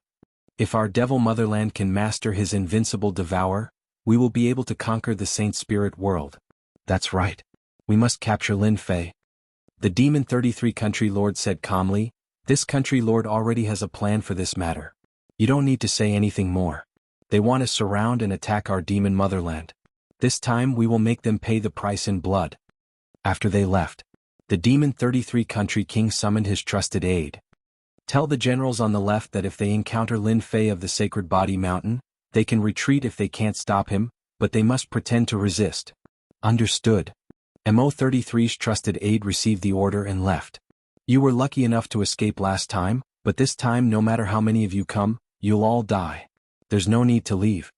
If our Devil Motherland can master his invincible devourer, we will be able to conquer the Saint Spirit world. That's right. We must capture Lin Fei. The Demon 33 Country Lord said calmly, "This Country Lord already has a plan for this matter. You don't need to say anything more. They want to surround and attack our Demon Motherland. This time we will make them pay the price in blood." After they left, the Demon 33 Country King summoned his trusted aide. "Tell the generals on the left that if they encounter Lin Fei of the Sacred Body Mountain, they can retreat if they can't stop him, but they must pretend to resist." Understood. MO33's trusted aide received the order and left. "You were lucky enough to escape last time, but this time no matter how many of you come, you'll all die. There's no need to leave."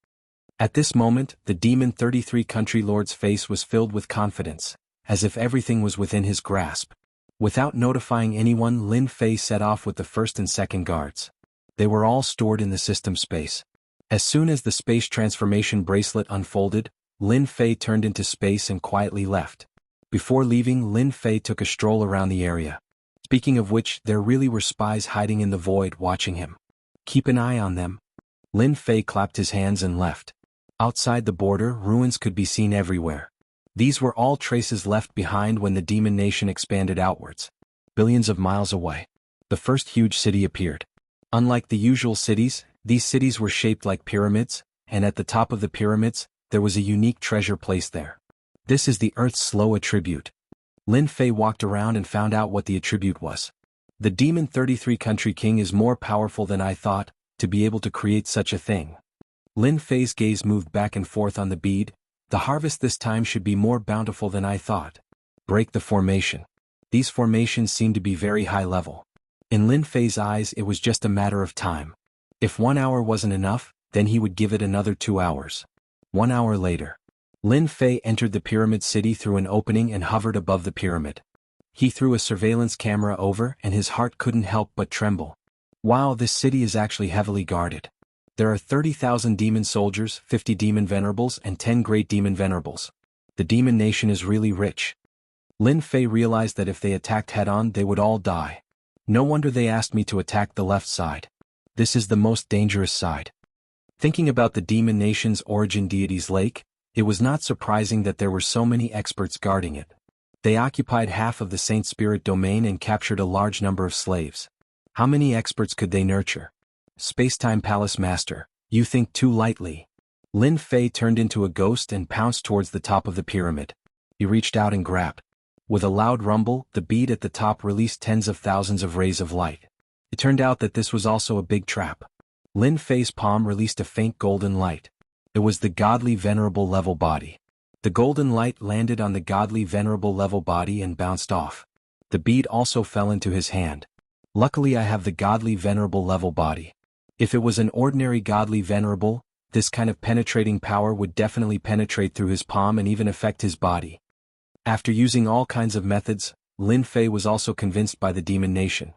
At this moment, the Demon 33 Country Lord's face was filled with confidence, as if everything was within his grasp. Without notifying anyone, Lin Fei set off with the first and second guards. They were all stored in the system space. As soon as the space transformation bracelet unfolded, Lin Fei turned into space and quietly left. Before leaving, Lin Fei took a stroll around the area. Speaking of which, there really were spies hiding in the void watching him. Keep an eye on them. Lin Fei clapped his hands and left. Outside the border, ruins could be seen everywhere. These were all traces left behind when the demon nation expanded outwards. Billions of miles away, the first huge city appeared. Unlike the usual cities, these cities were shaped like pyramids, and at the top of the pyramids, there was a unique treasure placed there. This is the Earth's slow attribute. Lin Fei walked around and found out what the attribute was. The Demon 33 Country King is more powerful than I thought, to be able to create such a thing. Lin Fei's gaze moved back and forth on the bead. The harvest this time should be more bountiful than I thought. Break the formation. These formations seem to be very high level. In Lin Fei's eyes it was just a matter of time. If 1 hour wasn't enough, then he would give it another 2 hours. 1 hour later, Lin Fei entered the pyramid city through an opening and hovered above the pyramid. He threw a surveillance camera over and his heart couldn't help but tremble. Wow, this city is actually heavily guarded. There are 30,000 demon soldiers, 50 demon venerables and 10 great demon venerables. The demon nation is really rich. Lin Fei realized that if they attacked head-on they would all die. No wonder they asked me to attack the left side. This is the most dangerous side. Thinking about the demon nation's origin deity's lake, it was not surprising that there were so many experts guarding it. They occupied half of the Saint Spirit domain and captured a large number of slaves. How many experts could they nurture? Spacetime Palace Master, you think too lightly. Lin Fei turned into a ghost and pounced towards the top of the pyramid. He reached out and grabbed. With a loud rumble, the bead at the top released tens of thousands of rays of light. It turned out that this was also a big trap. Lin Fei's palm released a faint golden light. It was the godly venerable level body. The golden light landed on the godly venerable level body and bounced off. The bead also fell into his hand. Luckily I have the godly venerable level body. If it was an ordinary godly venerable, this kind of penetrating power would definitely penetrate through his palm and even affect his body. After using all kinds of methods, Lin Fei was also convinced by the demon nation.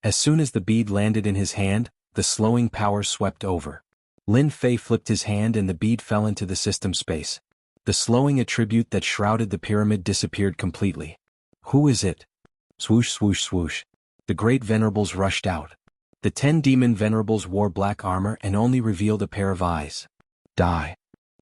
As soon as the bead landed in his hand, the slowing power swept over. Lin Fei flipped his hand and the bead fell into the system space. The slowing attribute that shrouded the pyramid disappeared completely. Who is it? Swoosh swoosh swoosh. The great venerables rushed out. The 10 demon venerables wore black armor and only revealed a pair of eyes. Die.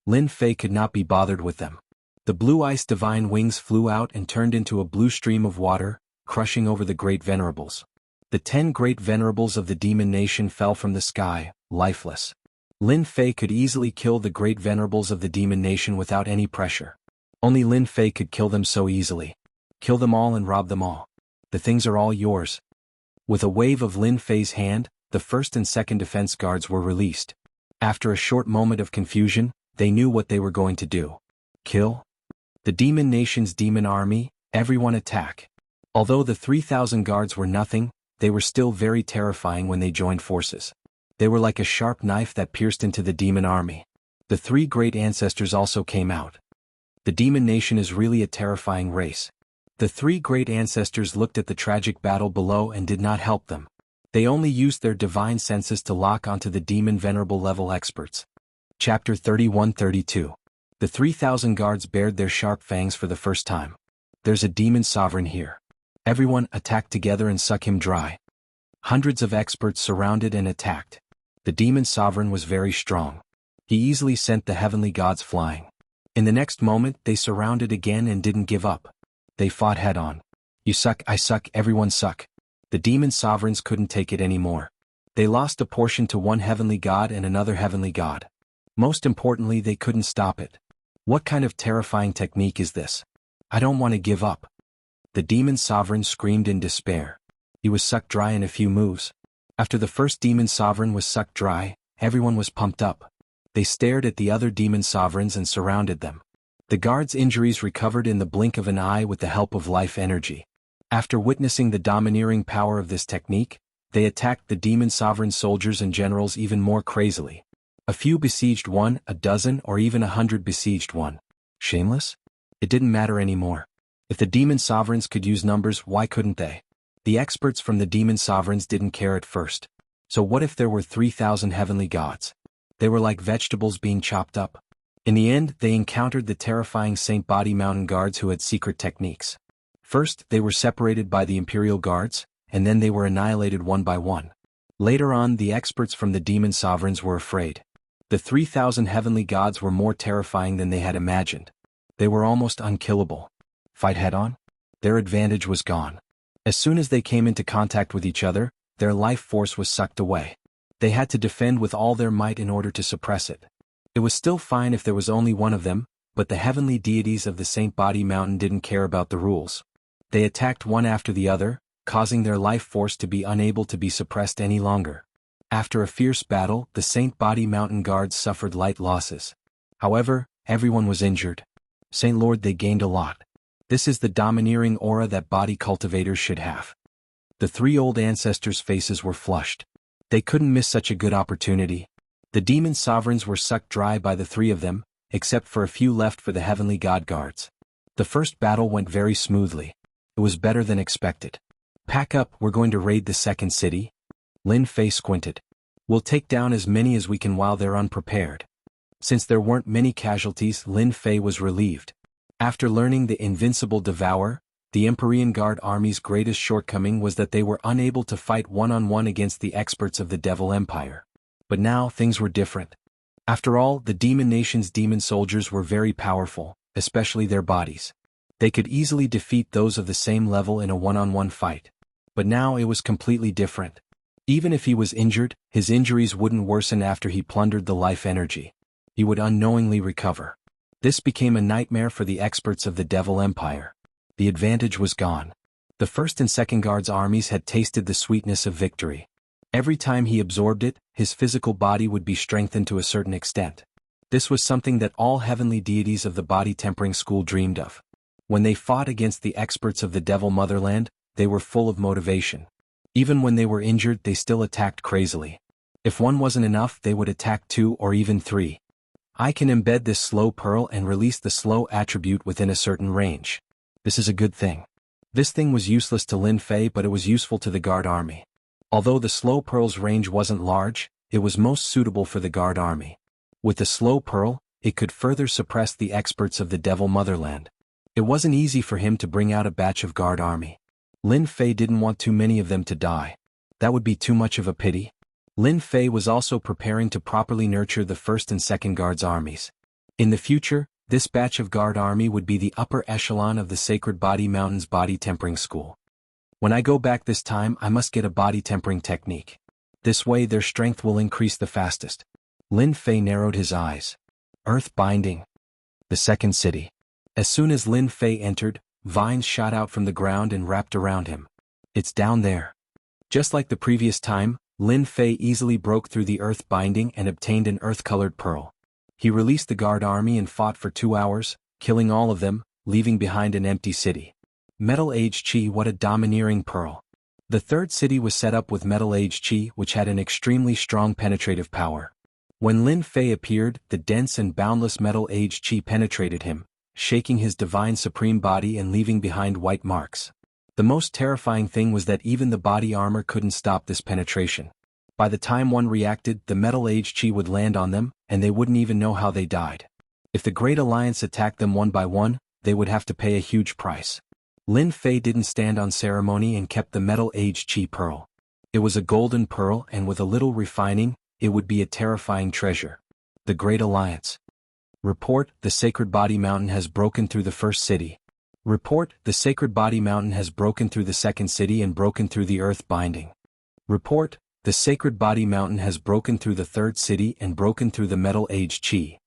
Lin Fei could not be bothered with them. The blue ice divine wings flew out and turned into a blue stream of water, crushing over the great venerables. The 10 great venerables of the demon nation fell from the sky, lifeless. Lin Fei could easily kill the great venerables of the demon nation without any pressure. Only Lin Fei could kill them so easily. Kill them all and rob them all. The things are all yours. With a wave of Lin Fei's hand, the first and second defense guards were released. After a short moment of confusion, they knew what they were going to do. Kill the demon nation's demon army, everyone attack. Although the 3,000 guards were nothing, they were still very terrifying when they joined forces. They were like a sharp knife that pierced into the demon army. The three great ancestors also came out. The demon nation is really a terrifying race. The three great ancestors looked at the tragic battle below and did not help them. They only used their divine senses to lock onto the demon venerable level experts. Chapter 31-32. The 3,000 guards bared their sharp fangs for the first time. There's a demon sovereign here. Everyone attack together and suck him dry. Hundreds of experts surrounded and attacked. The demon sovereign was very strong. He easily sent the heavenly gods flying. In the next moment they surrounded again and didn't give up. They fought head-on. You suck, I suck, everyone suck. The demon sovereigns couldn't take it anymore. They lost a portion to one heavenly god and another heavenly god. Most importantly, they couldn't stop it. What kind of terrifying technique is this? I don't want to give up. The demon sovereign screamed in despair. He was sucked dry in a few moves. After the first demon sovereign was sucked dry, everyone was pumped up. They stared at the other demon sovereigns and surrounded them. The guards' injuries recovered in the blink of an eye with the help of life energy. After witnessing the domineering power of this technique, they attacked the demon sovereign soldiers and generals even more crazily. A few besieged one, a dozen, or even 100 besieged one. Shameless? It didn't matter anymore. If the demon sovereigns could use numbers, why couldn't they? The experts from the demon sovereigns didn't care at first. So what if there were 3,000 heavenly gods? They were like vegetables being chopped up. In the end, they encountered the terrifying Saint Body Mountain guards who had secret techniques. First, they were separated by the Imperial guards, and then they were annihilated one by one. Later on, the experts from the demon sovereigns were afraid. The 3,000 heavenly gods were more terrifying than they had imagined. They were almost unkillable. Fight head-on? Their advantage was gone. As soon as they came into contact with each other, their life force was sucked away. They had to defend with all their might in order to suppress it. It was still fine if there was only one of them, but the heavenly deities of the Saint Body Mountain didn't care about the rules. They attacked one after the other, causing their life force to be unable to be suppressed any longer. After a fierce battle, the Saint Body Mountain guards suffered light losses. However, everyone was injured. Saint Lord, they gained a lot. This is the domineering aura that body cultivators should have. The three old ancestors' faces were flushed. They couldn't miss such a good opportunity. The demon sovereigns were sucked dry by the three of them, except for a few left for the heavenly god guards. The first battle went very smoothly. It was better than expected. Pack up, we're going to raid the second city. Lin Fei squinted. We'll take down as many as we can while they're unprepared. Since there weren't many casualties, Lin Fei was relieved. After learning the invincible devour, the Empyrean Guard Army's greatest shortcoming was that they were unable to fight one-on-one against the experts of the Devil Empire. But now things were different. After all, the demon nation's demon soldiers were very powerful, especially their bodies. They could easily defeat those of the same level in a one-on-one fight. But now it was completely different. Even if he was injured, his injuries wouldn't worsen after he plundered the life energy. He would unknowingly recover. This became a nightmare for the experts of the Devil Empire. The advantage was gone. The first and second guards' armies had tasted the sweetness of victory. Every time he absorbed it, his physical body would be strengthened to a certain extent. This was something that all heavenly deities of the body tempering school dreamed of. When they fought against the experts of the Devil Motherland, they were full of motivation. Even when they were injured, they still attacked crazily. If one wasn't enough, they would attack two or even three. I can embed this slow pearl and release the slow attribute within a certain range. This is a good thing. This thing was useless to Lin Fei, but it was useful to the guard army. Although the slow pearl's range wasn't large, it was most suitable for the guard army. With the slow pearl, it could further suppress the experts of the Devil Motherland. It wasn't easy for him to bring out a batch of guard army. Lin Fei didn't want too many of them to die. That would be too much of a pity. Lin Fei was also preparing to properly nurture the first and second guards armies. In the future, this batch of guard army would be the upper echelon of the Sacred Body Mountain's body tempering school. When I go back this time, I must get a body tempering technique. This way their strength will increase the fastest. Lin Fei narrowed his eyes. Earth binding. The second city. As soon as Lin Fei entered, vines shot out from the ground and wrapped around him. It's down there. Just like the previous time, Lin Fei easily broke through the earth binding and obtained an earth-colored pearl. He released the guard army and fought for 2 hours, killing all of them, leaving behind an empty city. Metal Age Qi. What a domineering pearl. The third city was set up with Metal Age Qi, which had an extremely strong penetrative power. When Lin Fei appeared, the dense and boundless Metal Age Qi penetrated him, shaking his divine supreme body and leaving behind white marks. The most terrifying thing was that even the body armor couldn't stop this penetration. By the time one reacted, the Metal Age Qi would land on them, and they wouldn't even know how they died. If the Great Alliance attacked them one by one, they would have to pay a huge price. Lin Fei didn't stand on ceremony and kept the Metal Age Qi pearl. It was a golden pearl, and with a little refining, it would be a terrifying treasure. The Great Alliance. Report: the Sacred Body Mountain has broken through the first city. Report: the Sacred Body Mountain has broken through the second city and broken through the earth binding. Report: the Sacred Body Mountain has broken through the third city and broken through the Metal Age Qi.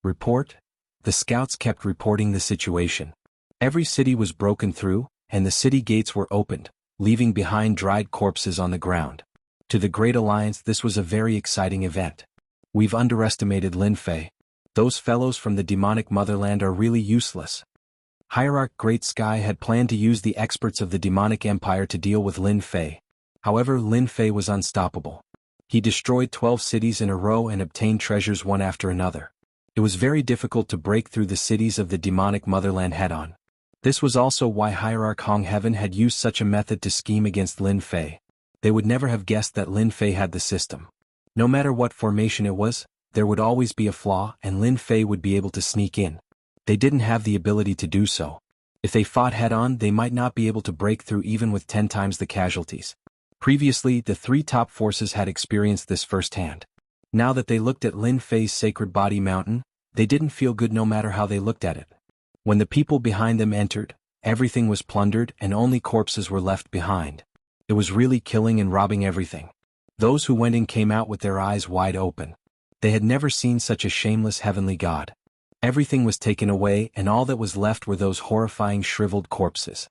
Report: the scouts kept reporting the situation. Every city was broken through, and the city gates were opened, leaving behind dried corpses on the ground. To the Great Alliance, this was a very exciting event. We've underestimated Lin Fei. Those fellows from the demonic motherland are really useless. Hierarch Great Sky had planned to use the experts of the demonic empire to deal with Lin Fei. However, Lin Fei was unstoppable. He destroyed 12 cities in a row and obtained treasures one after another. It was very difficult to break through the cities of the demonic motherland head-on. This was also why Hierarch Hong Heaven had used such a method to scheme against Lin Fei. They would never have guessed that Lin Fei had the system. No matter what formation it was, there would always be a flaw, and Lin Fei would be able to sneak in. They didn't have the ability to do so. If they fought head-on, they might not be able to break through even with 10 times the casualties. Previously, the 3 top forces had experienced this firsthand. Now that they looked at Lin Fei's Sacred Body Mountain, they didn't feel good no matter how they looked at it. When the people behind them entered, everything was plundered and only corpses were left behind. It was really killing and robbing everything. Those who went in came out with their eyes wide open. They had never seen such a shameless heavenly god. Everything was taken away, and all that was left were those horrifying shriveled corpses.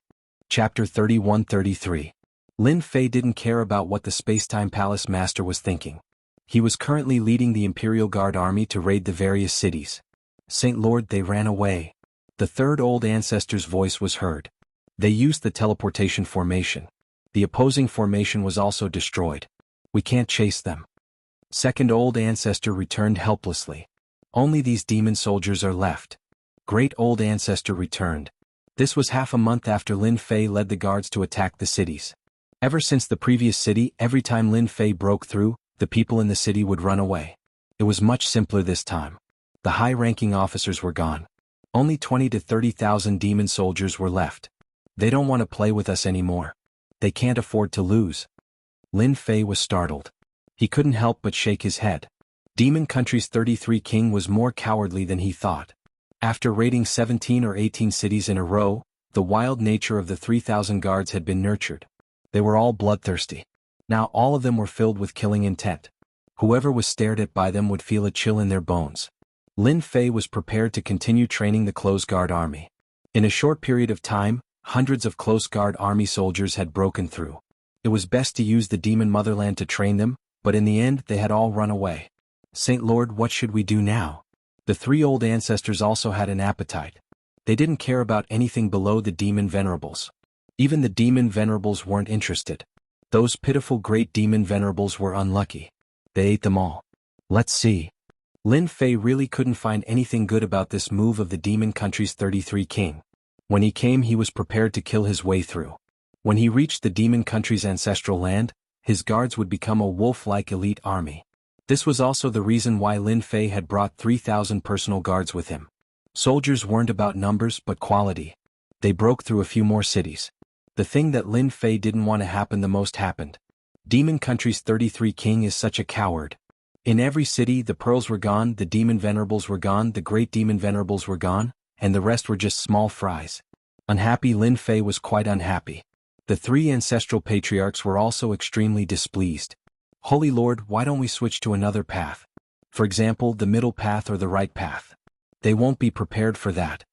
Chapter 31-33. Lin Fei didn't care about what the Spacetime Palace Master was thinking. He was currently leading the Imperial Guard army to raid the various cities. Saint Lord, they ran away. The third old ancestor's voice was heard. They used the teleportation formation. The opposing formation was also destroyed. We can't chase them. Second old ancestor returned helplessly. Only these demon soldiers are left. Great old ancestor returned. This was half a month after Lin Fei led the guards to attack the cities. Ever since the previous city, every time Lin Fei broke through, the people in the city would run away. It was much simpler this time. The high-ranking officers were gone. Only 20 to 30,000 demon soldiers were left. They don't want to play with us anymore. They can't afford to lose. Lin Fei was startled. He couldn't help but shake his head. Demon Country's 33 king was more cowardly than he thought. After raiding 17 or 18 cities in a row, the wild nature of the 3,000 guards had been nurtured. They were all bloodthirsty. Now all of them were filled with killing intent. Whoever was stared at by them would feel a chill in their bones. Lin Fei was prepared to continue training the Close Guard army. In a short period of time, hundreds of Close Guard army soldiers had broken through. It was best to use the demon motherland to train them, but in the end they had all run away. Saint Lord, what should we do now? The 3 old ancestors also had an appetite. They didn't care about anything below the demon venerables. Even the demon venerables weren't interested. Those pitiful great demon venerables were unlucky. They ate them all. Let's see. Lin Fei really couldn't find anything good about this move of the demon country's 33 king. When he came, he was prepared to kill his way through. When he reached the demon country's ancestral land, his guards would become a wolf-like elite army. This was also the reason why Lin Fei had brought 3,000 personal guards with him. Soldiers weren't about numbers but quality. They broke through a few more cities. The thing that Lin Fei didn't want to happen the most happened. Demon Country's 33 king is such a coward. In every city the pearls were gone, the demon venerables were gone, the great demon venerables were gone, and the rest were just small fries. Unhappy, Lin Fei was quite unhappy. The 3 ancestral patriarchs were also extremely displeased. Holy Lord, why don't we switch to another path? For example, the middle path or the right path. They won't be prepared for that.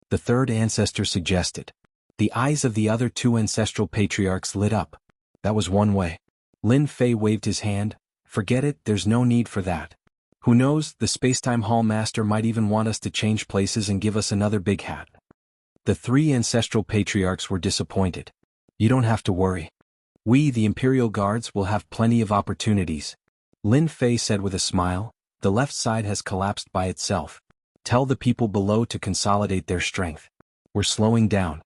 The third ancestor suggested. The eyes of the other 2 ancestral patriarchs lit up. That was one way. Lin Fei waved his hand. Forget it, there's no need for that. Who knows, the Spacetime Hall Master might even want us to change places and give us another big hat. The three ancestral patriarchs were disappointed. You don't have to worry. We, the Imperial Guards, will have plenty of opportunities. Lin Fei said with a smile. The left side has collapsed by itself. Tell the people below to consolidate their strength. We're slowing down.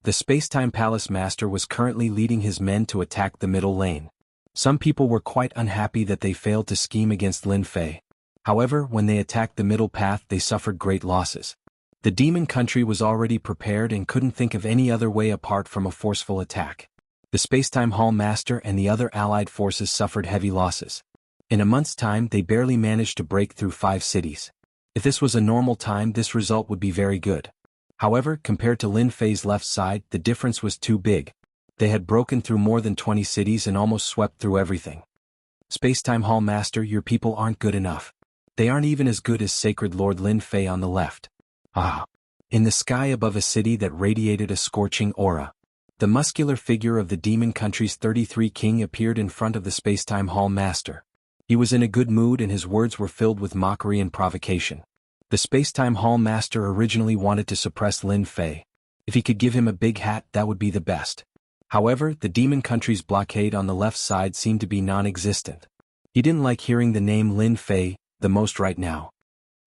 The Spacetime Palace Master was currently leading his men to attack the middle lane. Some people were quite unhappy that they failed to scheme against Lin Fei. However, when they attacked the middle path, they suffered great losses. The demon country was already prepared and couldn't think of any other way apart from a forceful attack. The Spacetime Hall Master and the other allied forces suffered heavy losses. In a month's time, they barely managed to break through 5 cities. If this was a normal time, this result would be very good. However, compared to Lin Fei's left side, the difference was too big. They had broken through more than 20 cities and almost swept through everything. Spacetime Hall Master, your people aren't good enough. They aren't even as good as Sacred Lord Lin Fei on the left. Ah! In the sky above a city that radiated a scorching aura, the muscular figure of the demon country's 33 king appeared in front of the Spacetime Hall Master. He was in a good mood and his words were filled with mockery and provocation. The Spacetime Hall Master originally wanted to suppress Lin Fei. If he could give him a big hat, that would be the best. However, the demon country's blockade on the left side seemed to be non-existent. He didn't like hearing the name Lin Fei the most right now.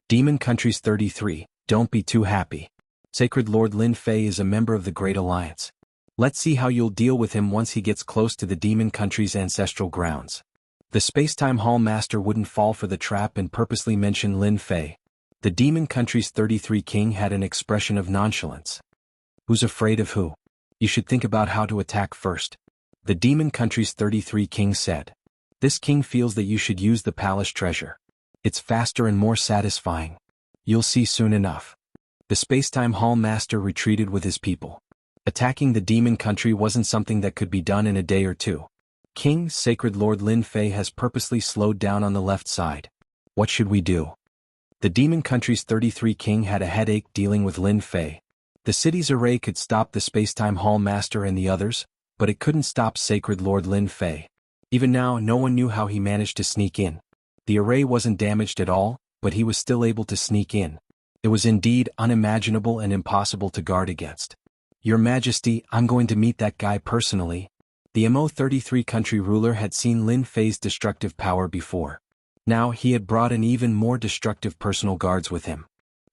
Demon country's 33, don't be too happy. Sacred Lord Lin Fei is a member of the Great Alliance. Let's see how you'll deal with him once he gets close to the demon country's ancestral grounds. The Spacetime Hall Master wouldn't fall for the trap and purposely mention Lin Fei. The demon country's 33 king had an expression of nonchalance. Who's afraid of who? You should think about how to attack first. The demon country's 33 king said. This king feels that you should use the palace treasure. It's faster and more satisfying. You'll see soon enough. The Spacetime Hall Master retreated with his people. Attacking the demon country wasn't something that could be done in a day or two. King, Sacred Lord Lin Fei has purposely slowed down on the left side. What should we do? The demon country's 33 king had a headache dealing with Lin Fei. The city's array could stop the Spacetime Hall Master and the others, but it couldn't stop Sacred Lord Lin Fei. Even now, no one knew how he managed to sneak in. The array wasn't damaged at all, but he was still able to sneak in. It was indeed unimaginable and impossible to guard against. Your Majesty, I'm going to meet that guy personally. The Mo33 country ruler had seen Lin Fei's destructive power before. Now he had brought an even more destructive personal guards with him.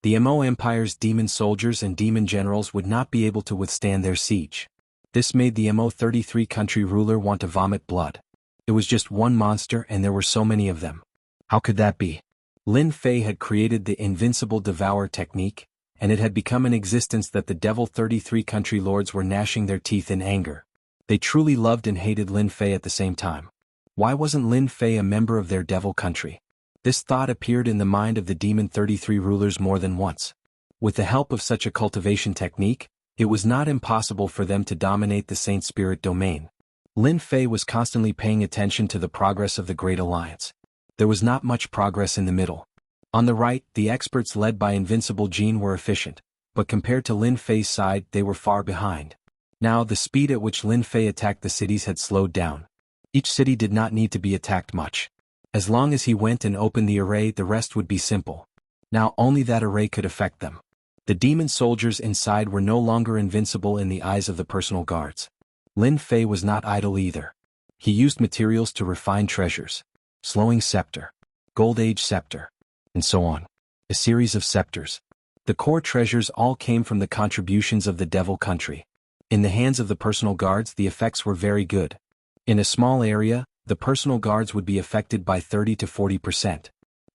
The Mo Empire's demon soldiers and demon generals would not be able to withstand their siege. This made the Mo33 country ruler want to vomit blood. It was just one monster and there were so many of them. How could that be? Lin Fei had created the invincible devour technique, and it had become in existence that the Devil 33 country lords were gnashing their teeth in anger. They truly loved and hated Lin Fei at the same time. Why wasn't Lin Fei a member of their devil country? This thought appeared in the mind of the Demon 33 rulers more than once. With the help of such a cultivation technique, it was not impossible for them to dominate the Saint Spirit domain. Lin Fei was constantly paying attention to the progress of the Great Alliance. There was not much progress in the middle. On the right, the experts led by Invincible Jean were efficient, but compared to Lin Fei's side, they were far behind. Now, the speed at which Lin Fei attacked the cities had slowed down. Each city did not need to be attacked much. As long as he went and opened the array, the rest would be simple. Now only that array could affect them. The demon soldiers inside were no longer invincible in the eyes of the personal guards. Lin Fei was not idle either. He used materials to refine treasures. Slowing scepter, gold age scepter, and so on. A series of scepters. The core treasures all came from the contributions of the devil country. In the hands of the personal guards, the effects were very good. In a small area, the personal guards would be affected by 30 to 40%.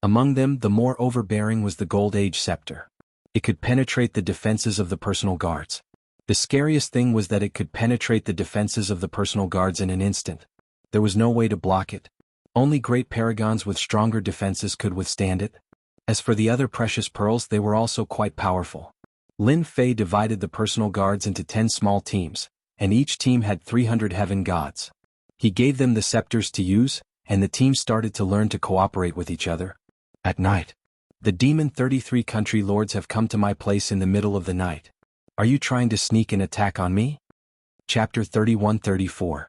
Among them, the more overbearing was the gold age scepter. It could penetrate the defenses of the personal guards. The scariest thing was that it could penetrate the defenses of the personal guards in an instant. There was no way to block it. Only great paragons with stronger defenses could withstand it. As for the other precious pearls, they were also quite powerful. Lin Fei divided the personal guards into 10 small teams, and each team had 300 heaven gods. He gave them the scepters to use, and the teams started to learn to cooperate with each other. At night. The Demon 33 country lords have come to my place in the middle of the night. Are you trying to sneak an attack on me? Chapter 31-34.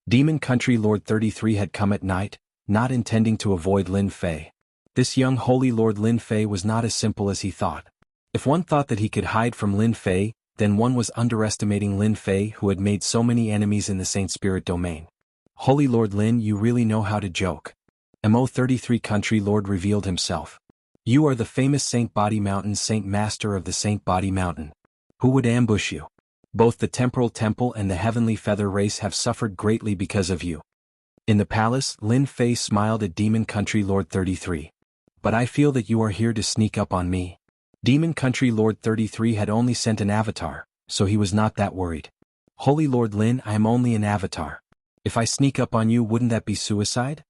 Demon Country Lord 33 had come at night, not intending to avoid Lin Fei. This young holy Lord Lin Fei was not as simple as he thought. If one thought that he could hide from Lin Fei, then one was underestimating Lin Fei, who had made so many enemies in the Saint Spirit domain. Holy Lord Lin, you really know how to joke. Mo33 Country Lord revealed himself. You are the famous Saint Body Mountain Saint Master of the Saint Body Mountain. Who would ambush you? Both the Temporal Temple and the Heavenly Feather Race have suffered greatly because of you. In the palace, Lin Fei smiled at Demon Country Lord 33. But I feel that you are here to sneak up on me. Demon Country Lord 33 had only sent an avatar, so he was not that worried. Holy Lord Lin, I am only an avatar. If I sneak up on you, wouldn't that be suicide?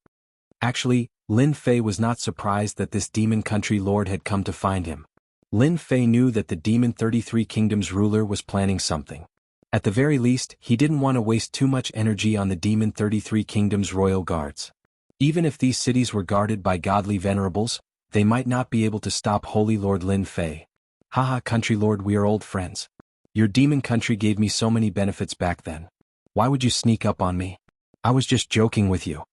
Actually, Lin Fei was not surprised that this Demon Country Lord had come to find him. Lin Fei knew that the Demon 33 Kingdom's ruler was planning something. At the very least, he didn't want to waste too much energy on the Demon 33 Kingdom's royal guards. Even if these cities were guarded by godly venerables, they might not be able to stop Holy Lord Lin Fei. Haha, Country Lord, we are old friends. Your demon country gave me so many benefits back then. Why would you sneak up on me? I was just joking with you.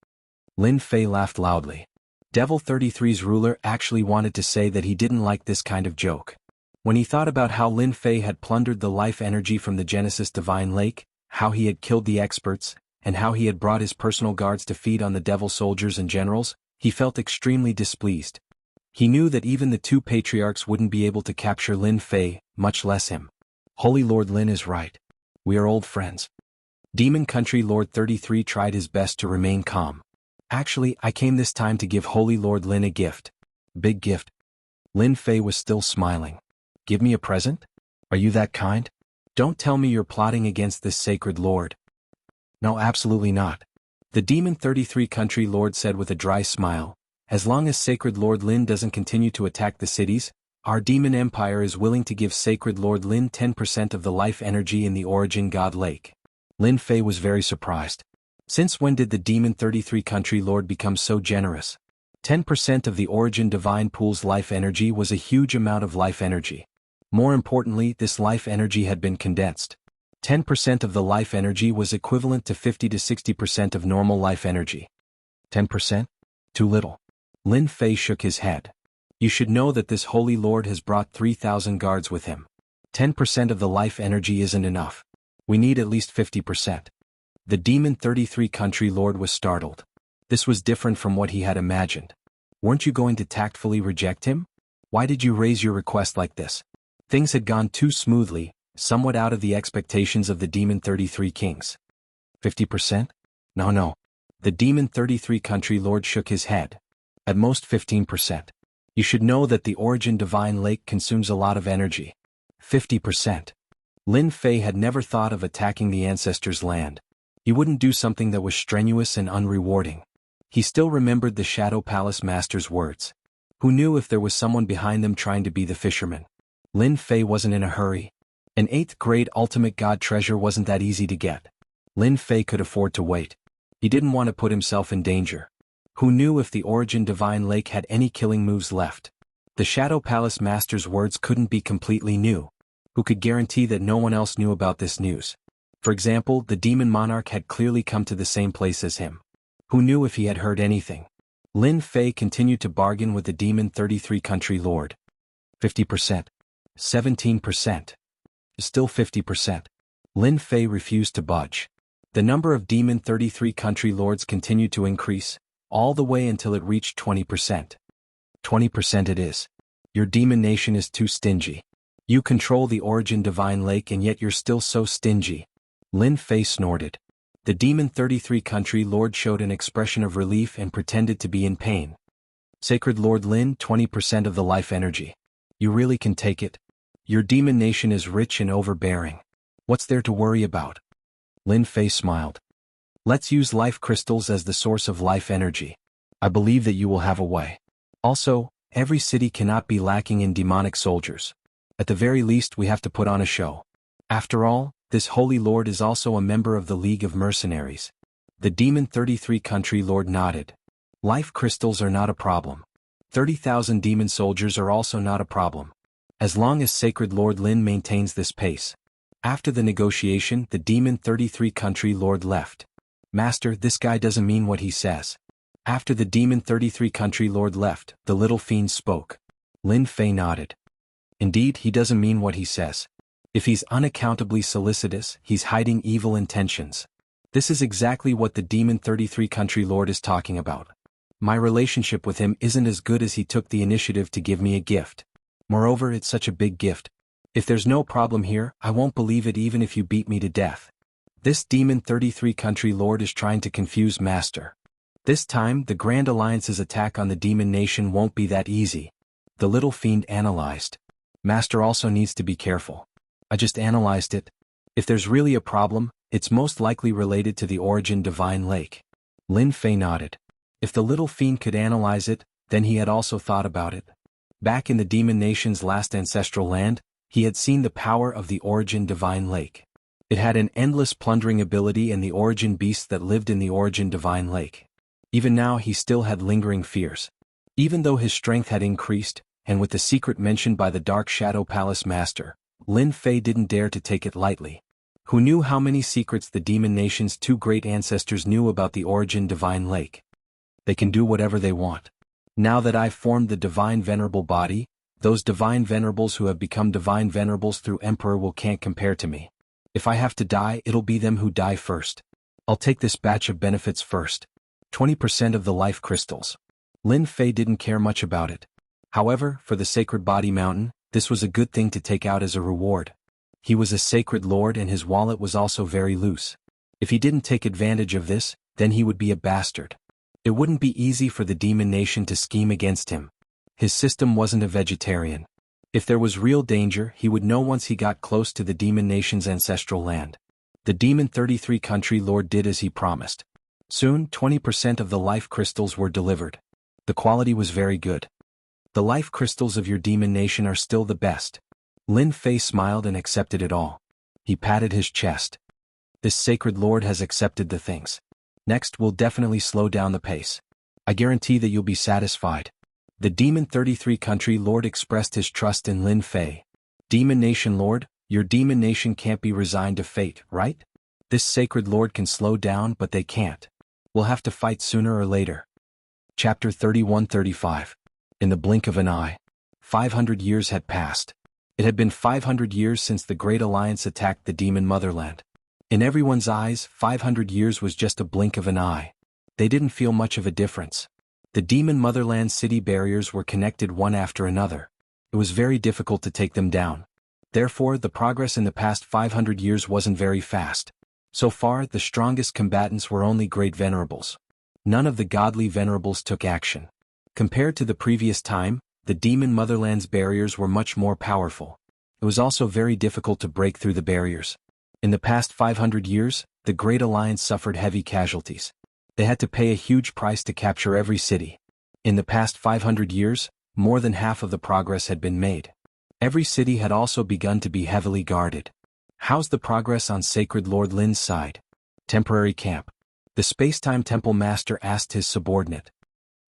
Lin Fei laughed loudly. Devil 33's ruler actually wanted to say that he didn't like this kind of joke. When he thought about how Lin Fei had plundered the life energy from the Genesis Divine Lake, how he had killed the experts, and how he had brought his personal guards to feed on the devil soldiers and generals, he felt extremely displeased. He knew that even the two patriarchs wouldn't be able to capture Lin Fei, much less him. Holy Lord Lin is right. We are old friends. Demon Country Lord 33 tried his best to remain calm. Actually, I came this time to give Holy Lord Lin a gift. Big gift. Lin Fei was still smiling. Give me a present? Are you that kind? Don't tell me you're plotting against this sacred lord. No, absolutely not. The Demon 33 Country Lord said with a dry smile. As long as Sacred Lord Lin doesn't continue to attack the cities, our demon empire is willing to give Sacred Lord Lin 10% of the life energy in the Origin God Lake. Lin Fei was very surprised. Since when did the Demon 33 Country Lord become so generous? 10% of the Origin Divine Pool's life energy was a huge amount of life energy. More importantly, this life energy had been condensed. 10% of the life energy was equivalent to 50 to 60% of normal life energy. 10%? Too little. Lin Fei shook his head. You should know that this Holy Lord has brought 3,000 guards with him. 10% of the life energy isn't enough. We need at least 50%. The Demon 33 Country Lord was startled. This was different from what he had imagined. Weren't you going to tactfully reject him? Why did you raise your request like this? Things had gone too smoothly, somewhat out of the expectations of the Demon 33 Kings. 50%? No. The Demon 33 Country Lord shook his head. At most 15%. You should know that the Origin Divine Lake consumes a lot of energy. 50%. Lin Fei had never thought of attacking the ancestors' land. He wouldn't do something that was strenuous and unrewarding. He still remembered the Shadow Palace Master's words. Who knew if there was someone behind them trying to be the fisherman? Lin Fei wasn't in a hurry. An 8th grade Ultimate God treasure wasn't that easy to get. Lin Fei could afford to wait. He didn't want to put himself in danger. Who knew if the Origin Divine Lake had any killing moves left? The Shadow Palace Master's words couldn't be completely new. Who could guarantee that no one else knew about this news? For example, the Demon Monarch had clearly come to the same place as him. Who knew if he had heard anything? Lin Fei continued to bargain with the Demon 33 Country Lord. 50%. 17%. Still 50%. Lin Fei refused to budge. The number of Demon 33 Country Lords continued to increase, all the way until it reached 20%. 20% it is. Your demon nation is too stingy. You control the Origin Divine Lake and yet you're still so stingy. Lin Fei snorted. The Demon 33 Country Lord showed an expression of relief and pretended to be in pain. Sacred Lord Lin, 20% of the life energy. You really can take it? Your demon nation is rich and overbearing. What's there to worry about? Lin Fei smiled. Let's use life crystals as the source of life energy. I believe that you will have a way. Also, every city cannot be lacking in demonic soldiers. At the very least, we have to put on a show. After all, this Holy Lord is also a member of the League of Mercenaries. The Demon 33 Country Lord nodded. Life crystals are not a problem. 30,000 demon soldiers are also not a problem. As long as Sacred Lord Lin maintains this pace. After the negotiation, the Demon 33 Country Lord left. Master, this guy doesn't mean what he says. After the Demon 33 country lord left, the little fiend spoke. Lin Fei nodded. Indeed, he doesn't mean what he says. If he's unaccountably solicitous, he's hiding evil intentions. This is exactly what the Demon 33 country lord is talking about. My relationship with him isn't as good as he took the initiative to give me a gift. Moreover, it's such a big gift. If there's no problem here, I won't believe it even if you beat me to death. This Demon 33 country lord is trying to confuse Master. This time, the Grand Alliance's attack on the Demon Nation won't be that easy. The little fiend analyzed. Master also needs to be careful. I just analyzed it. If there's really a problem, it's most likely related to the Origin Divine Lake. Lin Fei nodded. If the little fiend could analyze it, then he had also thought about it. Back in the Demon Nation's last ancestral land, he had seen the power of the Origin Divine Lake. It had an endless plundering ability and the origin beasts that lived in the Origin Divine Lake. Even now he still had lingering fears. Even though his strength had increased, and with the secret mentioned by the Dark Shadow Palace Master, Lin Fei didn't dare to take it lightly. Who knew how many secrets the Demon Nation's two great ancestors knew about the Origin Divine Lake? They can do whatever they want. Now that I've formed the Divine Venerable body, those Divine Venerables who have become Divine Venerables through Emperor will can't compare to me. If I have to die, it'll be them who die first. I'll take this batch of benefits first. 20% of the life crystals. Lin Fei didn't care much about it. However, for the Sacred Body Mountain, this was a good thing to take out as a reward. He was a sacred lord and his wallet was also very loose. If he didn't take advantage of this, then he would be a bastard. It wouldn't be easy for the Demon Nation to scheme against him. His system wasn't a vegetarian. If there was real danger, he would know once he got close to the Demon Nation's ancestral land. The Demon 33 country lord did as he promised. Soon, 20% of the life crystals were delivered. The quality was very good. The life crystals of your Demon Nation are still the best. Lin Fei smiled and accepted it all. He patted his chest. This sacred lord has accepted the things. Next, we'll definitely slow down the pace. I guarantee that you'll be satisfied. The Demon 33 country lord expressed his trust in Lin Fei. Demon Nation lord, your Demon Nation can't be resigned to fate, right? This sacred lord can slow down, but they can't. We'll have to fight sooner or later. Chapter 31-35. In the blink of an eye. 500 years had passed. It had been 500 years since the Great Alliance attacked the Demon Motherland. In everyone's eyes, 500 years was just a blink of an eye. They didn't feel much of a difference. The Demon Motherland city barriers were connected one after another. It was very difficult to take them down. Therefore, the progress in the past 500 years wasn't very fast. So far, the strongest combatants were only great venerables. None of the godly venerables took action. Compared to the previous time, the Demon Motherland's barriers were much more powerful. It was also very difficult to break through the barriers. In the past 500 years, the Great Alliance suffered heavy casualties. They had to pay a huge price to capture every city. In the past 500 years, more than half of the progress had been made. Every city had also begun to be heavily guarded. How's the progress on Sacred Lord Lin's side? Temporary camp. The Space-Time Temple Master asked his subordinate.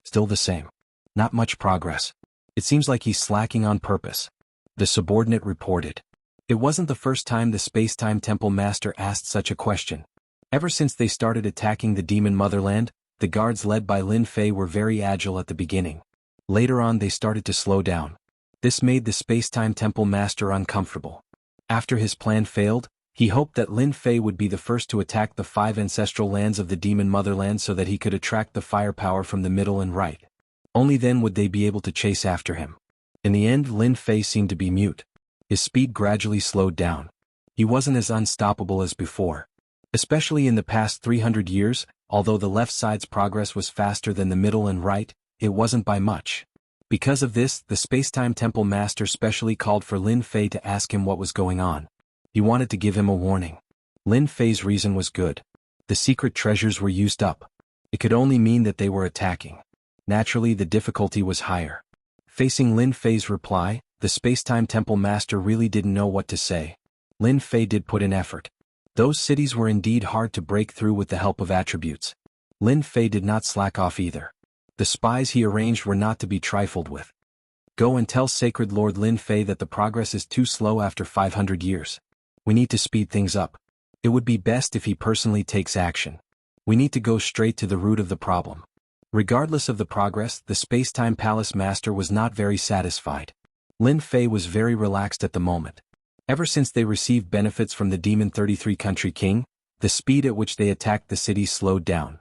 Still the same. Not much progress. It seems like he's slacking on purpose. The subordinate reported. It wasn't the first time the Space-Time Temple Master asked such a question. Ever since they started attacking the Demon Motherland, the guards led by Lin Fei were very agile at the beginning. Later on they started to slow down. This made the Space-Time Temple Master uncomfortable. After his plan failed, he hoped that Lin Fei would be the first to attack the 5 ancestral lands of the Demon Motherland so that he could attract the firepower from the middle and right. Only then would they be able to chase after him. In the end, Lin Fei seemed to be mute. His speed gradually slowed down. He wasn't as unstoppable as before. Especially in the past 300 years, although the left side's progress was faster than the middle and right, it wasn't by much. Because of this, the Space-Time Temple Master specially called for Lin Fei to ask him what was going on. He wanted to give him a warning. Lin Fei's reason was good. The secret treasures were used up. It could only mean that they were attacking. Naturally, the difficulty was higher. Facing Lin Fei's reply, the Space-Time Temple Master really didn't know what to say. Lin Fei did put in effort. Those cities were indeed hard to break through with the help of attributes. Lin Fei did not slack off either. The spies he arranged were not to be trifled with. Go and tell Sacred Lord Lin Fei that the progress is too slow after 500 years. We need to speed things up. It would be best if he personally takes action. We need to go straight to the root of the problem. Regardless of the progress, the Space-Time Palace Master was not very satisfied. Lin Fei was very relaxed at the moment. Ever since they received benefits from the Demon 33 Country King, the speed at which they attacked the city slowed down.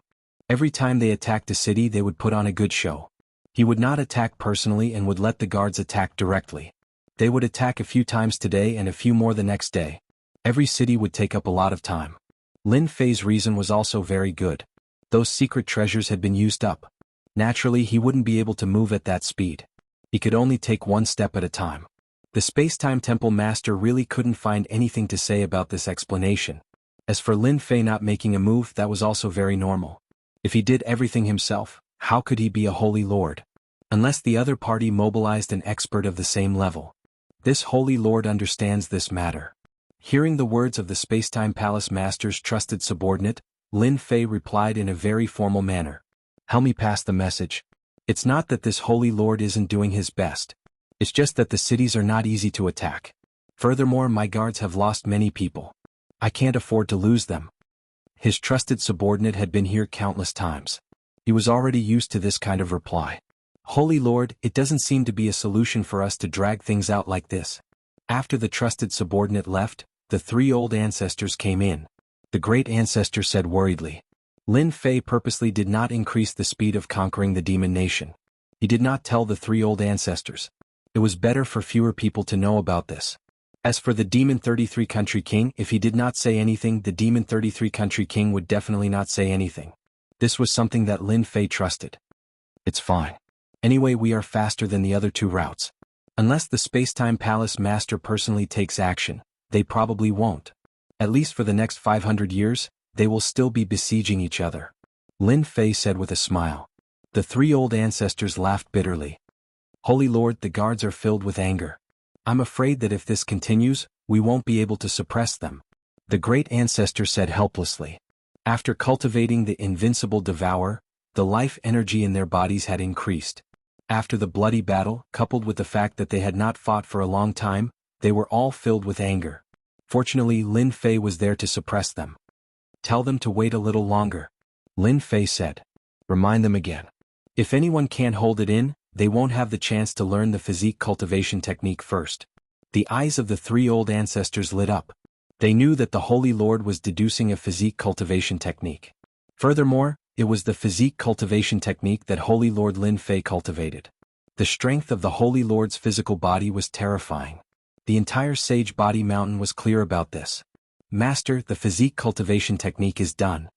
Every time they attacked a city they would put on a good show. He would not attack personally and would let the guards attack directly. They would attack a few times today and a few more the next day. Every city would take up a lot of time. Lin Fei's reason was also very good. Those secret treasures had been used up. Naturally, he wouldn't be able to move at that speed. He could only take one step at a time. The Space-Time Temple Master really couldn't find anything to say about this explanation. As for Lin Fei not making a move, that was also very normal. If he did everything himself, how could he be a holy lord? Unless the other party mobilized an expert of the same level. This holy lord understands this matter. Hearing the words of the Space-Time Palace Master's trusted subordinate, Lin Fei replied in a very formal manner. Help me pass the message. It's not that this holy lord isn't doing his best. It's just that the cities are not easy to attack. Furthermore, my guards have lost many people. I can't afford to lose them. His trusted subordinate had been here countless times. He was already used to this kind of reply. Holy Lord, it doesn't seem to be a solution for us to drag things out like this. After the trusted subordinate left, the three old ancestors came in. The great ancestor said worriedly. Lin Fei purposely did not increase the speed of conquering the demon nation. He did not tell the three old ancestors. It was better for fewer people to know about this. As for the Demon 33 Country King, if he did not say anything, the Demon 33 Country King would definitely not say anything. This was something that Lin Fei trusted. It's fine. Anyway, we are faster than the other two routes. Unless the Space-Time Palace Master personally takes action, they probably won't. At least for the next 500 years, they will still be besieging each other. Lin Fei said with a smile. The three old ancestors laughed bitterly. Holy Lord, the guards are filled with anger. I'm afraid that if this continues, we won't be able to suppress them. The great ancestor said helplessly. After cultivating the invincible Devourer, the life energy in their bodies had increased. After the bloody battle, coupled with the fact that they had not fought for a long time, they were all filled with anger. Fortunately, Lin Fei was there to suppress them. Tell them to wait a little longer. Lin Fei said. Remind them again. If anyone can't hold it in, they won't have the chance to learn the physique cultivation technique first. The eyes of the three old ancestors lit up. They knew that the Holy Lord was deducing a physique cultivation technique. Furthermore, it was the physique cultivation technique that Holy Lord Lin Fei cultivated. The strength of the Holy Lord's physical body was terrifying. The entire Sage Body Mountain was clear about this. Master, the physique cultivation technique is done.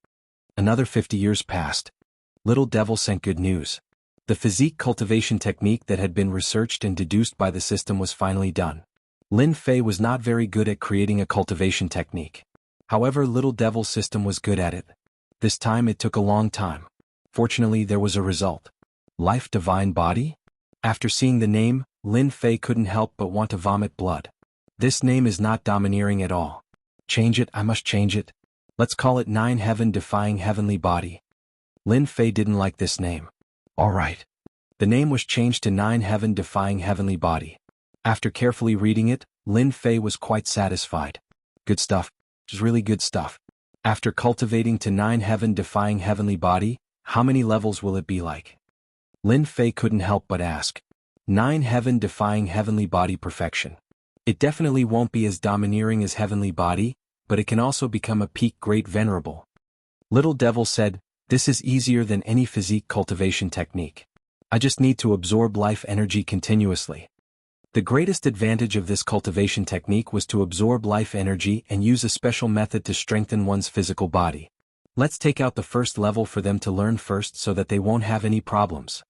Another 50 years passed. Little Devil sent good news. The physique cultivation technique that had been researched and deduced by the system was finally done. Lin Fei was not very good at creating a cultivation technique. However, Little Devil's system was good at it. This time it took a long time. Fortunately, there was a result. Life Divine Body? After seeing the name, Lin Fei couldn't help but want to vomit blood. This name is not domineering at all. Change it, I must change it. Let's call it Nine Heaven Defying Heavenly Body. Lin Fei didn't like this name. Alright. The name was changed to Nine Heaven Defying Heavenly Body. After carefully reading it, Lin Fei was quite satisfied. Good stuff. Just really good stuff. After cultivating to Nine Heaven Defying Heavenly Body, how many levels will it be like? Lin Fei couldn't help but ask. Nine Heaven Defying Heavenly Body Perfection. It definitely won't be as domineering as Heavenly Body, but it can also become a peak Great Venerable. Little Devil said, this is easier than any physique cultivation technique. I just need to absorb life energy continuously. The greatest advantage of this cultivation technique was to absorb life energy and use a special method to strengthen one's physical body. Let's take out the first level for them to learn first so that they won't have any problems.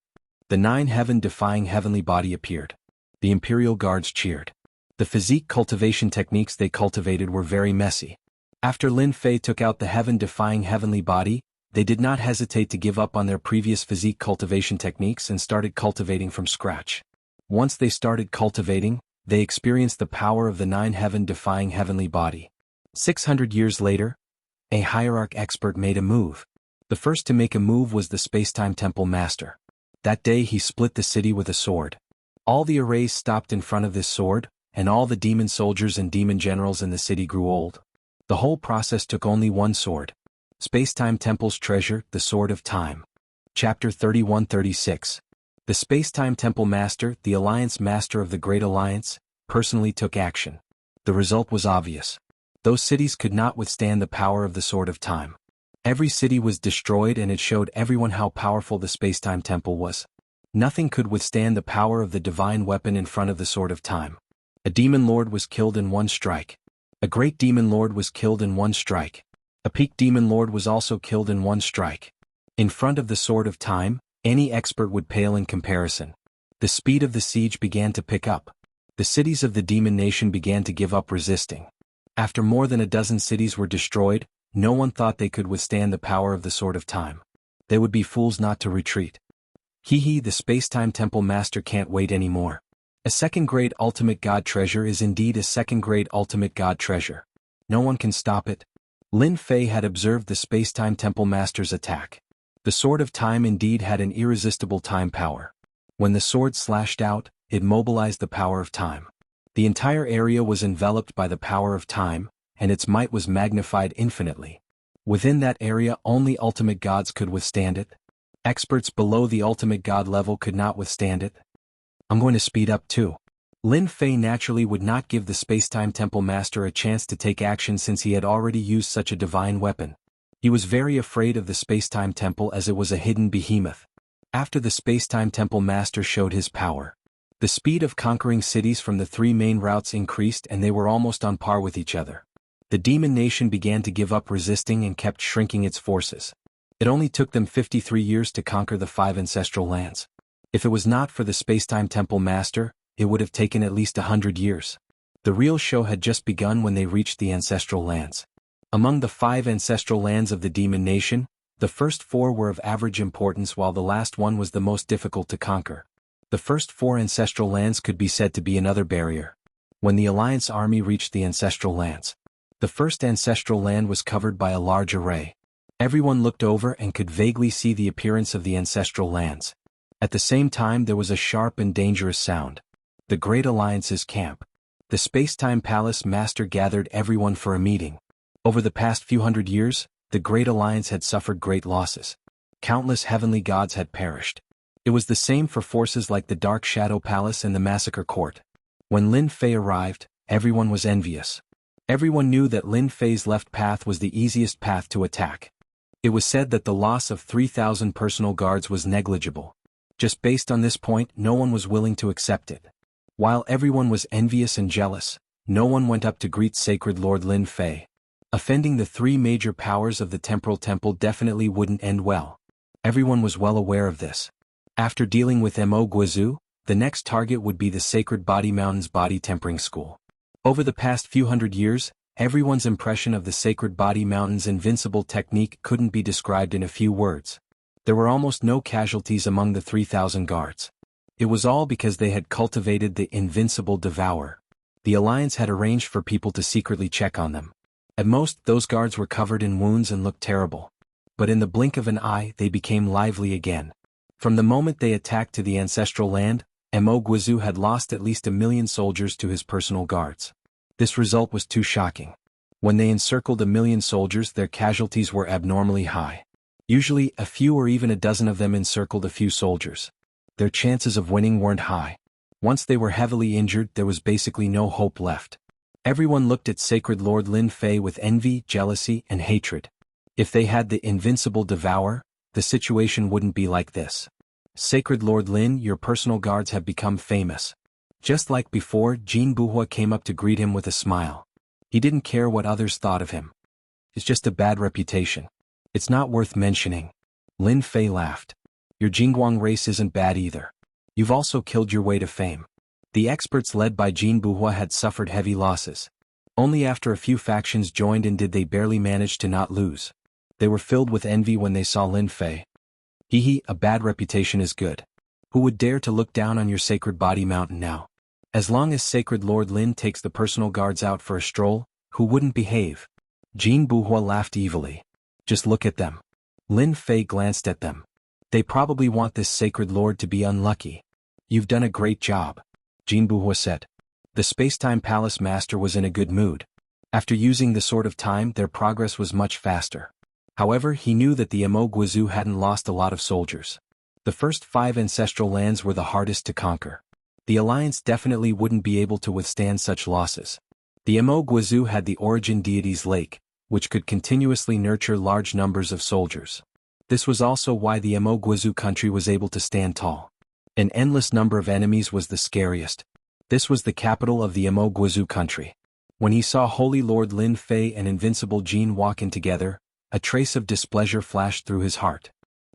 The Nine Heaven Defying Heavenly Body appeared. The Imperial Guards cheered. The physique cultivation techniques they cultivated were very messy. After Lin Fei took out the Heaven Defying Heavenly Body, they did not hesitate to give up on their previous physique cultivation techniques and started cultivating from scratch. Once they started cultivating, they experienced the power of the Nine Heaven Defying Heavenly Body. 600 years later, a hierarch expert made a move. The first to make a move was the Space-Time Temple Master. That day he split the city with a sword. All the arrays stopped in front of this sword, and all the demon soldiers and demon generals in the city grew old. The whole process took only one sword. Space-Time Temple's Treasure, the Sword of Time. Chapter 31-36. The Space-Time Temple Master, the Alliance Master of the Great Alliance, personally took action. The result was obvious. Those cities could not withstand the power of the Sword of Time. Every city was destroyed, and it showed everyone how powerful the Space-Time Temple was. Nothing could withstand the power of the divine weapon in front of the Sword of Time. A demon lord was killed in one strike. A great demon lord was killed in one strike. A peak demon lord was also killed in one strike. In front of the Sword of Time, any expert would pale in comparison. The speed of the siege began to pick up. The cities of the demon nation began to give up resisting. After more than a dozen cities were destroyed, no one thought they could withstand the power of the Sword of Time. They would be fools not to retreat. The Space-Time Temple Master can't wait anymore. A second-grade ultimate god treasure is indeed a second-grade ultimate god treasure. No one can stop it. Lin Fei had observed the Space-Time Temple Master's attack. The Sword of Time indeed had an irresistible time power. When the sword slashed out, it mobilized the power of time. The entire area was enveloped by the power of time, and its might was magnified infinitely. Within that area, only ultimate gods could withstand it. Experts below the ultimate god level could not withstand it. I'm going to speed up too. Lin Fei naturally would not give the Space-Time Temple Master a chance to take action since he had already used such a divine weapon. He was very afraid of the Space-Time Temple as it was a hidden behemoth. After the Space-Time Temple Master showed his power, the speed of conquering cities from the three main routes increased, and they were almost on par with each other. The demon nation began to give up resisting and kept shrinking its forces. It only took them 53 years to conquer the 5 ancestral lands. If it was not for the Space-Time Temple Master, it would have taken at least 100 years. The real show had just begun when they reached the ancestral lands. Among the 5 ancestral lands of the demon nation, the first 4 were of average importance while the last one was the most difficult to conquer. The first 4 ancestral lands could be said to be another barrier. When the Alliance army reached the ancestral lands, the first ancestral land was covered by a large array. Everyone looked over and could vaguely see the appearance of the ancestral lands. At the same time, there was a sharp and dangerous sound. The Great Alliance's camp. The Space-Time Palace Master gathered everyone for a meeting. Over the past few hundred years, the Great Alliance had suffered great losses. Countless heavenly gods had perished. It was the same for forces like the Dark Shadow Palace and the Massacre Court. When Lin Fei arrived, everyone was envious. Everyone knew that Lin Fei's left path was the easiest path to attack. It was said that the loss of 3,000 personal guards was negligible. Just based on this point, no one was willing to accept it. While everyone was envious and jealous, no one went up to greet Sacred Lord Lin Fei. Offending the 3 major powers of the Temporal Temple definitely wouldn't end well. Everyone was well aware of this. After dealing with Mo Guizhou, the next target would be the Sacred Body Mountain's Body Tempering School. Over the past few hundred years, everyone's impression of the Sacred Body Mountain's invincible technique couldn't be described in a few words. There were almost no casualties among the 3,000 guards. It was all because they had cultivated the invincible Devourer. The Alliance had arranged for people to secretly check on them. At most, those guards were covered in wounds and looked terrible. But in the blink of an eye, they became lively again. From the moment they attacked to the ancestral land, Mo Guizhou had lost at least 1 million soldiers to his personal guards. This result was too shocking. When they encircled 1 million soldiers, their casualties were abnormally high. Usually, a few or even a dozen of them encircled a few soldiers. Their chances of winning weren't high. Once they were heavily injured, there was basically no hope left. Everyone looked at Sacred Lord Lin Fei with envy, jealousy, and hatred. If they had the invincible Devourer, the situation wouldn't be like this. Sacred Lord Lin, your personal guards have become famous. Just like before, Jianghu came up to greet him with a smile. He didn't care what others thought of him. It's just a bad reputation. It's not worth mentioning. Lin Fei laughed. Your Jingguang race isn't bad either. You've also killed your way to fame. The experts led by Jianghu had suffered heavy losses. Only after a few factions joined in did they barely manage to not lose. They were filled with envy when they saw Lin Fei. A bad reputation is good. Who would dare to look down on your Sacred Body Mountain now? As long as Sacred Lord Lin takes the personal guards out for a stroll, who wouldn't behave? Jianghu laughed evilly. Just look at them. Lin Fei glanced at them. They probably want this Sacred Lord to be unlucky. You've done a great job, Jianghu said. The Space-Time Palace Master was in a good mood. After using the Sword of Time, their progress was much faster. However, he knew that the Guizhou hadn't lost a lot of soldiers. The first 5 ancestral lands were the hardest to conquer. The alliance definitely wouldn't be able to withstand such losses. The Guizhou had the origin deity's lake, which could continuously nurture large numbers of soldiers. This was also why the Guizhou country was able to stand tall. An endless number of enemies was the scariest. This was the capital of the Guizhou country. When he saw Holy Lord Lin Fei and Invincible Jean walk in together, a trace of displeasure flashed through his heart.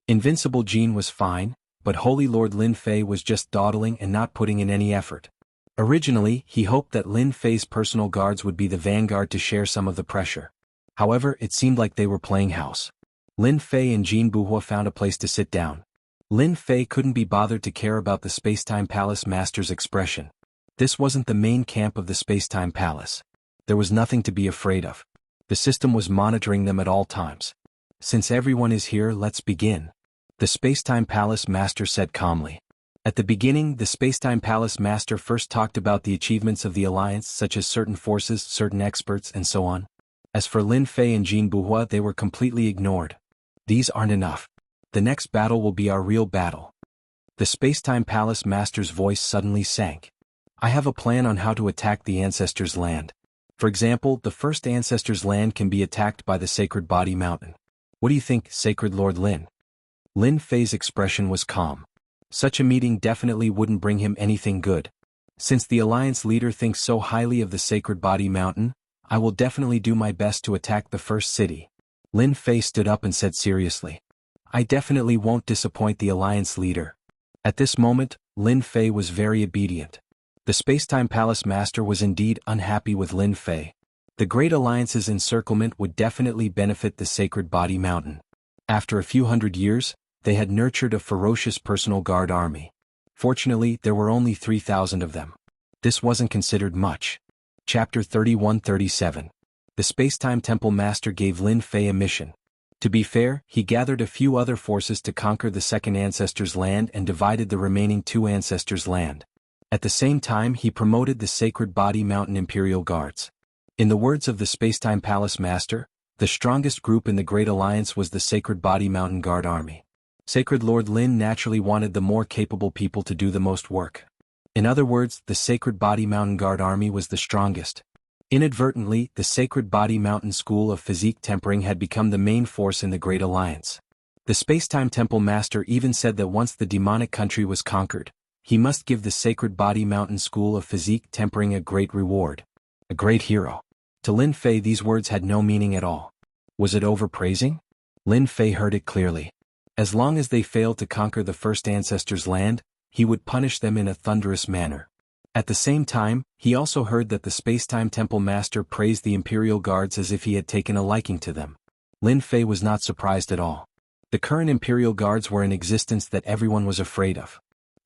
Invincible Jean was fine, but Holy Lord Lin Fei was just dawdling and not putting in any effort. Originally, he hoped that Lin Fei's personal guards would be the vanguard to share some of the pressure. However, it seemed like they were playing house. Lin Fei and Jean Buhua found a place to sit down. Lin Fei couldn't be bothered to care about the Spacetime Palace Master's expression. This wasn't the main camp of the Spacetime Palace. There was nothing to be afraid of. The system was monitoring them at all times. Since everyone is here, let's begin, the Spacetime Palace Master said calmly. At the beginning, the Spacetime Palace Master first talked about the achievements of the Alliance, such as certain forces, certain experts, and so on. As for Lin Fei and Jean Buhua, they were completely ignored. These aren't enough. The next battle will be our real battle. The Spacetime Palace Master's voice suddenly sank. I have a plan on how to attack the Ancestors' Land. For example, the first Ancestors' Land can be attacked by the Sacred Body Mountain. What do you think, Sacred Lord Lin? Lin Fei's expression was calm. Such a meeting definitely wouldn't bring him anything good. Since the Alliance leader thinks so highly of the Sacred Body Mountain, I will definitely do my best to attack the first city. Lin Fei stood up and said seriously. I definitely won't disappoint the Alliance leader. At this moment, Lin Fei was very obedient. The Spacetime Palace Master was indeed unhappy with Lin Fei. The Great Alliance's encirclement would definitely benefit the Sacred Body Mountain. After a few hundred years, they had nurtured a ferocious personal guard army. Fortunately, there were only 3,000 of them. This wasn't considered much. Chapter 31-37. The Spacetime Temple Master gave Lin Fei a mission. To be fair, he gathered a few other forces to conquer the second Ancestor's Land and divided the remaining 2 Ancestors' Land. At the same time, he promoted the Sacred Body Mountain Imperial Guards. In the words of the Spacetime Palace Master, the strongest group in the Great Alliance was the Sacred Body Mountain Guard Army. Sacred Lord Lin naturally wanted the more capable people to do the most work. In other words, the Sacred Body Mountain Guard Army was the strongest. Inadvertently, the Sacred Body Mountain School of Physique Tempering had become the main force in the Great Alliance. The Spacetime Temple Master even said that once the demonic country was conquered, he must give the Sacred Body Mountain School of Physique Tempering a great reward. A great hero. To Lin Fei, these words had no meaning at all. Was it overpraising? Lin Fei heard it clearly. As long as they failed to conquer the first Ancestor's Land, he would punish them in a thunderous manner. At the same time, he also heard that the Spacetime Temple Master praised the Imperial Guards as if he had taken a liking to them. Lin Fei was not surprised at all. The current Imperial Guards were an existence that everyone was afraid of.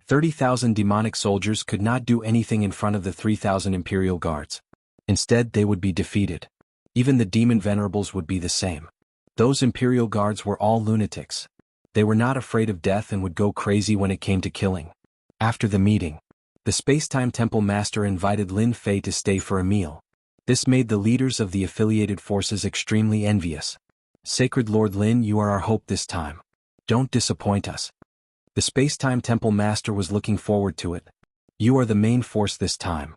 30,000 demonic soldiers could not do anything in front of the 3,000 Imperial Guards. Instead, they would be defeated. Even the demon venerables would be the same. Those Imperial Guards were all lunatics. They were not afraid of death and would go crazy when it came to killing. After the meeting, the Spacetime Temple Master invited Lin Fei to stay for a meal. This made the leaders of the affiliated forces extremely envious. Sacred Lord Lin, you are our hope this time. Don't disappoint us. The Spacetime Temple Master was looking forward to it. You are the main force this time.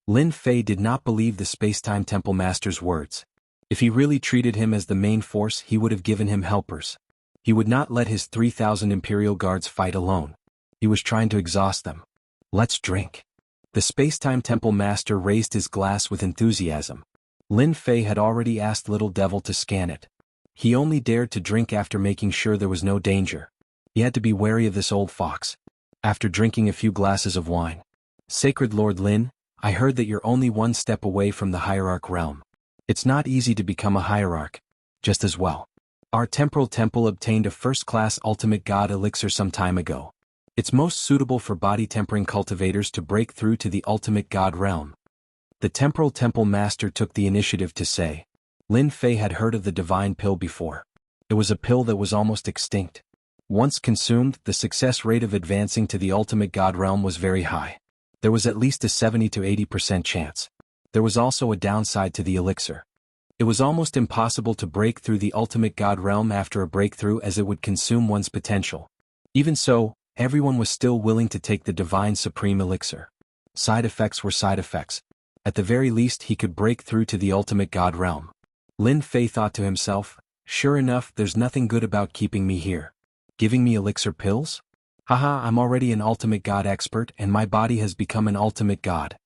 Lin Fei did not believe the Spacetime Temple Master's words. If he really treated him as the main force, he would have given him helpers. He would not let his 3,000 Imperial Guards fight alone. He was trying to exhaust them. Let's drink. The Spacetime Temple Master raised his glass with enthusiasm. Lin Fei had already asked Little Devil to scan it. He only dared to drink after making sure there was no danger. He had to be wary of this old fox. After drinking a few glasses of wine. Sacred Lord Lin, I heard that you're only one step away from the Hierarch realm. It's not easy to become a Hierarch. Just as well. Our temporal temple obtained a first-class ultimate god elixir some time ago. It's most suitable for body tempering cultivators to break through to the ultimate god realm. The temporal temple master took the initiative to say. Lin Fei had heard of the divine pill before. It was a pill that was almost extinct. Once consumed, the success rate of advancing to the ultimate god realm was very high. There was at least a 70 to 80% chance. There was also a downside to the elixir. It was almost impossible to break through the ultimate god realm after a breakthrough, as it would consume one's potential. Even so, everyone was still willing to take the divine supreme elixir. Side effects were side effects. At the very least he could break through to the ultimate god realm. Lin Fei thought to himself, sure enough, there's nothing good about keeping me here. Giving me elixir pills? Haha, I'm already an ultimate god expert and my body has become an ultimate god.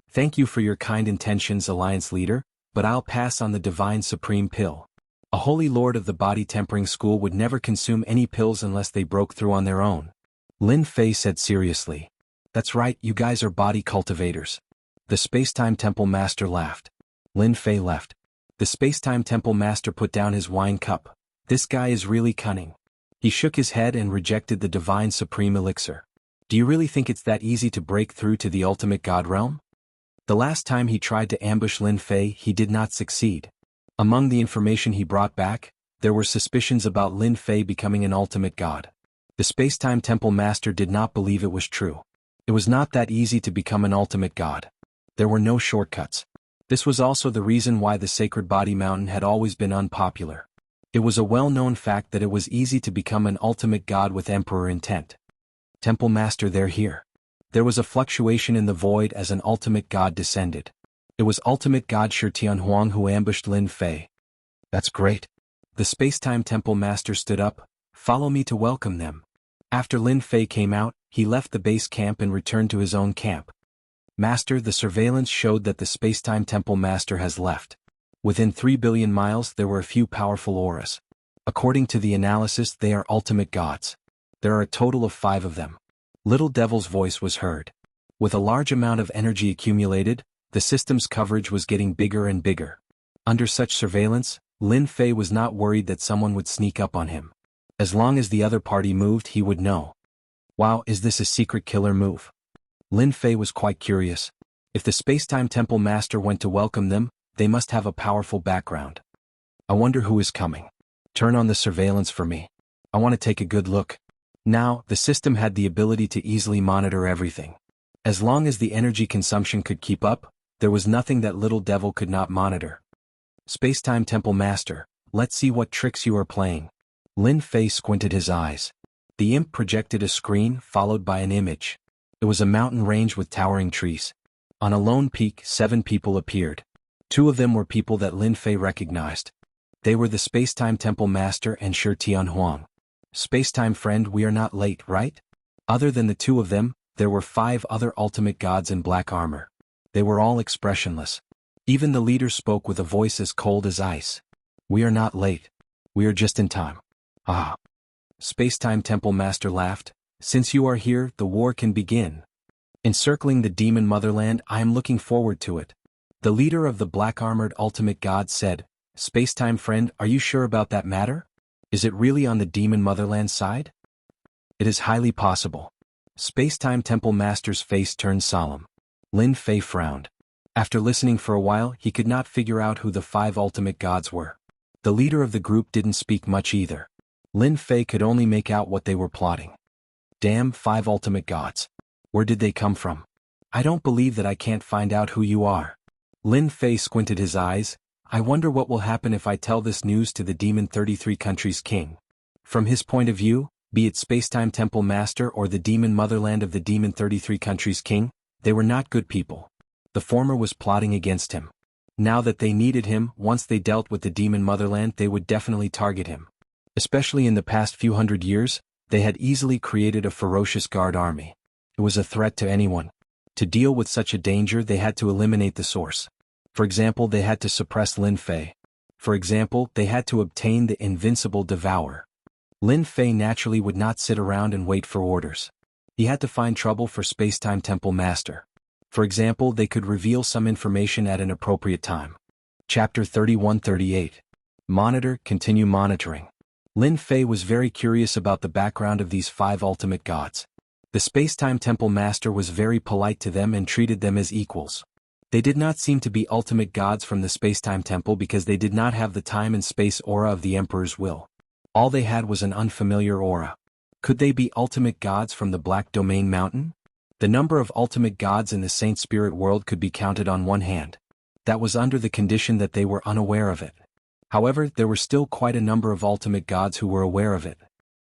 Thank you for your kind intentions, Alliance Leader, but I'll pass on the divine supreme pill. A holy lord of the body tempering school would never consume any pills unless they broke through on their own. Lin Fei said seriously. That's right, you guys are body cultivators. The Spacetime Temple Master laughed. Lin Fei left. The Spacetime Temple Master put down his wine cup. This guy is really cunning. He shook his head and rejected the divine supreme elixir. Do you really think it's that easy to break through to the ultimate god realm? The last time he tried to ambush Lin Fei, he did not succeed. Among the information he brought back, there were suspicions about Lin Fei becoming an ultimate god. The Spacetime Temple Master did not believe it was true. It was not that easy to become an ultimate god. There were no shortcuts. This was also the reason why the Sacred Body Mountain had always been unpopular. It was a well-known fact that it was easy to become an ultimate god with emperor intent. Temple Master, they're here. There was a fluctuation in the void as an ultimate god descended. It was ultimate god Shi Tianhuang who ambushed Lin Fei. That's great. The Spacetime Temple Master stood up. Follow me to welcome them. After Lin Fei came out, he left the base camp and returned to his own camp. Master, the surveillance showed that the Spacetime Temple Master has left. Within 3 billion miles there were a few powerful auras. According to the analysis, they are ultimate gods. There are a total of 5 of them. Little Devil's voice was heard. With a large amount of energy accumulated, the system's coverage was getting bigger and bigger. Under such surveillance, Lin Fei was not worried that someone would sneak up on him. As long as the other party moved, he would know. Wow, is this a secret killer move? Lin Fei was quite curious. If the Spacetime Temple Master went to welcome them, they must have a powerful background. I wonder who is coming. Turn on the surveillance for me. I want to take a good look. Now, the system had the ability to easily monitor everything. As long as the energy consumption could keep up, there was nothing that Little Devil could not monitor. Spacetime Temple Master, let's see what tricks you are playing. Lin Fei squinted his eyes. The imp projected a screen followed by an image. It was a mountain range with towering trees. On a lone peak, 7 people appeared. 2 of them were people that Lin Fei recognized. They were the Spacetime Temple Master and Shi Tianhuang. Spacetime friend, we are not late, right? Other than the 2 of them, there were 5 other ultimate gods in black armor. They were all expressionless. Even the leader spoke with a voice as cold as ice. We are not late. We are just in time. Ah. Spacetime Temple Master laughed. Since you are here, the war can begin. Encircling the demon motherland, I am looking forward to it. The leader of the black-armored ultimate god said, Spacetime friend, are you sure about that matter? Is it really on the demon motherland side? It is highly possible. Spacetime Temple Master's face turned solemn. Lin Fei frowned. After listening for a while, he could not figure out who the 5 ultimate gods were. The leader of the group didn't speak much either. Lin Fei could only make out what they were plotting. Damn, 5 ultimate gods. Where did they come from? I don't believe that I can't find out who you are. Lin Fei squinted his eyes. I wonder what will happen if I tell this news to the Demon 33 Countries King. From his point of view, be it Spacetime Temple Master or the Demon Motherland of the Demon 33 Countries King, they were not good people. The former was plotting against him. Now that they needed him, once they dealt with the Demon Motherland, they would definitely target him. Especially in the past few hundred years, they had easily created a ferocious guard army. It was a threat to anyone. To deal with such a danger, they had to eliminate the source. For example, they had to suppress Lin Fei. For example, they had to obtain the invincible Devourer. Lin Fei naturally would not sit around and wait for orders. He had to find trouble for Spacetime Temple Master. For example, they could reveal some information at an appropriate time. Chapter 31-38. Monitor, continue monitoring. Lin Fei was very curious about the background of these 5 ultimate gods. The Spacetime Temple Master was very polite to them and treated them as equals. They did not seem to be ultimate gods from the Spacetime Temple because they did not have the time and space aura of the Emperor's will. All they had was an unfamiliar aura. Could they be ultimate gods from the Black Domain Mountain? The number of ultimate gods in the Saint Spirit world could be counted on one hand. That was under the condition that they were unaware of it. However, there were still quite a number of ultimate gods who were aware of it.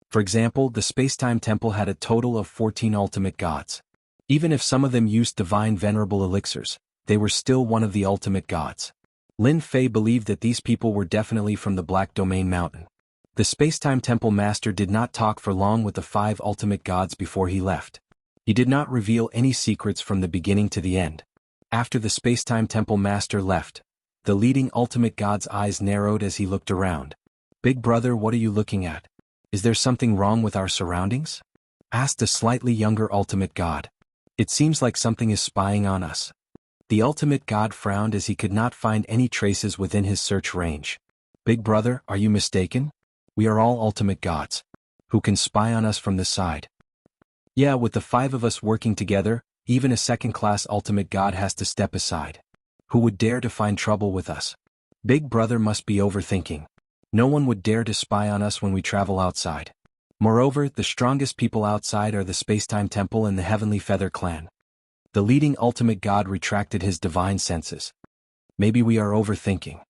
For example, the Spacetime Temple had a total of 14 ultimate gods. Even if some of them used divine venerable elixirs, they were still one of the ultimate gods. Lin Fei believed that these people were definitely from the Black Domain Mountain. The Spacetime Temple Master did not talk for long with the 5 ultimate gods before he left. He did not reveal any secrets from the beginning to the end. After the Spacetime Temple Master left, the leading ultimate god's eyes narrowed as he looked around. "Big brother, what are you looking at? Is there something wrong with our surroundings?" asked a slightly younger ultimate god. "It seems like something is spying on us." The ultimate god frowned as he could not find any traces within his search range. "Big brother, are you mistaken? We are all ultimate gods. Who can spy on us from the side?" "Yeah, with the 5 of us working together, even a second-class ultimate god has to step aside. Who would dare to find trouble with us? Big brother must be overthinking. No one would dare to spy on us when we travel outside. Moreover, the strongest people outside are the Spacetime Temple and the Heavenly Feather Clan." The leading ultimate god retracted his divine senses. "Maybe we are overthinking."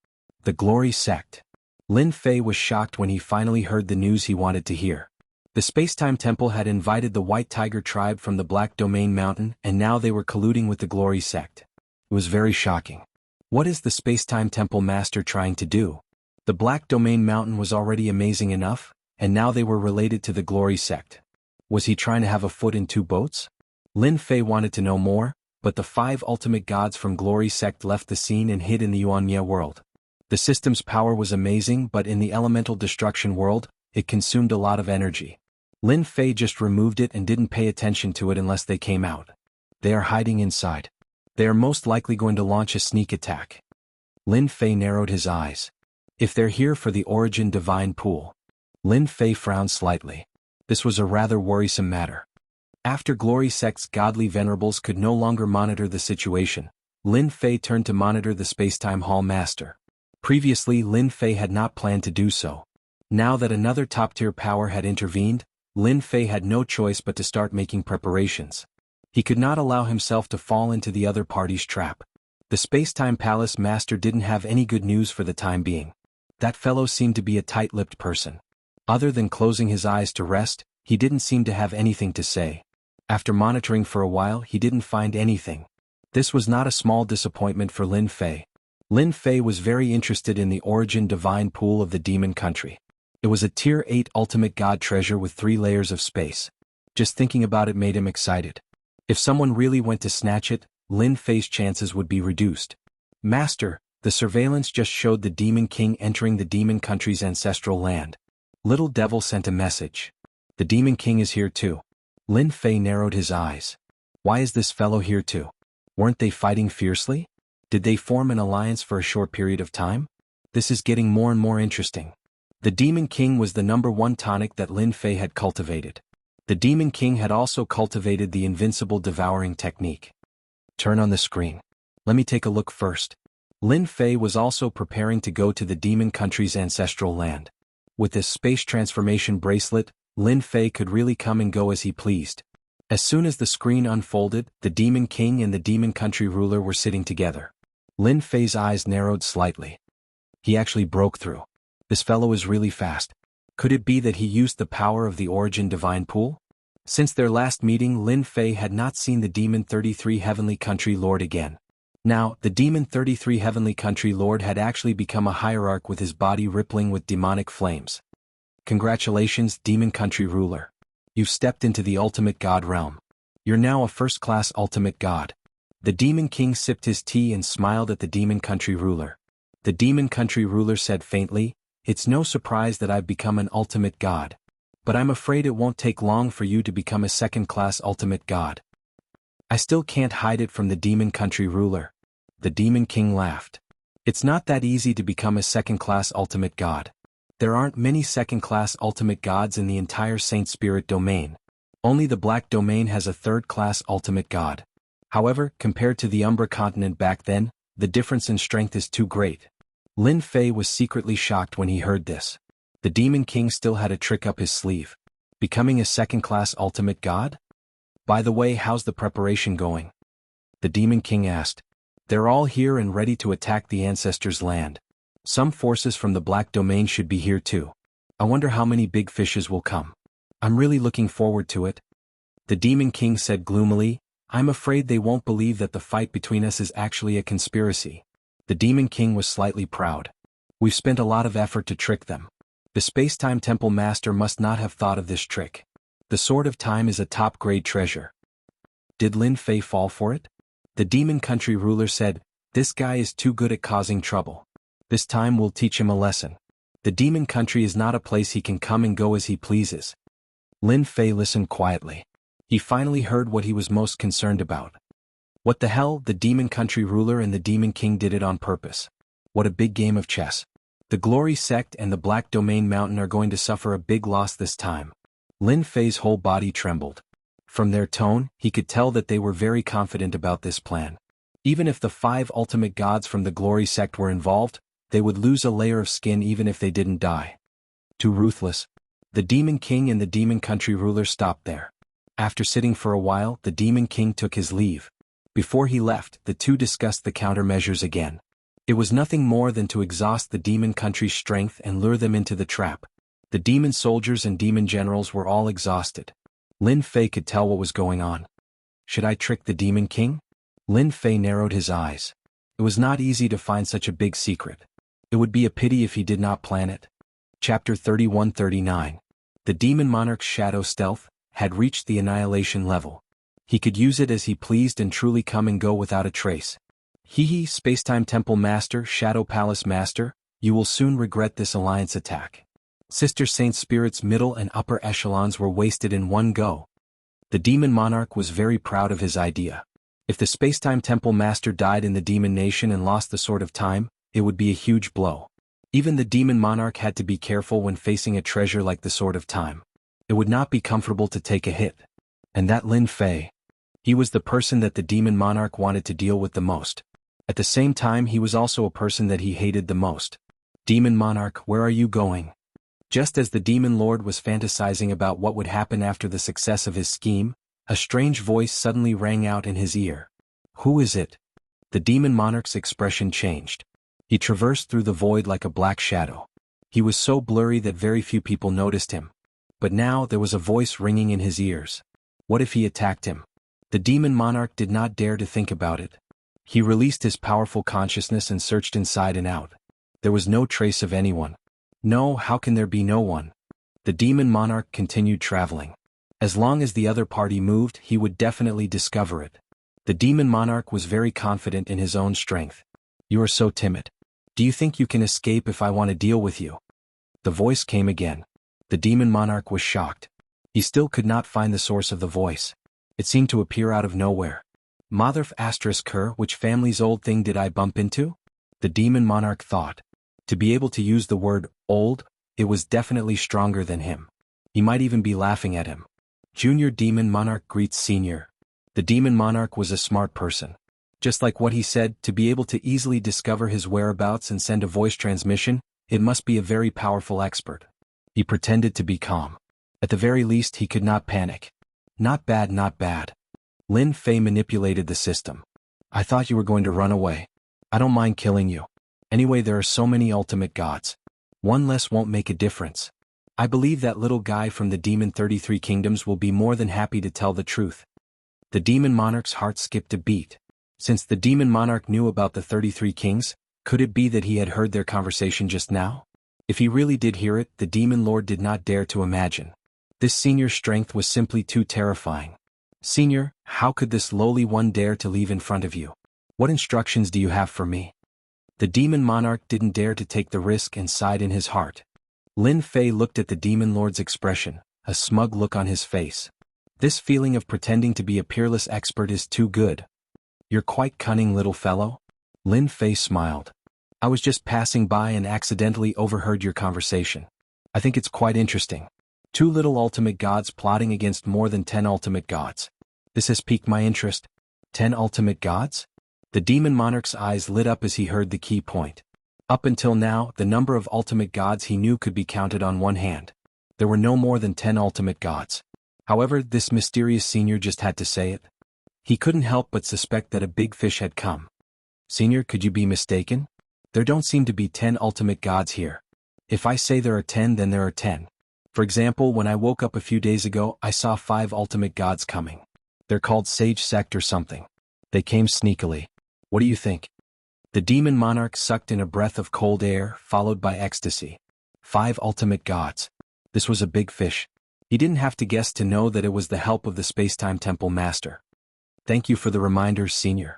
The Glory Sect. Lin Fei was shocked when he finally heard the news he wanted to hear. The Spacetime Temple had invited the White Tiger tribe from the Black Domain Mountain, and now they were colluding with the Glory Sect. It was very shocking. What is the Spacetime Temple Master trying to do? The Black Domain Mountain was already amazing enough, and now they were related to the Glory Sect. Was he trying to have a foot in 2 boats? Lin Fei wanted to know more, but the 5 ultimate gods from Glory Sect left the scene and hid in the Yuanya world. The system's power was amazing, but in the elemental destruction world, it consumed a lot of energy. Lin Fei just removed it and didn't pay attention to it unless they came out. They are hiding inside. They are most likely going to launch a sneak attack. Lin Fei narrowed his eyes. If they're here for the Origin Divine Pool. Lin Fei frowned slightly. This was a rather worrisome matter. After Glory Sect's godly venerables could no longer monitor the situation, Lin Fei turned to monitor the Spacetime Hall Master. Previously, Lin Fei had not planned to do so. Now that another top-tier power had intervened, Lin Fei had no choice but to start making preparations. He could not allow himself to fall into the other party's trap. The Spacetime Palace Master didn't have any good news for the time being. That fellow seemed to be a tight-lipped person. Other than closing his eyes to rest, he didn't seem to have anything to say. After monitoring for a while, he didn't find anything. This was not a small disappointment for Lin Fei. Lin Fei was very interested in the Origin Divine Pool of the Demon Country. It was a Tier 8 ultimate god treasure with 3 layers of space. Just thinking about it made him excited. If someone really went to snatch it, Lin Fei's chances would be reduced. "Master, the surveillance just showed the Demon King entering the Demon Country's ancestral land. Little Devil sent a message. The Demon King is here too." Lin Fei narrowed his eyes. Why is this fellow here too? Weren't they fighting fiercely? Did they form an alliance for a short period of time? This is getting more and more interesting. The Demon King was the #1 tonic that Lin Fei had cultivated. The Demon King had also cultivated the invincible devouring technique. Turn on the screen. Let me take a look first. Lin Fei was also preparing to go to the Demon Country's ancestral land. With this space transformation bracelet, Lin Fei could really come and go as he pleased. As soon as the screen unfolded, the Demon King and the Demon Country ruler were sitting together. Lin Fei's eyes narrowed slightly. He actually broke through. This fellow is really fast. Could it be that he used the power of the Origin Divine Pool? Since their last meeting, Lin Fei had not seen the Demon 33 Heavenly Country Lord again. Now, the Demon 33 Heavenly Country Lord had actually become a hierarch with his body rippling with demonic flames. Congratulations, Demon Country Ruler. You've stepped into the ultimate god realm. You're now a first-class ultimate god. The Demon King sipped his tea and smiled at the Demon Country Ruler. The Demon Country Ruler said faintly, "It's no surprise that I've become an ultimate god. But I'm afraid it won't take long for you to become a second-class ultimate god." "I still can't hide it from the Demon Country Ruler." The Demon King laughed. "It's not that easy to become a second-class ultimate god. There aren't many second-class ultimate gods in the entire Saint Spirit domain. Only the Black Domain has a third-class ultimate god. However, compared to the Umbra continent back then, the difference in strength is too great." Lin Fei was secretly shocked when he heard this. The Demon King still had a trick up his sleeve. Becoming a second-class ultimate god? "By the way, how's the preparation going?" the Demon King asked. They're all here and ready to attack the ancestors' land. Some forces from the Black Domain should be here too. I wonder how many big fishes will come. I'm really looking forward to it. The Demon King said gloomily, I'm afraid they won't believe that the fight between us is actually a conspiracy. The Demon King was slightly proud. We've spent a lot of effort to trick them. The Space-Time Temple Master must not have thought of this trick. The Sword of Time is a top-grade treasure. Did Lin Fei fall for it? The Demon Country ruler said, this guy is too good at causing trouble. This time we'll teach him a lesson. The Demon Country is not a place he can come and go as he pleases. Lin Fei listened quietly. He finally heard what he was most concerned about. What the hell, the Demon Country ruler and the Demon King did it on purpose. What a big game of chess. The Glory Sect and the Black Domain Mountain are going to suffer a big loss this time. Lin Fei's whole body trembled. From their tone, he could tell that they were very confident about this plan. Even if the 5 ultimate gods from the Glory Sect were involved, they would lose a layer of skin even if they didn't die. Too ruthless. The Demon King and the Demon Country ruler stopped there. After sitting for a while, the Demon King took his leave. Before he left, the two discussed the countermeasures again. It was nothing more than to exhaust the Demon Country's strength and lure them into the trap. The demon soldiers and demon generals were all exhausted. Lin Fei could tell what was going on. Should I trick the Demon King? Lin Fei narrowed his eyes. It was not easy to find such a big secret. It would be a pity if he did not plan it. Chapter 31-39. The Demon Monarch's Shadow Stealth had reached the annihilation level. He could use it as he pleased and truly come and go without a trace. Hee Spacetime Temple Master, Shadow Palace Master, you will soon regret this alliance attack. Sister Saint Spirit's middle and upper echelons were wasted in one go. The Demon Monarch was very proud of his idea. If the Spacetime Temple Master died in the Demon Nation and lost the Sword of Time, it would be a huge blow. Even the Demon Monarch had to be careful when facing a treasure like the Sword of Time. It would not be comfortable to take a hit. And that Lin Fei. He was the person that the Demon Monarch wanted to deal with the most. At the same time, he was also a person that he hated the most. Demon Monarch, where are you going? Just as the Demon Lord was fantasizing about what would happen after the success of his scheme, a strange voice suddenly rang out in his ear. Who is it? The Demon Monarch's expression changed. He traversed through the void like a black shadow. He was so blurry that very few people noticed him. But now there was a voice ringing in his ears. What if he attacked him? The Demon Monarch did not dare to think about it. He released his powerful consciousness and searched inside and out. There was no trace of anyone. No, how can there be no one? The Demon Monarch continued traveling. As long as the other party moved, he would definitely discover it. The Demon Monarch was very confident in his own strength. You are so timid. Do you think you can escape if I want to deal with you? The voice came again. The Demon Monarch was shocked. He still could not find the source of the voice. It seemed to appear out of nowhere. Motherf ***, which family's old thing did I bump into? The Demon Monarch thought. To be able to use the word, old, it was definitely stronger than him. He might even be laughing at him. Junior Demon Monarch greets Senior. The Demon Monarch was a smart person. Just like what he said, to be able to easily discover his whereabouts and send a voice transmission, it must be a very powerful expert. He pretended to be calm. At the very least, he could not panic. Not bad, not bad. Lin Fei manipulated the system. I thought you were going to run away. I don't mind killing you. Anyway, there are so many ultimate gods. One less won't make a difference. I believe that little guy from the Demon 33 Kingdoms will be more than happy to tell the truth. The Demon Monarch's heart skipped a beat. Since the Demon Monarch knew about the 33 Kings, could it be that he had heard their conversation just now? If he really did hear it, the Demon Lord did not dare to imagine. This Senior's strength was simply too terrifying. Senior, how could this lowly one dare to leave in front of you? What instructions do you have for me? The Demon Monarch didn't dare to take the risk and sighed in his heart. Lin Fei looked at the Demon Lord's expression, a smug look on his face. This feeling of pretending to be a peerless expert is too good. You're quite cunning, little fellow. Lin Fei smiled. I was just passing by and accidentally overheard your conversation. I think it's quite interesting. 2 little ultimate gods plotting against more than 10 ultimate gods. This has piqued my interest. 10 ultimate gods? The Demon Monarch's eyes lit up as he heard the key point. Up until now, the number of ultimate gods he knew could be counted on one hand. There were no more than 10 ultimate gods. However, this mysterious senior just had to say it. He couldn't help but suspect that a big fish had come. Senior, could you be mistaken? There don't seem to be 10 ultimate gods here. If I say there are 10, then there are 10. For example, when I woke up a few days ago, I saw 5 ultimate gods coming. They're called Sage Sect or something. They came sneakily. What do you think? The demon monarch sucked in a breath of cold air, followed by ecstasy. 5 ultimate gods. This was a big fish. He didn't have to guess to know that it was the help of the Spacetime Temple Master. Thank you for the reminder, Senior.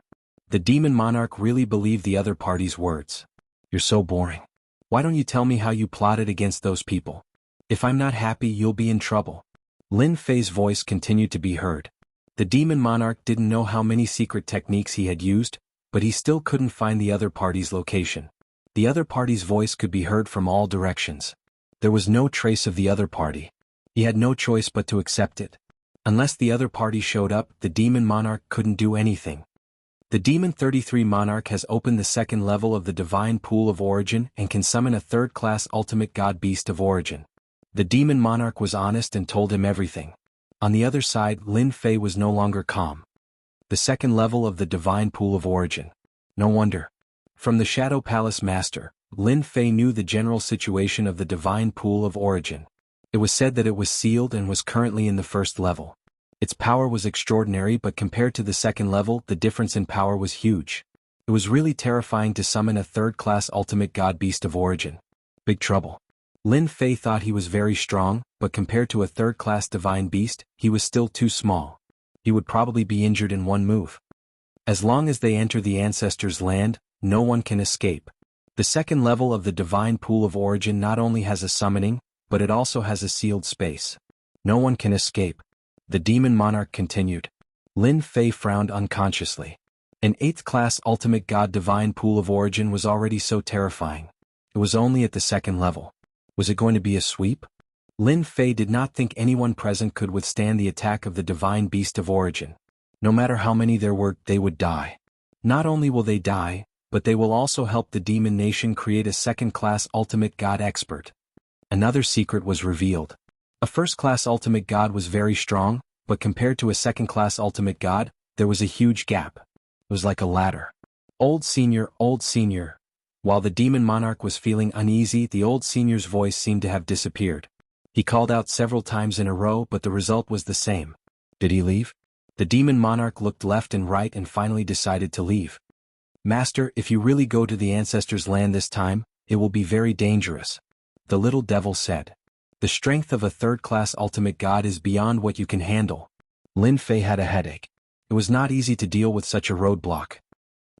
The demon monarch really believed the other party's words. You're so boring. Why don't you tell me how you plotted against those people? If I'm not happy, you'll be in trouble. Lin Fei's voice continued to be heard. The demon monarch didn't know how many secret techniques he had used, but he still couldn't find the other party's location. The other party's voice could be heard from all directions. There was no trace of the other party. He had no choice but to accept it. Unless the other party showed up, the demon monarch couldn't do anything. The Demon 33 Monarch has opened the second level of the Divine Pool of Origin and can summon a third-class Ultimate God Beast of Origin. The Demon Monarch was honest and told him everything. On the other side, Lin Fei was no longer calm. The second level of the Divine Pool of Origin. No wonder. From the Shadow Palace Master, Lin Fei knew the general situation of the Divine Pool of Origin. It was said that it was sealed and was currently in the first level. Its power was extraordinary, but compared to the second level, the difference in power was huge. It was really terrifying to summon a third-class Ultimate God Beast of Origin. Big trouble. Lin Fei thought he was very strong, but compared to a third-class Divine Beast, he was still too small. He would probably be injured in one move. As long as they enter the Ancestors' Land, no one can escape. The second level of the Divine Pool of Origin not only has a summoning, but it also has a sealed space. No one can escape. The Demon Monarch continued. Lin Fei frowned unconsciously. An 8th-class Ultimate God Divine Pool of Origin was already so terrifying. It was only at the second level. Was it going to be a sweep? Lin Fei did not think anyone present could withstand the attack of the Divine Beast of Origin. No matter how many there were, they would die. Not only will they die, but they will also help the Demon Nation create a second-class Ultimate God Expert. Another secret was revealed. A first-class Ultimate God was very strong, but compared to a second-class Ultimate God, there was a huge gap. It was like a ladder. Old Senior, Old Senior. While the Demon Monarch was feeling uneasy, the Old Senior's voice seemed to have disappeared. He called out several times in a row, but the result was the same. Did he leave? The Demon Monarch looked left and right and finally decided to leave. Master, if you really go to the Ancestors' Land this time, it will be very dangerous. The little devil said. The strength of a third-class Ultimate God is beyond what you can handle. Lin Fei had a headache. It was not easy to deal with such a roadblock.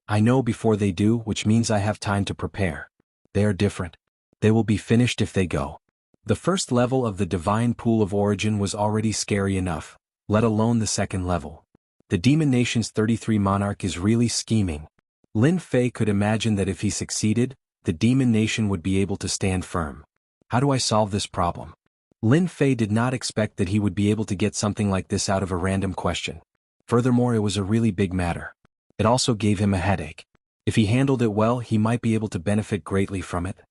I know before they do, which means I have time to prepare. They are different. They will be finished if they go. The first level of the Divine Pool of Origin was already scary enough, let alone the second level. The Demon Nation's 33 Monarch is really scheming. Lin Fei could imagine that if he succeeded, the Demon Nation would be able to stand firm. How do I solve this problem? Lin Fei did not expect that he would be able to get something like this out of a random question. Furthermore, it was a really big matter. It also gave him a headache. If he handled it well, he might be able to benefit greatly from it.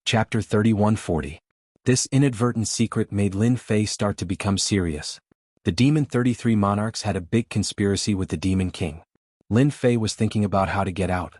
Chapter 3140. This inadvertent secret made Lin Fei start to become serious. The Demon 33 Monarchs had a big conspiracy with the Demon King. Lin Fei was thinking about how to get out.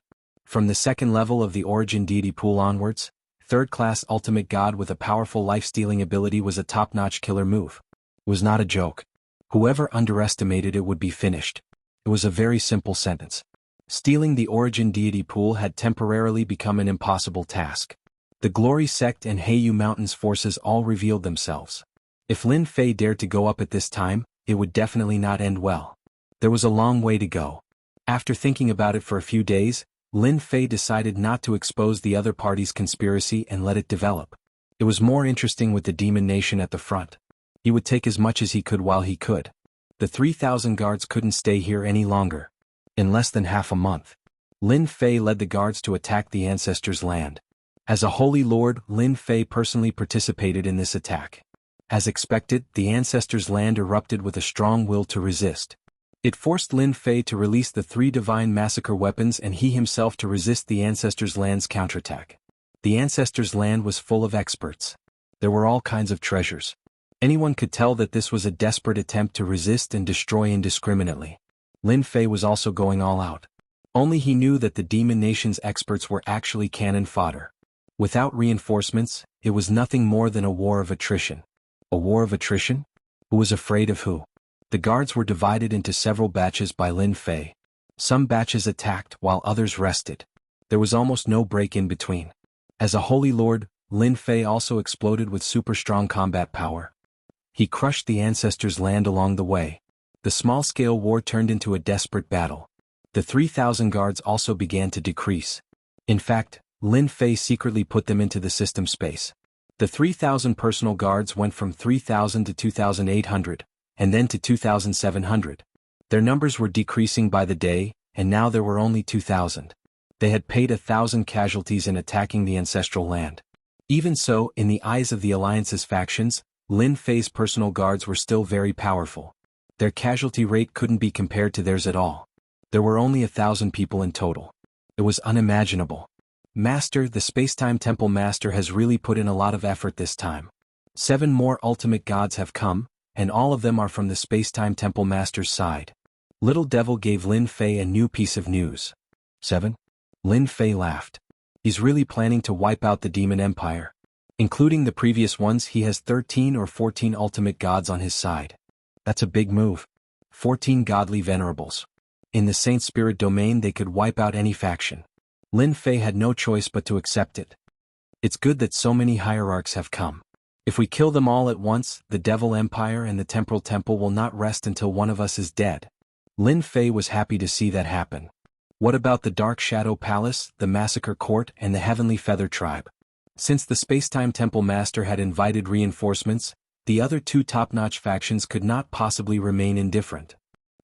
From the second level of the Origin Deity Pool onwards, third-class Ultimate God with a powerful life-stealing ability was a top-notch killer move. It was not a joke. Whoever underestimated it would be finished. It was a very simple sentence. Stealing the Origin Deity Pool had temporarily become an impossible task. The Glory Sect and Heiyu Mountains forces all revealed themselves. If Lin Fei dared to go up at this time, it would definitely not end well. There was a long way to go. After thinking about it for a few days, Lin Fei decided not to expose the other party's conspiracy and let it develop. It was more interesting with the Demon Nation at the front. He would take as much as he could while he could. The 3,000 guards couldn't stay here any longer. In less than half a month, Lin Fei led the guards to attack the Ancestors' Land. As a Holy Lord, Lin Fei personally participated in this attack. As expected, the Ancestors' Land erupted with a strong will to resist. It forced Lin Fei to release the 3 divine massacre weapons and he himself to resist the Ancestors' Land's counterattack. The Ancestors' Land was full of experts. There were all kinds of treasures. Anyone could tell that this was a desperate attempt to resist and destroy indiscriminately. Lin Fei was also going all out. Only he knew that the demon nation's experts were actually cannon fodder. Without reinforcements, it was nothing more than a war of attrition. A war of attrition? Who was afraid of who? The guards were divided into several batches by Lin Fei. Some batches attacked while others rested. There was almost no break in between. As a holy lord, Lin Fei also exploded with super strong combat power. He crushed the ancestors' land along the way. The small-scale war turned into a desperate battle. The 3,000 guards also began to decrease. In fact, Lin Fei secretly put them into the system space. The 3,000 personal guards went from 3,000 to 2,800, and then to 2,700. Their numbers were decreasing by the day, and now there were only 2,000. They had paid 1,000 casualties in attacking the ancestral land. Even so, in the eyes of the Alliance's factions, Lin Fei's personal guards were still very powerful. Their casualty rate couldn't be compared to theirs at all. There were only 1,000 people in total. It was unimaginable. Master, the Spacetime Temple Master has really put in a lot of effort this time. 7 more ultimate gods have come, and all of them are from the Spacetime Temple Master's side. Little Devil gave Lin Fei a new piece of news. 7? Lin Fei laughed. He's really planning to wipe out the Demon Empire. Including the previous ones, he has 13 or 14 ultimate gods on his side. That's a big move. 14 godly venerables. In the Saint Spirit domain they could wipe out any faction. Lin Fei had no choice but to accept it. It's good that so many hierarchs have come. If we kill them all at once, the Devil Empire and the Temporal Temple will not rest until one of us is dead. Lin Fei was happy to see that happen. What about the Dark Shadow Palace, the Massacre Court, and the Heavenly Feather Tribe? Since the Spacetime Temple Master had invited reinforcements, the other 2 top-notch factions could not possibly remain indifferent.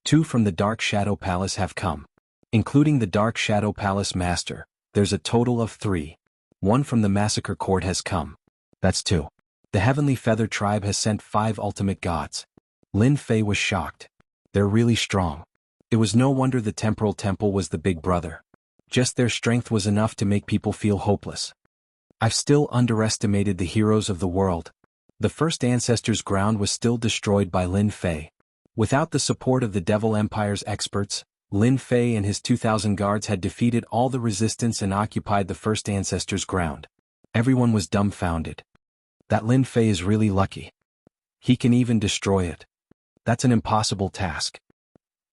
2 from the Dark Shadow Palace have come. Including the Dark Shadow Palace Master, there's a total of 3. 1 from the Massacre Court has come. That's 2. The Heavenly Feather Tribe has sent 5 ultimate gods. Lin Fei was shocked. They're really strong. It was no wonder the Temporal Temple was the big brother. Just their strength was enough to make people feel hopeless. I've still underestimated the heroes of the world. The first Ancestors' Ground was still destroyed by Lin Fei. Without the support of the Devil Empire's experts, Lin Fei and his 2,000 guards had defeated all the resistance and occupied the first Ancestors' Ground. Everyone was dumbfounded. That Lin Fei is really lucky. He can even destroy it. That's an impossible task.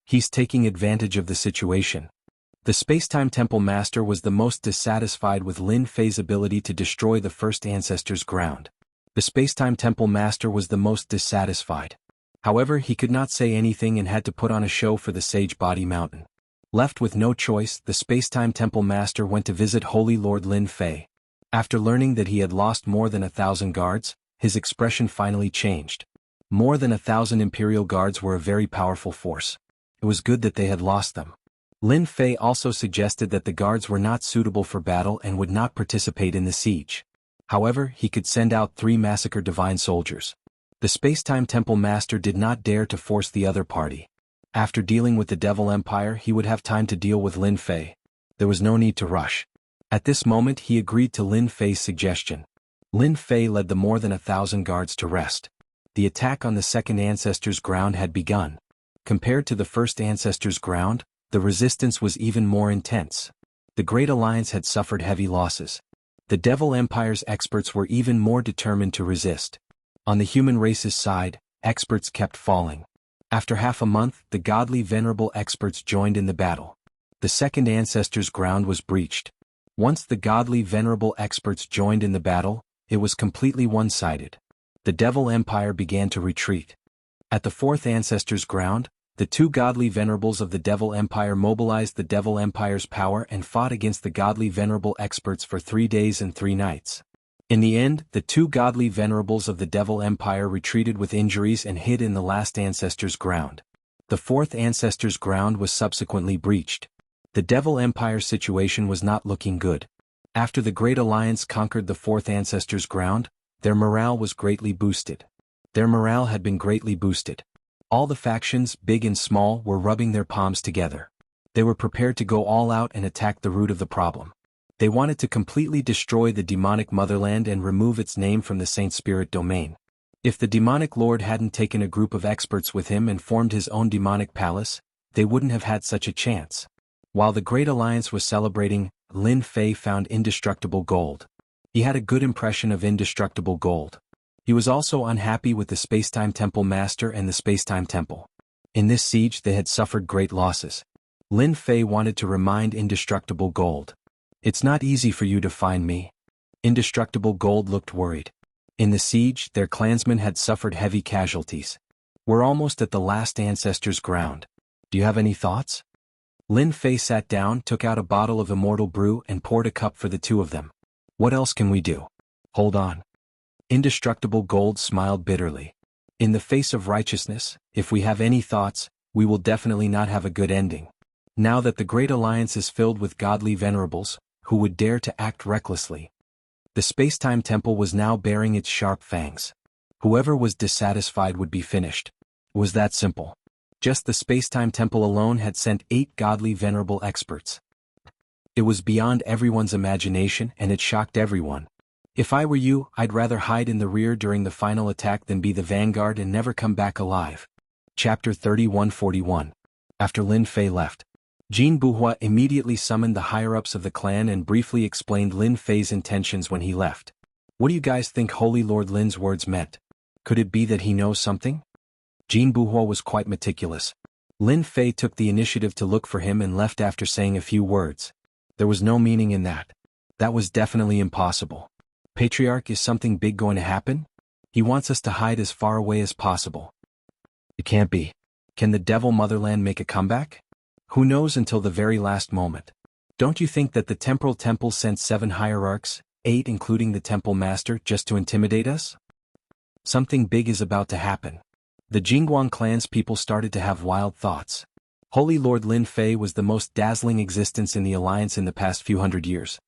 He's taking advantage of the situation. The Spacetime Temple Master was the most dissatisfied with Lin Fei's ability to destroy the first Ancestors' Ground. The Spacetime Temple Master was the most dissatisfied. However, he could not say anything and had to put on a show for the Sage Body Mountain. Left with no choice, the Spacetime Temple Master went to visit Holy Lord Lin Fei. After learning that he had lost more than 1,000 guards, his expression finally changed. More than 1,000 Imperial guards were a very powerful force. It was good that they had lost them. Lin Fei also suggested that the guards were not suitable for battle and would not participate in the siege. However, he could send out 3 Massacre Divine Soldiers. The Spacetime Temple Master did not dare to force the other party. After dealing with the Devil Empire, he would have time to deal with Lin Fei. There was no need to rush. At this moment he agreed to Lin Fei's suggestion. Lin Fei led the more than 1,000 guards to rest. The attack on the second Ancestors' Ground had begun. Compared to the first Ancestors' Ground, the resistance was even more intense. The Great Alliance had suffered heavy losses. The Devil Empire's experts were even more determined to resist. On the human race's side, experts kept falling. After half a month, the godly venerable experts joined in the battle. The second Ancestors' Ground was breached. Once the godly venerable experts joined in the battle, it was completely one-sided. The Devil Empire began to retreat. At the fourth Ancestors' Ground, the 2 godly venerables of the Devil Empire mobilized the Devil Empire's power and fought against the godly venerable experts for 3 days and 3 nights. In the end, the 2 godly venerables of the Devil Empire retreated with injuries and hid in the last Ancestors' Ground. The fourth Ancestors' Ground was subsequently breached. The Devil Empire's situation was not looking good. After the Great Alliance conquered the fourth Ancestors' Ground, their morale was greatly boosted. Their morale had been greatly boosted. All the factions, big and small, were rubbing their palms together. They were prepared to go all out and attack the root of the problem. They wanted to completely destroy the demonic motherland and remove its name from the Saint Spirit domain. If the demonic lord hadn't taken a group of experts with him and formed his own demonic palace, they wouldn't have had such a chance. While the Great Alliance was celebrating, Lin Fei found indestructible gold. He had a good impression of indestructible gold. He was also unhappy with the Spacetime Temple Master and the Spacetime Temple. In this siege they had suffered great losses. Lin Fei wanted to remind indestructible gold. It's not easy for you to find me. Indestructible gold looked worried. In the siege, their clansmen had suffered heavy casualties. We're almost at the last ancestor's ground. Do you have any thoughts? Lin Fei sat down, took out a bottle of immortal brew and poured a cup for the two of them. What else can we do? Hold on. Indestructible gold smiled bitterly. In the face of righteousness, if we have any thoughts, we will definitely not have a good ending. Now that the Great Alliance is filled with godly venerables, who would dare to act recklessly? The Spacetime Temple was now baring its sharp fangs. Whoever was dissatisfied would be finished. It was that simple. Just the Spacetime Temple alone had sent 8 godly venerable experts. It was beyond everyone's imagination and it shocked everyone. If I were you, I'd rather hide in the rear during the final attack than be the vanguard and never come back alive. Chapter 3141. After Lin Fei left, Jianghu immediately summoned the higher-ups of the clan and briefly explained Lin Fei's intentions when he left. What do you guys think Holy Lord Lin's words meant? Could it be that he knows something? Jianghu was quite meticulous. Lin Fei took the initiative to look for him and left after saying a few words. There was no meaning in that. That was definitely impossible. Patriarch, is something big going to happen? He wants us to hide as far away as possible. It can't be. Can the Devil Motherland make a comeback? Who knows until the very last moment. Don't you think that the Temporal Temple sent 7 hierarchs, 8 including the Temple Master, just to intimidate us? Something big is about to happen. The Jingguang clan's people started to have wild thoughts. Holy Lord Lin Fei was the most dazzling existence in the Alliance in the past few hundred years.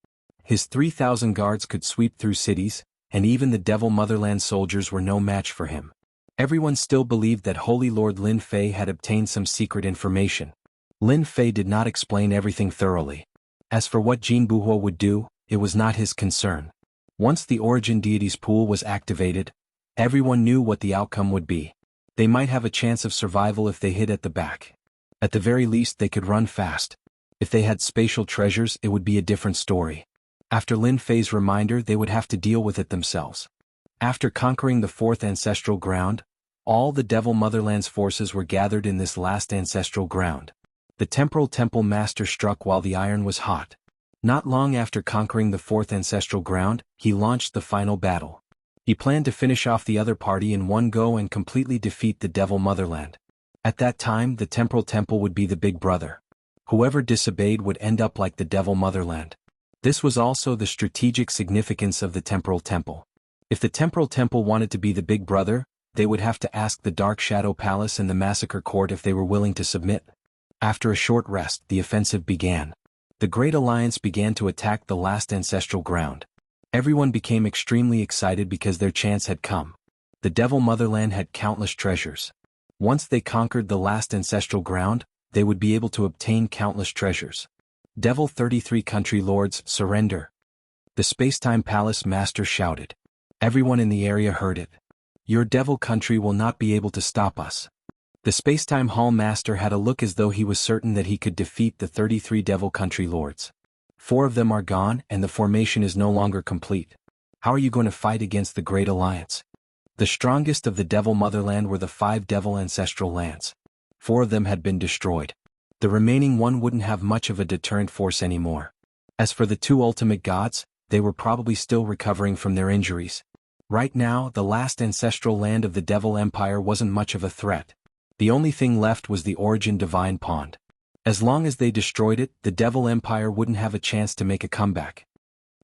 His 3,000 guards could sweep through cities, and even the Devil Motherland soldiers were no match for him. Everyone still believed that Holy Lord Lin Fei had obtained some secret information. Lin Fei did not explain everything thoroughly. As for what Jianghu would do, it was not his concern. Once the Origin Deities pool was activated, everyone knew what the outcome would be. They might have a chance of survival if they hid at the back. At the very least they could run fast. If they had spatial treasures, it would be a different story. After Lin Fei's reminder, they would have to deal with it themselves. After conquering the 4th ancestral ground, all the Devil Motherland's forces were gathered in this last ancestral ground. The Temporal Temple Master struck while the iron was hot. Not long after conquering the 4th ancestral ground, he launched the final battle. He planned to finish off the other party in one go and completely defeat the Devil Motherland. At that time, the Temporal Temple would be the big brother. Whoever disobeyed would end up like the Devil Motherland. This was also the strategic significance of the Temporal Temple. If the Temporal Temple wanted to be the big brother, they would have to ask the Dark Shadow Palace and the Massacre Court if they were willing to submit. After a short rest, the offensive began. The Great Alliance began to attack the last ancestral ground. Everyone became extremely excited because their chance had come. The Devil Motherland had countless treasures. Once they conquered the last ancestral ground, they would be able to obtain countless treasures. Devil 33 country lords, surrender. The Spacetime Palace Master shouted. Everyone in the area heard it. Your Devil country will not be able to stop us. The Spacetime Hall Master had a look as though he was certain that he could defeat the 33 Devil country lords. 4 of them are gone and the formation is no longer complete. How are you going to fight against the Great Alliance? The strongest of the Devil Motherland were the 5 Devil ancestral lands. 4 of them had been destroyed. The remaining one wouldn't have much of a deterrent force anymore. As for the 2 ultimate gods, they were probably still recovering from their injuries. Right now, the last ancestral land of the Devil Empire wasn't much of a threat. The only thing left was the Origin Divine Pond. As long as they destroyed it, the Devil Empire wouldn't have a chance to make a comeback.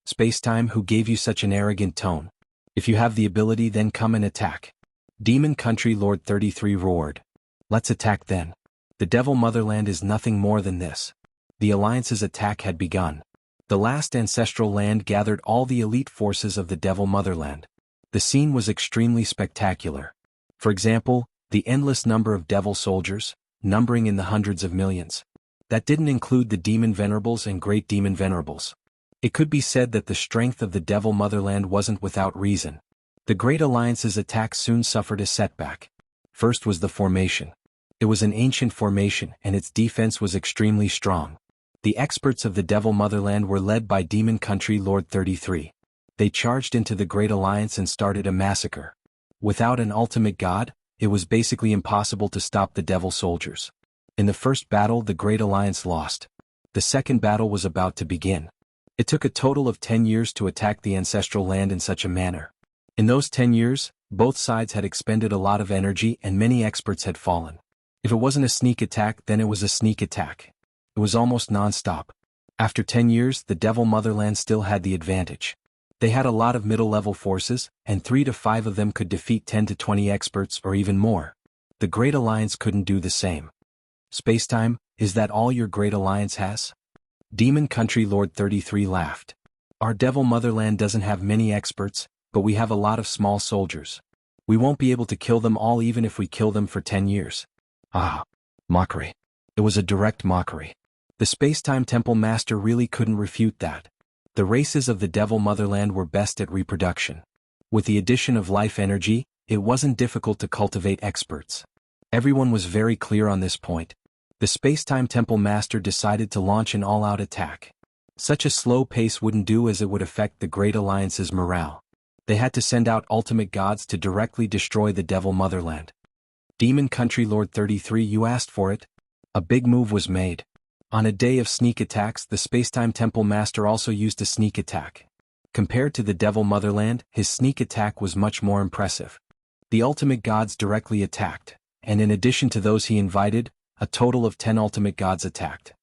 Spacetime, who gave you such an arrogant tone? If you have the ability, then come and attack. Demon Country Lord 33 roared. Let's attack then. The Devil Motherland is nothing more than this. The Alliance's attack had begun. The last ancestral land gathered all the elite forces of the Devil Motherland. The scene was extremely spectacular. For example, the endless number of devil soldiers, numbering in the hundreds of millions. That didn't include the demon venerables and great demon venerables. It could be said that the strength of the Devil Motherland wasn't without reason. The Great Alliance's attack soon suffered a setback. First was the formation. It was an ancient formation and its defense was extremely strong. The experts of the Devil Motherland were led by Demon Country Lord 33. They charged into the Great Alliance and started a massacre. Without an ultimate god, it was basically impossible to stop the Devil soldiers. In the first battle, the Great Alliance lost. The second battle was about to begin. It took a total of 10 years to attack the ancestral land in such a manner. In those 10 years, both sides had expended a lot of energy and many experts had fallen. If it wasn't a sneak attack, then it was a sneak attack. It was almost non-stop. After 10 years, the Devil Motherland still had the advantage. They had a lot of middle-level forces, and 3 to 5 of them could defeat 10 to 20 experts or even more. The Great Alliance couldn't do the same. Spacetime, is that all your Great Alliance has? Demon Country Lord 33 laughed. Our Devil Motherland doesn't have many experts, but we have a lot of small soldiers. We won't be able to kill them all even if we kill them for 10 years. Ah, mockery. It was a direct mockery. The Spacetime Temple Master really couldn't refute that. The races of the Devil Motherland were best at reproduction. With the addition of life energy, it wasn't difficult to cultivate experts. Everyone was very clear on this point. The Spacetime Temple Master decided to launch an all-out attack. Such a slow pace wouldn't do as it would affect the Great Alliance's morale. They had to send out ultimate gods to directly destroy the Devil Motherland. Demon Country Lord 33, you asked for it. A big move was made. On a day of sneak attacks, the Spacetime Temple Master also used a sneak attack. Compared to the Devil Motherland, his sneak attack was much more impressive. The ultimate gods directly attacked, and in addition to those he invited, a total of 10 ultimate gods attacked.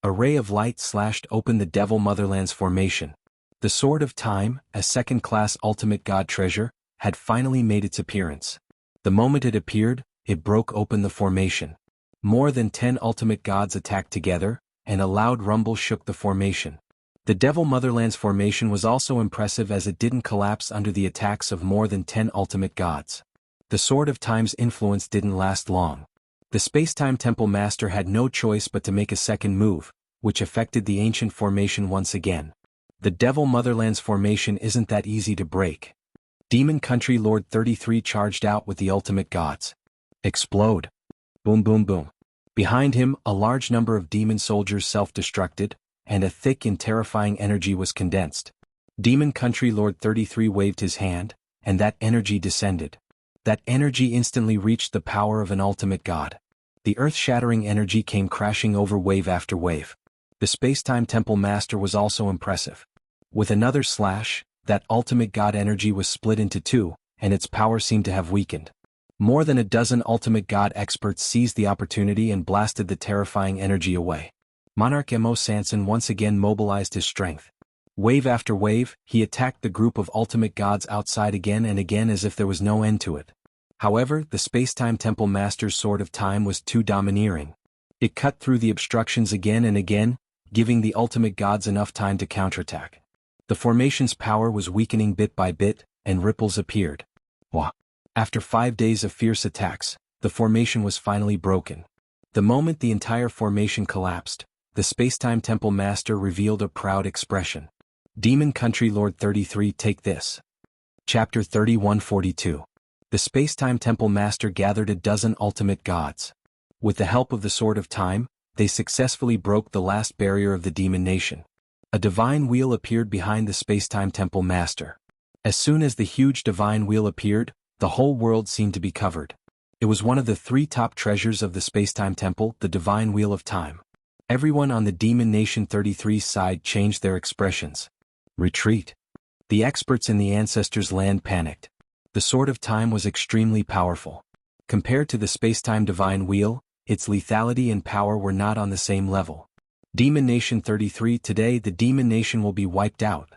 A ray of light slashed open the Devil Motherland's formation. The Sword of Time, a second-class ultimate god treasure, had finally made its appearance. The moment it appeared, it broke open the formation. More than 10 ultimate gods attacked together, and a loud rumble shook the formation. The Devil Motherland's formation was also impressive as it didn't collapse under the attacks of more than 10 ultimate gods. The Sword of Time's influence didn't last long. The Spacetime Temple Master had no choice but to make a second move, which affected the ancient formation once again. The Devil Motherland's formation isn't that easy to break. Demon Country Lord 33 charged out with the ultimate gods. Explode. Boom boom boom. Behind him, a large number of demon soldiers self-destructed, and a thick and terrifying energy was condensed. Demon Country Lord 33 waved his hand, and that energy descended. That energy instantly reached the power of an ultimate god. The earth-shattering energy came crashing over wave after wave. The Spacetime Temple Master was also impressive. With another slash, that ultimate god energy was split into 2, and its power seemed to have weakened. More than a dozen ultimate god experts seized the opportunity and blasted the terrifying energy away. Monarch Mo Sanson once again mobilized his strength. Wave after wave, he attacked the group of ultimate gods outside again and again as if there was no end to it. However, the Spacetime Temple Master's Sword of Time was too domineering. It cut through the obstructions again and again, giving the ultimate gods enough time to counterattack. The formation's power was weakening bit by bit, and ripples appeared. Wah! After 5 days of fierce attacks, the formation was finally broken. The moment the entire formation collapsed, the Spacetime Temple Master revealed a proud expression. Demon Country Lord 33, take this. Chapter 3142. The Spacetime Temple Master gathered a dozen ultimate gods. With the help of the Sword of Time, they successfully broke the last barrier of the demon nation. A divine wheel appeared behind the Spacetime Temple Master. As soon as the huge divine wheel appeared, the whole world seemed to be covered. It was one of the 3 top treasures of the Spacetime Temple, the Divine Wheel of Time. Everyone on the Demon Nation 33's side changed their expressions. Retreat. The experts in the Ancestors' Land panicked. The Sword of Time was extremely powerful. Compared to the Spacetime Divine Wheel, its lethality and power were not on the same level. Demon Nation 33, today the Demon Nation will be wiped out.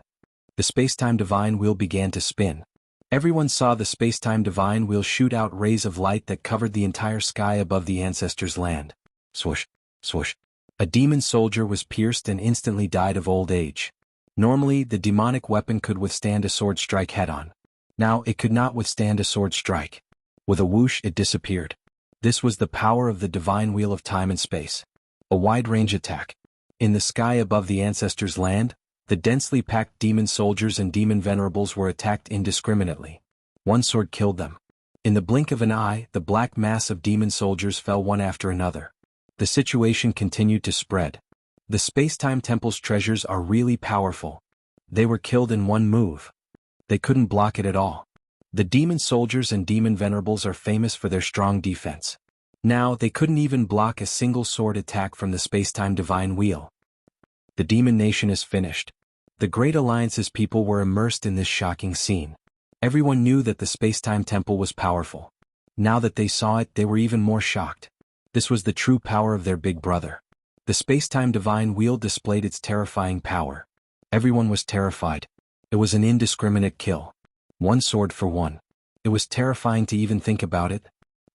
The Spacetime Divine Wheel began to spin. Everyone saw the Spacetime Divine Wheel shoot out rays of light that covered the entire sky above the Ancestors' Land. Swoosh, swoosh. A demon soldier was pierced and instantly died of old age. Normally, the demonic weapon could withstand a sword strike head-on. Now it could not withstand a sword strike. With a whoosh, it disappeared. This was the power of the Divine Wheel of Time and Space. A wide-range attack. In the sky above the Ancestors' Land, the densely packed demon soldiers and demon venerables were attacked indiscriminately. One sword killed them. In the blink of an eye, the black mass of demon soldiers fell one after another. The situation continued to spread. The Space-Time Temple's treasures are really powerful. They were killed in one move. They couldn't block it at all. The demon soldiers and demon venerables are famous for their strong defense. Now, they couldn't even block a single sword attack from the Space-Time Divine Wheel. The demon nation is finished. The Great Alliance's people were immersed in this shocking scene. Everyone knew that the Space-Time Temple was powerful. Now that they saw it, they were even more shocked. This was the true power of their big brother. The Space-Time Divine Wheel displayed its terrifying power. Everyone was terrified. It was an indiscriminate kill. One sword for one. It was terrifying to even think about it.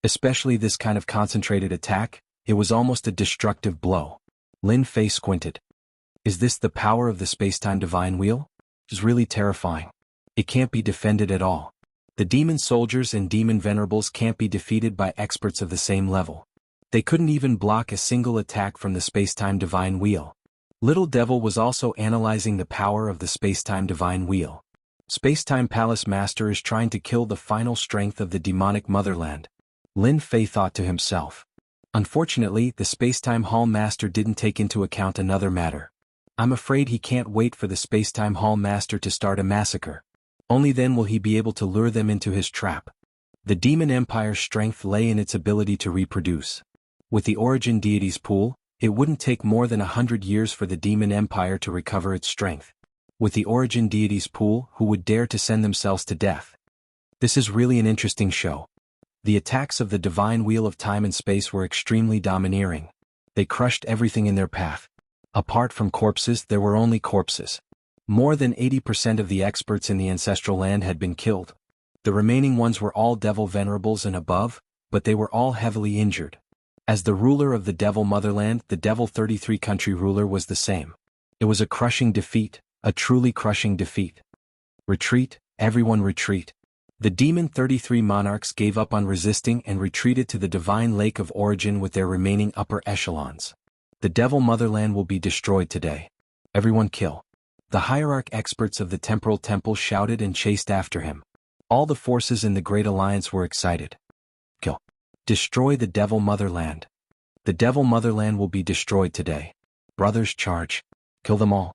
Especially this kind of concentrated attack, it was almost a destructive blow. Lin Fei squinted. Is this the power of the Space-Time Divine Wheel? It's really terrifying. It can't be defended at all. The demon soldiers and demon venerables can't be defeated by experts of the same level. They couldn't even block a single attack from the Space-Time Divine Wheel. Little Devil was also analyzing the power of the Space-Time Divine Wheel. Space-Time Palace Master is trying to kill the final strength of the demonic motherland. Lin Fei thought to himself. Unfortunately, the Space-Time Hall Master didn't take into account another matter. I'm afraid he can't wait for the Space-Time Hall Master to start a massacre. Only then will he be able to lure them into his trap. The Demon Empire's strength lay in its ability to reproduce. With the Origin Deity's pool, it wouldn't take more than 100 years for the Demon Empire to recover its strength. With the Origin Deity's pool, who would dare to send themselves to death? This is really an interesting show. The attacks of the Divine Wheel of Time and Space were extremely domineering. They crushed everything in their path. Apart from corpses, there were only corpses. More than 80% of the experts in the Ancestral Land had been killed. The remaining ones were all Devil Venerables and above, but they were all heavily injured. As the ruler of the Devil Motherland, the Devil 33 country ruler was the same. It was a crushing defeat, a truly crushing defeat. Retreat, everyone retreat. The Demon 33 monarchs gave up on resisting and retreated to the Divine Lake of Origin with their remaining upper echelons. The Devil Motherland will be destroyed today. Everyone kill. The hierarch experts of the Temporal Temple shouted and chased after him. All the forces in the Great Alliance were excited. Kill. Destroy the Devil Motherland. The Devil Motherland will be destroyed today. Brothers, charge. Kill them all.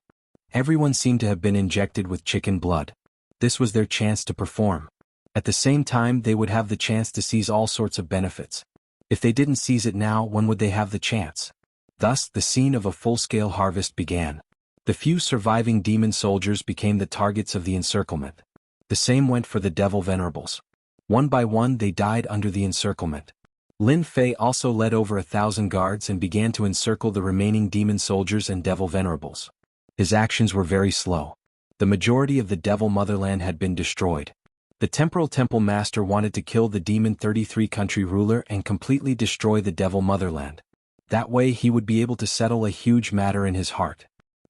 Everyone seemed to have been injected with chicken blood. This was their chance to perform. At the same time, they would have the chance to seize all sorts of benefits. If they didn't seize it now, when would they have the chance? Thus, the scene of a full-scale harvest began. The few surviving demon soldiers became the targets of the encirclement. The same went for the Devil Venerables. One by one they died under the encirclement. Lin Fei also led over 1,000 guards and began to encircle the remaining demon soldiers and Devil Venerables. His actions were very slow. The majority of the Devil Motherland had been destroyed. The Temporal Temple Master wanted to kill the Demon 33 country ruler and completely destroy the Devil Motherland. That way he would be able to settle a huge matter in his heart.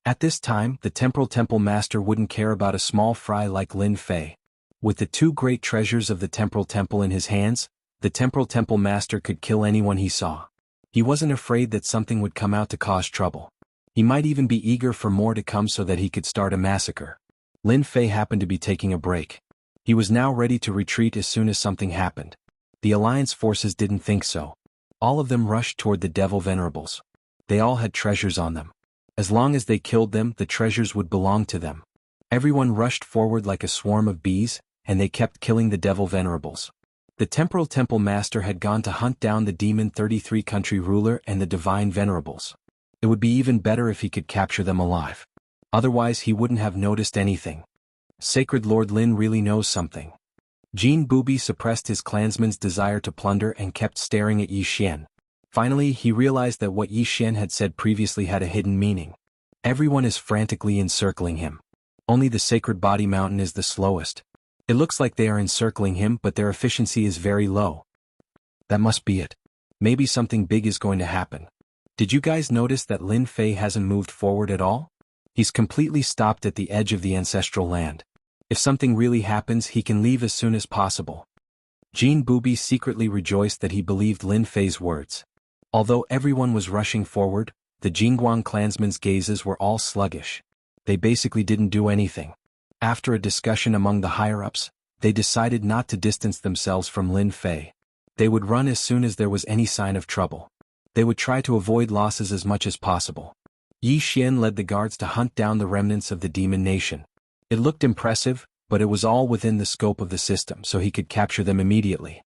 At this time, the Temporal Temple Master wouldn't care about a small fry like Lin Fei. With the two great treasures of the Temporal Temple in his hands, the Temporal Temple Master could kill anyone he saw. He wasn't afraid that something would come out to cause trouble. He might even be eager for more to come so that he could start a massacre. Lin Fei happened to be taking a break. He was now ready to retreat as soon as something happened. The Alliance forces didn't think so. All of them rushed toward the Devil Venerables. They all had treasures on them. As long as they killed them, the treasures would belong to them. Everyone rushed forward like a swarm of bees, and they kept killing the Devil Venerables. The Temporal Temple Master had gone to hunt down the Demon 33 country ruler and the Divine Venerables. It would be even better if he could capture them alive. Otherwise he wouldn't have noticed anything. Sacred Lord Lin really knows something. Jin Bubi suppressed his clansman's desire to plunder and kept staring at Yi Xian. Finally, he realized that what Yi Xian had said previously had a hidden meaning. Everyone is frantically encircling him. Only the Sacred Body Mountain is the slowest. It looks like they are encircling him, but their efficiency is very low. That must be it. Maybe something big is going to happen. Did you guys notice that Lin Fei hasn't moved forward at all? He's completely stopped at the edge of the Ancestral Land. If something really happens, he can leave as soon as possible. Jin Bubi secretly rejoiced that he believed Lin Fei's words. Although everyone was rushing forward, the Jingguang clansmen's gazes were all sluggish. They basically didn't do anything. After a discussion among the higher-ups, they decided not to distance themselves from Lin Fei. They would run as soon as there was any sign of trouble. They would try to avoid losses as much as possible. Yi Xian led the guards to hunt down the remnants of the demon nation. It looked impressive, but it was all within the scope of the system, so he could capture them immediately.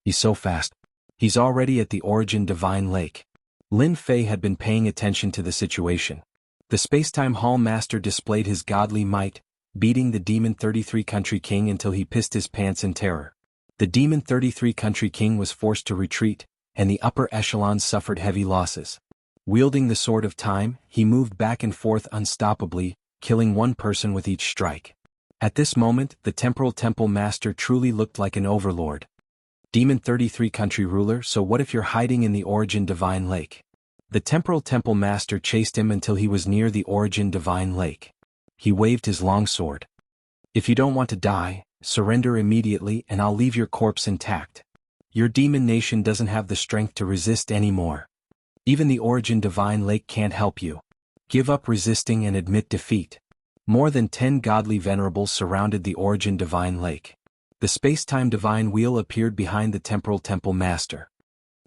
He's so fast. He's already at the Origin Divine Lake. Lin Fei had been paying attention to the situation. The Spacetime Hall Master displayed his godly might, beating the Demon 33 Country King until he pissed his pants in terror. The Demon 33 Country King was forced to retreat, and the upper echelons suffered heavy losses. Wielding the Sword of Time, he moved back and forth unstoppably, killing one person with each strike. At this moment, the Temporal Temple Master truly looked like an overlord. Demon 33 Country Ruler, so what if you're hiding in the Origin Divine Lake? The Temporal Temple Master chased him until he was near the Origin Divine Lake. He waved his long sword. If you don't want to die, surrender immediately and I'll leave your corpse intact. Your demon nation doesn't have the strength to resist anymore. Even the Origin Divine Lake can't help you. Give up resisting and admit defeat. More than 10 godly venerables surrounded the Origin Divine Lake. The Space-Time Divine Wheel appeared behind the Temporal Temple Master.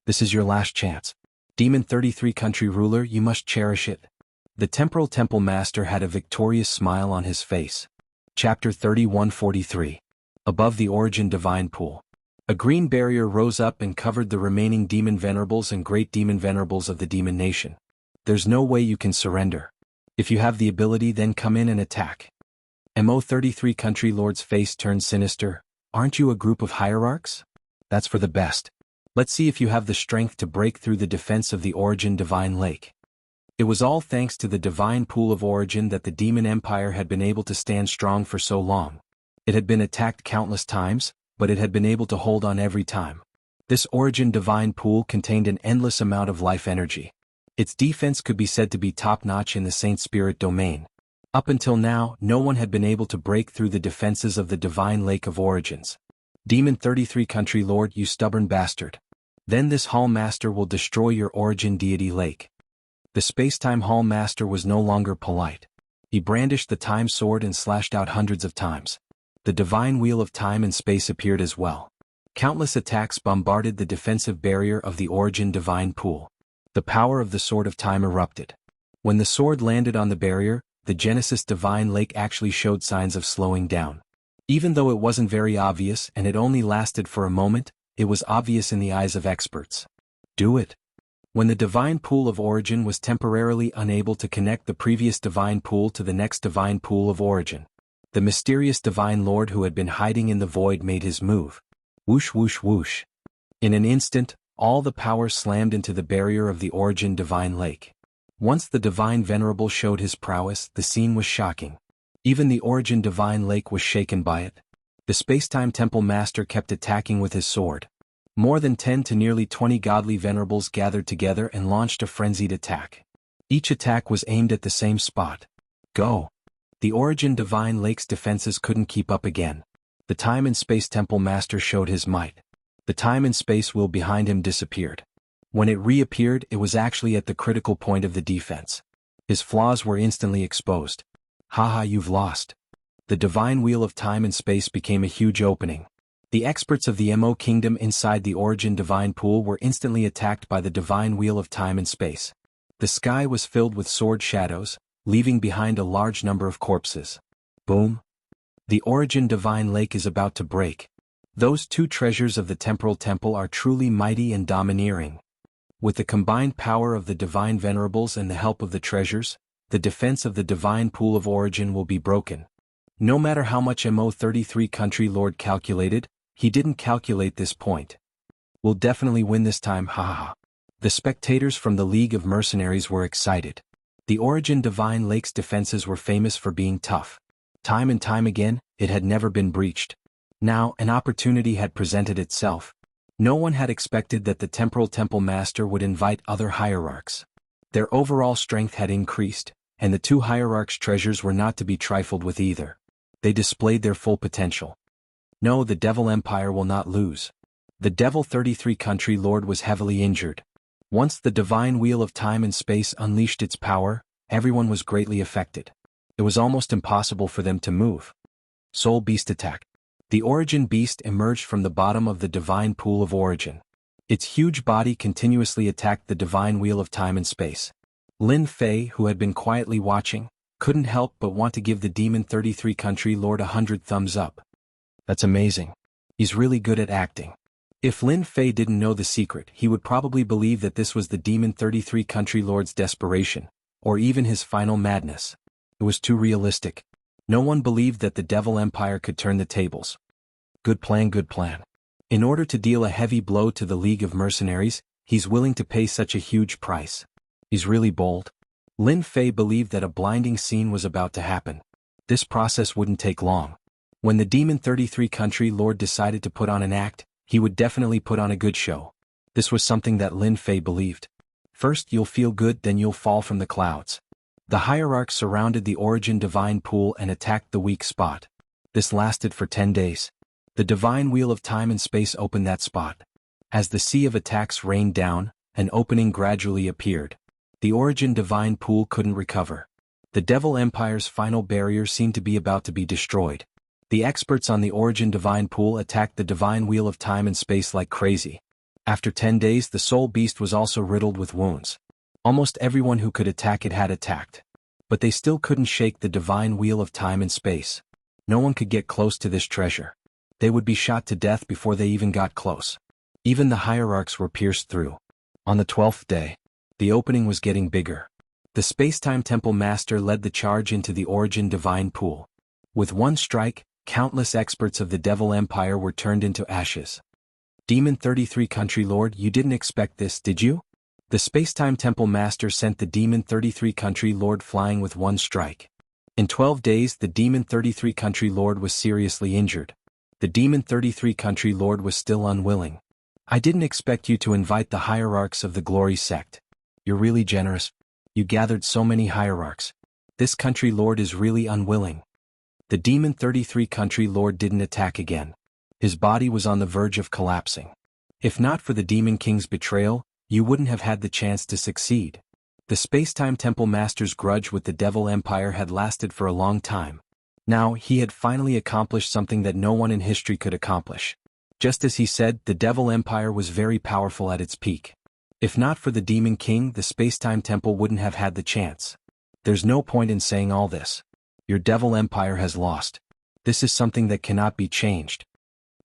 This is your last chance. Demon 33 Country Ruler, you must cherish it. The Temporal Temple Master had a victorious smile on his face. Chapter 3143. Above the Origin Divine Pool. A green barrier rose up and covered the remaining demon venerables and great demon venerables of the demon nation. There's no way you can surrender. If you have the ability, then come in and attack. Mo33 Country Lord's face turned sinister. Aren't you a group of hierarchs? That's for the best. Let's see if you have the strength to break through the defense of the Origin Divine Lake. It was all thanks to the Divine Pool of Origin that the Demon Empire had been able to stand strong for so long. It had been attacked countless times, but it had been able to hold on every time. This Origin Divine Pool contained an endless amount of life energy. Its defense could be said to be top-notch in the Saint Spirit domain. Up until now, no one had been able to break through the defenses of the Divine Lake of Origins. Demon 33 Country Lord, you stubborn bastard. Then this Hall Master will destroy your Origin Deity Lake. The Spacetime Hall Master was no longer polite. He brandished the Time Sword and slashed out hundreds of times. The Divine Wheel of Time and Space appeared as well. Countless attacks bombarded the defensive barrier of the Origin Divine Pool. The power of the Sword of Time erupted. When the sword landed on the barrier, the Genesis Divine Lake actually showed signs of slowing down. Even though it wasn't very obvious and it only lasted for a moment, it was obvious in the eyes of experts. Do it. When the Divine Pool of Origin was temporarily unable to connect the previous Divine Pool to the next Divine Pool of Origin, the mysterious Divine Lord who had been hiding in the void made his move. Whoosh whoosh whoosh. In an instant, all the power slammed into the barrier of the Origin Divine Lake. Once the Divine Venerable showed his prowess, the scene was shocking. Even the Origin Divine Lake was shaken by it. The Spacetime Temple Master kept attacking with his sword. More than 10 to nearly 20 godly venerables gathered together and launched a frenzied attack. Each attack was aimed at the same spot. Go! The Origin Divine Lake's defenses couldn't keep up again. The Time and Space Temple Master showed his might. The Time and Space Wheel behind him disappeared. When it reappeared, it was actually at the critical point of the defense. His flaws were instantly exposed. Haha, you've lost. The Divine Wheel of Time and Space became a huge opening. The experts of the Mo Kingdom inside the Origin Divine Pool were instantly attacked by the Divine Wheel of Time and Space. The sky was filled with sword shadows, leaving behind a large number of corpses. Boom. The Origin Divine Lake is about to break. Those two treasures of the Temporal Temple are truly mighty and domineering. With the combined power of the Divine Venerables and the help of the treasures, the defense of the Divine Pool of Origin will be broken. No matter how much Mo33 Country Lord calculated, he didn't calculate this point. We'll definitely win this time, haha. The spectators from the League of Mercenaries were excited. The Origin Divine Lake's defenses were famous for being tough. Time and time again, it had never been breached. Now, an opportunity had presented itself. No one had expected that the Temporal Temple Master would invite other hierarchs. Their overall strength had increased, and the two hierarchs' treasures were not to be trifled with either. They displayed their full potential. No, the Devil Empire will not lose. The Devil 33 Country Lord was heavily injured. Once the Divine Wheel of Time and Space unleashed its power, everyone was greatly affected. It was almost impossible for them to move. Soul Beast attack. The Origin Beast emerged from the bottom of the Divine Pool of Origin. Its huge body continuously attacked the Divine Wheel of Time and Space. Lin Fei, who had been quietly watching, couldn't help but want to give the Demon 33 Country Lord 100 thumbs up. That's amazing. He's really good at acting. If Lin Fei didn't know the secret, he would probably believe that this was the Demon 33 Country Lord's desperation, or even his final madness. It was too realistic. No one believed that the Devil Empire could turn the tables. Good plan, good plan. In order to deal a heavy blow to the League of Mercenaries, he's willing to pay such a huge price. He's really bold. Lin Fei believed that a blinding scene was about to happen. This process wouldn't take long. When the Demon 33 Country Lord decided to put on an act, he would definitely put on a good show. This was something that Lin Fei believed. First you'll feel good, then you'll fall from the clouds. The hierarchs surrounded the Origin Divine Pool and attacked the weak spot. This lasted for 10 days. The Divine Wheel of Time and Space opened that spot. As the sea of attacks rained down, an opening gradually appeared. The Origin Divine Pool couldn't recover. The Devil Empire's final barrier seemed to be about to be destroyed. The experts on the Origin Divine Pool attacked the Divine Wheel of Time and Space like crazy. After 10 days, the Soul Beast was also riddled with wounds. Almost everyone who could attack it had attacked. But they still couldn't shake the Divine Wheel of Time and Space. No one could get close to this treasure. They would be shot to death before they even got close. Even the hierarchs were pierced through. On the 12th day, the opening was getting bigger. The Spacetime Temple Master led the charge into the Origin Divine Pool. With one strike, countless experts of the Devil Empire were turned into ashes. Demon 33 Country Lord, you didn't expect this, did you? The Spacetime Temple Master sent the Demon 33 Country Lord flying with one strike. In 12 days, the Demon 33 Country Lord was seriously injured. The Demon 33 Country Lord was still unwilling. I didn't expect you to invite the hierarchs of the Glory Sect. You're really generous. You gathered so many hierarchs. This Country Lord is really unwilling. The Demon 33 Country Lord didn't attack again. His body was on the verge of collapsing. If not for the Demon King's betrayal, you wouldn't have had the chance to succeed. The Spacetime Temple Master's grudge with the Devil Empire had lasted for a long time. Now, he had finally accomplished something that no one in history could accomplish. Just as he said, the Devil Empire was very powerful at its peak. If not for the Demon King, the Spacetime Temple wouldn't have had the chance. There's no point in saying all this. Your Devil Empire has lost. This is something that cannot be changed.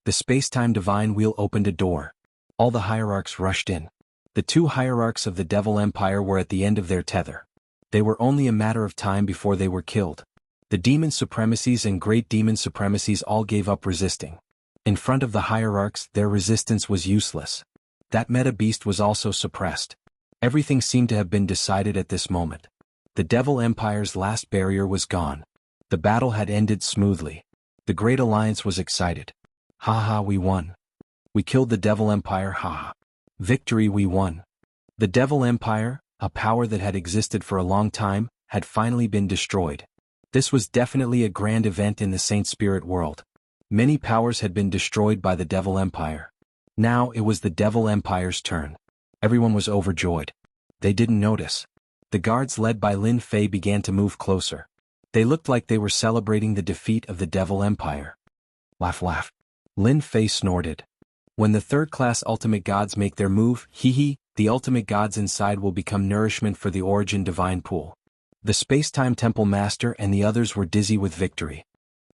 The Spacetime Divine Wheel opened a door. All the hierarchs rushed in. The two hierarchs of the Devil Empire were at the end of their tether. They were only a matter of time before they were killed. The Demon Supremacies and Great Demon Supremacies all gave up resisting. In front of the hierarchs, their resistance was useless. That meta beast was also suppressed. Everything seemed to have been decided at this moment. The Devil Empire's last barrier was gone. The battle had ended smoothly. The Great Alliance was excited. Ha, we won. We killed the Devil Empire, ha. Victory, we won. The Devil Empire, a power that had existed for a long time, had finally been destroyed. This was definitely a grand event in the Saint Spirit world. Many powers had been destroyed by the Devil Empire. Now it was the Devil Empire's turn. Everyone was overjoyed. They didn't notice. The guards led by Lin Fei began to move closer. They looked like they were celebrating the defeat of the Devil Empire. Laugh, laugh. Lin Fei snorted. When the third-class ultimate gods make their move, the ultimate gods inside will become nourishment for the Origin Divine Pool. The Spacetime Temple Master and the others were dizzy with victory.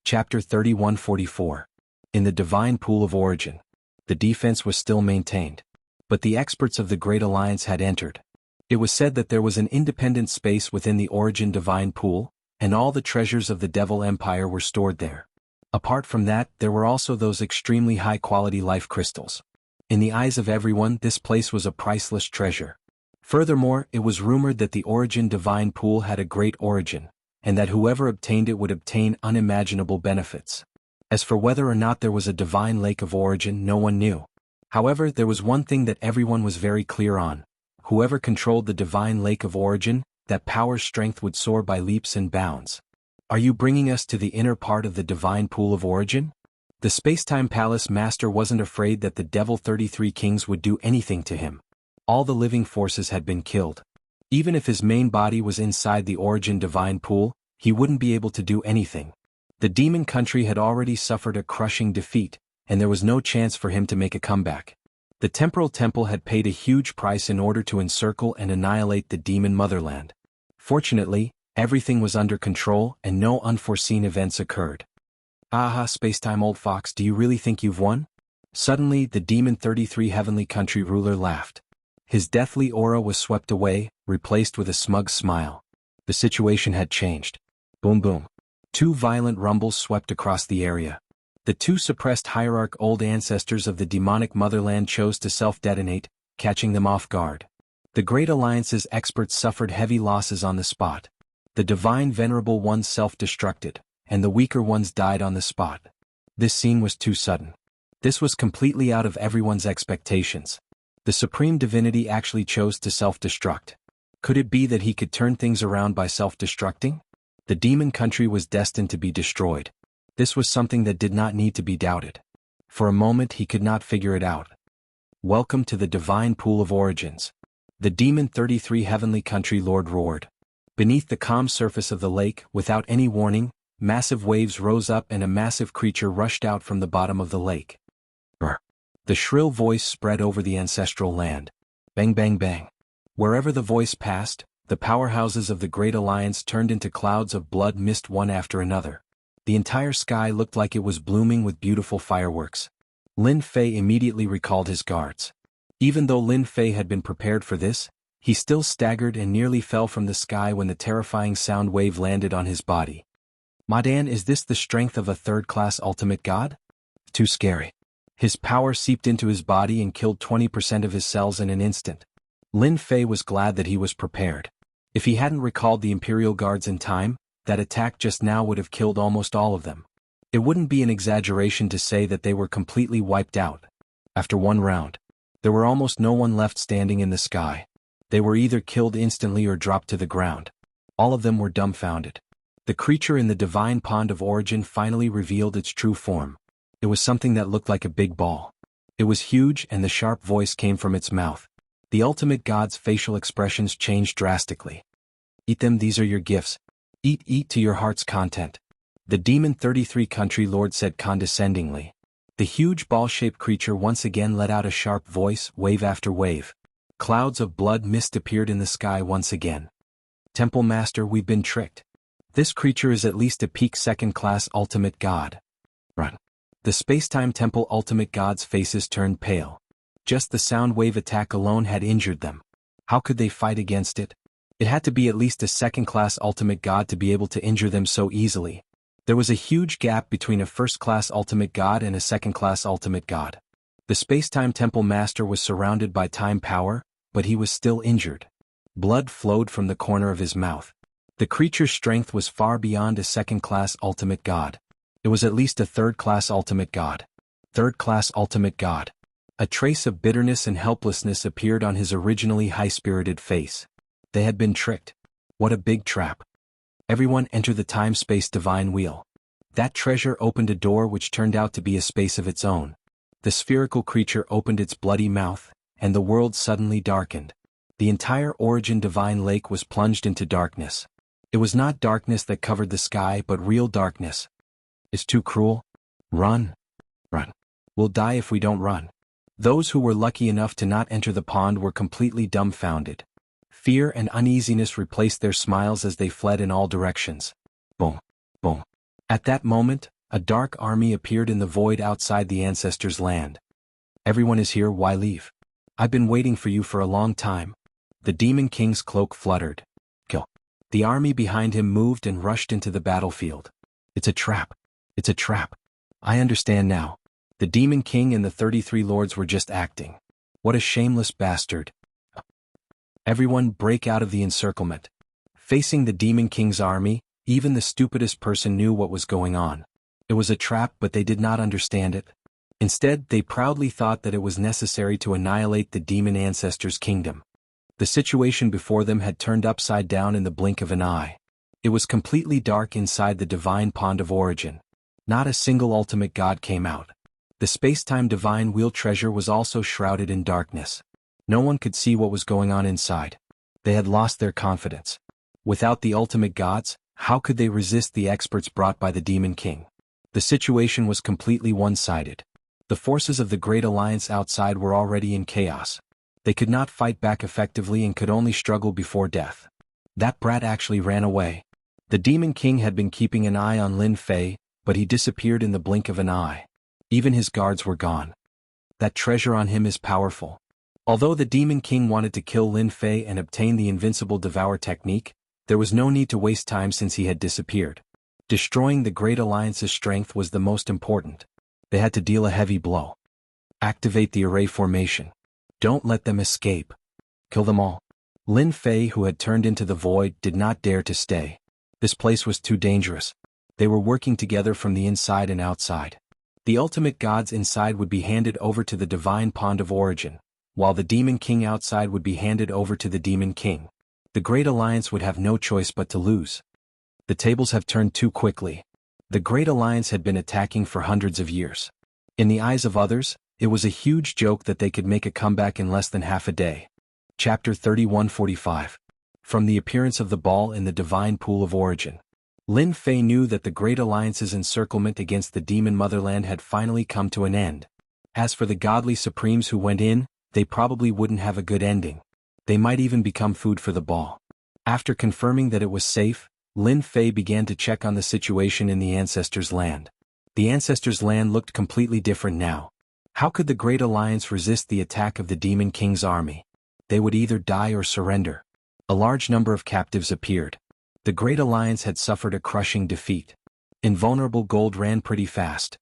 Chapter 3144. In the Divine Pool of Origin. The defense was still maintained. But the experts of the Great Alliance had entered. It was said that there was an independent space within the Origin Divine Pool, and all the treasures of the Devil Empire were stored there. Apart from that, there were also those extremely high-quality life crystals. In the eyes of everyone, this place was a priceless treasure. Furthermore, it was rumored that the Origin Divine Pool had a great origin, and that whoever obtained it would obtain unimaginable benefits. As for whether or not there was a divine lake of origin, no one knew. However, there was one thing that everyone was very clear on. Whoever controlled the divine lake of origin, that power's strength would soar by leaps and bounds. Are you bringing us to the inner part of the divine pool of origin? The Spacetime Palace Master wasn't afraid that the Devil 33 Kings would do anything to him. All the living forces had been killed. Even if his main body was inside the Origin Divine Pool, he wouldn't be able to do anything. The demon country had already suffered a crushing defeat, and there was no chance for him to make a comeback. The temporal temple had paid a huge price in order to encircle and annihilate the demon motherland. Fortunately, everything was under control and no unforeseen events occurred. Aha, spacetime old fox, do you really think you've won? Suddenly, the demon 33 heavenly country ruler laughed. His deathly aura was swept away, replaced with a smug smile. The situation had changed. Boom boom. Two violent rumbles swept across the area. The two suppressed hierarch old ancestors of the demonic motherland chose to self-detonate, catching them off guard. The Great Alliance's experts suffered heavy losses on the spot. The divine venerable ones self-destructed, and the weaker ones died on the spot. This scene was too sudden. This was completely out of everyone's expectations. The supreme divinity actually chose to self-destruct. Could it be that he could turn things around by self-destructing? The demon country was destined to be destroyed. This was something that did not need to be doubted. For a moment he could not figure it out. Welcome to the divine pool of origins. The demon 33 heavenly country lord roared. Beneath the calm surface of the lake, without any warning, massive waves rose up and a massive creature rushed out from the bottom of the lake. Brr. The shrill voice spread over the ancestral land. Bang bang bang. Wherever the voice passed, the powerhouses of the Great Alliance turned into clouds of blood mist one after another. The entire sky looked like it was blooming with beautiful fireworks. Lin Fei immediately recalled his guards. Even though Lin Fei had been prepared for this, he still staggered and nearly fell from the sky when the terrifying sound wave landed on his body. Madan, is this the strength of a third-class ultimate god? Too scary. His power seeped into his body and killed 20% of his cells in an instant. Lin Fei was glad that he was prepared. If he hadn't recalled the Imperial Guards in time, that attack just now would have killed almost all of them. It wouldn't be an exaggeration to say that they were completely wiped out. After one round, there were almost no one left standing in the sky. They were either killed instantly or dropped to the ground. All of them were dumbfounded. The creature in the divine pond of origin finally revealed its true form. It was something that looked like a big ball. It was huge and the sharp voice came from its mouth. The ultimate god's facial expressions changed drastically. Eat them, these are your gifts. Eat to your heart's content. The demon 33 country lord said condescendingly. The huge ball-shaped creature once again let out a sharp voice, wave after wave. Clouds of blood mist appeared in the sky once again. Temple Master, we've been tricked. This creature is at least a peak second-class ultimate god. Run. The Spacetime Temple ultimate gods' faces turned pale. Just the sound wave attack alone had injured them. How could they fight against it? It had to be at least a second-class ultimate god to be able to injure them so easily. There was a huge gap between a first-class ultimate god and a second-class ultimate god. The Spacetime Temple Master was surrounded by time power, but he was still injured. Blood flowed from the corner of his mouth. The creature's strength was far beyond a second-class ultimate god. It was at least a third-class ultimate god. Third-class ultimate god. A trace of bitterness and helplessness appeared on his originally high-spirited face. They had been tricked. What a big trap. Everyone enter the time-space divine wheel. That treasure opened a door which turned out to be a space of its own. The spherical creature opened its bloody mouth, and the world suddenly darkened. The entire origin divine lake was plunged into darkness. It was not darkness that covered the sky but real darkness. It's too cruel. Run. Run. We'll die if we don't run. Those who were lucky enough to not enter the pond were completely dumbfounded. Fear and uneasiness replaced their smiles as they fled in all directions. Boom. Boom. At that moment, a dark army appeared in the void outside the ancestors' land. Everyone is here, why leave? I've been waiting for you for a long time. The Demon King's cloak fluttered. Kill. The army behind him moved and rushed into the battlefield. It's a trap. It's a trap. I understand now. The Demon King and the 33 lords were just acting. What a shameless bastard. Everyone break out of the encirclement. Facing the Demon King's army, even the stupidest person knew what was going on. It was a trap, but they did not understand it. Instead, they proudly thought that it was necessary to annihilate the demon ancestors' kingdom. The situation before them had turned upside down in the blink of an eye. It was completely dark inside the divine pond of origin. Not a single ultimate god came out. The spacetime divine wheel treasure was also shrouded in darkness. No one could see what was going on inside. They had lost their confidence. Without the ultimate gods, how could they resist the experts brought by the Demon King? The situation was completely one-sided. The forces of the Great Alliance outside were already in chaos. They could not fight back effectively and could only struggle before death. That brat actually ran away. The Demon King had been keeping an eye on Lin Fei, but he disappeared in the blink of an eye. Even his guards were gone. That treasure on him is powerful. Although the Demon King wanted to kill Lin Fei and obtain the invincible devour technique, there was no need to waste time since he had disappeared. Destroying the Great Alliance's strength was the most important. They had to deal a heavy blow. Activate the array formation. Don't let them escape. Kill them all. Lin Fei, who had turned into the void, did not dare to stay. This place was too dangerous. They were working together from the inside and outside. The ultimate gods inside would be handed over to the divine pond of origin, while the Demon King outside would be handed over to the Demon King. The Great Alliance would have no choice but to lose. The tables have turned too quickly. The Great Alliance had been attacking for hundreds of years. In the eyes of others, it was a huge joke that they could make a comeback in less than half a day. Chapter 31:45. From the appearance of the ball in the divine pool of origin. Lin Fei knew that the Great Alliance's encirclement against the demon motherland had finally come to an end. As for the godly supremes who went in, they probably wouldn't have a good ending. They might even become food for the ball. After confirming that it was safe, Lin Fei began to check on the situation in the Ancestors' Land. The Ancestors' Land looked completely different now. How could the Great Alliance resist the attack of the Demon King's army? They would either die or surrender. A large number of captives appeared. The Great Alliance had suffered a crushing defeat. Invulnerable Gold ran pretty fast.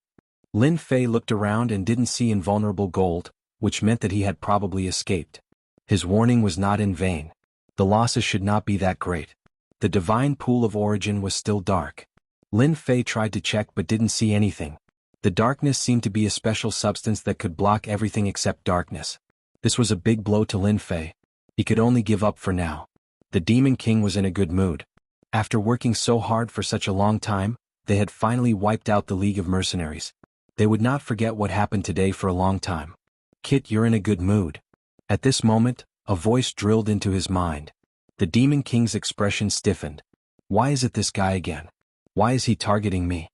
Lin Fei looked around and didn't see Invulnerable Gold, which meant that he had probably escaped. His warning was not in vain. The losses should not be that great. The divine pool of origin was still dark. Lin Fei tried to check but didn't see anything. The darkness seemed to be a special substance that could block everything except darkness. This was a big blow to Lin Fei. He could only give up for now. The Demon King was in a good mood. After working so hard for such a long time, they had finally wiped out the League of Mercenaries. They would not forget what happened today for a long time. Kit, you're in a good mood. At this moment, a voice drilled into his mind. The Demon King's expression stiffened. Why is it this guy again? Why is he targeting me?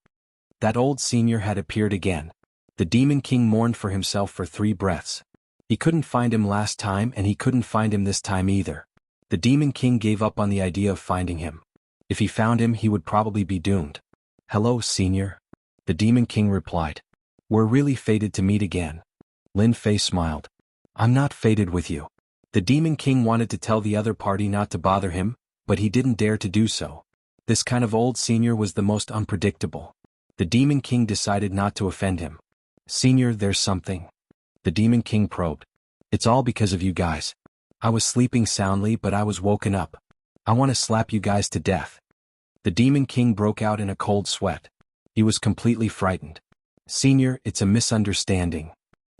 That old senior had appeared again. The Demon King mourned for himself for 3 breaths. He couldn't find him last time and he couldn't find him this time either. The Demon King gave up on the idea of finding him. If he found him, he would probably be doomed. Hello, senior. The Demon King replied. We're really fated to meet again. Lin Fei smiled. I'm not fated with you. The Demon King wanted to tell the other party not to bother him, but he didn't dare to do so. This kind of old senior was the most unpredictable. The Demon King decided not to offend him. Senior, there's something. The Demon King probed. It's all because of you guys. I was sleeping soundly but I was woken up. I want to slap you guys to death. The Demon King broke out in a cold sweat. He was completely frightened. Senior, it's a misunderstanding.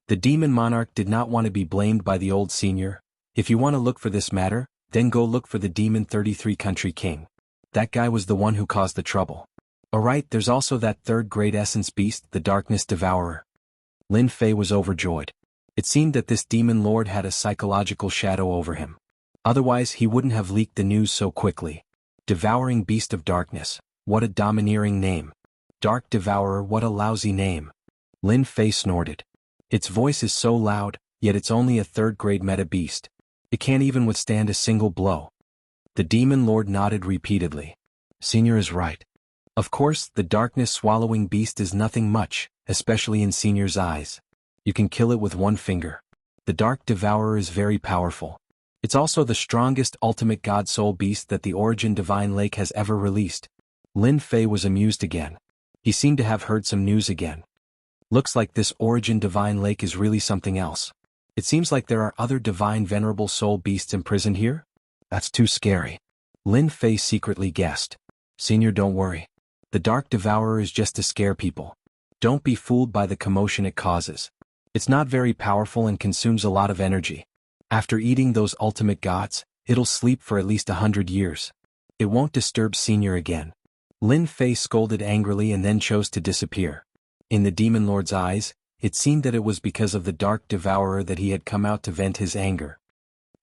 The Demon Monarch did not want to be blamed by the old senior. If you want to look for this matter, then go look for the Demon 33 Country King. That guy was the one who caused the trouble. Alright, there's also that third great essence beast, the Darkness Devourer. Lin Fei was overjoyed. It seemed that this demon lord had a psychological shadow over him. Otherwise he wouldn't have leaked the news so quickly. Devouring Beast of Darkness, what a domineering name. Dark Devourer, what a lousy name. Lin Fei snorted. Its voice is so loud, yet it's only a third-grade meta beast. It can't even withstand a single blow. The demon lord nodded repeatedly. Senior is right. Of course, the darkness-swallowing beast is nothing much, especially in Senior's eyes. You can kill it with one finger. The Dark Devourer is very powerful. It's also the strongest ultimate god soul beast that the Origin Divine Lake has ever released. Lin Fei was amused again. He seemed to have heard some news again. Looks like this Origin Divine Lake is really something else. It seems like there are other divine venerable soul beasts imprisoned here? That's too scary. Lin Fei secretly guessed. Senior, don't worry. The Dark Devourer is just to scare people. Don't be fooled by the commotion it causes. It's not very powerful and consumes a lot of energy. After eating those ultimate gods, it'll sleep for at least 100 years. It won't disturb Senior again. Lin Fei scolded angrily and then chose to disappear. In the Demon Lord's eyes, it seemed that it was because of the Dark Devourer that he had come out to vent his anger.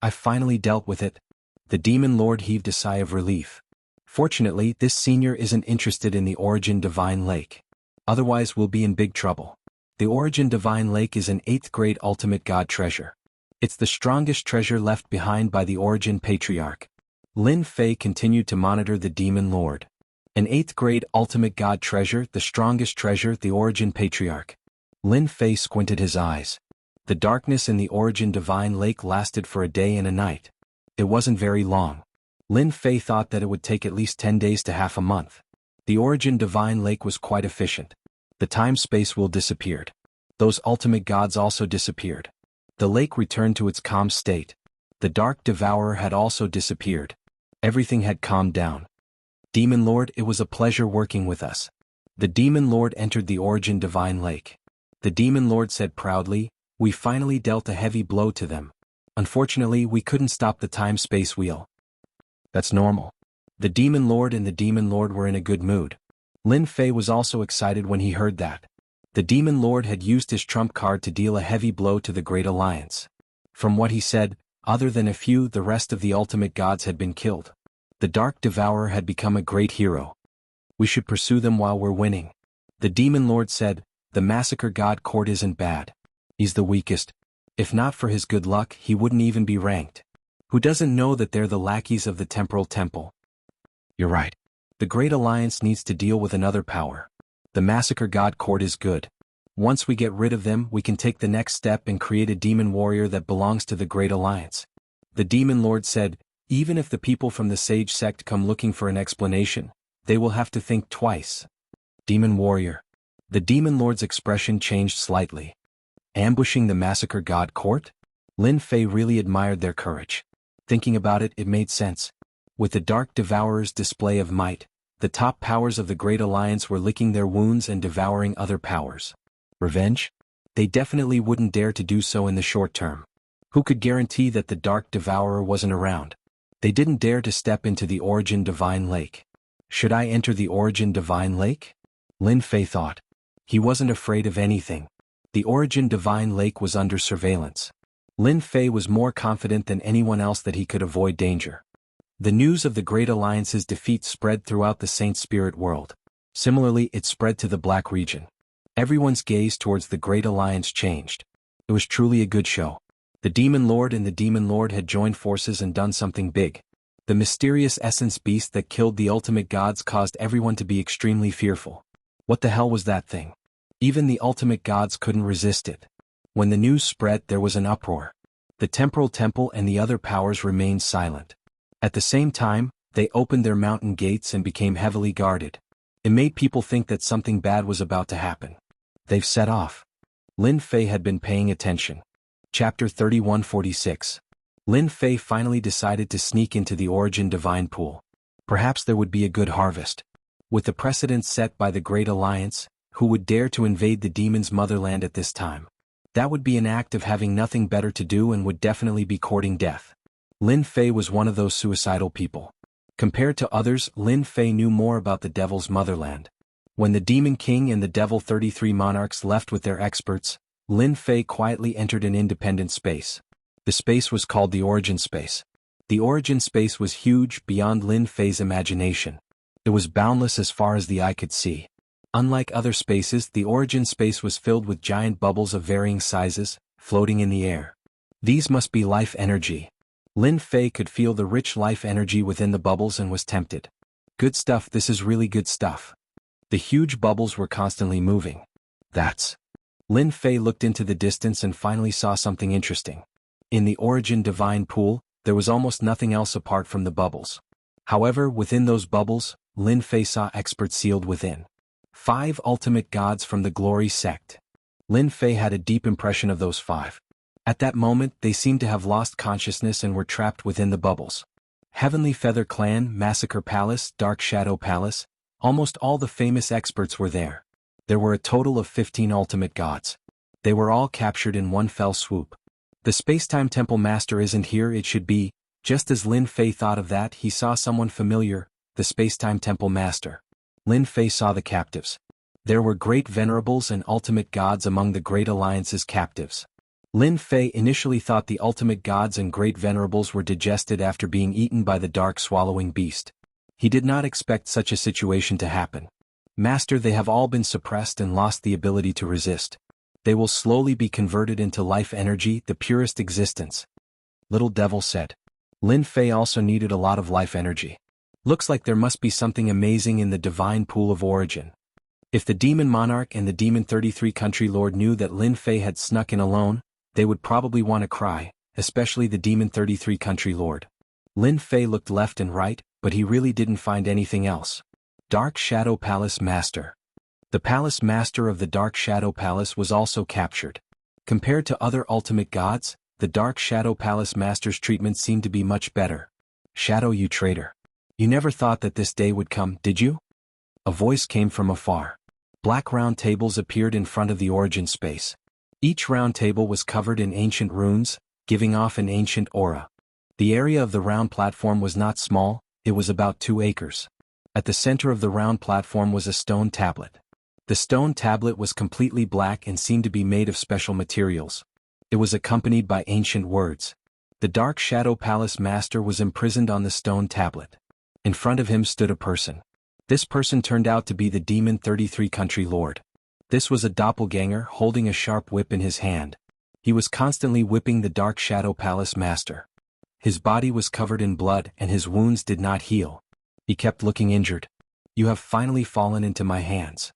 I finally dealt with it. The Demon Lord heaved a sigh of relief. Fortunately, this senior isn't interested in the Origin Divine Lake. Otherwise we'll be in big trouble. The Origin Divine Lake is an 8th grade ultimate god treasure. It's the strongest treasure left behind by the Origin Patriarch. Lin Fei continued to monitor the Demon Lord. An 8th grade ultimate god treasure, the strongest treasure, the Origin Patriarch. Lin Fei squinted his eyes. The darkness in the Origin Divine Lake lasted for a day and a night. It wasn't very long. Lin Fei thought that it would take at least 10 days to half a month. The Origin Divine Lake was quite efficient. The time-space wheel disappeared. Those ultimate gods also disappeared. The lake returned to its calm state. The Dark Devourer had also disappeared. Everything had calmed down. Demon Lord, it was a pleasure working with us. The Demon Lord entered the Origin Divine Lake. The Demon Lord said proudly, "We finally dealt a heavy blow to them. Unfortunately, we couldn't stop the time-space wheel." That's normal. The Demon Lord and the Demon Lord were in a good mood. Lin Fei was also excited when he heard that. The Demon Lord had used his trump card to deal a heavy blow to the Great Alliance. From what he said, other than a few, the rest of the ultimate gods had been killed. The Dark Devourer had become a great hero. We should pursue them while we're winning. The Demon Lord said, "The Massacre God Court isn't bad. He's the weakest. If not for his good luck, he wouldn't even be ranked. Who doesn't know that they're the lackeys of the Temporal Temple?" You're right. The Great Alliance needs to deal with another power. The Massacre God Court is good. Once we get rid of them, we can take the next step and create a demon warrior that belongs to the Great Alliance. The Demon Lord said, "Even if the people from the Sage Sect come looking for an explanation, they will have to think twice." Demon warrior. The Demon Lord's expression changed slightly. Ambushing the Massacre God Court? Lin Fei really admired their courage. Thinking about it, it made sense. With the Dark Devourer's display of might, the top powers of the Great Alliance were licking their wounds and devouring other powers. Revenge? They definitely wouldn't dare to do so in the short term. Who could guarantee that the Dark Devourer wasn't around? They didn't dare to step into the Origin Divine Lake. Should I enter the Origin Divine Lake? Lin Fei thought. He wasn't afraid of anything. The Origin Divine Lake was under surveillance. Lin Fei was more confident than anyone else that he could avoid danger. The news of the Great Alliance's defeat spread throughout the Saint Spirit world. Similarly, it spread to the Black region. Everyone's gaze towards the Great Alliance changed. It was truly a good show. The Demon Lord and the Demon Lord had joined forces and done something big. The mysterious essence beast that killed the ultimate gods caused everyone to be extremely fearful. What the hell was that thing? Even the ultimate gods couldn't resist it. When the news spread, there was an uproar. The Temporal Temple and the other powers remained silent. At the same time, they opened their mountain gates and became heavily guarded. It made people think that something bad was about to happen. They've set off. Lin Fei had been paying attention. Chapter 3146. Lin Fei finally decided to sneak into the Origin Divine Pool. Perhaps there would be a good harvest. With the precedent set by the Great Alliance, who would dare to invade the demon's motherland at this time? That would be an act of having nothing better to do and would definitely be courting death. Lin Fei was one of those suicidal people. Compared to others, Lin Fei knew more about the Devil's motherland. When the Demon King and the Devil 33 monarchs left with their experts, Lin Fei quietly entered an independent space. The space was called the Origin Space. The Origin Space was huge beyond Lin Fei's imagination. It was boundless as far as the eye could see. Unlike other spaces, the Origin Space was filled with giant bubbles of varying sizes, floating in the air. These must be life energy. Lin Fei could feel the rich life energy within the bubbles and was tempted. Good stuff, this is really good stuff. The huge bubbles were constantly moving. That's... Lin Fei looked into the distance and finally saw something interesting. In the Origin Divine Pool, there was almost nothing else apart from the bubbles. However, within those bubbles, Lin Fei saw experts sealed within. 5 ultimate gods from the Glory Sect. Lin Fei had a deep impression of those 5. At that moment, they seemed to have lost consciousness and were trapped within the bubbles. Heavenly Feather Clan, Massacre Palace, Dark Shadow Palace, almost all the famous experts were there. There were a total of 15 ultimate gods. They were all captured in one fell swoop. The Spacetime Temple Master isn't here, it should be. Just as Lin Fei thought of that, he saw someone familiar, the Spacetime Temple Master. Lin Fei saw the captives. There were great venerables and ultimate gods among the Great Alliance's captives. Lin Fei initially thought the ultimate gods and great venerables were digested after being eaten by the dark swallowing beast. He did not expect such a situation to happen. Master, they have all been suppressed and lost the ability to resist. They will slowly be converted into life energy, the purest existence. Little Devil said. Lin Fei also needed a lot of life energy. Looks like there must be something amazing in the divine pool of origin. If the Demon Monarch and the Demon 33 Country Lord knew that Lin Fei had snuck in alone, they would probably want to cry, especially the Demon 33 Country Lord. Lin Fei looked left and right, but he really didn't find anything else. Dark Shadow Palace Master. The Palace Master of the Dark Shadow Palace was also captured. Compared to other ultimate gods, the Dark Shadow Palace Master's treatment seemed to be much better. Shadow, you traitor. You never thought that this day would come, did you? A voice came from afar. Black round tables appeared in front of the origin space. Each round table was covered in ancient runes, giving off an ancient aura. The area of the round platform was not small, it was about 2 acres. At the center of the round platform was a stone tablet. The stone tablet was completely black and seemed to be made of special materials. It was accompanied by ancient words. The Dark Shadow Palace Master was imprisoned on the stone tablet. In front of him stood a person. This person turned out to be the Demon 33 Country Lord. This was a doppelganger holding a sharp whip in his hand. He was constantly whipping the Dark Shadow Palace Master. His body was covered in blood and his wounds did not heal. He kept looking injured. You have finally fallen into my hands.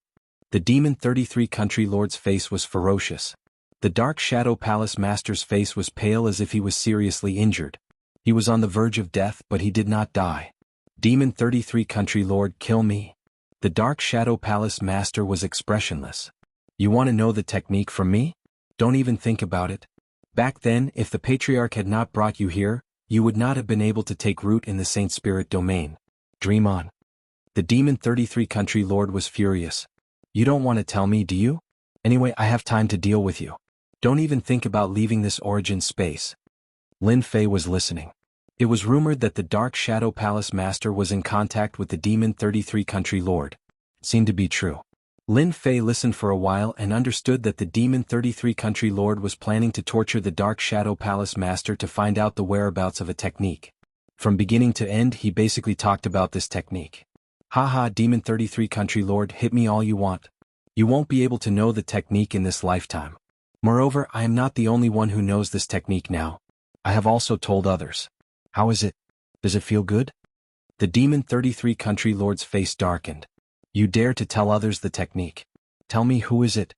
The Demon 33 Country Lord's face was ferocious. The Dark Shadow Palace Master's face was pale as if he was seriously injured. He was on the verge of death, but he did not die. Demon 33 Country Lord, kill me. The Dark Shadow Palace Master was expressionless. You want to know the technique from me? Don't even think about it. Back then, if the Patriarch had not brought you here, you would not have been able to take root in the Saint Spirit domain. Dream on. The Demon 33 Country Lord was furious. You don't want to tell me, do you? Anyway, I have time to deal with you. Don't even think about leaving this origin space. Lin Fei was listening. It was rumored that the Dark Shadow Palace Master was in contact with the Demon 33 Country Lord. It seemed to be true. Lin Fei listened for a while and understood that the Demon 33 Country Lord was planning to torture the Dark Shadow Palace Master to find out the whereabouts of a technique. From beginning to end, he basically talked about this technique. Haha, Demon 33 Country Lord, hit me all you want. You won't be able to know the technique in this lifetime. Moreover, I am not the only one who knows this technique now. I have also told others. How is it? Does it feel good? The Demon 33 Country Lord's face darkened. You dare to tell others the technique. Tell me, who is it?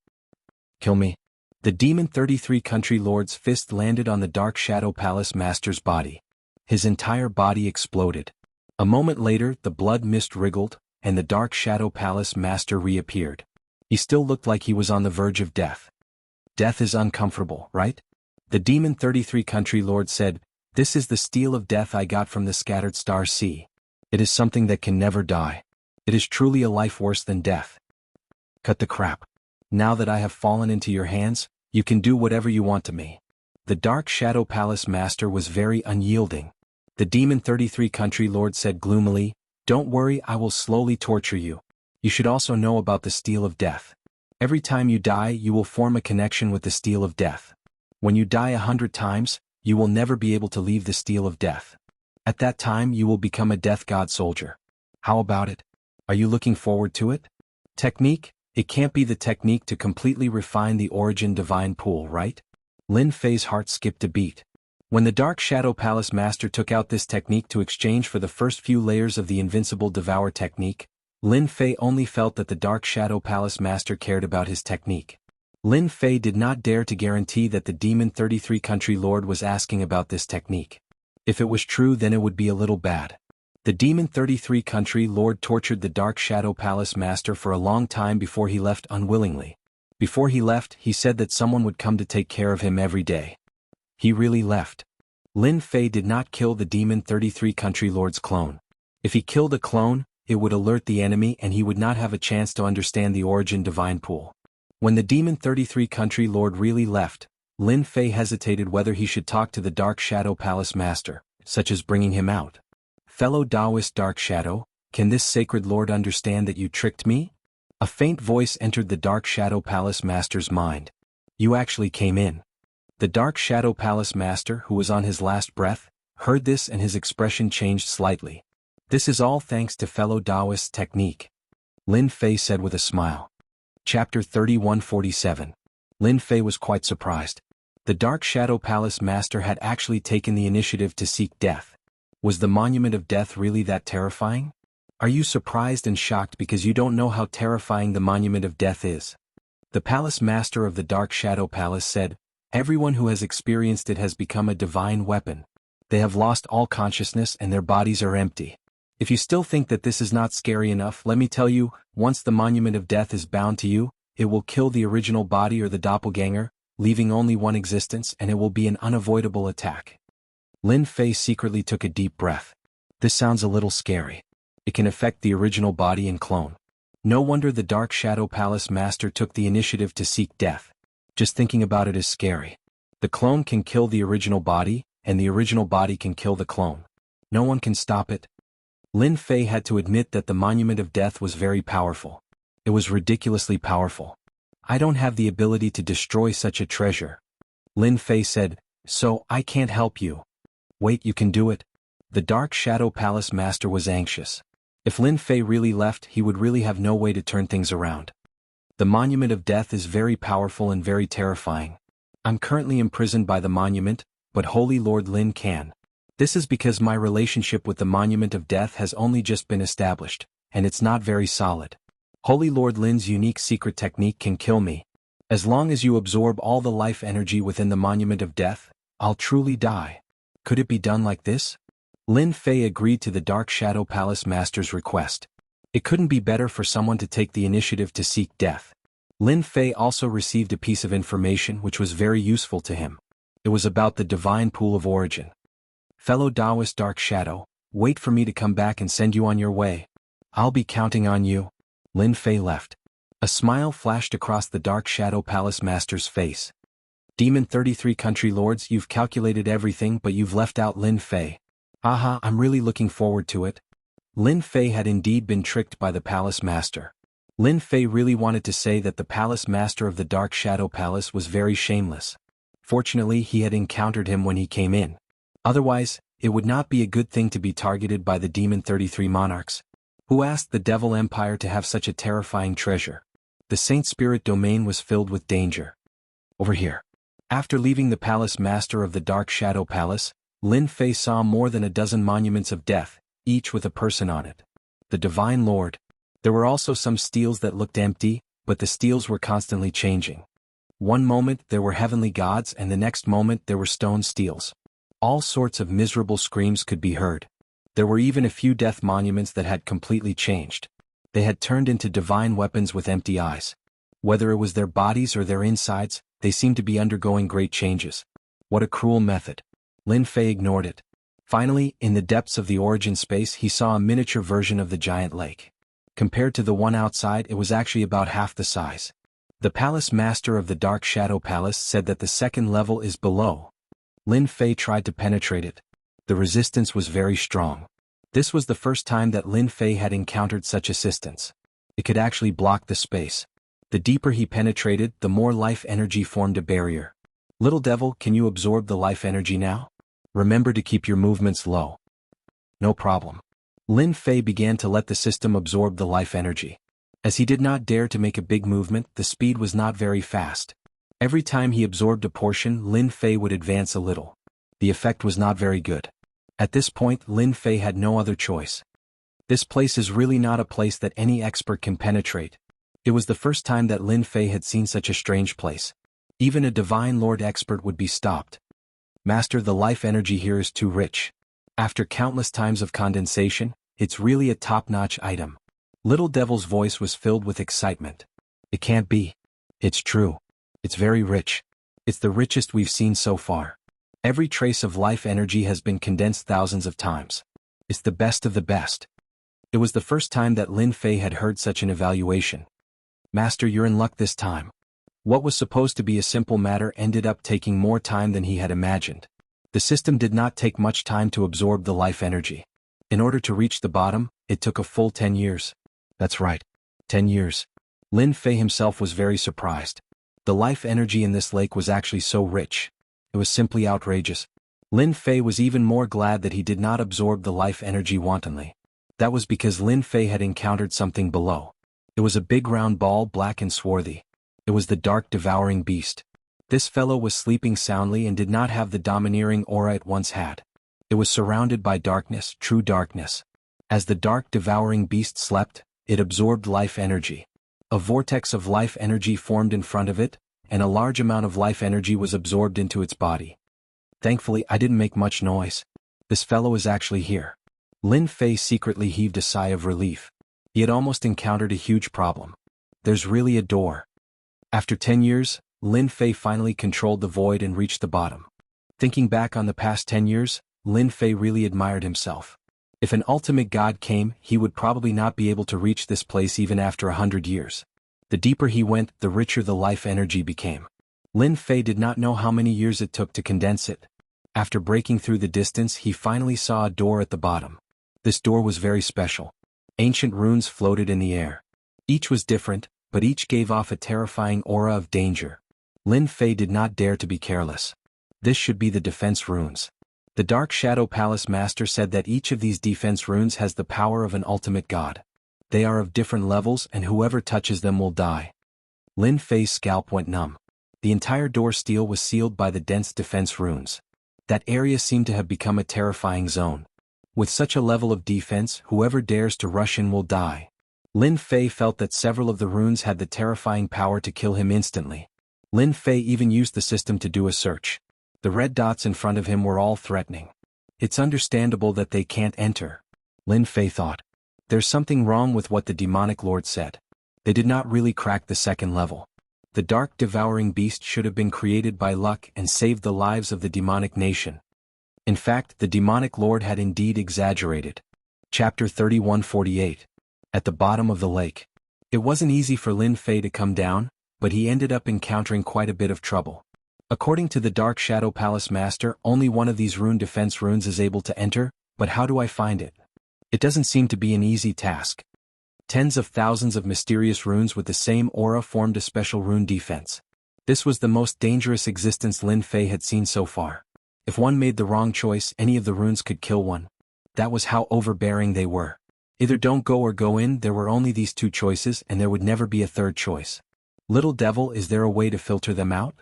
Kill me. The Demon 33 Country Lord's fist landed on the Dark Shadow Palace Master's body. His entire body exploded. A moment later, the blood mist wriggled, and the Dark Shadow Palace Master reappeared. He still looked like he was on the verge of death. Death is uncomfortable, right? The Demon 33 Country Lord said, This is the steel of death I got from the scattered star sea. It is something that can never die. It is truly a life worse than death. Cut the crap. Now that I have fallen into your hands, you can do whatever you want to me. The Dark Shadow Palace Master was very unyielding. The Demon 33 Country Lord said gloomily, Don't worry, I will slowly torture you. You should also know about the steel of death. Every time you die, you will form a connection with the steel of death. When you die 100 times, you will never be able to leave the steel of death. At that time, you will become a death god soldier. How about it? Are you looking forward to it? Technique? It can't be the technique to completely refine the origin divine pool, right? Lin Fei's heart skipped a beat. When the Dark Shadow Palace Master took out this technique to exchange for the first few layers of the Invincible Devour technique, Lin Fei only felt that the Dark Shadow Palace Master cared about his technique. Lin Fei did not dare to guarantee that the Demon 33 Country Lord was asking about this technique. If it was true, then it would be a little bad. The Demon 33 Country Lord tortured the Dark Shadow Palace Master for a long time before he left unwillingly. Before he left, he said that someone would come to take care of him every day. He really left. Lin Fei did not kill the Demon 33 Country Lord's clone. If he killed a clone, it would alert the enemy and he would not have a chance to understand the origin divine pool. When the Demon 33 Country Lord really left, Lin Fei hesitated whether he should talk to the Dark Shadow Palace Master, such as bringing him out. Fellow Taoist Dark Shadow, can this sacred lord understand that you tricked me? A faint voice entered the Dark Shadow Palace Master's mind. You actually came in. The Dark Shadow Palace Master, who was on his last breath, heard this and his expression changed slightly. This is all thanks to fellow Taoist's technique. Lin Fei said with a smile. Chapter 3147. Lin Fei was quite surprised. The Dark Shadow Palace Master had actually taken the initiative to seek death. Was the Monument of Death really that terrifying? Are you surprised and shocked because you don't know how terrifying the Monument of Death is? The Palace Master of the Dark Shadow Palace said, "Everyone who has experienced it has become a divine weapon. They have lost all consciousness and their bodies are empty. If you still think that this is not scary enough, let me tell you, once the Monument of Death is bound to you, it will kill the original body or the doppelganger, leaving only one existence, and it will be an unavoidable attack." Lin Fei secretly took a deep breath. This sounds a little scary. It can affect the original body and clone. No wonder the Dark Shadow Palace Master took the initiative to seek death. Just thinking about it is scary. The clone can kill the original body, and the original body can kill the clone. No one can stop it. Lin Fei had to admit that the Monument of Death was very powerful. It was ridiculously powerful. "I don't have the ability to destroy such a treasure," Lin Fei said, "so I can't help you." "Wait, you can do it?" The Dark Shadow Palace Master was anxious. If Lin Fei really left, he would really have no way to turn things around. "The Monument of Death is very powerful and very terrifying. I'm currently imprisoned by the monument, but Holy Lord Lin can. This is because my relationship with the Monument of Death has only just been established, and it's not very solid. Holy Lord Lin's unique secret technique can kill me. As long as you absorb all the life energy within the Monument of Death, I'll truly die. Could it be done like this?" Lin Fei agreed to the Dark Shadow Palace Master's request. It couldn't be better for someone to take the initiative to seek death. Lin Fei also received a piece of information which was very useful to him. It was about the Divine Pool of Origin. "Fellow Taoist Dark Shadow, wait for me to come back and send you on your way. I'll be counting on you." Lin Fei left. A smile flashed across the Dark Shadow Palace Master's face. "Demon 33 Country Lords, you've calculated everything, but you've left out Lin Fei. Haha, I'm really looking forward to it." Lin Fei had indeed been tricked by the Palace Master. Lin Fei really wanted to say that the Palace Master of the Dark Shadow Palace was very shameless. Fortunately, he had encountered him when he came in. Otherwise, it would not be a good thing to be targeted by the Demon 33 monarchs. Who asked the Devil Empire to have such a terrifying treasure? The Saint Spirit domain was filled with danger. Over here. After leaving the Palace Master of the Dark Shadow Palace, Lin Fei saw more than a dozen monuments of death, each with a person on it. The Divine Lord. There were also some steles that looked empty, but the steles were constantly changing. One moment there were heavenly gods and the next moment there were stone steles. All sorts of miserable screams could be heard. There were even a few death monuments that had completely changed. They had turned into divine weapons with empty eyes. Whether it was their bodies or their insides, they seemed to be undergoing great changes. What a cruel method. Lin Fei ignored it. Finally, in the depths of the origin space, he saw a miniature version of the giant lake. Compared to the one outside, it was actually about half the size. The Palace Master of the Dark Shadow Palace said that the second level is below. Lin Fei tried to penetrate it. The resistance was very strong. This was the first time that Lin Fei had encountered such assistance. It could actually block the space. The deeper he penetrated, the more life energy formed a barrier. "Little devil, can you absorb the life energy now? Remember to keep your movements low." "No problem." Lin Fei began to let the system absorb the life energy. As he did not dare to make a big movement, the speed was not very fast. Every time he absorbed a portion, Lin Fei would advance a little. The effect was not very good. At this point, Lin Fei had no other choice. This place is really not a place that any expert can penetrate. It was the first time that Lin Fei had seen such a strange place. Even a Divine Lord expert would be stopped. "Master, the life energy here is too rich. After countless times of condensation, it's really a top-notch item." Little Devil's voice was filled with excitement. "It can't be. It's true. It's very rich. It's the richest we've seen so far. Every trace of life energy has been condensed thousands of times. It's the best of the best." It was the first time that Lin Fei had heard such an evaluation. "Master, you're in luck this time." What was supposed to be a simple matter ended up taking more time than he had imagined. The system did not take much time to absorb the life energy. In order to reach the bottom, it took a full 10 years. That's right. 10 years. Lin Fei himself was very surprised. The life energy in this lake was actually so rich. It was simply outrageous. Lin Fei was even more glad that he did not absorb the life energy wantonly. That was because Lin Fei had encountered something below. It was a big round ball, black and swarthy. It was the dark devouring beast. This fellow was sleeping soundly and did not have the domineering aura it once had. It was surrounded by darkness, true darkness. As the dark devouring beast slept, it absorbed life energy. A vortex of life energy formed in front of it, and a large amount of life energy was absorbed into its body. Thankfully, I didn't make much noise. This fellow is actually here. Lin Fei secretly heaved a sigh of relief. He had almost encountered a huge problem. There's really a door. After 10 years, Lin Fei finally controlled the void and reached the bottom. Thinking back on the past 10 years, Lin Fei really admired himself. If an ultimate god came, he would probably not be able to reach this place even after 100 years. The deeper he went, the richer the life energy became. Lin Fei did not know how many years it took to condense it. After breaking through the distance, he finally saw a door at the bottom. This door was very special. Ancient runes floated in the air. Each was different, but each gave off a terrifying aura of danger. Lin Fei did not dare to be careless. This should be the defense runes. The Dark Shadow Palace Master said that each of these defense runes has the power of an ultimate god. They are of different levels and whoever touches them will die. Lin Fei's scalp went numb. The entire door steel was sealed by the dense defense runes. That area seemed to have become a terrifying zone. With such a level of defense, whoever dares to rush in will die. Lin Fei felt that several of the runes had the terrifying power to kill him instantly. Lin Fei even used the system to do a search. The red dots in front of him were all threatening. It's understandable that they can't enter. Lin Fei thought. There's something wrong with what the demonic lord said. They did not really crack the second level. The dark devouring beast should have been created by luck and saved the lives of the demonic nation. In fact, the demonic lord had indeed exaggerated. Chapter 3148. At the bottom of the lake. It wasn't easy for Lin Fei to come down, but he ended up encountering quite a bit of trouble. According to the Dark Shadow Palace Master, only one of these rune defense runes is able to enter, but how do I find it? It doesn't seem to be an easy task. Tens of thousands of mysterious runes with the same aura formed a special rune defense. This was the most dangerous existence Lin Fei had seen so far. If one made the wrong choice, any of the runes could kill one. That was how overbearing they were. Either don't go or go in. There were only these two choices and there would never be a third choice. Little devil, is there a way to filter them out?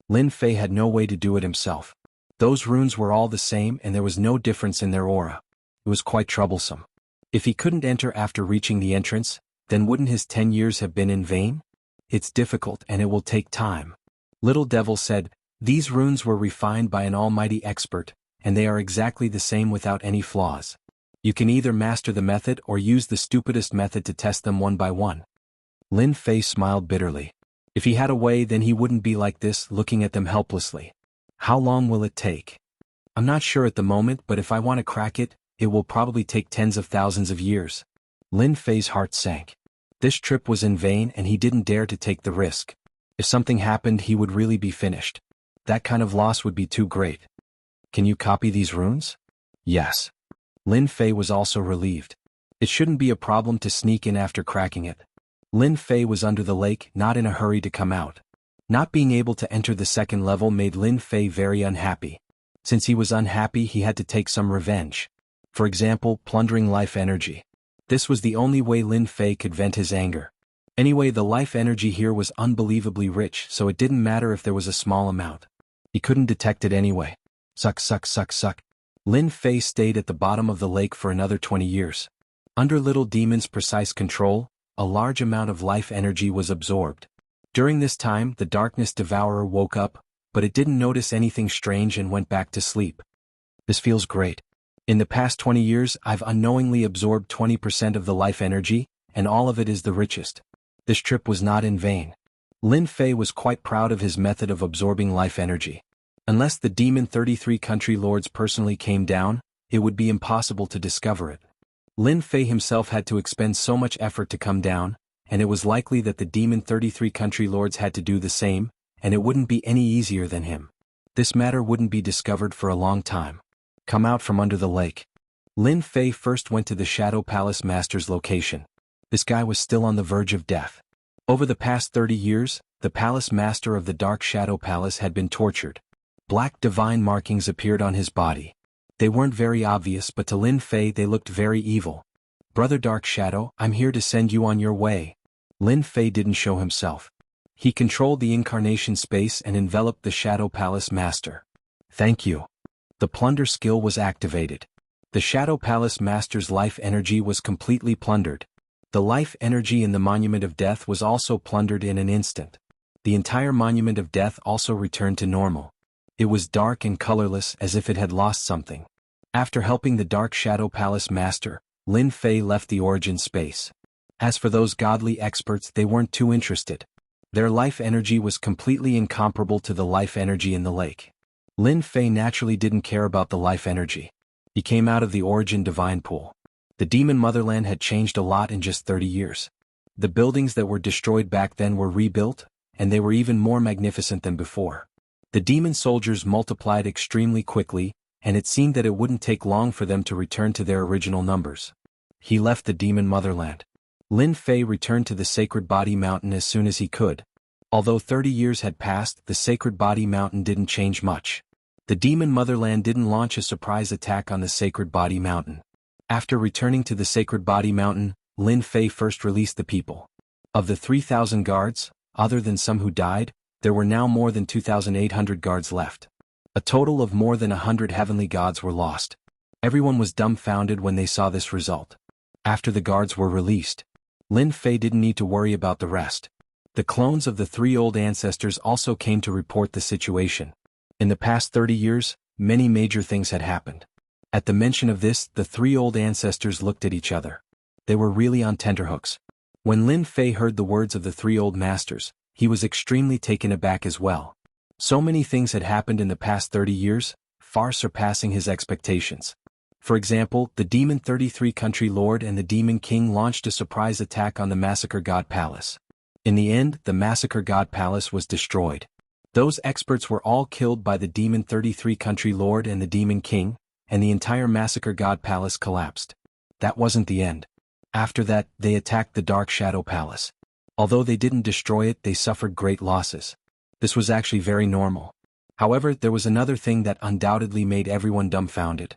Lin Fei had no way to do it himself. Those runes were all the same and there was no difference in their aura. It was quite troublesome. If he couldn't enter after reaching the entrance, then wouldn't his 10 years have been in vain? It's difficult and it will take time. Little devil said, these runes were refined by an almighty expert, and they are exactly the same without any flaws. You can either master the method or use the stupidest method to test them one by one. Lin Fei smiled bitterly. If he had a way, then he wouldn't be like this, looking at them helplessly. How long will it take? I'm not sure at the moment, but if I want to crack it, it will probably take tens of thousands of years. Lin Fei's heart sank. This trip was in vain and he didn't dare to take the risk. If something happened, he would really be finished. That kind of loss would be too great. Can you copy these runes? Yes. Lin Fei was also relieved. It shouldn't be a problem to sneak in after cracking it. Lin Fei was under the lake, not in a hurry to come out. Not being able to enter the second level made Lin Fei very unhappy. Since he was unhappy, he had to take some revenge. For example, plundering life energy. This was the only way Lin Fei could vent his anger. Anyway, the life energy here was unbelievably rich, so it didn't matter if there was a small amount. He couldn't detect it anyway. Suck, suck, suck, suck. Lin Fei stayed at the bottom of the lake for another 20 years. Under Little Demon's precise control, a large amount of life energy was absorbed. During this time, the Darkness Devourer woke up, but it didn't notice anything strange and went back to sleep. This feels great. In the past 20 years, I've unknowingly absorbed 20% of the life energy, and all of it is the richest. This trip was not in vain. Lin Fei was quite proud of his method of absorbing life energy. Unless the Demon 33 country lords personally came down, it would be impossible to discover it. Lin Fei himself had to expend so much effort to come down, and it was likely that the Demon 33 country lords had to do the same, and it wouldn't be any easier than him. This matter wouldn't be discovered for a long time. Come out from under the lake. Lin Fei first went to the Shadow Palace Master's location. This guy was still on the verge of death. Over the past 30 years, the Palace Master of the Dark Shadow Palace had been tortured. Black divine markings appeared on his body. They weren't very obvious, but to Lin Fei they looked very evil. Brother Dark Shadow, I'm here to send you on your way. Lin Fei didn't show himself. He controlled the incarnation space and enveloped the Shadow Palace Master. Thank you. The plunder skill was activated. The Shadow Palace Master's life energy was completely plundered. The life energy in the Monument of Death was also plundered in an instant. The entire Monument of Death also returned to normal. It was dark and colorless as if it had lost something. After helping the Dark Shadow Palace Master, Lin Fei left the origin space. As for those godly experts, they weren't too interested. Their life energy was completely incomparable to the life energy in the lake. Lin Fei naturally didn't care about the life energy. He came out of the origin divine pool. The demon motherland had changed a lot in just 30 years. The buildings that were destroyed back then were rebuilt, and they were even more magnificent than before. The demon soldiers multiplied extremely quickly, and it seemed that it wouldn't take long for them to return to their original numbers. He left the demon motherland. Lin Fei returned to the Sacred Body Mountain as soon as he could. Although 30 years had passed, the Sacred Body Mountain didn't change much. The demon motherland didn't launch a surprise attack on the Sacred Body Mountain. After returning to the Sacred Body Mountain, Lin Fei first released the people. Of the 3,000 guards, other than some who died, there were now more than 2,800 guards left. A total of more than 100 heavenly gods were lost. Everyone was dumbfounded when they saw this result. After the guards were released, Lin Fei didn't need to worry about the rest. The clones of the 3 old ancestors also came to report the situation. In the past 30 years, many major things had happened. At the mention of this, the 3 old ancestors looked at each other. They were really on tenterhooks. When Lin Fei heard the words of the 3 old masters, he was extremely taken aback as well. So many things had happened in the past 30 years, far surpassing his expectations. For example, the Demon 33 Country Lord and the Demon King launched a surprise attack on the Massacre God Palace. In the end, the Massacre God Palace was destroyed. Those experts were all killed by the Demon 33 Country Lord and the Demon King, and the entire Massacre God Palace collapsed. That wasn't the end. After that, they attacked the Dark Shadow Palace. Although they didn't destroy it, they suffered great losses. This was actually very normal. However, there was another thing that undoubtedly made everyone dumbfounded.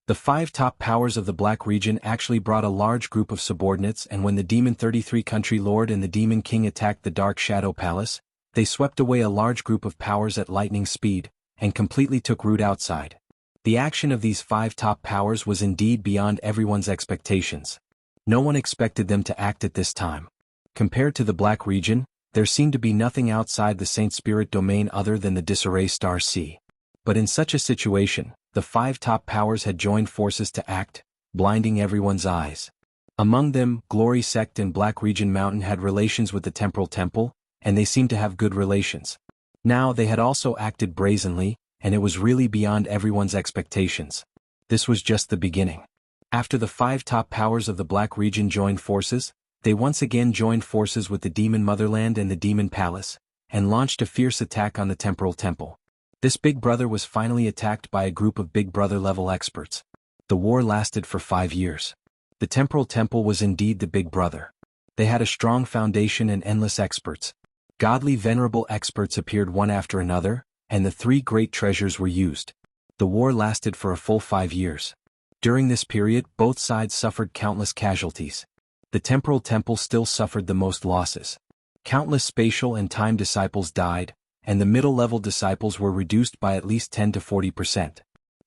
The 5 top powers of the Black region actually brought a large group of subordinates, and when the Demon 33 Country Lord and the Demon King attacked the Dark Shadow Palace, they swept away a large group of powers at lightning speed, and completely took root outside. The action of these 5 top powers was indeed beyond everyone's expectations. No one expected them to act at this time. Compared to the Black region, there seemed to be nothing outside the Saint Spirit domain other than the disarray Star Sea. But in such a situation, the 5 top powers had joined forces to act, blinding everyone's eyes. Among them, Glory Sect and Black Region Mountain had relations with the Temporal Temple, and they seemed to have good relations. Now they had also acted brazenly, and it was really beyond everyone's expectations. This was just the beginning. After the 5 top powers of the Black region joined forces, they once again joined forces with the Demon Motherland and the Demon Palace, and launched a fierce attack on the Temporal Temple. This Big Brother was finally attacked by a group of Big Brother-level experts. The war lasted for 5 years. The Temporal Temple was indeed the Big Brother. They had a strong foundation and endless experts. Godly venerable experts appeared one after another, and the 3 great treasures were used. The war lasted for a full 5 years. During this period, both sides suffered countless casualties. The Temporal Temple still suffered the most losses. Countless spatial and time disciples died, and the middle-level disciples were reduced by at least 10 to 40%.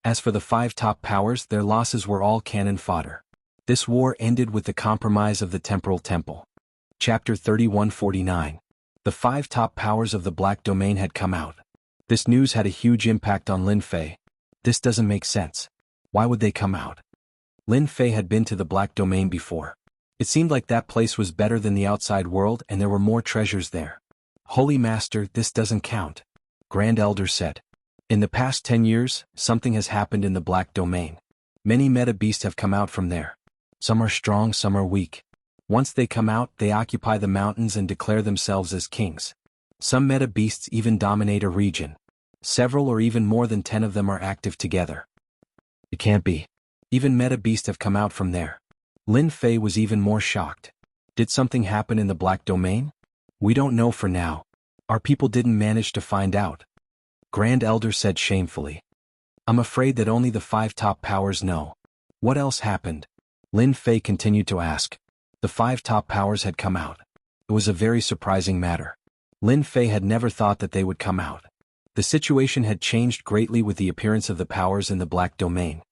As for the 5 top powers, their losses were all cannon fodder. This war ended with the compromise of the Temporal Temple. Chapter 3149. The 5 top powers of the Black Domain had come out. This news had a huge impact on Lin Fei. This doesn't make sense. Why would they come out? Lin Fei had been to the Black Domain before. It seemed like that place was better than the outside world and there were more treasures there. Holy Master, this doesn't count. Grand Elder said. In the past 10 years, something has happened in the Black Domain. Many meta beasts have come out from there. Some are strong, some are weak. Once they come out, they occupy the mountains and declare themselves as kings. Some meta beasts even dominate a region. Several or even more than 10 of them are active together. It can't be. Even meta beasts have come out from there. Lin Fei was even more shocked. Did something happen in the Black Domain? We don't know for now. Our people didn't manage to find out. Grand Elder said shamefully. I'm afraid that only the 5 top powers know. What else happened? Lin Fei continued to ask. The 5 top powers had come out. It was a very surprising matter. Lin Fei had never thought that they would come out. The situation had changed greatly with the appearance of the powers in the Black Domain.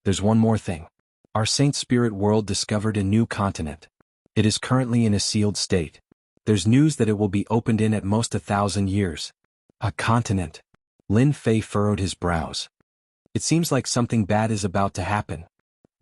There's one more thing. Our Saint Spirit world discovered a new continent. It is currently in a sealed state. There's news that it will be opened in at most 1,000 years. A continent. Lin Fei furrowed his brows. It seems like something bad is about to happen.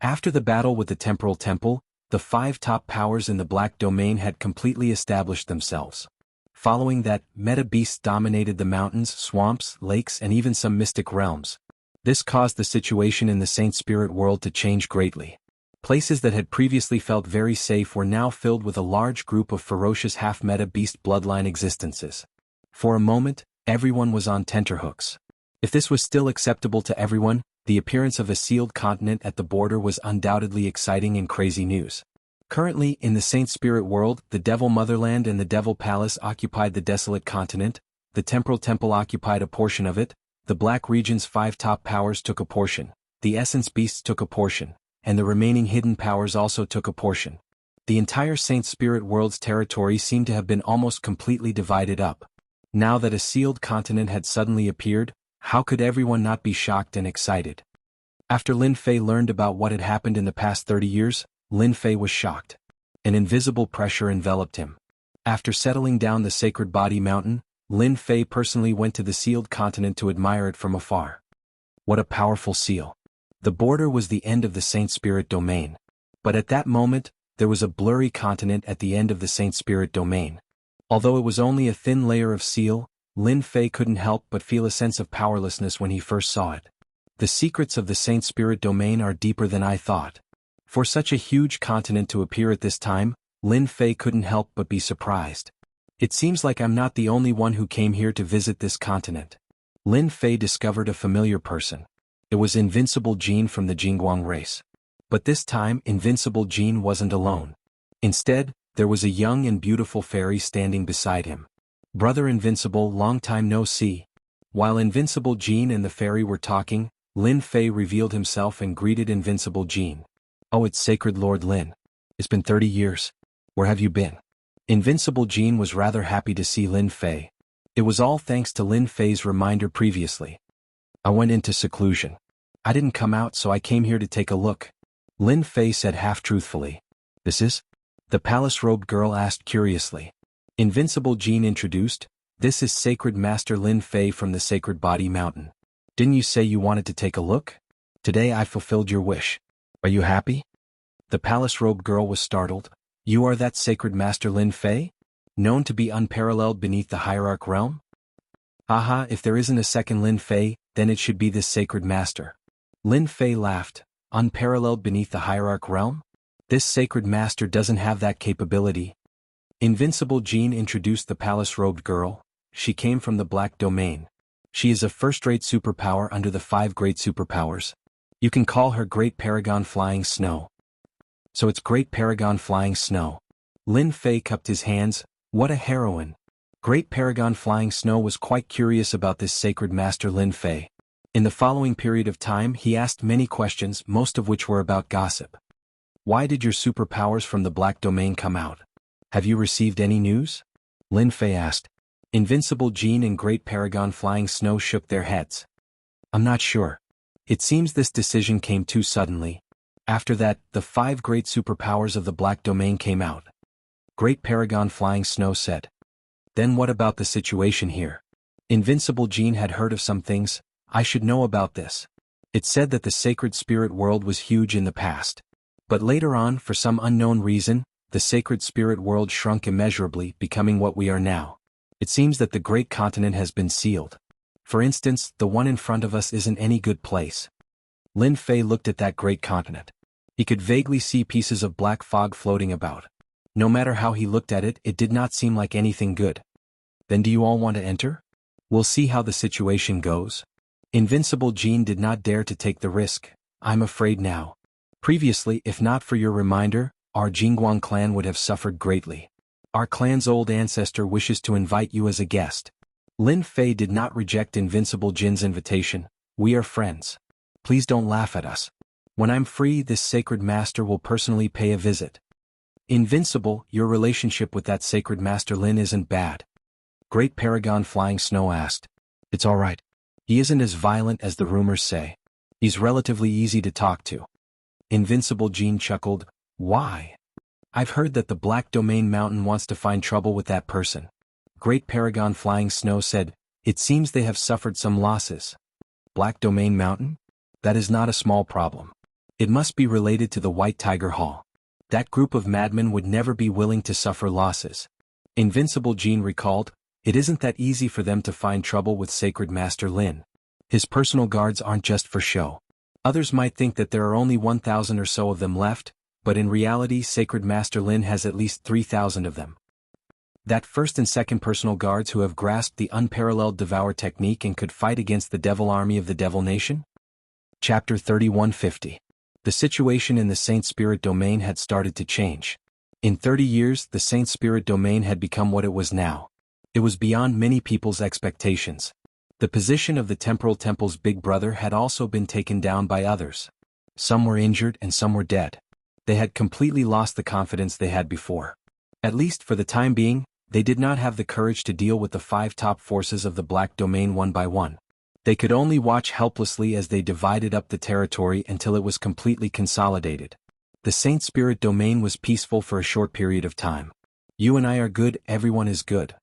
After the battle with the Temporal Temple, the 5 top powers in the Black Domain had completely established themselves. Following that, meta beasts dominated the mountains, swamps, lakes, and even some mystic realms. This caused the situation in the Saint Spirit world to change greatly. Places that had previously felt very safe were now filled with a large group of ferocious half-meta beast bloodline existences. For a moment, everyone was on tenterhooks. If this was still acceptable to everyone, the appearance of a sealed continent at the border was undoubtedly exciting and crazy news. Currently, in the Saint Spirit world, the Devil Motherland and the Devil Palace occupied the desolate continent, the Temporal Temple occupied a portion of it, the Black Region's 5 top powers took a portion, the Essence Beasts took a portion, and the remaining hidden powers also took a portion. The entire Saint Spirit world's territory seemed to have been almost completely divided up. Now that a sealed continent had suddenly appeared, how could everyone not be shocked and excited? After Lin Fei learned about what had happened in the past 30 years, Lin Fei was shocked. An invisible pressure enveloped him. After settling down the Sacred Body Mountain, Lin Fei personally went to the sealed continent to admire it from afar. What a powerful seal. The border was the end of the Saint Spirit domain. But at that moment, there was a blurry continent at the end of the Saint Spirit domain. Although it was only a thin layer of seal, Lin Fei couldn't help but feel a sense of powerlessness when he first saw it. The secrets of the Saint Spirit domain are deeper than I thought. For such a huge continent to appear at this time, Lin Fei couldn't help but be surprised. It seems like I'm not the only one who came here to visit this continent. Lin Fei discovered a familiar person. It was Invincible Jean from the Jianghu race. But this time, Invincible Jean wasn't alone. Instead, there was a young and beautiful fairy standing beside him. Brother Invincible, long time no see. While Invincible Jean and the fairy were talking, Lin Fei revealed himself and greeted Invincible Jean. Oh, it's Sacred Lord Lin. It's been 30 years. Where have you been? Invincible Jean was rather happy to see Lin Fei. It was all thanks to Lin Fei's reminder previously. I went into seclusion. I didn't come out, so I came here to take a look. Lin Fei said half-truthfully. This is? The palace-robed girl asked curiously. Invincible Jean introduced. This is Sacred Master Lin Fei from the Sacred Body Mountain. Didn't you say you wanted to take a look? Today I fulfilled your wish. Are you happy? The palace-robed girl was startled. You are that Sacred Master Lin Fei? Known to be unparalleled beneath the Hierarch realm? Aha, if there isn't a second Lin Fei, then it should be this Sacred Master. Lin Fei laughed. Unparalleled beneath the Hierarch realm? This Sacred Master doesn't have that capability. Invincible Jean introduced the palace-robed girl. She came from the Black Domain. She is a first-rate superpower under the 5 great superpowers. You can call her Great Paragon Flying Snow. So it's Great Paragon Flying Snow. Lin Fei cupped his hands. What a heroine. Great Paragon Flying Snow was quite curious about this Sacred Master Lin Fei. In the following period of time he asked many questions, most of which were about gossip. Why did your superpowers from the Black Domain come out? Have you received any news? Lin Fei asked. Invincible Jean and Great Paragon Flying Snow shook their heads. I'm not sure. It seems this decision came too suddenly. After that, the 5 great superpowers of the Black Domain came out. Great Paragon Flying Snow said. Then what about the situation here? Invincible Jean had heard of some things. I should know about this. It said that the Sacred Spirit world was huge in the past. But later on, for some unknown reason, the Sacred Spirit world shrunk immeasurably, becoming what we are now. It seems that the great continent has been sealed. For instance, the one in front of us isn't any good place. Lin Fei looked at that great continent. He could vaguely see pieces of black fog floating about. No matter how he looked at it, it did not seem like anything good. Then do you all want to enter? We'll see how the situation goes. Invincible Jean did not dare to take the risk. I'm afraid now. Previously, if not for your reminder, our Jianghu clan would have suffered greatly. Our clan's old ancestor wishes to invite you as a guest. Lin Fei did not reject Invincible Jin's invitation. We are friends. Please don't laugh at us. When I'm free, this Sacred Master will personally pay a visit. Invincible, your relationship with that Sacred Master Lin isn't bad. Great Paragon Flying Snow asked. It's all right. He isn't as violent as the rumors say. He's relatively easy to talk to. Invincible Jean chuckled. Why? I've heard that the Black Domain Mountain wants to find trouble with that person. Great Paragon Flying Snow said, It seems they have suffered some losses. Black Domain Mountain? That is not a small problem. It must be related to the White Tiger Hall. That group of madmen would never be willing to suffer losses. Invincible Jean recalled, It isn't that easy for them to find trouble with Sacred Master Lin. His personal guards aren't just for show. Others might think that there are only 1,000 or so of them left, but in reality Sacred Master Lin has at least 3,000 of them. That first and second personal guards who have grasped the unparalleled Devour technique and could fight against the Devil Army of the Devil Nation? Chapter 3150. The situation in the Saint Spirit Domain had started to change. In 30 years, the Saint Spirit Domain had become what it was now. It was beyond many people's expectations. The position of the Temporal Temple's big brother had also been taken down by others. Some were injured and some were dead. They had completely lost the confidence they had before. At least for the time being, they did not have the courage to deal with the 5 top forces of the Black Domain one by one. They could only watch helplessly as they divided up the territory until it was completely consolidated. The Saint Spirit Domain was peaceful for a short period of time. You and I are good, everyone is good.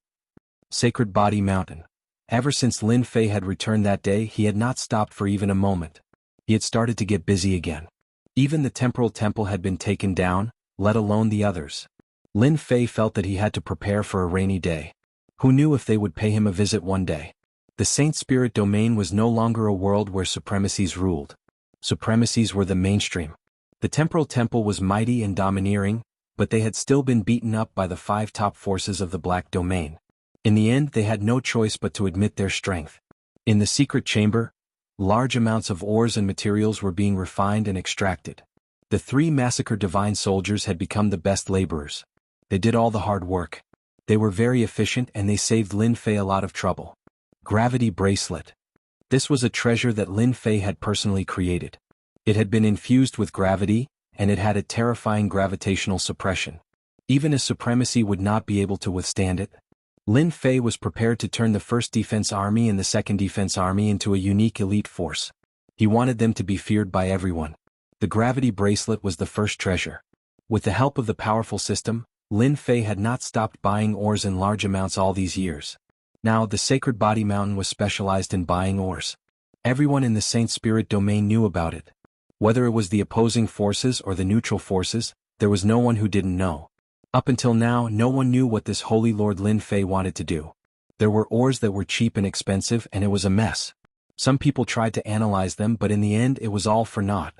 Sacred Body Mountain. Ever since Lin Fei had returned that day, he had not stopped for even a moment. He had started to get busy again. Even the Temporal Temple had been taken down, let alone the others. Lin Fei felt that he had to prepare for a rainy day. Who knew if they would pay him a visit one day? The Saint Spirit Domain was no longer a world where supremacies ruled. Supremacies were the mainstream. The Temporal Temple was mighty and domineering, but they had still been beaten up by the 5 top forces of the Black Domain. In the end, they had no choice but to admit their strength. In the secret chamber, large amounts of ores and materials were being refined and extracted. The 3 massacred divine soldiers had become the best laborers. They did all the hard work. They were very efficient and they saved Lin Fei a lot of trouble. Gravity Bracelet. This was a treasure that Lin Fei had personally created. It had been infused with gravity, and it had a terrifying gravitational suppression. Even a supremacy would not be able to withstand it. Lin Fei was prepared to turn the 1st Defense Army and the 2nd Defense Army into a unique elite force. He wanted them to be feared by everyone. The Gravity Bracelet was the first treasure. With the help of the powerful system, Lin Fei had not stopped buying ores in large amounts all these years. Now the Sacred Body Mountain was specialized in buying ores. Everyone in the Saint Spirit Domain knew about it. Whether it was the opposing forces or the neutral forces, there was no one who didn't know. Up until now, no one knew what this Holy Lord Lin Fei wanted to do. There were ores that were cheap and expensive, and it was a mess. Some people tried to analyze them, but in the end it was all for naught.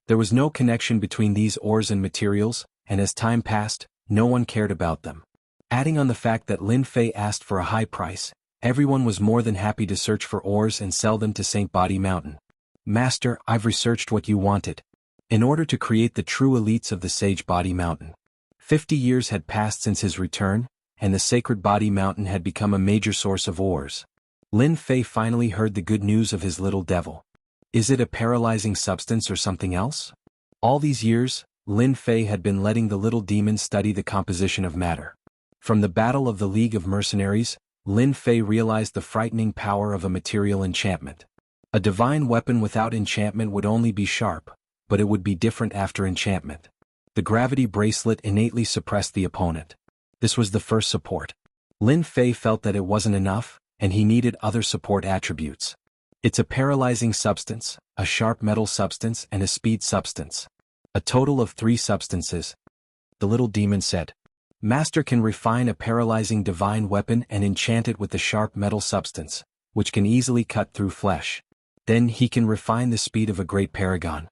There was no connection between these ores and materials, and as time passed, no one cared about them. Adding on the fact that Lin Fei asked for a high price, everyone was more than happy to search for ores and sell them to Saint Body Mountain. Master, I've researched what you wanted. In order to create the true elites of the Sage Body Mountain. 50 years had passed since his return, and the Sacred Body Mountain had become a major source of ores. Lin Fei finally heard the good news of his little devil. Is it a paralyzing substance or something else? All these years, Lin Fei had been letting the little demon study the composition of matter. From the Battle of the League of Mercenaries, Lin Fei realized the frightening power of a material enchantment. A divine weapon without enchantment would only be sharp, but it would be different after enchantment. The Gravity Bracelet innately suppressed the opponent. This was the first support. Lin Fei felt that it wasn't enough, and he needed other support attributes. It's a paralyzing substance, a sharp metal substance, and a speed substance. A total of 3 substances. The little demon said. Master can refine a paralyzing divine weapon and enchant it with the sharp metal substance, which can easily cut through flesh. Then he can refine the speed of a great paragon.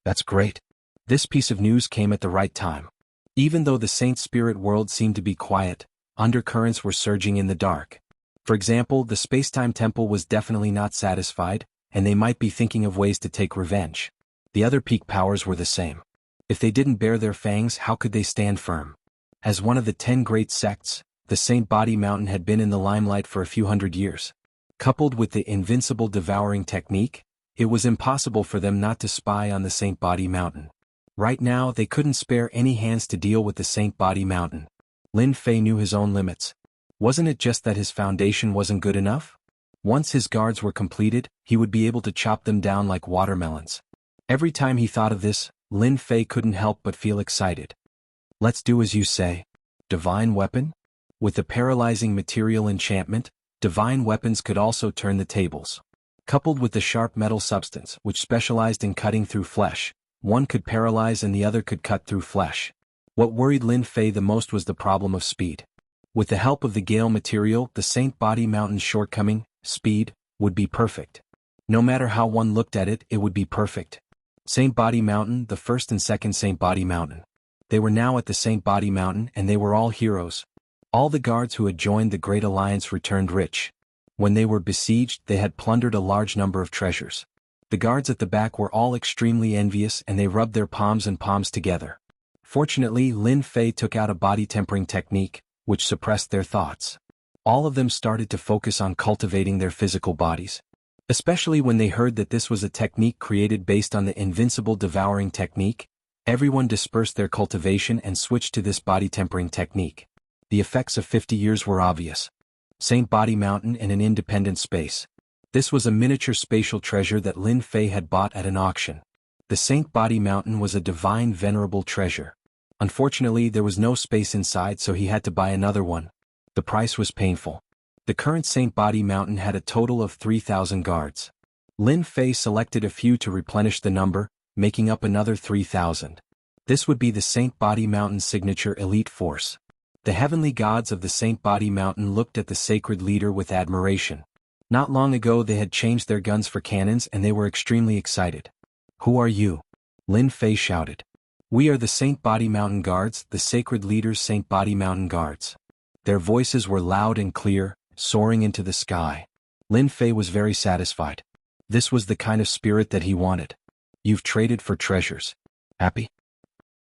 That's great. This piece of news came at the right time. Even though the Saint Spirit world seemed to be quiet, undercurrents were surging in the dark. For example, the Spacetime Temple was definitely not satisfied, and they might be thinking of ways to take revenge. The other peak powers were the same. If they didn't bare their fangs, how could they stand firm? As one of the 10 great sects, the Saint Body Mountain had been in the limelight for a few hundred years. Coupled with the invincible devouring technique, it was impossible for them not to spy on the Saint Body Mountain. Right now, they couldn't spare any hands to deal with the Saint Body Mountain. Lin Fei knew his own limits. Wasn't it just that his foundation wasn't good enough? Once his guards were completed, he would be able to chop them down like watermelons. Every time he thought of this, Lin Fei couldn't help but feel excited. Let's do as you say. Divine weapon? With the paralyzing material enchantment, divine weapons could also turn the tables. Coupled with the sharp metal substance, which specialized in cutting through flesh, one could paralyze and the other could cut through flesh. What worried Lin Fei the most was the problem of speed. With the help of the Gale material, the Saint Body Mountain's shortcoming, speed, would be perfect. No matter how one looked at it, it would be perfect. Saint Body Mountain, the first and second Saint Body Mountain. They were now at the Saint Body Mountain and they were all heroes. All the guards who had joined the Great Alliance returned rich. When they were besieged, they had plundered a large number of treasures. The guards at the back were all extremely envious and they rubbed their palms and palms together. Fortunately, Lin Fei took out a body tempering technique, which suppressed their thoughts. All of them started to focus on cultivating their physical bodies. Especially when they heard that this was a technique created based on the invincible devouring technique, everyone dispersed their cultivation and switched to this body tempering technique. The effects of 50 years were obvious. Saint Body Mountain in an independent space. This was a miniature spatial treasure that Lin Fei had bought at an auction. The Saint Body Mountain was a divine venerable treasure. Unfortunately, there was no space inside, so he had to buy another one. The price was painful. The current Saint Body Mountain had a total of 3,000 guards. Lin Fei selected a few to replenish the number, making up another 3,000. This would be the Saint Body Mountain's signature elite force. The heavenly gods of the Saint Body Mountain looked at the sacred leader with admiration. Not long ago they had changed their guns for cannons and they were extremely excited. "Who are you?" Lin Fei shouted. "We are the Saint Body Mountain Guards, the sacred leader's Saint Body Mountain Guards." Their voices were loud and clear, soaring into the sky. Lin Fei was very satisfied. This was the kind of spirit that he wanted. "You've traded for treasures. Happy?"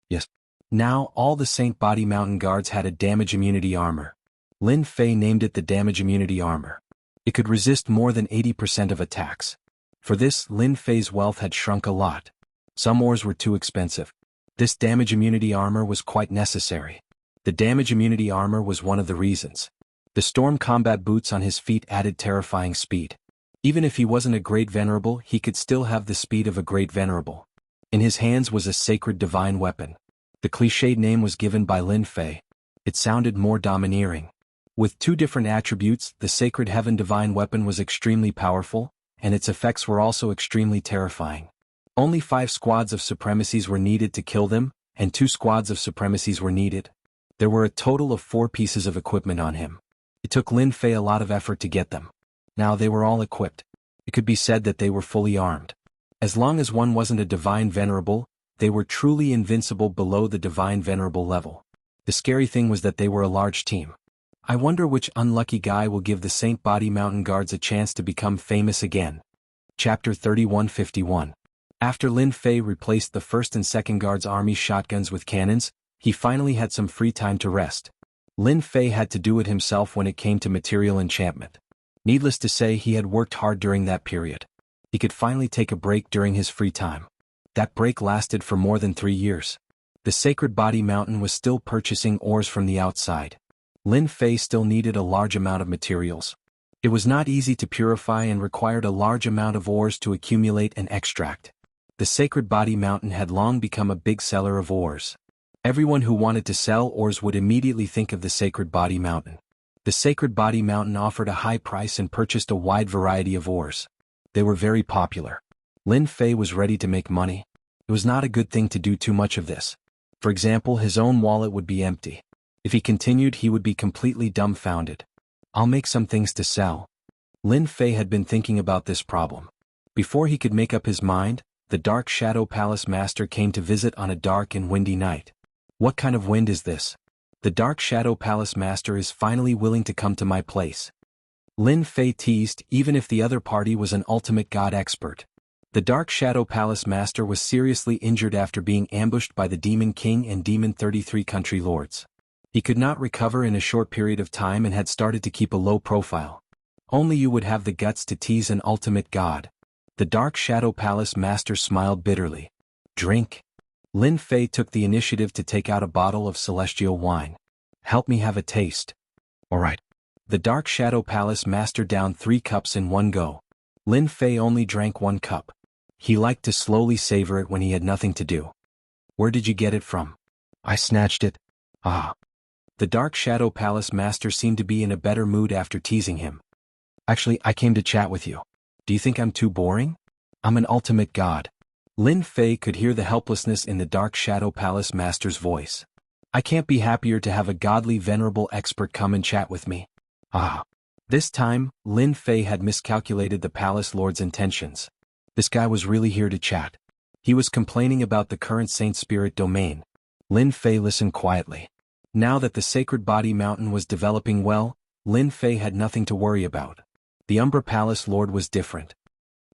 "Yes." Now, all the Saint Body Mountain Guards had a damage immunity armor. Lin Fei named it the damage immunity armor. It could resist more than 80% of attacks. For this, Lin Fei's wealth had shrunk a lot. Some ores were too expensive. This damage immunity armor was quite necessary. The damage immunity armor was one of the reasons. The storm combat boots on his feet added terrifying speed. Even if he wasn't a great venerable, he could still have the speed of a great venerable. In his hands was a sacred divine weapon. The cliched name was given by Lin Fei. It sounded more domineering. With two different attributes, the sacred heaven divine weapon was extremely powerful, and its effects were also extremely terrifying. Only 5 squads of supremacies were needed to kill them, and 2 squads of supremacies were needed. There were a total of 4 pieces of equipment on him. It took Lin Fei a lot of effort to get them. Now they were all equipped. It could be said that they were fully armed. As long as one wasn't a divine venerable, they were truly invincible below the divine venerable level. The scary thing was that they were a large team. I wonder which unlucky guy will give the Saint Body Mountain Guards a chance to become famous again. Chapter 3151. After Lin Fei replaced the 1st and 2nd Guards Army shotguns with cannons, he finally had some free time to rest. Lin Fei had to do it himself when it came to material enchantment. Needless to say, he had worked hard during that period. He could finally take a break during his free time. That break lasted for more than 3 years. The Sacred Body Mountain was still purchasing ores from the outside. Lin Fei still needed a large amount of materials. It was not easy to purify and required a large amount of ores to accumulate and extract. The Sacred Body Mountain had long become a big seller of ores. Everyone who wanted to sell ores would immediately think of the Sacred Body Mountain. The Sacred Body Mountain offered a high price and purchased a wide variety of ores. They were very popular. Lin Fei was ready to make money. It was not a good thing to do too much of this. For example, his own wallet would be empty. If he continued, he would be completely dumbfounded. "I'll make some things to sell." Lin Fei had been thinking about this problem. Before he could make up his mind, the Dark Shadow Palace Master came to visit on a dark and windy night. "What kind of wind is this? The Dark Shadow Palace Master is finally willing to come to my place." Lin Fei teased, even if the other party was an ultimate god expert. The Dark Shadow Palace Master was seriously injured after being ambushed by the Demon King and Demon 33 country lords. He could not recover in a short period of time and had started to keep a low profile. Only you would have the guts to tease an ultimate god. The Dark Shadow Palace Master smiled bitterly. "Drink." Lin Fei took the initiative to take out a bottle of celestial wine. "Help me have a taste." "All right." The Dark Shadow Palace master downed 3 cups in one go. Lin Fei only drank 1 cup. He liked to slowly savor it when he had nothing to do. Where did you get it from? I snatched it. Ah. The Dark Shadow Palace master seemed to be in a better mood after teasing him. Actually, I came to chat with you. Do you think I'm too boring? I'm an ultimate god. Lin Fei could hear the helplessness in the Dark Shadow Palace master's voice. I can't be happier to have a godly venerable expert come and chat with me. Ah. This time, Lin Fei had miscalculated the palace lord's intentions. This guy was really here to chat. He was complaining about the current Saint Spirit domain. Lin Fei listened quietly. Now that the Sacred Body Mountain was developing well, Lin Fei had nothing to worry about. The Umbra Palace Lord was different.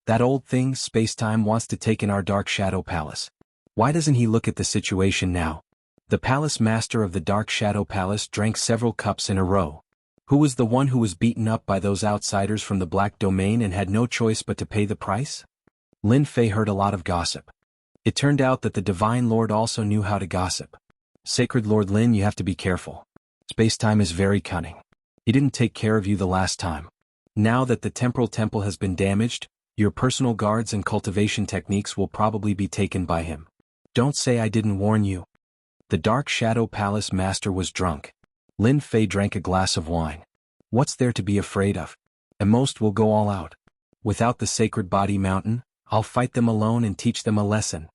That old thing, space-time, wants to take in our Dark Shadow Palace. Why doesn't he look at the situation now? The Palace Master of the Dark Shadow Palace drank several cups in a row. Who was the one who was beaten up by those outsiders from the Black Domain and had no choice but to pay the price? Lin Fei heard a lot of gossip. It turned out that the Divine Lord also knew how to gossip. Sacred Lord Lin, you have to be careful. Space-time is very cunning. He didn't take care of you the last time. Now that the Temporal Temple has been damaged, your personal guards and cultivation techniques will probably be taken by him. Don't say I didn't warn you. The Dark Shadow Palace Master was drunk. Lin Fei drank a glass of wine. What's there to be afraid of? At most we'll go all out. Without the Sacred Body Mountain, I'll fight them alone and teach them a lesson.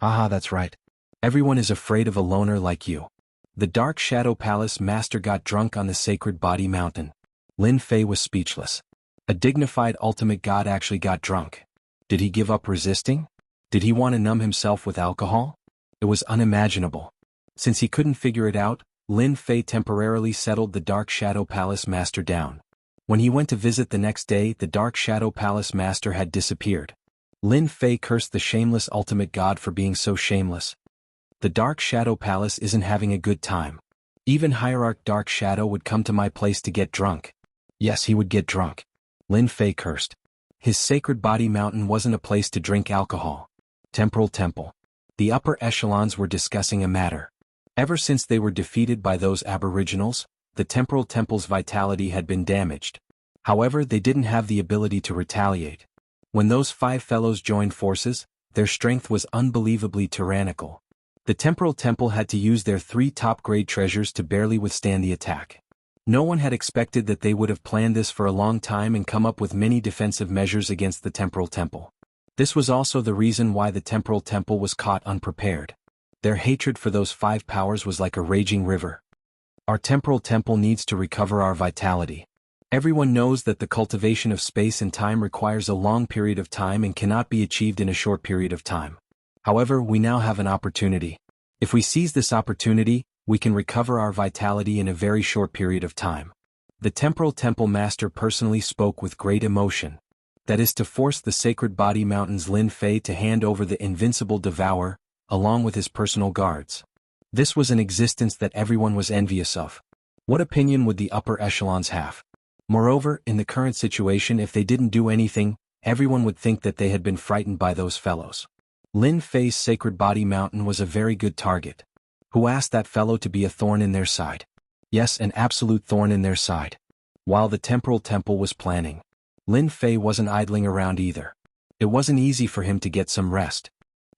Aha, that's right. Everyone is afraid of a loner like you. The Dark Shadow Palace Master got drunk on the Sacred Body Mountain. Lin Fei was speechless. A dignified ultimate god actually got drunk. Did he give up resisting? Did he want to numb himself with alcohol? It was unimaginable. Since he couldn't figure it out, Lin Fei temporarily settled the Dark Shadow Palace Master down. When he went to visit the next day, the Dark Shadow Palace Master had disappeared. Lin Fei cursed the shameless ultimate god for being so shameless. The Dark Shadow Palace isn't having a good time. Even Hierarch Dark Shadow would come to my place to get drunk. Yes, he would get drunk. Lin Fei cursed. His Sacred Body Mountain wasn't a place to drink alcohol. Temporal Temple. The upper echelons were discussing a matter. Ever since they were defeated by those aboriginals, the Temporal Temple's vitality had been damaged. However, they didn't have the ability to retaliate. When those 5 fellows joined forces, their strength was unbelievably tyrannical. The Temporal Temple had to use their 3 top-grade treasures to barely withstand the attack. No one had expected that they would have planned this for a long time and come up with many defensive measures against the Temporal Temple. This was also the reason why the Temporal Temple was caught unprepared. Their hatred for those 5 powers was like a raging river. Our Temporal Temple needs to recover our vitality. Everyone knows that the cultivation of space and time requires a long period of time and cannot be achieved in a short period of time. However, we now have an opportunity. If we seize this opportunity, we can recover our vitality in a very short period of time. The Temporal Temple Master personally spoke with great emotion. That is to force the Sacred Body Mountain's Lin Fei to hand over the invincible Devourer, along with his personal guards. This was an existence that everyone was envious of. What opinion would the upper echelons have? Moreover, in the current situation, if they didn't do anything, everyone would think that they had been frightened by those fellows. Lin Fei's Sacred Body Mountain was a very good target. Who asked that fellow to be a thorn in their side? Yes, an absolute thorn in their side. While the Temporal Temple was planning, Lin Fei wasn't idling around either. It wasn't easy for him to get some rest.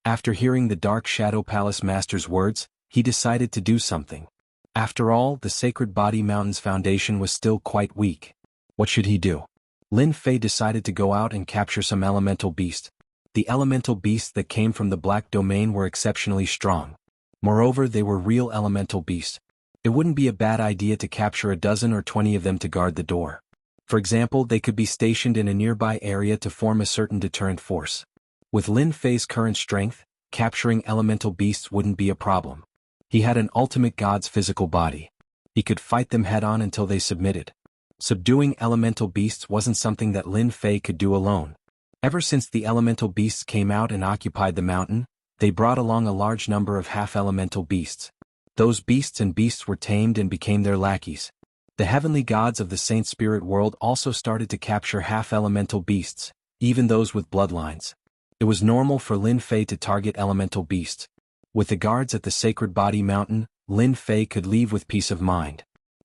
After hearing the Dark Shadow Palace Master's words, he decided to do something. After all, the Sacred Body Mountain's foundation was still quite weak. What should he do? Lin Fei decided to go out and capture some elemental beasts. The elemental beasts that came from the Black Domain were exceptionally strong. Moreover, they were real elemental beasts. It wouldn't be a bad idea to capture a dozen or 20 of them to guard the door. For example, they could be stationed in a nearby area to form a certain deterrent force. With Lin Fei's current strength, capturing elemental beasts wouldn't be a problem. He had an ultimate god's physical body. He could fight them head-on until they submitted. Subduing elemental beasts wasn't something that Lin Fei could do alone. Ever since the elemental beasts came out and occupied the mountain, they brought along a large number of half-elemental beasts. Those beasts were tamed and became their lackeys. The heavenly gods of the Saint Spirit world also started to capture half-elemental beasts, even those with bloodlines. It was normal for Lin Fei to target elemental beasts. With the guards at the Sacred Body Mountain, Lin Fei could leave with peace of mind.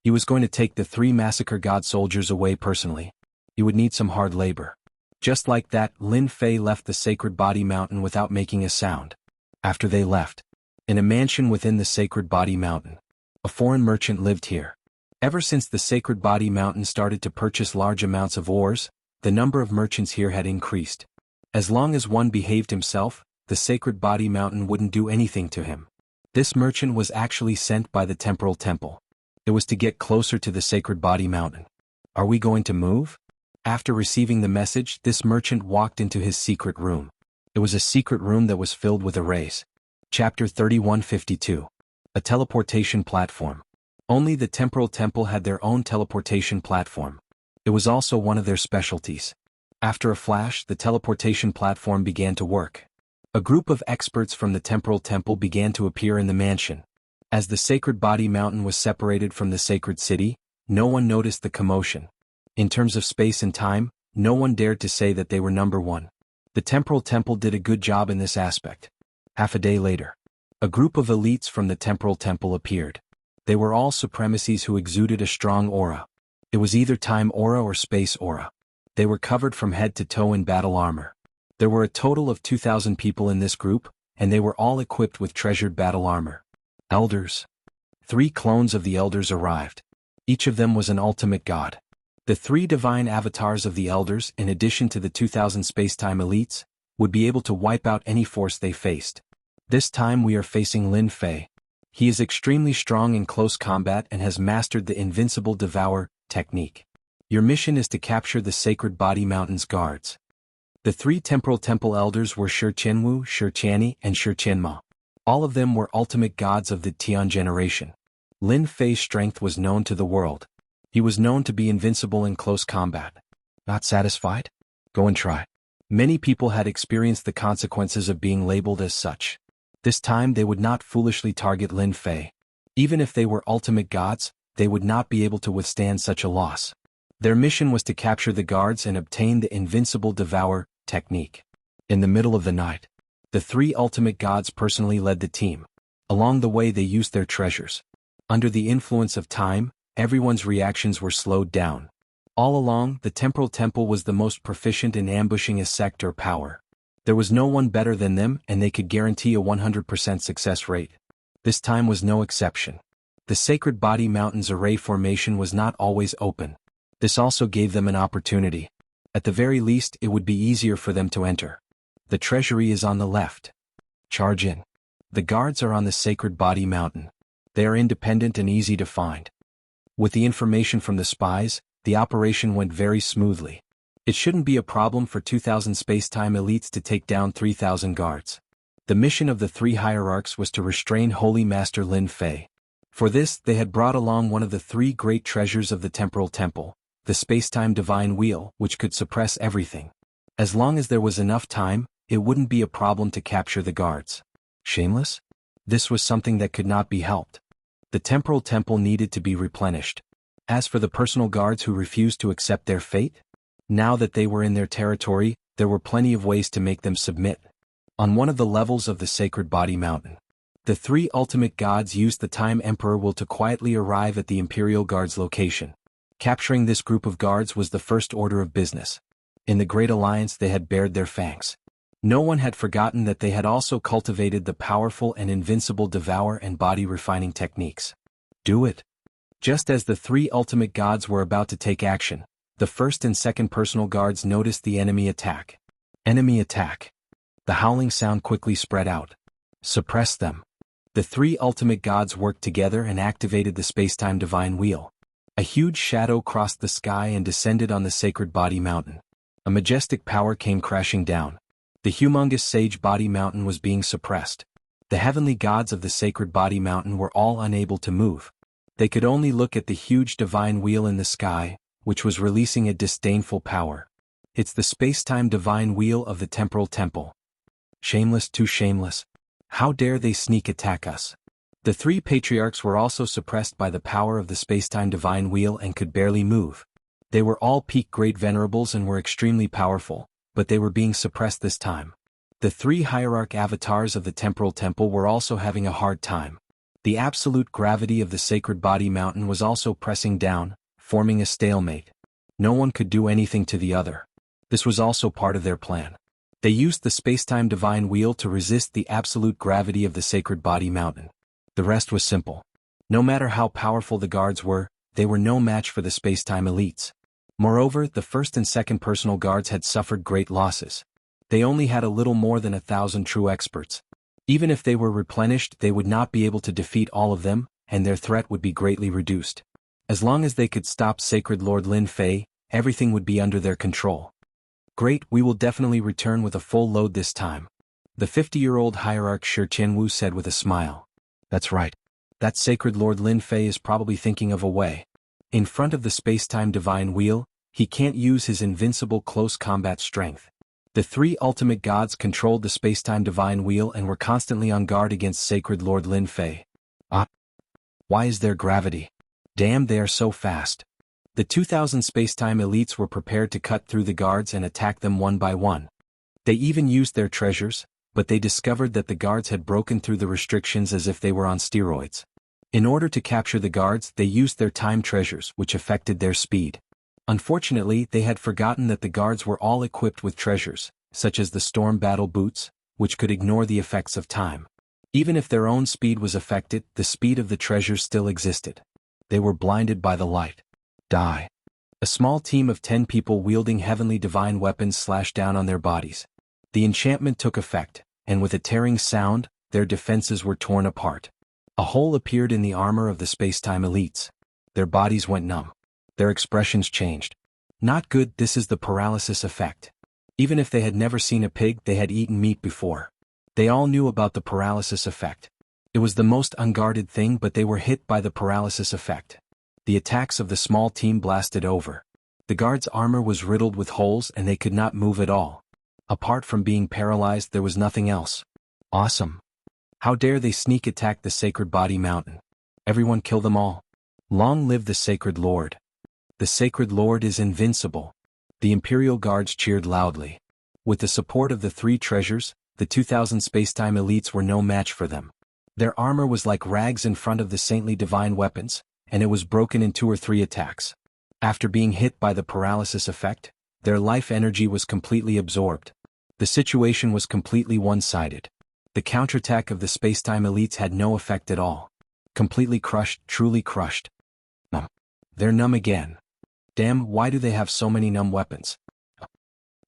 He was going to take the 3 massacre god soldiers away personally. He would need some hard labor. Just like that, Lin Fei left the Sacred Body Mountain without making a sound. After they left, in a mansion within the Sacred Body Mountain, a foreign merchant lived here. Ever since the Sacred Body Mountain started to purchase large amounts of ores, the number of merchants here had increased. As long as one behaved himself, the Sacred Body Mountain wouldn't do anything to him. This merchant was actually sent by the Temporal Temple. It was to get closer to the Sacred Body Mountain. Are we going to move? After receiving the message, this merchant walked into his secret room. It was a secret room that was filled with arrays. Chapter 3152. A teleportation platform. Only the Temporal Temple had their own teleportation platform. It was also one of their specialties. After a flash, the teleportation platform began to work. A group of experts from the Temporal Temple began to appear in the mansion. As the Sacred Body Mountain was separated from the Sacred City, no one noticed the commotion. In terms of space and time, no one dared to say that they were number one. The Temporal Temple did a good job in this aspect. Half a day later, a group of elites from the Temporal Temple appeared. They were all supremacies who exuded a strong aura. It was either time aura or space aura. They were covered from head to toe in battle armor. There were a total of 2,000 people in this group, and they were all equipped with treasured battle armor. Elders. 3 clones of the elders arrived. Each of them was an ultimate god. The 3 divine avatars of the elders, in addition to the 2,000 space-time elites, would be able to wipe out any force they faced. This time we are facing Lin Fei. He is extremely strong in close combat and has mastered the invincible devour technique. Your mission is to capture the Sacred Body Mountain's guards. The 3 Temporal Temple elders were Shi Qianwu, Shi Qianni, and Shi Qianma. All of them were ultimate gods of the Tian generation. Lin Fei's strength was known to the world. He was known to be invincible in close combat. Not satisfied? Go and try. Many people had experienced the consequences of being labeled as such. This time they would not foolishly target Lin Fei. Even if they were ultimate gods, they would not be able to withstand such a loss. Their mission was to capture the guards and obtain the invincible devour technique. In the middle of the night, the 3 ultimate gods personally led the team. Along the way they used their treasures. Under the influence of time, everyone's reactions were slowed down. All along, the Temporal Temple was the most proficient in ambushing a sect or power. There was no one better than them, and they could guarantee a 100% success rate. This time was no exception. The Sacred Body Mountain's array formation was not always open. This also gave them an opportunity. At the very least, it would be easier for them to enter. The treasury is on the left. Charge in. The guards are on the Sacred Body Mountain. They are independent and easy to find. With the information from the spies, the operation went very smoothly. It shouldn't be a problem for 2,000 space-time elites to take down 3,000 guards. The mission of the 3 hierarchs was to restrain Holy Master Lin Fei. For this, they had brought along one of the 3 great treasures of the Temporal Temple, the space-time divine wheel, which could suppress everything. As long as there was enough time, it wouldn't be a problem to capture the guards. Shameless? This was something that could not be helped. The Temporal Temple needed to be replenished. As for the personal guards who refused to accept their fate, now that they were in their territory, there were plenty of ways to make them submit. On one of the levels of the Sacred Body Mountain, the 3 ultimate gods used the Time Emperor will to quietly arrive at the Imperial Guard's location. Capturing this group of guards was the first order of business. In the Great Alliance they had bared their fangs. No one had forgotten that they had also cultivated the powerful and invincible devour and body refining techniques. Do it. Just as the 3 ultimate gods were about to take action, the first and second personal guards noticed the enemy attack. Enemy attack. The howling sound quickly spread out. Suppress them. The 3 ultimate gods worked together and activated the space-time divine wheel. A huge shadow crossed the sky and descended on the Sacred Body Mountain. A majestic power came crashing down. The humongous Sage Body Mountain was being suppressed. The heavenly gods of the Sacred Body Mountain were all unable to move. They could only look at the huge divine wheel in the sky, which was releasing a disdainful power. It's the space-time divine wheel of the Temporal Temple. Shameless, too shameless. How dare they sneak attack us? The 3 patriarchs were also suppressed by the power of the space-time divine wheel and could barely move. They were all peak great venerables and were extremely powerful, but they were being suppressed this time. The 3 hierarch avatars of the Temporal Temple were also having a hard time. The absolute gravity of the Sacred Body Mountain was also pressing down, forming a stalemate. No one could do anything to the other. This was also part of their plan. They used the Spacetime Divine Wheel to resist the absolute gravity of the Sacred Body Mountain. The rest was simple. No matter how powerful the guards were, they were no match for the Spacetime elites. Moreover, the first and second personal guards had suffered great losses. They only had a little more than 1,000 true experts. Even if they were replenished, they would not be able to defeat all of them, and their threat would be greatly reduced. As long as they could stop Sacred Lord Lin Fei, everything would be under their control. Great, we will definitely return with a full load this time. The 50-year-old hierarch Shi Jianghu said with a smile. That's right. That Sacred Lord Lin Fei is probably thinking of a way. In front of the Spacetime Divine Wheel, he can't use his invincible close combat strength. The three ultimate gods controlled the Spacetime Divine Wheel and were constantly on guard against Sacred Lord Lin Fei. Why is there gravity? Damn, they are so fast. The 2,000 Spacetime elites were prepared to cut through the guards and attack them one by one. They even used their treasures, but they discovered that the guards had broken through the restrictions as if they were on steroids. In order to capture the guards, they used their time treasures, which affected their speed. Unfortunately, they had forgotten that the guards were all equipped with treasures, such as the storm battle boots, which could ignore the effects of time. Even if their own speed was affected, the speed of the treasures still existed. They were blinded by the light. Die. A small team of 10 people wielding heavenly divine weapons slashed down on their bodies. The enchantment took effect, and with a tearing sound, their defenses were torn apart. A hole appeared in the armor of the Spacetime elites. Their bodies went numb. Their expressions changed. Not good, this is the paralysis effect. Even if they had never seen a pig, they had eaten meat before. They all knew about the paralysis effect. It was the most unguarded thing, but they were hit by the paralysis effect. The attacks of the small team blasted over. The guards' armor was riddled with holes and they could not move at all. Apart from being paralyzed, there was nothing else. Awesome. How dare they sneak attack the Sacred Body Mountain? Everyone kill them all. Long live the Sacred Lord. The Sacred Lord is invincible. The Imperial Guards cheered loudly. With the support of the three treasures, the 2,000 Spacetime elites were no match for them. Their armor was like rags in front of the saintly divine weapons, and it was broken in 2 or 3 attacks. After being hit by the paralysis effect, their life energy was completely absorbed. The situation was completely one-sided. The counterattack of the Spacetime elites had no effect at all. Completely crushed, truly crushed. Numb. They're numb again. Damn, why do they have so many numb weapons?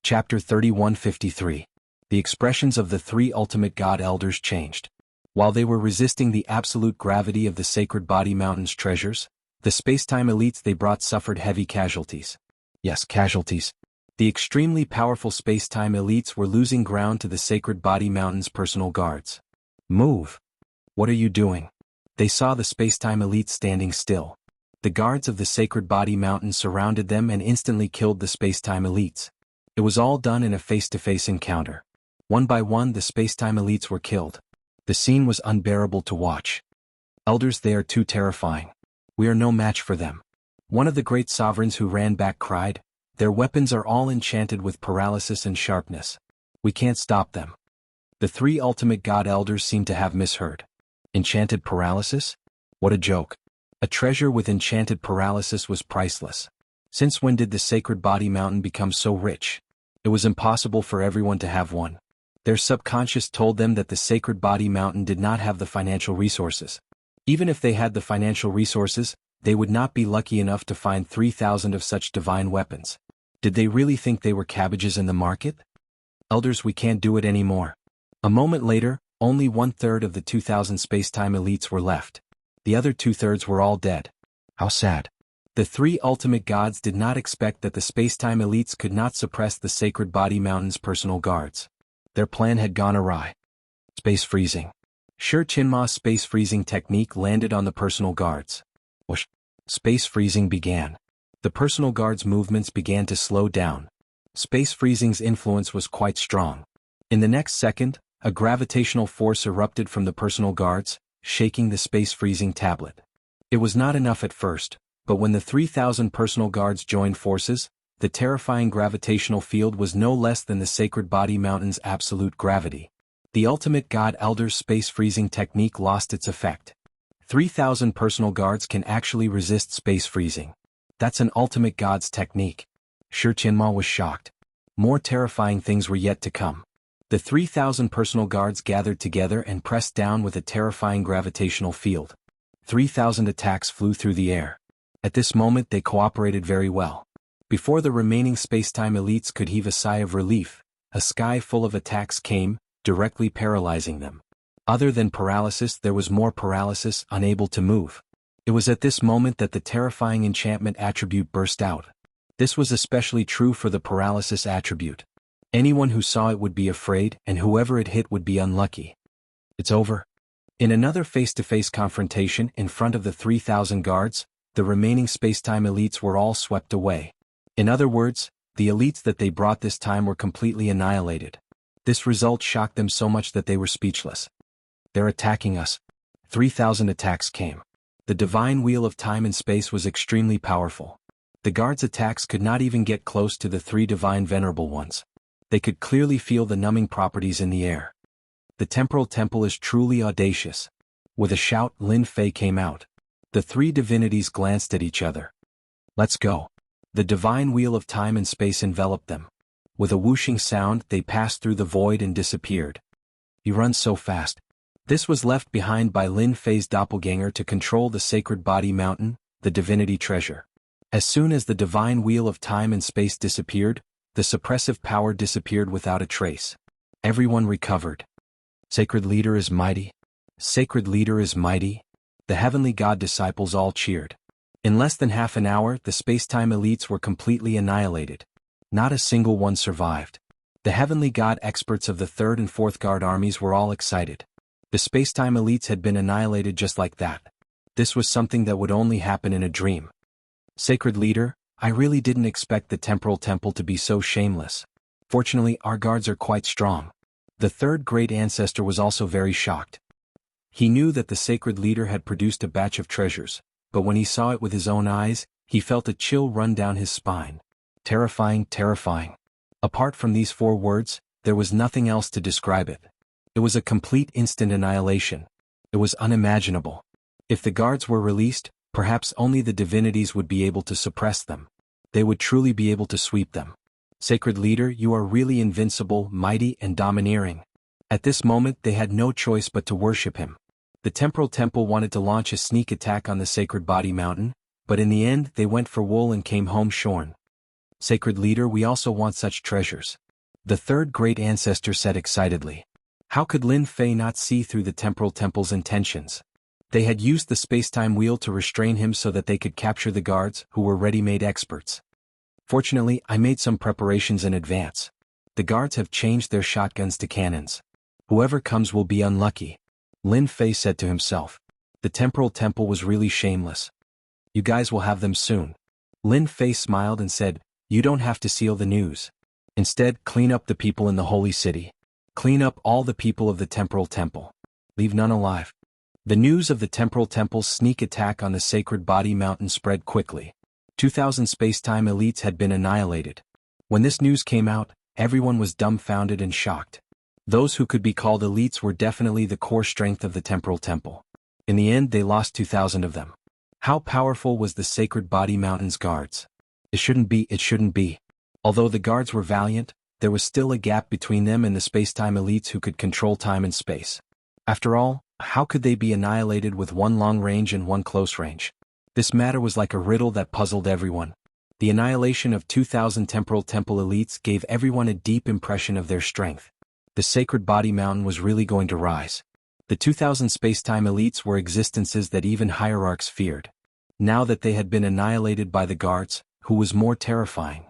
Chapter 3153. The expressions of the three ultimate god elders changed. While they were resisting the absolute gravity of the Sacred Body Mountain's treasures, the Spacetime elites they brought suffered heavy casualties. Yes, casualties. The extremely powerful Spacetime elites were losing ground to the Sacred Body Mountain's personal guards. Move! What are you doing? They saw the Spacetime elites standing still. The guards of the Sacred Body Mountain surrounded them and instantly killed the Spacetime elites. It was all done in a face-to-face encounter. One by one the Spacetime elites were killed. The scene was unbearable to watch. Elders, they are too terrifying. We are no match for them. One of the great sovereigns who ran back cried, their weapons are all enchanted with paralysis and sharpness. We can't stop them. The three ultimate god elders seemed to have misheard. Enchanted paralysis? What a joke. A treasure with enchanted paralysis was priceless. Since when did the Sacred Body Mountain become so rich? It was impossible for everyone to have one. Their subconscious told them that the Sacred Body Mountain did not have the financial resources. Even if they had the financial resources, they would not be lucky enough to find 3,000 of such divine weapons. Did they really think they were cabbages in the market? Elders, we can't do it anymore. A moment later, only 1/3 of the 2,000 Spacetime elites were left. The other 2/3 were all dead. How sad. The three ultimate gods did not expect that the Spacetime elites could not suppress the Sacred Body Mountain's personal guards. Their plan had gone awry. Space freezing. Shi Qinma's space freezing technique landed on the personal guards. Whoosh. Space freezing began. The personal guards' movements began to slow down. Space freezing's influence was quite strong. In the next second, a gravitational force erupted from the personal guards, shaking the space freezing tablet. It was not enough at first, but when the 3,000 personal guards joined forces, the terrifying gravitational field was no less than the Sacred Body Mountain's absolute gravity. The ultimate god elder's space freezing technique lost its effect. 3,000 personal guards can actually resist space freezing. That's an ultimate god's technique. Shi Qianma was shocked. More terrifying things were yet to come. The 3,000 personal guards gathered together and pressed down with a terrifying gravitational field. 3,000 attacks flew through the air. At this moment they cooperated very well. Before the remaining spacetime elites could heave a sigh of relief, a sky full of attacks came, directly paralyzing them. Other than paralysis, there was more paralysis, unable to move. It was at this moment that the terrifying enchantment attribute burst out. This was especially true for the paralysis attribute. Anyone who saw it would be afraid, and whoever it hit would be unlucky. It's over. In another face-to-face confrontation in front of the 3,000 guards, the remaining spacetime elites were all swept away. In other words, the elites that they brought this time were completely annihilated. This result shocked them so much that they were speechless. They're attacking us. 3,000 attacks came. The divine wheel of time and space was extremely powerful. The guards' attacks could not even get close to the three divine venerable ones. They could clearly feel the numbing properties in the air. The temporal temple is truly audacious. With a shout, Lin Fei came out. The three divinities glanced at each other. Let's go. The divine wheel of time and space enveloped them. With a whooshing sound, they passed through the void and disappeared. He runs so fast. This was left behind by Lin Fei's doppelganger to control the sacred body mountain, the divinity treasure. As soon as the divine wheel of time and space disappeared, the suppressive power disappeared without a trace. Everyone recovered. Sacred leader is mighty. Sacred leader is mighty. The heavenly god disciples all cheered. In less than half an hour, the spacetime elites were completely annihilated. Not a single one survived. The heavenly god experts of the 3rd and 4th Guard armies were all excited. The spacetime elites had been annihilated just like that. This was something that would only happen in a dream. Sacred leader, I really didn't expect the temporal temple to be so shameless. Fortunately, our guards are quite strong. The 3rd great ancestor was also very shocked. He knew that the sacred leader had produced a batch of treasures, but when he saw it with his own eyes, he felt a chill run down his spine. Terrifying, terrifying. Apart from these 4 words, there was nothing else to describe it. It was a complete instant annihilation. It was unimaginable. If the guards were released, perhaps only the divinities would be able to suppress them. They would truly be able to sweep them. Sacred leader, you are really invincible, mighty, and domineering. At this moment they had no choice but to worship him. The temporal temple wanted to launch a sneak attack on the sacred body mountain, but in the end they went for wool and came home shorn. Sacred leader, we also want such treasures. The 3rd great ancestor said excitedly. How could Lin Fei not see through the temporal temple's intentions? They had used the spacetime wheel to restrain him so that they could capture the guards, who were ready-made experts. Fortunately, I made some preparations in advance. The guards have changed their shotguns to cannons. Whoever comes will be unlucky. Lin Fei said to himself. The temporal temple was really shameless. You guys will have them soon. Lin Fei smiled and said, you don't have to seal the news. Instead, clean up the people in the holy city. Clean up all the people of the temporal temple. Leave none alive. The news of the temporal temple's sneak attack on the sacred body mountain spread quickly. 2,000 spacetime elites had been annihilated. When this news came out, everyone was dumbfounded and shocked. Those who could be called elites were definitely the core strength of the temporal temple. In the end they lost 2,000 of them. How powerful was the sacred body mountain's guards? It shouldn't be. Although the guards were valiant, there was still a gap between them and the spacetime elites who could control time and space. After all, how could they be annihilated with one long range and one close range? This matter was like a riddle that puzzled everyone. The annihilation of 2,000 temporal temple elites gave everyone a deep impression of their strength. The sacred body mountain was really going to rise. The 2,000 spacetime elites were existences that even hierarchs feared. Now that they had been annihilated by the guards, who was more terrifying?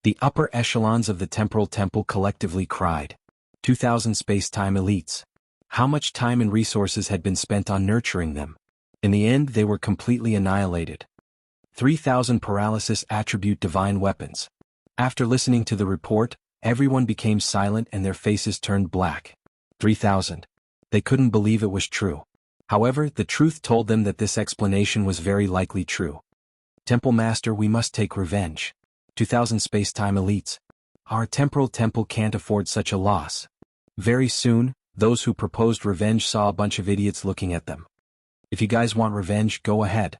The upper echelons of the temporal temple collectively cried. 2,000 spacetime elites. How much time and resources had been spent on nurturing them? In the end they were completely annihilated. 3,000 paralysis attribute divine weapons. After listening to the report, everyone became silent and their faces turned black. 3,000. They couldn't believe it was true. However, the truth told them that this explanation was very likely true. Temple Master, we must take revenge. 2,000 spacetime elites. Our temporal temple can't afford such a loss. Very soon, those who proposed revenge saw a bunch of idiots looking at them. If you guys want revenge, go ahead.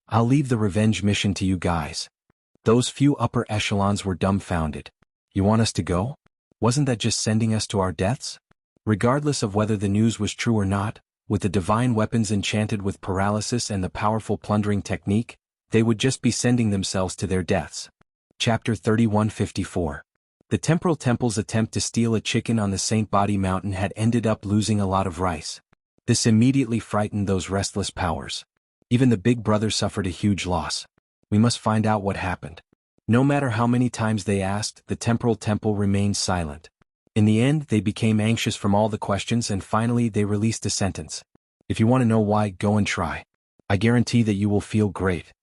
I'll leave the revenge mission to you guys. Those few upper echelons were dumbfounded. You want us to go? Wasn't that just sending us to our deaths? Regardless of whether the news was true or not, with the divine weapons enchanted with paralysis and the powerful plundering technique, they would just be sending themselves to their deaths. Chapter 3154. The Temporal Temple's attempt to steal a chicken on the Saint Body Mountain had ended up losing a lot of rice. This immediately frightened those restless powers. Even the Big Brother suffered a huge loss. We must find out what happened. No matter how many times they asked, the Temporal Temple remained silent. In the end, they became anxious from all the questions and finally they released a sentence. If you want to know why, go and try. I guarantee that you will feel great.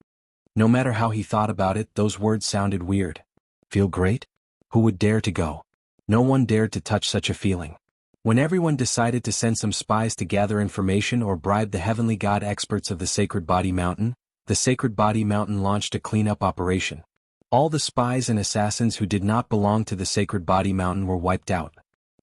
No matter how he thought about it, those words sounded weird. Feel great? Who would dare to go? No one dared to touch such a feeling. When everyone decided to send some spies to gather information or bribe the heavenly god experts of the Sacred Body Mountain, the Sacred Body Mountain launched a cleanup operation. All the spies and assassins who did not belong to the Sacred Body Mountain were wiped out.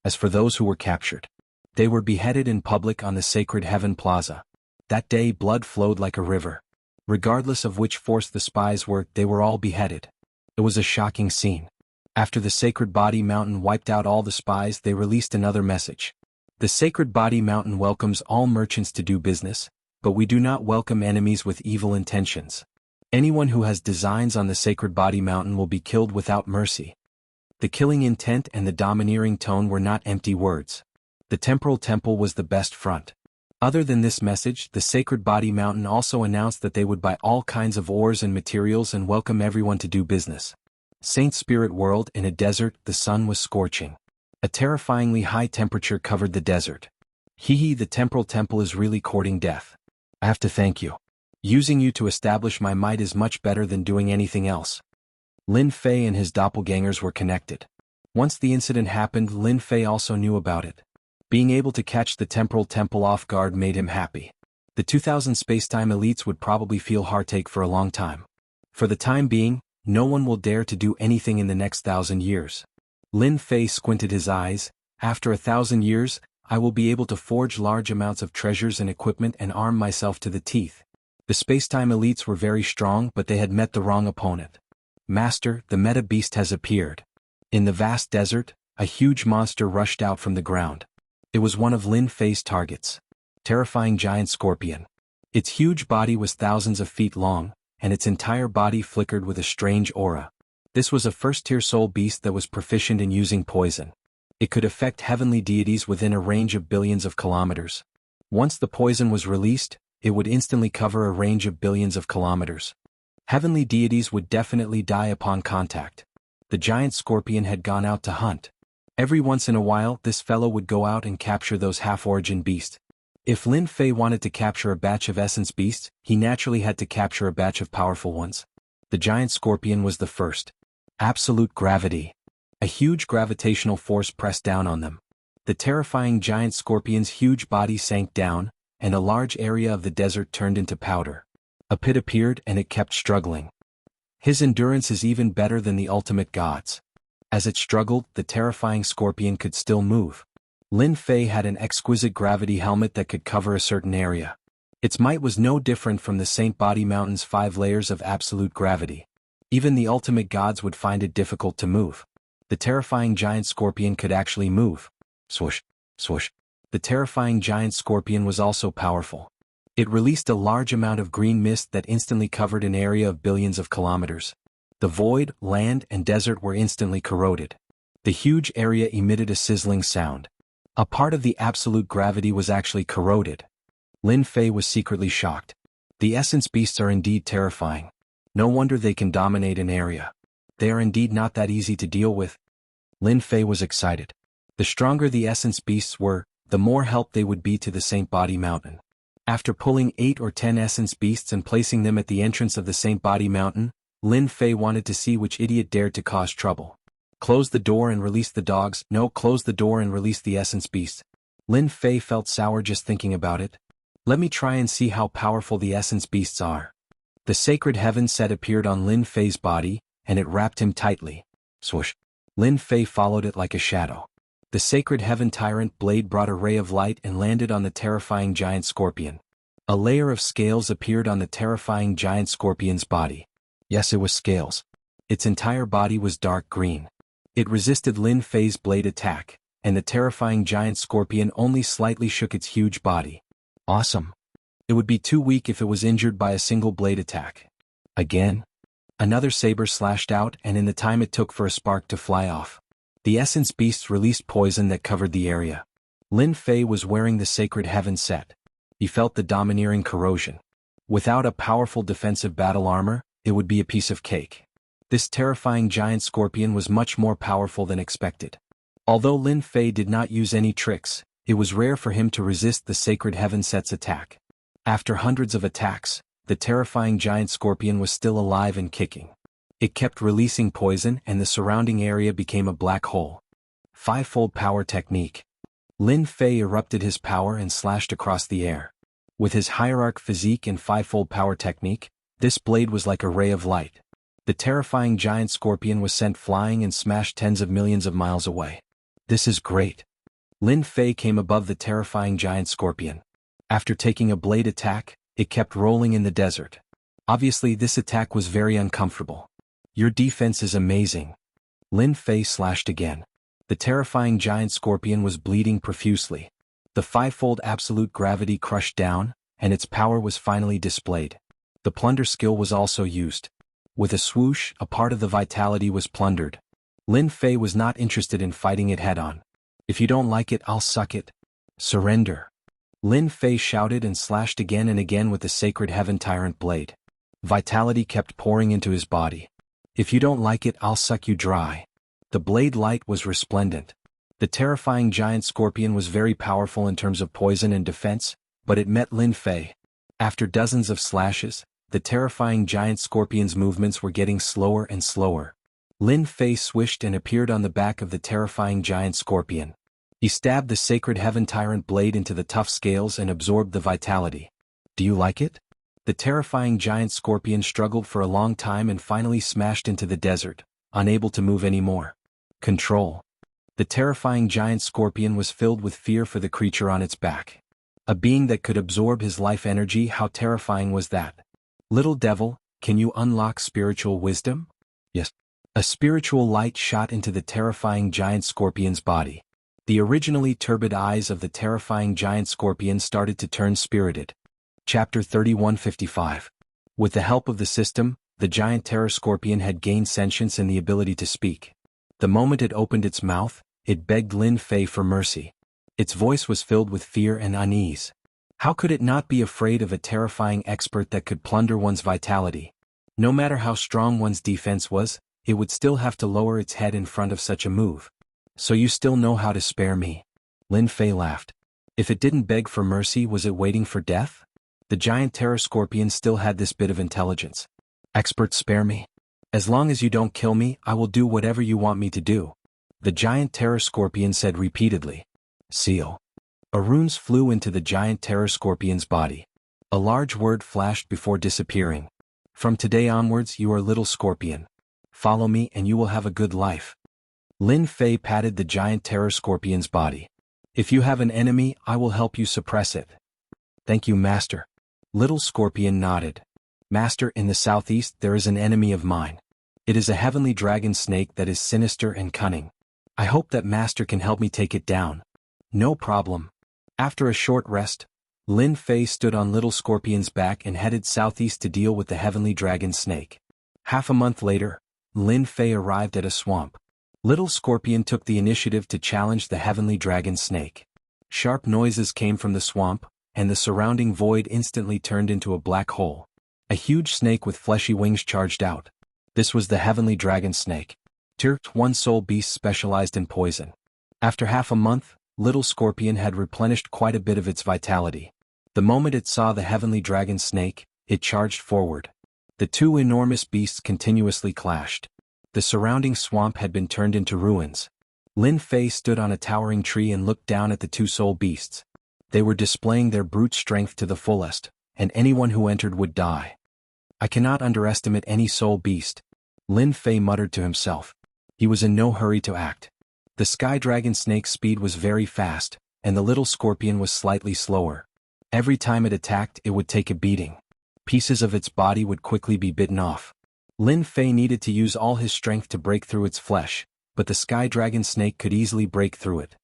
As for those who were captured, they were beheaded in public on the Sacred Heaven Plaza. That day blood flowed like a river. Regardless of which force the spies were, they were all beheaded. It was a shocking scene. After the Sacred Body Mountain wiped out all the spies, they released another message. The Sacred Body Mountain welcomes all merchants to do business, but we do not welcome enemies with evil intentions. Anyone who has designs on the Sacred Body Mountain will be killed without mercy. The killing intent and the domineering tone were not empty words. The Temporal Temple was the best front. Other than this message, the Sacred Body Mountain also announced that they would buy all kinds of ores and materials and welcome everyone to do business. Saint Spirit World, in a desert, the sun was scorching. A terrifyingly high temperature covered the desert. The Temporal Temple is really courting death. I have to thank you. Using you to establish my might is much better than doing anything else. Lin Fei and his doppelgangers were connected. Once the incident happened, Lin Fei also knew about it. Being able to catch the Temporal Temple off guard made him happy. The 2000 Spacetime elites would probably feel heartache for a long time. For the time being, no one will dare to do anything in the next 1,000 years. Lin Fei squinted his eyes. After 1,000 years, I will be able to forge large amounts of treasures and equipment and arm myself to the teeth. The Spacetime elites were very strong, but they had met the wrong opponent. Master, the Meta Beast has appeared. In the vast desert, a huge monster rushed out from the ground. It was one of Lin Fei's targets. Terrifying giant scorpion. Its huge body was thousands of feet long, and its entire body flickered with a strange aura. This was a first-tier soul beast that was proficient in using poison. It could affect heavenly deities within a range of billions of kilometers. Once the poison was released, it would instantly cover a range of billions of kilometers. Heavenly deities would definitely die upon contact. The giant scorpion had gone out to hunt. Every once in a while, this fellow would go out and capture those half-origin beasts. If Lin Fei wanted to capture a batch of essence beasts, he naturally had to capture a batch of powerful ones. The giant scorpion was the first. Absolute gravity. A huge gravitational force pressed down on them. The terrifying giant scorpion's huge body sank down, and a large area of the desert turned into powder. A pit appeared and it kept struggling. His endurance is even better than the ultimate gods. As it struggled, the terrifying scorpion could still move. Lin Fei had an exquisite gravity helmet that could cover a certain area. Its might was no different from the Saint Body Mountain's 5 layers of absolute gravity. Even the ultimate gods would find it difficult to move. The terrifying giant scorpion could actually move. Swoosh, swoosh. The terrifying giant scorpion was also powerful. It released a large amount of green mist that instantly covered an area of billions of kilometers. The void, land, and desert were instantly corroded. The huge area emitted a sizzling sound. A part of the absolute gravity was actually corroded. Lin Fei was secretly shocked. The essence beasts are indeed terrifying. No wonder they can dominate an area. They are indeed not that easy to deal with. Lin Fei was excited. The stronger the essence beasts were, the more help they would be to the Saint Body Mountain. After pulling 8 or 10 essence beasts and placing them at the entrance of the Saint Body Mountain, Lin Fei wanted to see which idiot dared to cause trouble. Close the door and release the dogs. No, close the door and release the essence beasts. Lin Fei felt sour just thinking about it. Let me try and see how powerful the essence beasts are. The sacred heaven set appeared on Lin Fei's body, and it wrapped him tightly. Swoosh. Lin Fei followed it like a shadow. The sacred heaven tyrant blade brought a ray of light and landed on the terrifying giant scorpion. A layer of scales appeared on the terrifying giant scorpion's body. Yes, it was scales. Its entire body was dark green. It resisted Lin Fei's blade attack, and the terrifying giant scorpion only slightly shook its huge body. Awesome. It would be too weak if it was injured by a single blade attack. Again? Another saber slashed out, and in the time it took for a spark to fly off, the essence beasts released poison that covered the area. Lin Fei was wearing the sacred heaven set. He felt the domineering corrosion. Without a powerful defensive battle armor, it would be a piece of cake. This terrifying giant scorpion was much more powerful than expected. Although Lin Fei did not use any tricks, it was rare for him to resist the sacred heaven set's attack. After hundreds of attacks, the terrifying giant scorpion was still alive and kicking. It kept releasing poison, and the surrounding area became a black hole. Five-fold power technique. Lin Fei erupted his power and slashed across the air. With his hierarch physique and five-fold power technique, this blade was like a ray of light. The terrifying giant scorpion was sent flying and smashed tens of millions of miles away. This is great. Lin Fei came above the terrifying giant scorpion. After taking a blade attack, it kept rolling in the desert. Obviously, this attack was very uncomfortable. Your defense is amazing. Lin Fei slashed again. The terrifying giant scorpion was bleeding profusely. The five-fold absolute gravity crushed down, and its power was finally displayed. The plunder skill was also used. With a swoosh, a part of the vitality was plundered. Lin Fei was not interested in fighting it head-on. If you don't like it, I'll suck it. Surrender. Lin Fei shouted and slashed again and again with the sacred heaven tyrant blade. Vitality kept pouring into his body. If you don't like it, I'll suck you dry. The blade light was resplendent. The terrifying giant scorpion was very powerful in terms of poison and defense, but it met Lin Fei. After dozens of slashes, the terrifying giant scorpion's movements were getting slower and slower. Lin Fei swished and appeared on the back of the terrifying giant scorpion. He stabbed the sacred heaven tyrant blade into the tough scales and absorbed the vitality. Do you like it? The terrifying giant scorpion struggled for a long time and finally smashed into the desert, unable to move anymore. Control. The terrifying giant scorpion was filled with fear for the creature on its back. A being that could absorb his life energy, how terrifying was that? Little devil, can you unlock spiritual wisdom? Yes. A spiritual light shot into the terrifying giant scorpion's body. The originally turbid eyes of the terrifying giant scorpion started to turn spirited. Chapter 3155. With the help of the system, the giant terror scorpion had gained sentience and the ability to speak. The moment it opened its mouth, it begged Lin Fei for mercy. Its voice was filled with fear and unease. How could it not be afraid of a terrifying expert that could plunder one's vitality? No matter how strong one's defense was, it would still have to lower its head in front of such a move. So you still know how to spare me? Lin Fei laughed. If it didn't beg for mercy, was it waiting for death? The giant terror scorpion still had this bit of intelligence. Expert, spare me. As long as you don't kill me, I will do whatever you want me to do. The giant terror scorpion said repeatedly. Seal. Runes flew into the giant terror scorpion's body. A large word flashed before disappearing. From today onwards, you are little scorpion. Follow me and you will have a good life. Lin Fei patted the giant terror scorpion's body. If you have an enemy, I will help you suppress it. Thank you, Master. Little scorpion nodded. Master, in the southeast there is an enemy of mine. It is a heavenly dragon snake that is sinister and cunning. I hope that Master can help me take it down. No problem. After a short rest, Lin Fei stood on little scorpion's back and headed southeast to deal with the heavenly dragon snake. Half a month later, Lin Fei arrived at a swamp. Little scorpion took the initiative to challenge the heavenly dragon snake. Sharp noises came from the swamp, and the surrounding void instantly turned into a black hole. A huge snake with fleshy wings charged out. This was the heavenly dragon snake. One soul beast specialized in poison. After half a month, little scorpion had replenished quite a bit of its vitality. The moment it saw the heavenly dragon snake, it charged forward. The two enormous beasts continuously clashed. The surrounding swamp had been turned into ruins. Lin Fei stood on a towering tree and looked down at the two soul beasts. They were displaying their brute strength to the fullest, and anyone who entered would die. I cannot underestimate any soul beast, Lin Fei muttered to himself. He was in no hurry to act. The sky dragon snake's speed was very fast, and the little scorpion was slightly slower. Every time it attacked, it would take a beating. Pieces of its body would quickly be bitten off. Lin Fei needed to use all his strength to break through its flesh, but the sky dragon snake could easily break through it.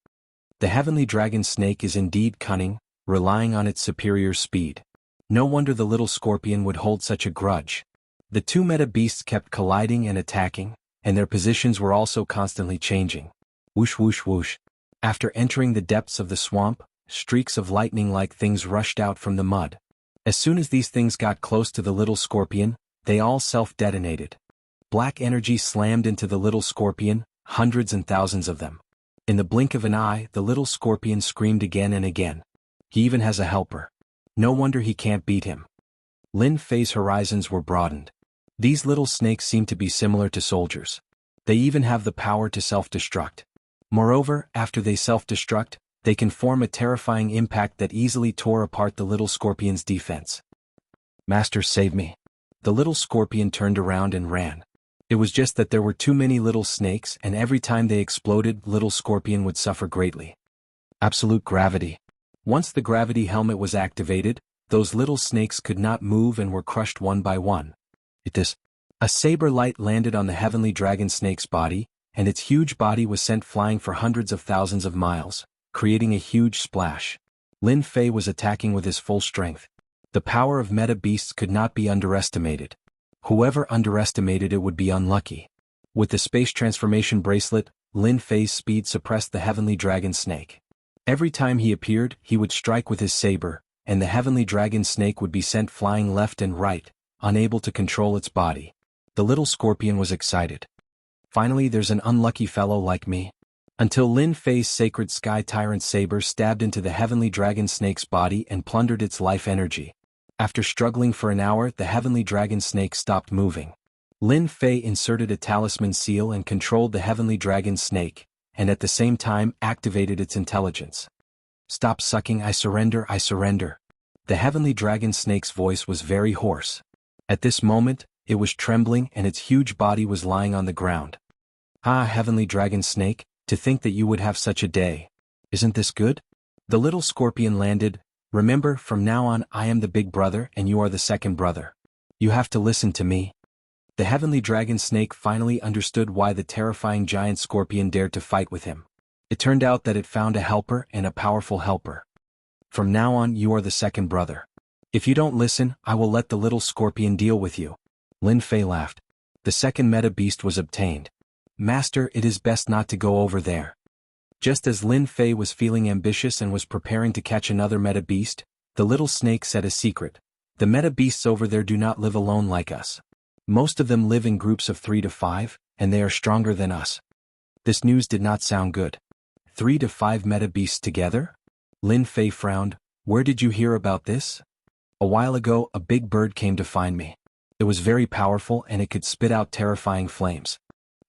The heavenly dragon snake is indeed cunning, relying on its superior speed. No wonder the little scorpion would hold such a grudge. The two meta beasts kept colliding and attacking, and their positions were also constantly changing. Whoosh whoosh whoosh. After entering the depths of the swamp, streaks of lightning-like things rushed out from the mud. As soon as these things got close to the little scorpion, they all self-detonated. Black energy slammed into the little scorpion, hundreds and thousands of them. In the blink of an eye, the little scorpion screamed again and again. He even has a helper. No wonder he can't beat him. Lin Fei's horizons were broadened. These little snakes seem to be similar to soldiers. They even have the power to self-destruct. Moreover, after they self-destruct, they can form a terrifying impact that easily tore apart the little scorpion's defense. Master, save me. The little scorpion turned around and ran. It was just that there were too many little snakes, and every time they exploded, little scorpion would suffer greatly. Absolute gravity. Once the gravity helmet was activated, those little snakes could not move and were crushed one by one. A saber light landed on the heavenly dragon snake's body, and its huge body was sent flying for hundreds of thousands of miles, creating a huge splash. Lin Fei was attacking with his full strength. The power of meta beasts could not be underestimated. Whoever underestimated it would be unlucky. With the space transformation bracelet, Lin Fei's speed suppressed the heavenly dragon snake. Every time he appeared, he would strike with his saber, and the heavenly dragon snake would be sent flying left and right, unable to control its body. The little scorpion was excited. Finally, there's an unlucky fellow like me. Until Lin Fei's sacred sky tyrant saber stabbed into the heavenly dragon snake's body and plundered its life energy. After struggling for an hour, the heavenly dragon snake stopped moving. Lin Fei inserted a talisman seal and controlled the heavenly dragon snake, and at the same time activated its intelligence. Stop sucking, I surrender, I surrender. The heavenly dragon snake's voice was very hoarse. At this moment, it was trembling and its huge body was lying on the ground. Ah, heavenly dragon snake, to think that you would have such a day. Isn't this good? The little scorpion landed. Remember, from now on I am the big brother and you are the second brother. You have to listen to me. The heavenly dragon snake finally understood why the terrifying giant scorpion dared to fight with him. It turned out that it found a helper and a powerful helper. From now on you are the second brother. If you don't listen, I will let the little scorpion deal with you. Lin Fei laughed. The second meta beast was obtained. Master, it is best not to go over there. Just as Lin Fei was feeling ambitious and was preparing to catch another meta beast, the little snake said a secret. The meta beasts over there do not live alone like us. Most of them live in groups of 3 to 5, and they are stronger than us. This news did not sound good. 3 to 5 meta beasts together? Lin Fei frowned. Where did you hear about this? A while ago, a big bird came to find me. It was very powerful and it could spit out terrifying flames.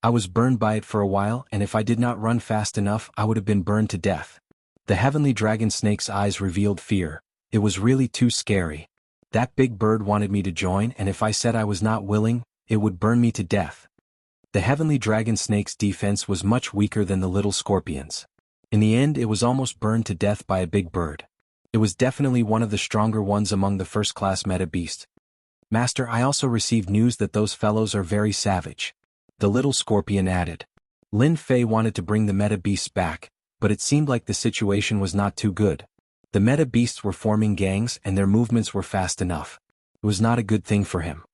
I was burned by it for a while, and if I did not run fast enough, I would have been burned to death. The heavenly dragon snake's eyes revealed fear. It was really too scary. That big bird wanted me to join, and if I said I was not willing, it would burn me to death. The heavenly dragon snake's defense was much weaker than the little scorpion's. In the end, it was almost burned to death by a big bird. It was definitely one of the stronger ones among the first-class meta beasts. Master, I also received news that those fellows are very savage. The little scorpion added. Lin Fei wanted to bring the meta beasts back, but it seemed like the situation was not too good. The meta beasts were forming gangs and their movements were fast enough. It was not a good thing for him.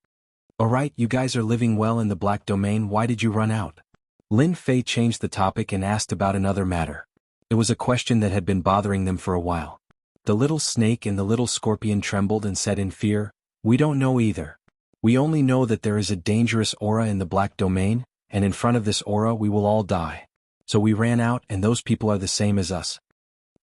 Alright, you guys are living well in the Black Domain, why did you run out? Lin Fei changed the topic and asked about another matter. It was a question that had been bothering them for a while. The little snake and the little scorpion trembled and said in fear, We don't know either. We only know that there is a dangerous aura in the Black Domain, and in front of this aura we will all die. So we ran out, and those people are the same as us.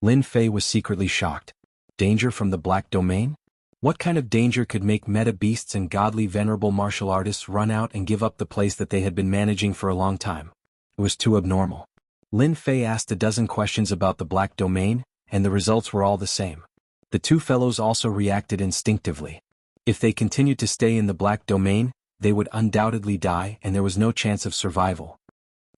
Lin Fei was secretly shocked. Danger from the Black Domain? What kind of danger could make meta beasts and godly venerable martial artists run out and give up the place that they had been managing for a long time? It was too abnormal. Lin Fei asked a dozen questions about the Black Domain, and the results were all the same. The two fellows also reacted instinctively. If they continued to stay in the Black Domain, they would undoubtedly die and there was no chance of survival.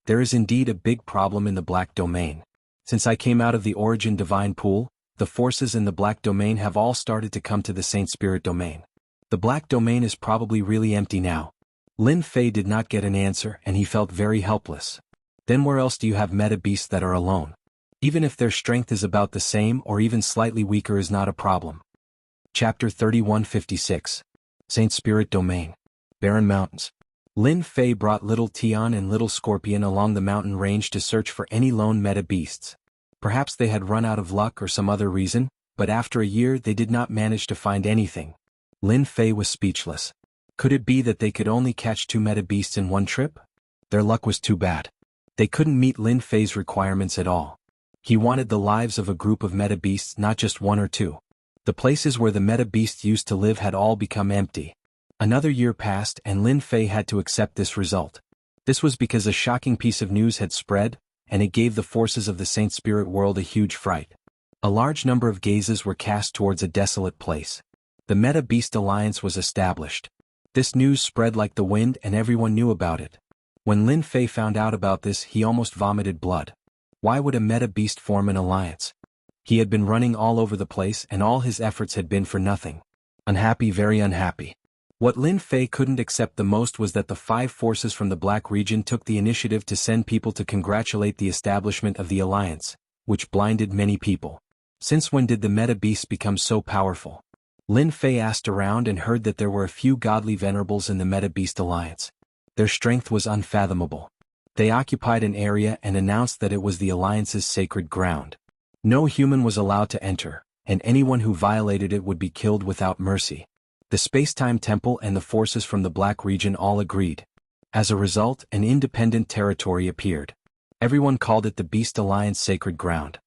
There is indeed a big problem in the Black Domain. Since I came out of the Origin Divine Pool, the forces in the Black Domain have all started to come to the Saint Spirit Domain. The Black Domain is probably really empty now. Lin Fei did not get an answer and he felt very helpless. Then where else do you have meta beasts that are alone? Even if their strength is about the same or even slightly weaker is not a problem. Chapter 3156. Saint Spirit Domain. Barren Mountains. Lin Fei brought Little Tian and Little Scorpion along the mountain range to search for any lone meta beasts. Perhaps they had run out of luck or some other reason, but after a year they did not manage to find anything. Lin Fei was speechless. Could it be that they could only catch 2 meta beasts in one trip? Their luck was too bad. They couldn't meet Lin Fei's requirements at all. He wanted the lives of a group of meta beasts, not just 1 or 2. The places where the meta beasts used to live had all become empty. Another year passed and Lin Fei had to accept this result. This was because a shocking piece of news had spread, and it gave the forces of the Saint Spirit world a huge fright. A large number of gazes were cast towards a desolate place. The Meta Beast Alliance was established. This news spread like the wind and everyone knew about it. When Lin Fei found out about this, he almost vomited blood. Why would a Meta Beast form an alliance? He had been running all over the place and all his efforts had been for nothing. Unhappy, very unhappy. What Lin Fei couldn't accept the most was that the 5 forces from the Black region took the initiative to send people to congratulate the establishment of the alliance, which blinded many people. Since when did the Meta Beasts become so powerful? Lin Fei asked around and heard that there were a few godly venerables in the Meta Beast Alliance. Their strength was unfathomable. They occupied an area and announced that it was the Alliance's sacred ground. No human was allowed to enter, and anyone who violated it would be killed without mercy. The Space-Time Temple and the forces from the Black region all agreed. As a result, an independent territory appeared. Everyone called it the Beast Alliance Sacred Ground.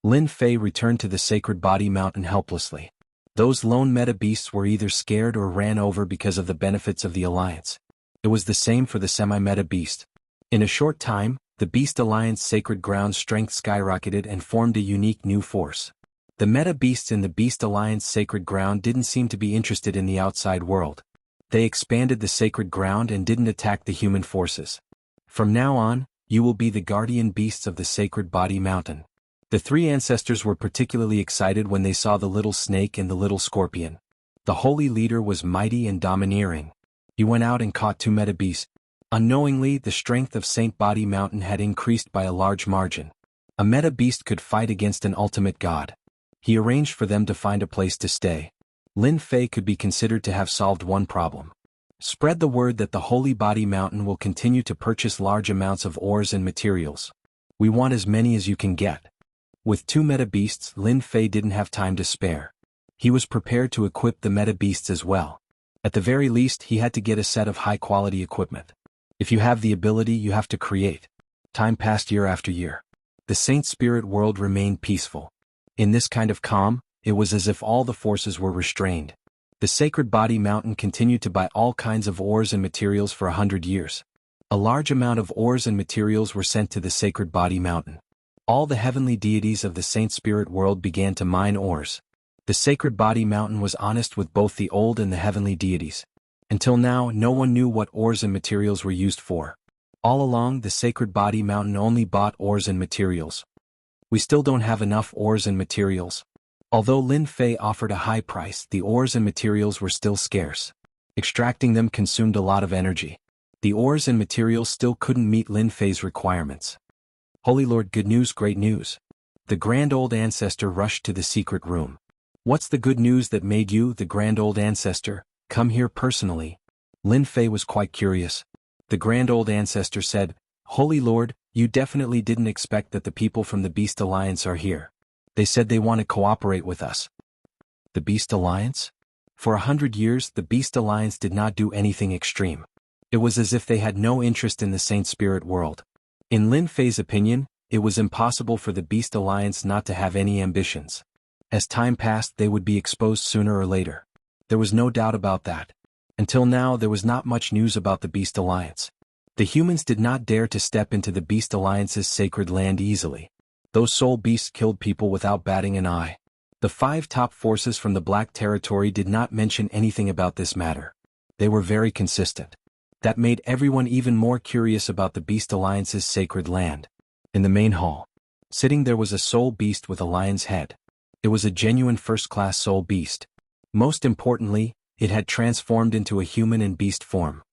Lin Fei returned to the Sacred Body Mountain helplessly. Those lone meta beasts were either scared or ran over because of the benefits of the alliance. It was the same for the semi-meta beast. In a short time, the Beast Alliance Sacred Ground's strength skyrocketed and formed a unique new force. The meta beasts in the Beast Alliance Sacred Ground didn't seem to be interested in the outside world. They expanded the sacred ground and didn't attack the human forces. From now on, you will be the guardian beasts of the Sacred Body Mountain. The 3 ancestors were particularly excited when they saw the little snake and the little scorpion. The holy leader was mighty and domineering. He went out and caught 2 meta beasts. Unknowingly, the strength of Saint Body Mountain had increased by a large margin. A meta beast could fight against an ultimate god. He arranged for them to find a place to stay. Lin Fei could be considered to have solved one problem. Spread the word that the Holy Body Mountain will continue to purchase large amounts of ores and materials. We want as many as you can get. With 2 meta beasts, Lin Fei didn't have time to spare. He was prepared to equip the meta beasts as well. At the very least, he had to get a set of high-quality equipment. If you have the ability, you have to create. Time passed year after year. The Saint Spirit world remained peaceful. In this kind of calm, it was as if all the forces were restrained. The Sacred Body Mountain continued to buy all kinds of ores and materials for 100 years. A large amount of ores and materials were sent to the Sacred Body Mountain. All the heavenly deities of the Saint Spirit world began to mine ores. The Sacred Body Mountain was honest with both the old and the heavenly deities. Until now, no one knew what ores and materials were used for. All along, the Sacred Body Mountain only bought ores and materials. We still don't have enough ores and materials. Although Lin Fei offered a high price, the ores and materials were still scarce. Extracting them consumed a lot of energy. The ores and materials still couldn't meet Lin Fei's requirements. Holy Lord, good news, great news. The Grand Old Ancestor rushed to the secret room. What's the good news that made you, the Grand Old Ancestor, come here personally? Lin Fei was quite curious. The Grand Old Ancestor said, Holy Lord, you definitely didn't expect that the people from the Beast Alliance are here. They said they want to cooperate with us. The Beast Alliance? For 100 years, the Beast Alliance did not do anything extreme. It was as if they had no interest in the Saint Spirit world. In Lin Fei's opinion, it was impossible for the Beast Alliance not to have any ambitions. As time passed, they would be exposed sooner or later. There was no doubt about that. Until now, there was not much news about the Beast Alliance. The humans did not dare to step into the Beast Alliance's sacred land easily. Those soul beasts killed people without batting an eye. The 5 top forces from the Black Territory did not mention anything about this matter. They were very consistent. That made everyone even more curious about the Beast Alliance's sacred land. In the main hall, sitting there was a soul beast with a lion's head. It was a genuine first-class soul beast. Most importantly, it had transformed into a human and beast form.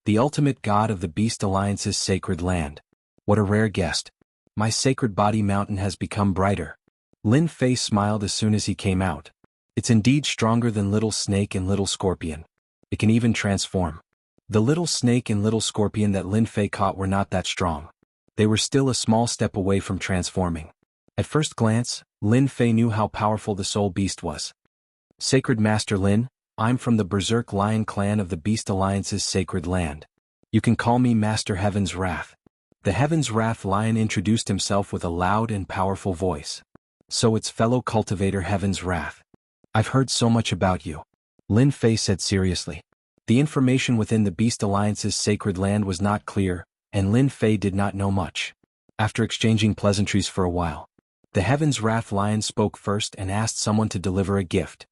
The ultimate god of the Beast Alliance's sacred land. What a rare guest. My sacred body mountain has become brighter. Lin Fei smiled as soon as he came out. It's indeed stronger than Little Snake and Little Scorpion. It can even transform. The Little Snake and Little Scorpion that Lin Fei caught were not that strong. They were still a small step away from transforming. At first glance, Lin Fei knew how powerful the soul beast was. Sacred Master Lin, I'm from the Berserk Lion clan of the Beast Alliance's sacred land. You can call me Master Heaven's Wrath. The Heaven's Wrath Lion introduced himself with a loud and powerful voice. So it's fellow cultivator Heaven's Wrath. I've heard so much about you. Lin Fei said seriously. The information within the Beast Alliance's sacred land was not clear, and Lin Fei did not know much. After exchanging pleasantries for a while, the Heaven's Wrath Lion spoke first and asked someone to deliver a gift.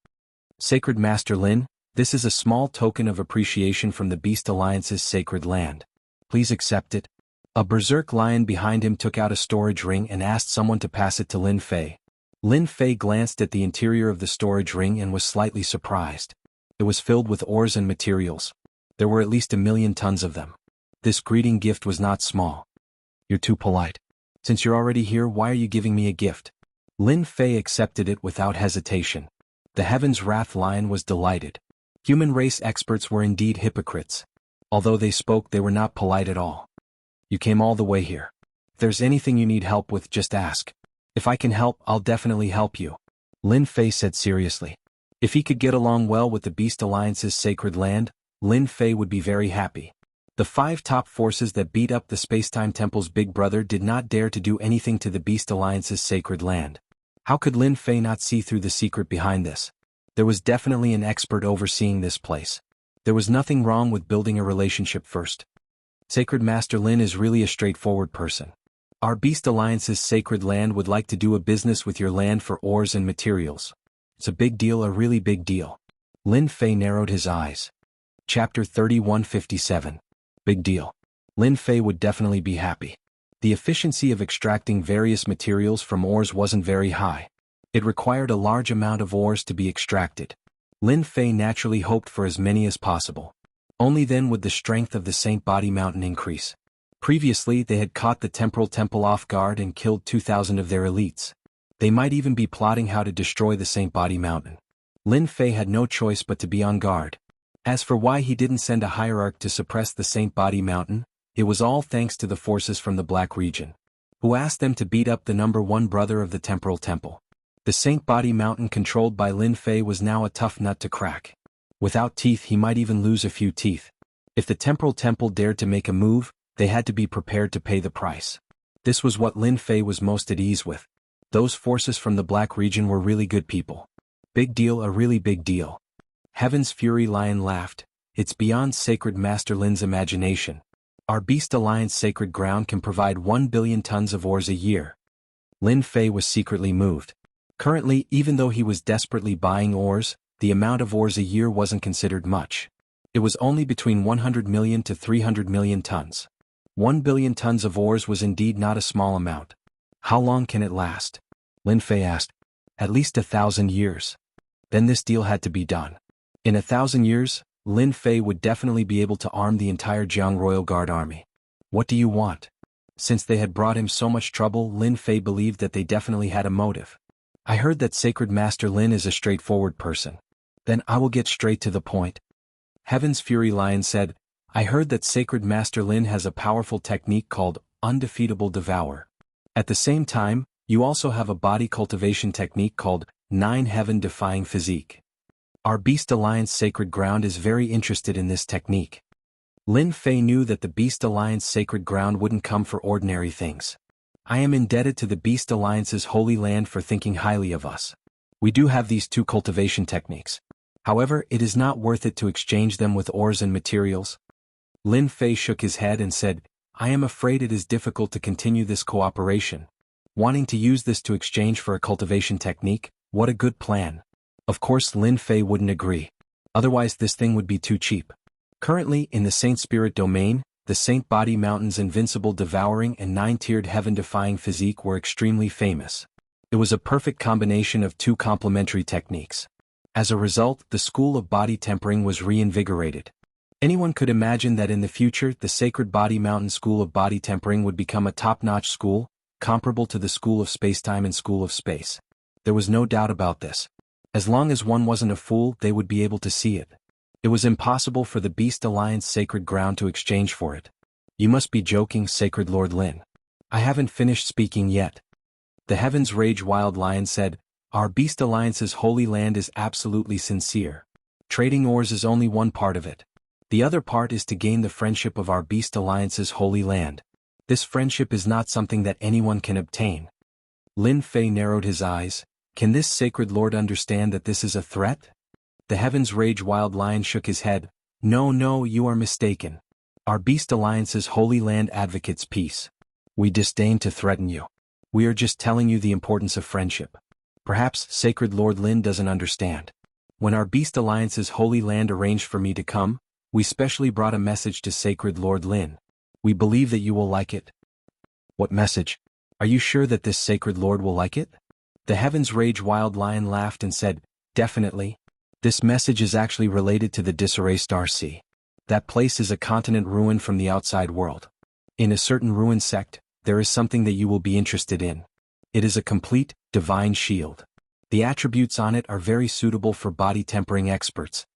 Sacred Master Lin, this is a small token of appreciation from the Beast Alliance's sacred land. Please accept it. A berserk lion behind him took out a storage ring and asked someone to pass it to Lin Fei. Lin Fei glanced at the interior of the storage ring and was slightly surprised. It was filled with ores and materials. There were at least 1,000,000 tons of them. This greeting gift was not small. You're too polite. Since you're already here, why are you giving me a gift? Lin Fei accepted it without hesitation. The Heaven's Wrath Lion was delighted. Human race experts were indeed hypocrites. Although they spoke, they were not polite at all. You came all the way here. If there's anything you need help with, just ask. If I can help, I'll definitely help you. Lin Fei said seriously. If he could get along well with the Beast Alliance's sacred land, Lin Fei would be very happy. The 5 top forces that beat up the Spacetime Temple's big brother did not dare to do anything to the Beast Alliance's sacred land. How could Lin Fei not see through the secret behind this? There was definitely an expert overseeing this place. There was nothing wrong with building a relationship first. Sacred Master Lin is really a straightforward person. Our Beast Alliance's sacred land would like to do a business with your land for ores and materials. It's a big deal, a really big deal. Lin Fei narrowed his eyes. Chapter 3157. Big deal. Lin Fei would definitely be happy. The efficiency of extracting various materials from ores wasn't very high. It required a large amount of ores to be extracted. Lin Fei naturally hoped for as many as possible. Only then would the strength of the Saint Body Mountain increase. Previously, they had caught the Temporal Temple off guard and killed 2,000 of their elites. They might even be plotting how to destroy the Saint Body Mountain. Lin Fei had no choice but to be on guard. As for why he didn't send a hierarch to suppress the Saint Body Mountain, it was all thanks to the forces from the Black region, who asked them to beat up the #1 brother of the Temporal Temple. The Saint Body Mountain controlled by Lin Fei was now a tough nut to crack. Without teeth, he might even lose a few teeth. If the Temporal Temple dared to make a move, they had to be prepared to pay the price. This was what Lin Fei was most at ease with. Those forces from the Black region were really good people. Big deal, a really big deal. Heaven's Fury Lion laughed. It's beyond Sacred Master Lin's imagination. Our Beast Alliance sacred ground can provide 1,000,000,000 tons of ores a year. Lin Fei was secretly moved. Currently, even though he was desperately buying ores, the amount of ores a year wasn't considered much. It was only between 100 million to 300 million tons. 1,000,000,000 tons of ores was indeed not a small amount. How long can it last? Lin Fei asked. At least 1,000 years. Then this deal had to be done. In 1,000 years, Lin Fei would definitely be able to arm the entire Jianghu Royal Guard army. What do you want? Since they had brought him so much trouble, Lin Fei believed that they definitely had a motive. I heard that Sacred Master Lin is a straightforward person. Then I will get straight to the point. Heaven's Fury Lion said, I heard that Sacred Master Lin has a powerful technique called Undefeatable Devour. At the same time, you also have a body cultivation technique called 9 Heaven Defying Physique. Our Beast Alliance sacred ground is very interested in this technique. Lin Fei knew that the Beast Alliance sacred ground wouldn't come for ordinary things. I am indebted to the Beast Alliance's holy land for thinking highly of us. We do have these 2 cultivation techniques. However, it is not worth it to exchange them with ores and materials. Lin Fei shook his head and said, I am afraid it is difficult to continue this cooperation. Wanting to use this to exchange for a cultivation technique, what a good plan. Of course Lin Fei wouldn't agree. Otherwise this thing would be too cheap. Currently, in the Saint Spirit domain, the Saint Body Mountain's invincible devouring and 9-tiered heaven-defying physique were extremely famous. It was a perfect combination of two complementary techniques. As a result, the school of body tempering was reinvigorated. Anyone could imagine that in the future the Sacred Body Mountain School of Body Tempering would become a top-notch school, comparable to the School of Spacetime and School of Space. There was no doubt about this. As long as one wasn't a fool, they would be able to see it. It was impossible for the Beast Alliance sacred ground to exchange for it. You must be joking, Sacred Lord Lin. I haven't finished speaking yet. The Heavens Rage Wild Lion said, Our Beast Alliance's holy land is absolutely sincere. Trading ores is only one part of it. The other part is to gain the friendship of our Beast Alliance's holy land. This friendship is not something that anyone can obtain. Lin Fei narrowed his eyes. Can this sacred lord understand that this is a threat? The Heavens Rage Wild Lion shook his head. No, you are mistaken. Our Beast Alliance's holy land advocates peace. We disdain to threaten you. We are just telling you the importance of friendship. Perhaps Sacred Lord Lin doesn't understand. When our Beast Alliance's holy land arranged for me to come, we specially brought a message to Sacred Lord Lin. We believe that you will like it. What message? Are you sure that this Sacred Lord will like it? The Heavens Rage Wild Lion laughed and said, Definitely. This message is actually related to the Disarray Star Sea. That place is a continent ruined from the outside world. In a certain ruined sect, there is something that you will be interested in. It is a complete, divine shield. The attributes on it are very suitable for body tempering experts.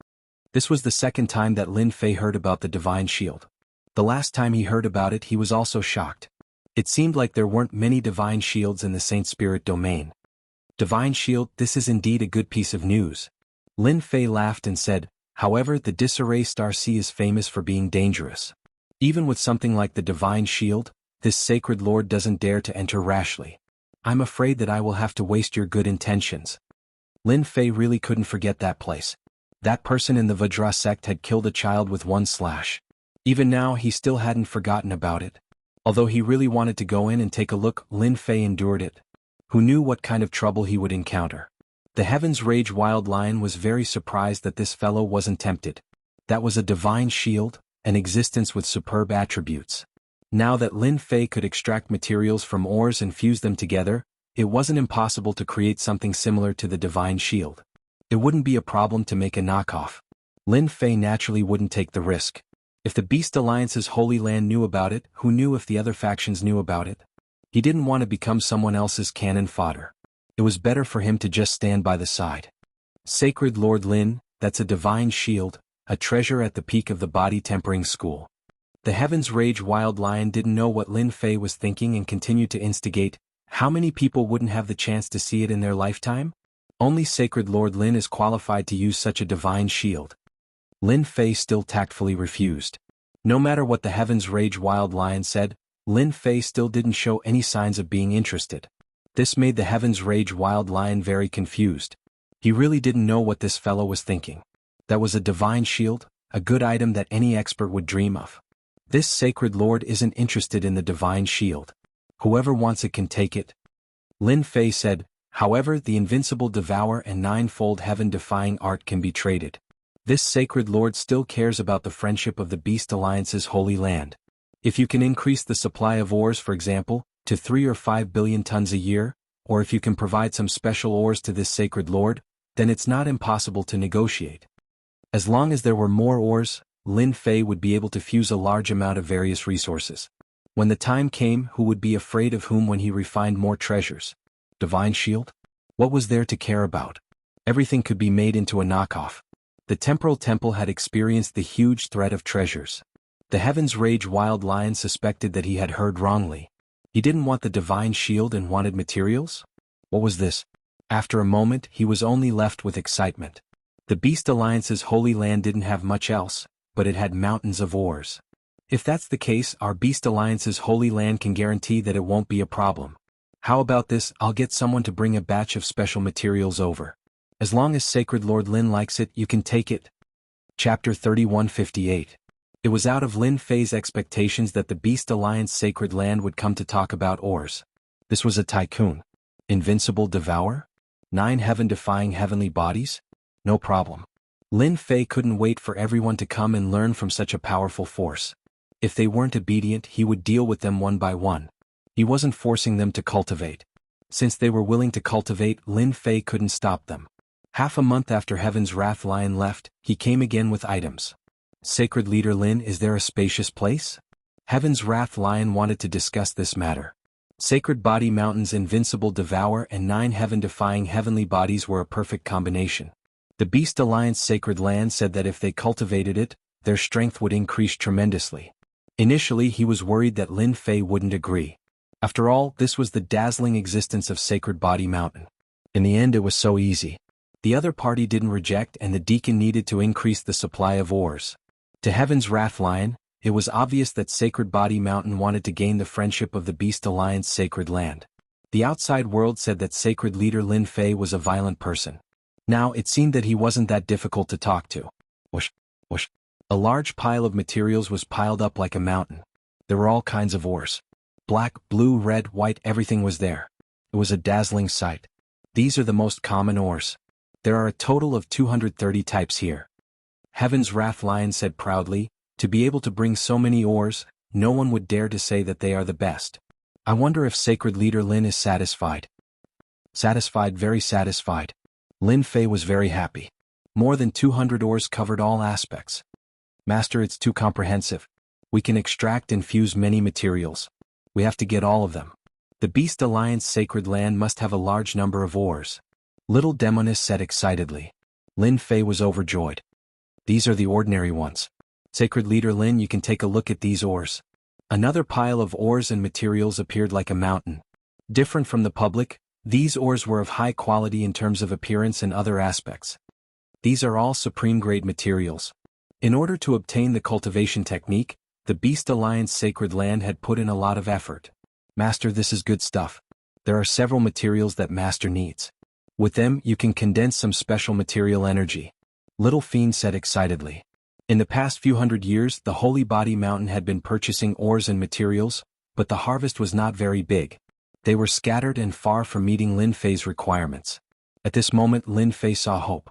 This was the second time that Lin Fei heard about the divine shield. The last time he heard about it he was also shocked. It seemed like there weren't many divine shields in the Saint Spirit domain. Divine shield, this is indeed a good piece of news. Lin Fei laughed and said, However, the Disarray Star Sea is famous for being dangerous. Even with something like the divine shield, this sacred lord doesn't dare to enter rashly. I'm afraid that I will have to waste your good intentions. Lin Fei really couldn't forget that place. That person in the Vajra sect had killed a child with one slash. Even now he still hadn't forgotten about it. Although he really wanted to go in and take a look, Lin Fei endured it. Who knew what kind of trouble he would encounter? The Heavens Rage Wild Lion was very surprised that this fellow wasn't tempted. That was a divine shield, an existence with superb attributes. Now that Lin Fei could extract materials from ores and fuse them together, it wasn't impossible to create something similar to the divine shield. It wouldn't be a problem to make a knockoff. Lin Fei naturally wouldn't take the risk. If the Beast Alliance's holy land knew about it, who knew if the other factions knew about it? He didn't want to become someone else's cannon fodder. It was better for him to just stand by the side. Sacred Lord Lin, that's a divine shield, a treasure at the peak of the body tempering school. The Heavens Rage Wild Lion didn't know what Lin Fei was thinking and continued to instigate. How many people wouldn't have the chance to see it in their lifetime? Only Sacred Lord Lin is qualified to use such a divine shield. Lin Fei still tactfully refused. No matter what the Heavens Rage Wild Lion said, Lin Fei still didn't show any signs of being interested. This made the Heavens Rage Wild Lion very confused. He really didn't know what this fellow was thinking. That was a divine shield, a good item that any expert would dream of. This Sacred Lord isn't interested in the divine shield. Whoever wants it can take it. Lin Fei said, However, the invincible devour and ninefold heaven-defying art can be traded. This sacred lord still cares about the friendship of the Beast Alliance's holy land. If you can increase the supply of ores, for example, to 3 or 5 billion tons a year, or if you can provide some special ores to this sacred lord, then it's not impossible to negotiate. As long as there were more ores, Lin Fei would be able to fuse a large amount of various resources. When the time came, who would be afraid of whom when he refined more treasures? Divine shield? What was there to care about? Everything could be made into a knockoff. The temporal temple had experienced the huge threat of treasures. The Heavens Rage Wild Lion suspected that he had heard wrongly. He didn't want the divine shield and wanted materials? What was this? After a moment, he was only left with excitement. The Beast Alliance's holy land didn't have much else, but it had mountains of ores. If that's the case, our Beast Alliance's holy land can guarantee that it won't be a problem. How about this? I'll get someone to bring a batch of special materials over. As long as Sacred Lord Lin likes it, you can take it. Chapter 3158. It was out of Lin Fei's expectations that the Beast Alliance sacred land would come to talk about ores. This was a tycoon. Invincible devour? 9 heaven-defying heavenly bodies? No problem. Lin Fei couldn't wait for everyone to come and learn from such a powerful force. If they weren't obedient, he would deal with them one by one. He wasn't forcing them to cultivate. Since they were willing to cultivate, Lin Fei couldn't stop them. Half a month after Heaven's Wrath Lion left, he came again with items. Sacred Leader Lin, is there a spacious place? Heaven's Wrath Lion wanted to discuss this matter. Sacred Body Mountain's invincible devour and 9 heaven-defying heavenly bodies were a perfect combination. The Beast Alliance Sacred Land said that if they cultivated it, their strength would increase tremendously. Initially he was worried that Lin Fei wouldn't agree. After all, this was the dazzling existence of Sacred Body Mountain. In the end it was so easy. The other party didn't reject and the deacon needed to increase the supply of ores. To Heaven's Wrath Lion, it was obvious that Sacred Body Mountain wanted to gain the friendship of the Beast Alliance Sacred Land. The outside world said that Sacred Leader Lin Fei was a violent person. Now it seemed that he wasn't that difficult to talk to. Whoosh, whoosh. A large pile of materials was piled up like a mountain. There were all kinds of ores. Black, blue, red, white, everything was there. It was a dazzling sight. These are the most common ores. There are a total of 230 types here. Heaven's Wrath Lion said proudly, to be able to bring so many ores, no one would dare to say that they are the best. I wonder if Sacred Leader Lin is satisfied. Satisfied, very satisfied. Lin Fei was very happy. More than 200 ores covered all aspects. Master, it's too comprehensive. We can extract and fuse many materials. We have to get all of them. The Beast Alliance Sacred Land must have a large number of ores. Little Demoness said excitedly. Lin Fei was overjoyed. These are the ordinary ones. Sacred Leader Lin, you can take a look at these ores. Another pile of ores and materials appeared like a mountain. Different from the public, these ores were of high quality in terms of appearance and other aspects. These are all supreme-grade materials. In order to obtain the cultivation technique, the Beast Alliance Sacred Land had put in a lot of effort. Master, this is good stuff. There are several materials that Master needs. With them, you can condense some special material energy. Little Fiend said excitedly. In the past few hundred years, the Holy Body Mountain had been purchasing ores and materials, but the harvest was not very big. They were scattered and far from meeting Lin Fei's requirements. At this moment, Lin Fei saw hope.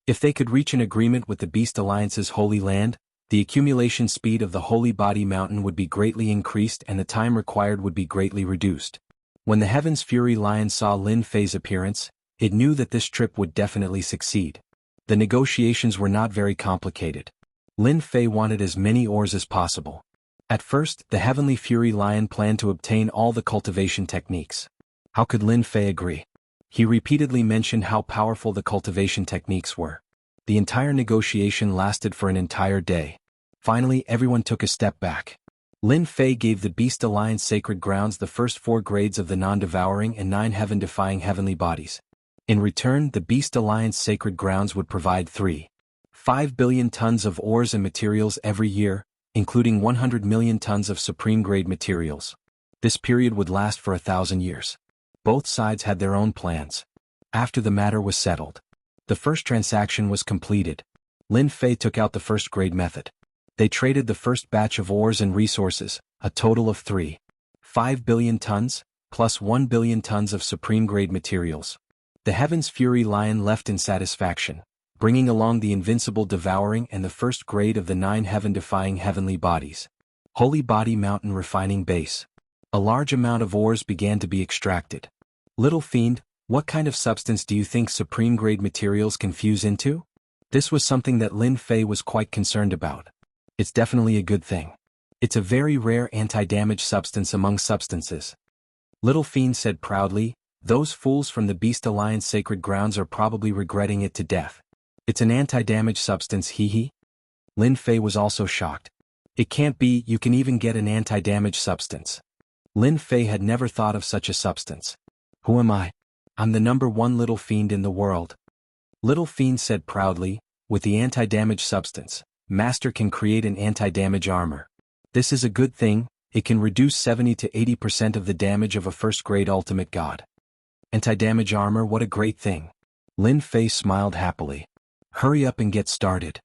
If they could reach an agreement with the Beast Alliance's Holy Land, the accumulation speed of the Holy Body Mountain would be greatly increased and the time required would be greatly reduced. When the Heaven's Fury Lion saw Lin Fei's appearance, it knew that this trip would definitely succeed. The negotiations were not very complicated. Lin Fei wanted as many ores as possible. At first, the Heavenly Fury Lion planned to obtain all the cultivation techniques. How could Lin Fei agree? He repeatedly mentioned how powerful the cultivation techniques were. The entire negotiation lasted for an entire day. Finally, everyone took a step back. Lin Fei gave the Beast Alliance Sacred Grounds the first 4 grades of the non-devouring and 9 heaven-defying heavenly bodies. In return, the Beast Alliance Sacred Grounds would provide 3.5 billion tons of ores and materials every year, including 100 million tons of supreme-grade materials. This period would last for 1,000 years. Both sides had their own plans. After the matter was settled, the first transaction was completed. Lin Fei took out the first-grade method. They traded the first batch of ores and resources, a total of 3.5 billion tons, plus 1 billion tons of supreme-grade materials. The Heaven's Fury Lion left in satisfaction, bringing along the invincible devouring and the first grade of the 9 heaven-defying heavenly bodies. Holy Body Mountain Refining Base. A large amount of ores began to be extracted. Little Fiend, what kind of substance do you think supreme-grade materials can fuse into? This was something that Lin Fei was quite concerned about. It's definitely a good thing. It's a very rare anti-damage substance among substances. Little Fiend said proudly, those fools from the Beast Alliance Sacred Grounds are probably regretting it to death. It's an anti-damage substance, hee. Lin Fei was also shocked. It can't be, you can even get an anti-damage substance. Lin Fei had never thought of such a substance. Who am I? I'm the #1 Little Fiend in the world. Little Fiend said proudly, with the anti-damage substance, Master can create an anti-damage armor. This is a good thing, it can reduce 70 to 80% of the damage of a first-grade ultimate god. Anti-damage armor, what a great thing. Lin Fei smiled happily. Hurry up and get started.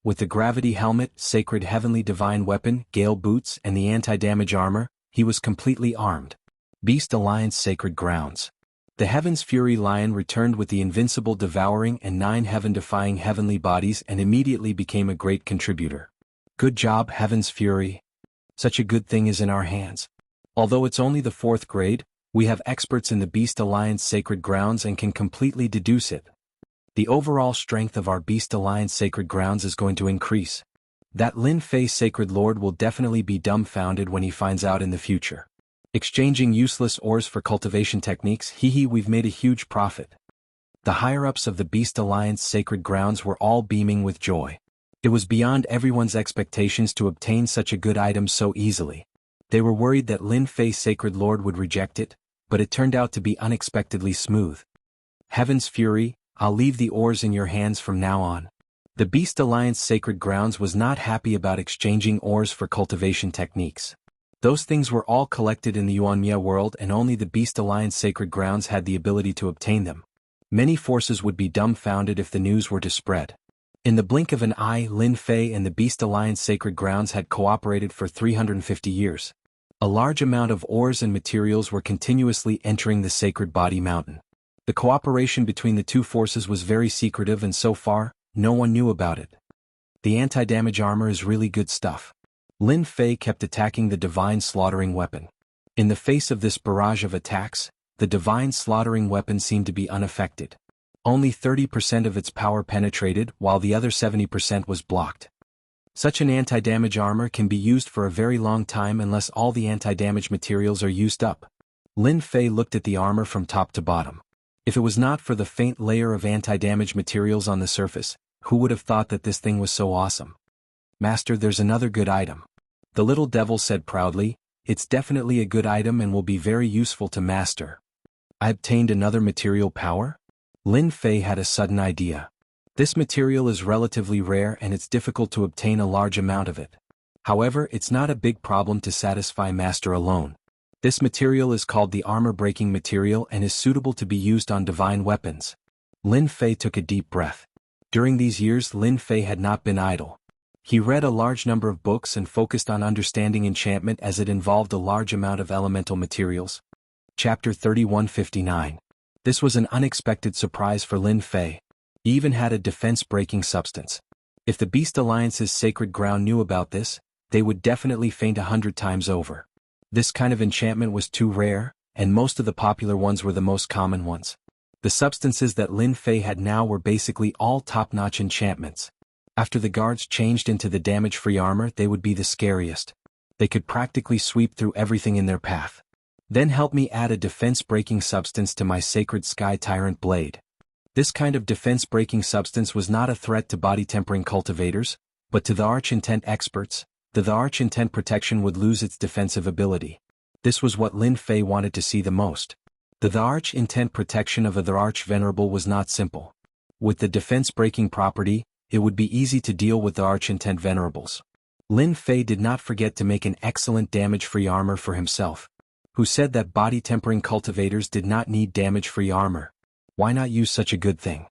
With the gravity helmet, sacred heavenly divine weapon, gale boots, and the anti-damage armor, he was completely armed. Beast Alliance Sacred Grounds. The Heaven's Fury Lion returned with the invincible devouring and 9 heaven-defying heavenly bodies and immediately became a great contributor. Good job, Heaven's Fury. Such a good thing is in our hands. Although it's only the 4th grade, We have experts in the Beast Alliance sacred grounds and can completely deduce it. The overall strength of our Beast Alliance sacred grounds is going to increase. That Lin Fei sacred lord will definitely be dumbfounded when he finds out in the future. Exchanging useless ores for cultivation techniques, we've made a huge profit. The higher-ups of the Beast Alliance sacred grounds were all beaming with joy. It was beyond everyone's expectations to obtain such a good item so easily. They were worried that Lin Fei sacred lord would reject it, but it turned out to be unexpectedly smooth. Heaven's fury, I'll leave the ores in your hands from now on. The Beast Alliance sacred grounds was not happy about exchanging ores for cultivation techniques. Those things were all collected in the Yuanmia world and only the Beast Alliance sacred grounds had the ability to obtain them. Many forces would be dumbfounded if the news were to spread. In the blink of an eye, Lin Fei and the Beast Alliance sacred grounds had cooperated for 350 years. A large amount of ores and materials were continuously entering the sacred body mountain. The cooperation between the two forces was very secretive and so far, no one knew about it. The anti-damage armor is really good stuff. Lin Fei kept attacking the divine slaughtering weapon. In the face of this barrage of attacks, the divine slaughtering weapon seemed to be unaffected. Only 30% of its power penetrated while the other 70% was blocked. Such an anti-damage armor can be used for a very long time unless all the anti-damage materials are used up. Lin Fei looked at the armor from top to bottom. If it was not for the faint layer of anti-damage materials on the surface, who would have thought that this thing was so awesome? Master, there's another good item. The little devil said proudly, it's definitely a good item and will be very useful to Master. I obtained another material power? Lin Fei had a sudden idea. This material is relatively rare and it's difficult to obtain a large amount of it. However, it's not a big problem to satisfy Master alone. This material is called the armor-breaking material and is suitable to be used on divine weapons. Lin Fei took a deep breath. During these years Lin Fei had not been idle. He read a large number of books and focused on understanding enchantment as it involved a large amount of elemental materials. Chapter 3159. This was an unexpected surprise for Lin Fei. He even had a defense-breaking substance. If the Beast Alliance's sacred ground knew about this, they would definitely faint 100 times over. This kind of enchantment was too rare, and most of the popular ones were the most common ones. The substances that Lin Fei had now were basically all top-notch enchantments. After the guards changed into the damage-free armor, they would be the scariest. They could practically sweep through everything in their path. Then help me add a defense-breaking substance to my sacred Sky Tyrant blade. This kind of defense-breaking substance was not a threat to body-tempering cultivators, but to the Arch-Intent experts, the Arch-Intent protection would lose its defensive ability. This was what Lin Fei wanted to see the most. The Arch-Intent protection of the Arch-Venerable was not simple. With the defense-breaking property, it would be easy to deal with the Arch-Intent Venerables. Lin Fei did not forget to make an excellent damage-free armor for himself. Who said that body-tempering cultivators did not need damage-free armor? Why not use such a good thing?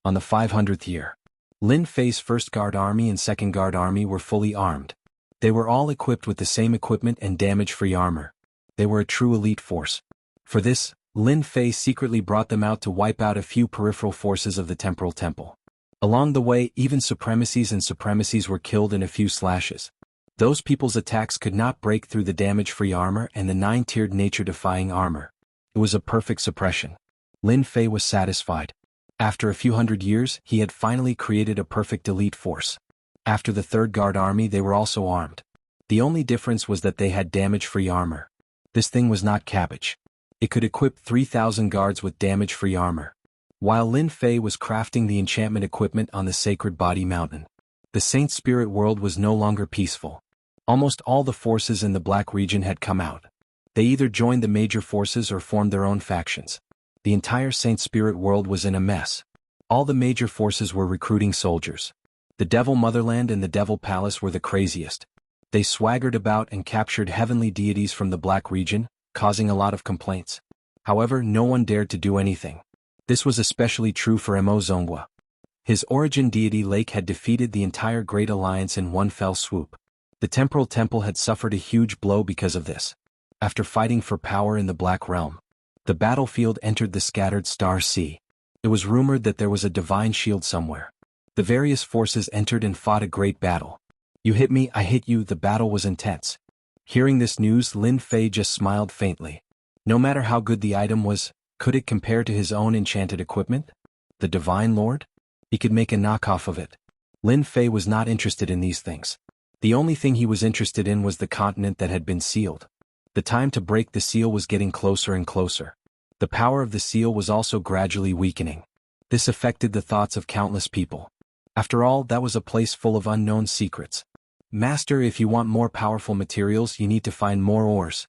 On the 500th year, Lin Fei's 1st Guard Army and 2nd Guard Army were fully armed. They were all equipped with the same equipment and damage-free armor. They were a true elite force. For this, Lin Fei secretly brought them out to wipe out a few peripheral forces of the Temporal Temple. Along the way, even supremacies were killed in a few slashes. Those people's attacks could not break through the damage-free armor and the 9-tiered nature-defying armor. It was a perfect suppression. Lin Fei was satisfied. After a few hundred years, he had finally created a perfect elite force. After the 3rd Guard Army, they were also armed. The only difference was that they had damage-free armor. This thing was not cabbage. It could equip 3,000 guards with damage-free armor. While Lin Fei was crafting the enchantment equipment on the Sacred Body Mountain, the Saint Spirit world was no longer peaceful. Almost all the forces in the Black region had come out. They either joined the major forces or formed their own factions. The entire Saint Spirit world was in a mess. All the major forces were recruiting soldiers. The Devil Motherland and the Devil Palace were the craziest. They swaggered about and captured heavenly deities from the Black region, causing a lot of complaints. However, no one dared to do anything. This was especially true for Mo Zongwa. His origin deity Lake had defeated the entire Great Alliance in one fell swoop. The Temporal Temple had suffered a huge blow because of this. After fighting for power in the Black Realm, the battlefield entered the scattered Star Sea. It was rumored that there was a divine shield somewhere. The various forces entered and fought a great battle. You hit me, I hit you, the battle was intense. Hearing this news, Lin Fei just smiled faintly. No matter how good the item was, could it compare to his own enchanted equipment? The Divine Lord? He could make a knockoff of it. Lin Fei was not interested in these things. The only thing he was interested in was the continent that had been sealed. The time to break the seal was getting closer and closer. The power of the seal was also gradually weakening. This affected the thoughts of countless people. After all, that was a place full of unknown secrets. Master, if you want more powerful materials, you need to find more ores.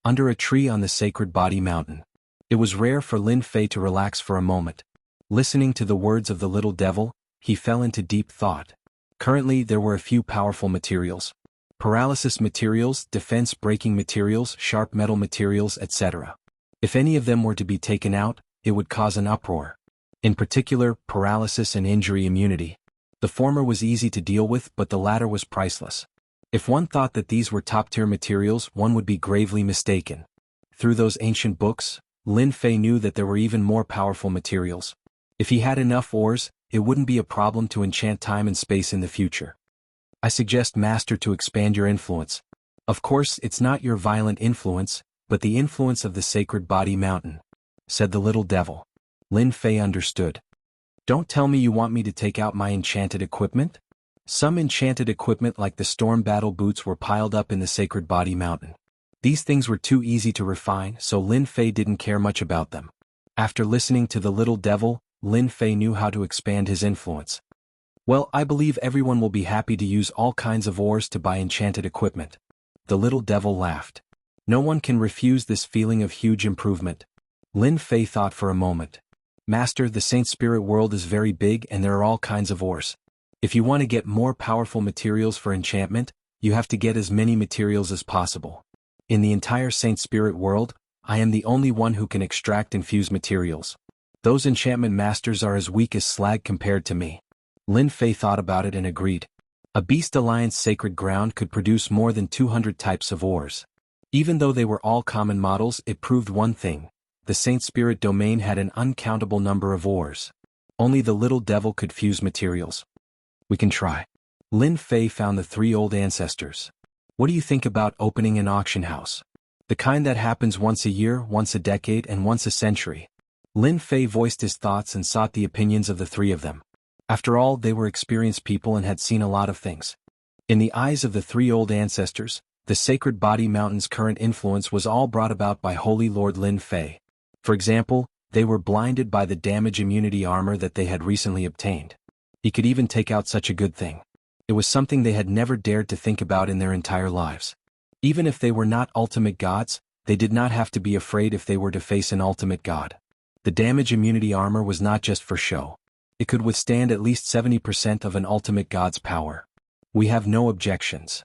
Under a tree on the sacred body mountain. It was rare for Lin Fei to relax for a moment. Listening to the words of the little devil, he fell into deep thought. Currently, there were a few powerful materials. Paralysis materials, defense-breaking materials, sharp metal materials, etc. If any of them were to be taken out, it would cause an uproar. In particular, paralysis and injury immunity. The former was easy to deal with, but the latter was priceless. If one thought that these were top-tier materials, one would be gravely mistaken. Through those ancient books, Lin Fei knew that there were even more powerful materials. If he had enough ores, it wouldn't be a problem to enchant time and space in the future. I suggest, Master, to expand your influence. Of course, it's not your violent influence, but the influence of the sacred body mountain, said the little devil. Lin Fei understood. Don't tell me you want me to take out my enchanted equipment? Some enchanted equipment like the storm battle boots were piled up in the sacred body mountain. These things were too easy to refine, so Lin Fei didn't care much about them. After listening to the little devil, Lin Fei knew how to expand his influence. Well, I believe everyone will be happy to use all kinds of ores to buy enchanted equipment. The little devil laughed. No one can refuse this feeling of huge improvement. Lin Fei thought for a moment. Master, the Saint Spirit world is very big and there are all kinds of ores. If you want to get more powerful materials for enchantment, you have to get as many materials as possible. In the entire Saint Spirit world, I am the only one who can extract and fuse materials. Those enchantment masters are as weak as slag compared to me. Lin Fei thought about it and agreed. A Beast Alliance sacred ground could produce more than 200 types of ores. Even though they were all common models, it proved one thing. The Saint Spirit domain had an uncountable number of ores. Only the little devil could fuse materials. We can try. Lin Fei found the three old ancestors. What do you think about opening an auction house? The kind that happens once a year, once a decade, and once a century. Lin Fei voiced his thoughts and sought the opinions of the three of them. After all, they were experienced people and had seen a lot of things. In the eyes of the three old ancestors, the sacred body mountain's current influence was all brought about by Holy Lord Lin Fei. For example, they were blinded by the damage immunity armor that they had recently obtained. He could even take out such a good thing. It was something they had never dared to think about in their entire lives. Even if they were not ultimate gods, they did not have to be afraid if they were to face an ultimate god. The damage immunity armor was not just for show. It could withstand at least 70% of an ultimate god's power. We have no objections.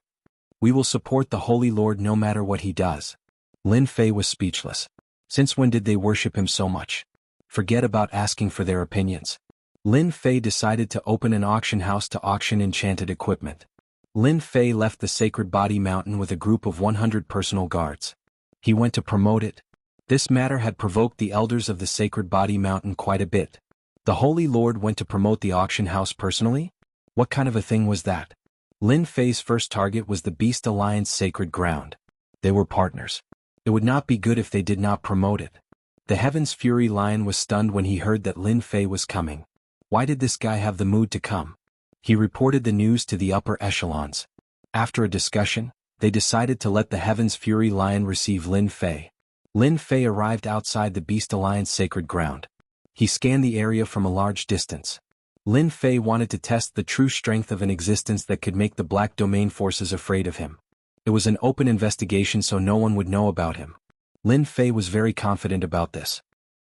We will support the Holy Lord no matter what he does. Lin Fei was speechless. Since when did they worship him so much? Forget about asking for their opinions. Lin Fei decided to open an auction house to auction enchanted equipment. Lin Fei left the sacred body mountain with a group of 100 personal guards. He went to promote it. This matter had provoked the elders of the sacred body mountain quite a bit. The Holy Lord went to promote the auction house personally? What kind of a thing was that? Lin Fei's first target was the Beast Alliance sacred ground. They were partners. It would not be good if they did not promote it. The Heaven's Fury Lion was stunned when he heard that Lin Fei was coming. Why did this guy have the mood to come? He reported the news to the upper echelons. After a discussion, they decided to let the Heaven's Fury Lion receive Lin Fei. Lin Fei arrived outside the Beast Alliance sacred ground. He scanned the area from a large distance. Lin Fei wanted to test the true strength of an existence that could make the Black Domain forces afraid of him. It was an open investigation so no one would know about him. Lin Fei was very confident about this.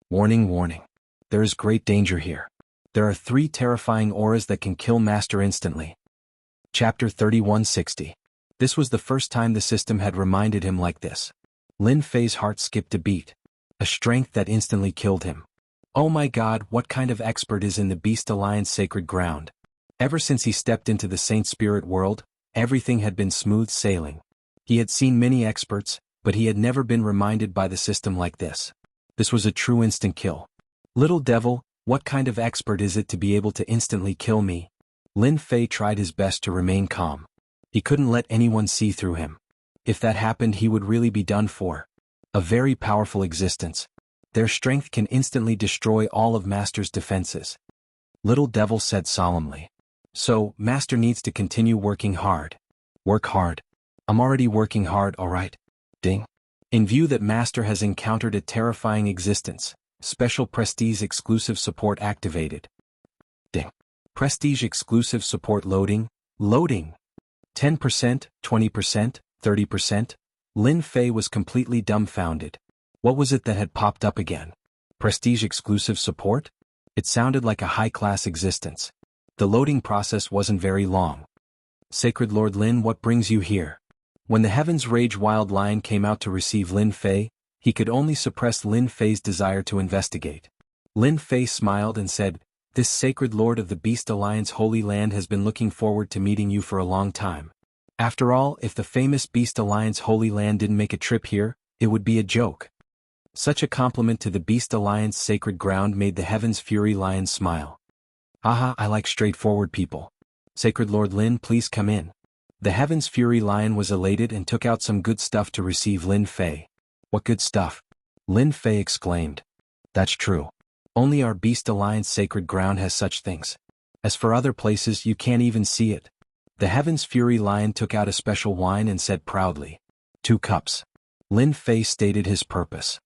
Warning, warning. There is great danger here. There are 3 terrifying auras that can kill Master instantly. Chapter 3160. This was the first time the system had reminded him like this. Lin Fei's heart skipped a beat. A strength that instantly killed him. Oh my God, what kind of expert is in the Beast Alliance sacred ground? Ever since he stepped into the Saint Spirit world, everything had been smooth sailing. He had seen many experts, but he had never been reminded by the system like this. This was a true instant kill. Little devil, what kind of expert is it to be able to instantly kill me? Lin Fei tried his best to remain calm. He couldn't let anyone see through him. If that happened, he would really be done for. A very powerful existence. Their strength can instantly destroy all of Master's defenses. Little Devil said solemnly. So, Master needs to continue working hard. Work hard. I'm already working hard, alright. Ding. In view that Master has encountered a terrifying existence, special Prestige exclusive support activated. Ding. Prestige exclusive support loading. Loading. 10%, 20%, 30%. Lin Fei was completely dumbfounded. What was it that had popped up again? Prestige exclusive support? It sounded like a high-class existence. The loading process wasn't very long. Sacred Lord Lin, what brings you here? When the Heavens Rage Wild Lion came out to receive Lin Fei, he could only suppress Lin Fei's desire to investigate. Lin Fei smiled and said, "This Sacred Lord of the Beast Alliance Holy Land has been looking forward to meeting you for a long time. After all, if the famous Beast Alliance Holy Land didn't make a trip here, it would be a joke." Such a compliment to the Beast Alliance sacred ground made the Heavens Fury Lion smile. "Haha, I like straightforward people. Sacred Lord Lin, please come in." The Heavens Fury Lion was elated and took out some good stuff to receive Lin Fei. "What good stuff?" Lin Fei exclaimed. "That's true. Only our Beast Alliance sacred ground has such things. As for other places, you can't even see it." The Heavens Fury Lion took out a special wine and said proudly, "2 cups." Lin Fei stated his purpose.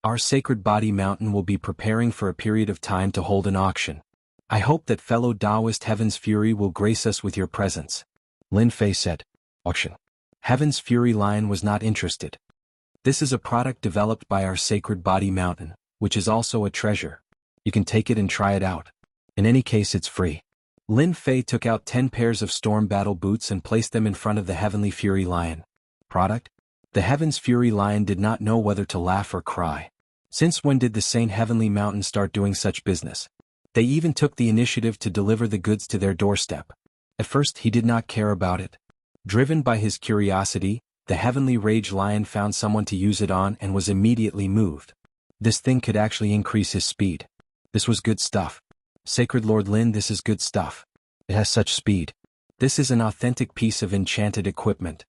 "Our Sacred Body Mountain will be preparing for a period of time to hold an auction. I hope that fellow Taoist Heaven's Fury will grace us with your presence." Lin Fei said, "Auction." Heaven's Fury Lion was not interested. "This is a product developed by our Sacred Body Mountain, which is also a treasure. You can take it and try it out. In any case, it's free." Lin Fei took out 10 pairs of storm battle boots and placed them in front of the Heavenly Fury Lion. Product? The Heaven's Fury Lion did not know whether to laugh or cry. Since when did the Saint Heavenly Mountain start doing such business? They even took the initiative to deliver the goods to their doorstep. At first he did not care about it. Driven by his curiosity, the Heavenly Rage Lion found someone to use it on and was immediately moved. This thing could actually increase his speed. This was good stuff. Sacred Lord Lin, this is good stuff. It has such speed. This is an authentic piece of enchanted equipment.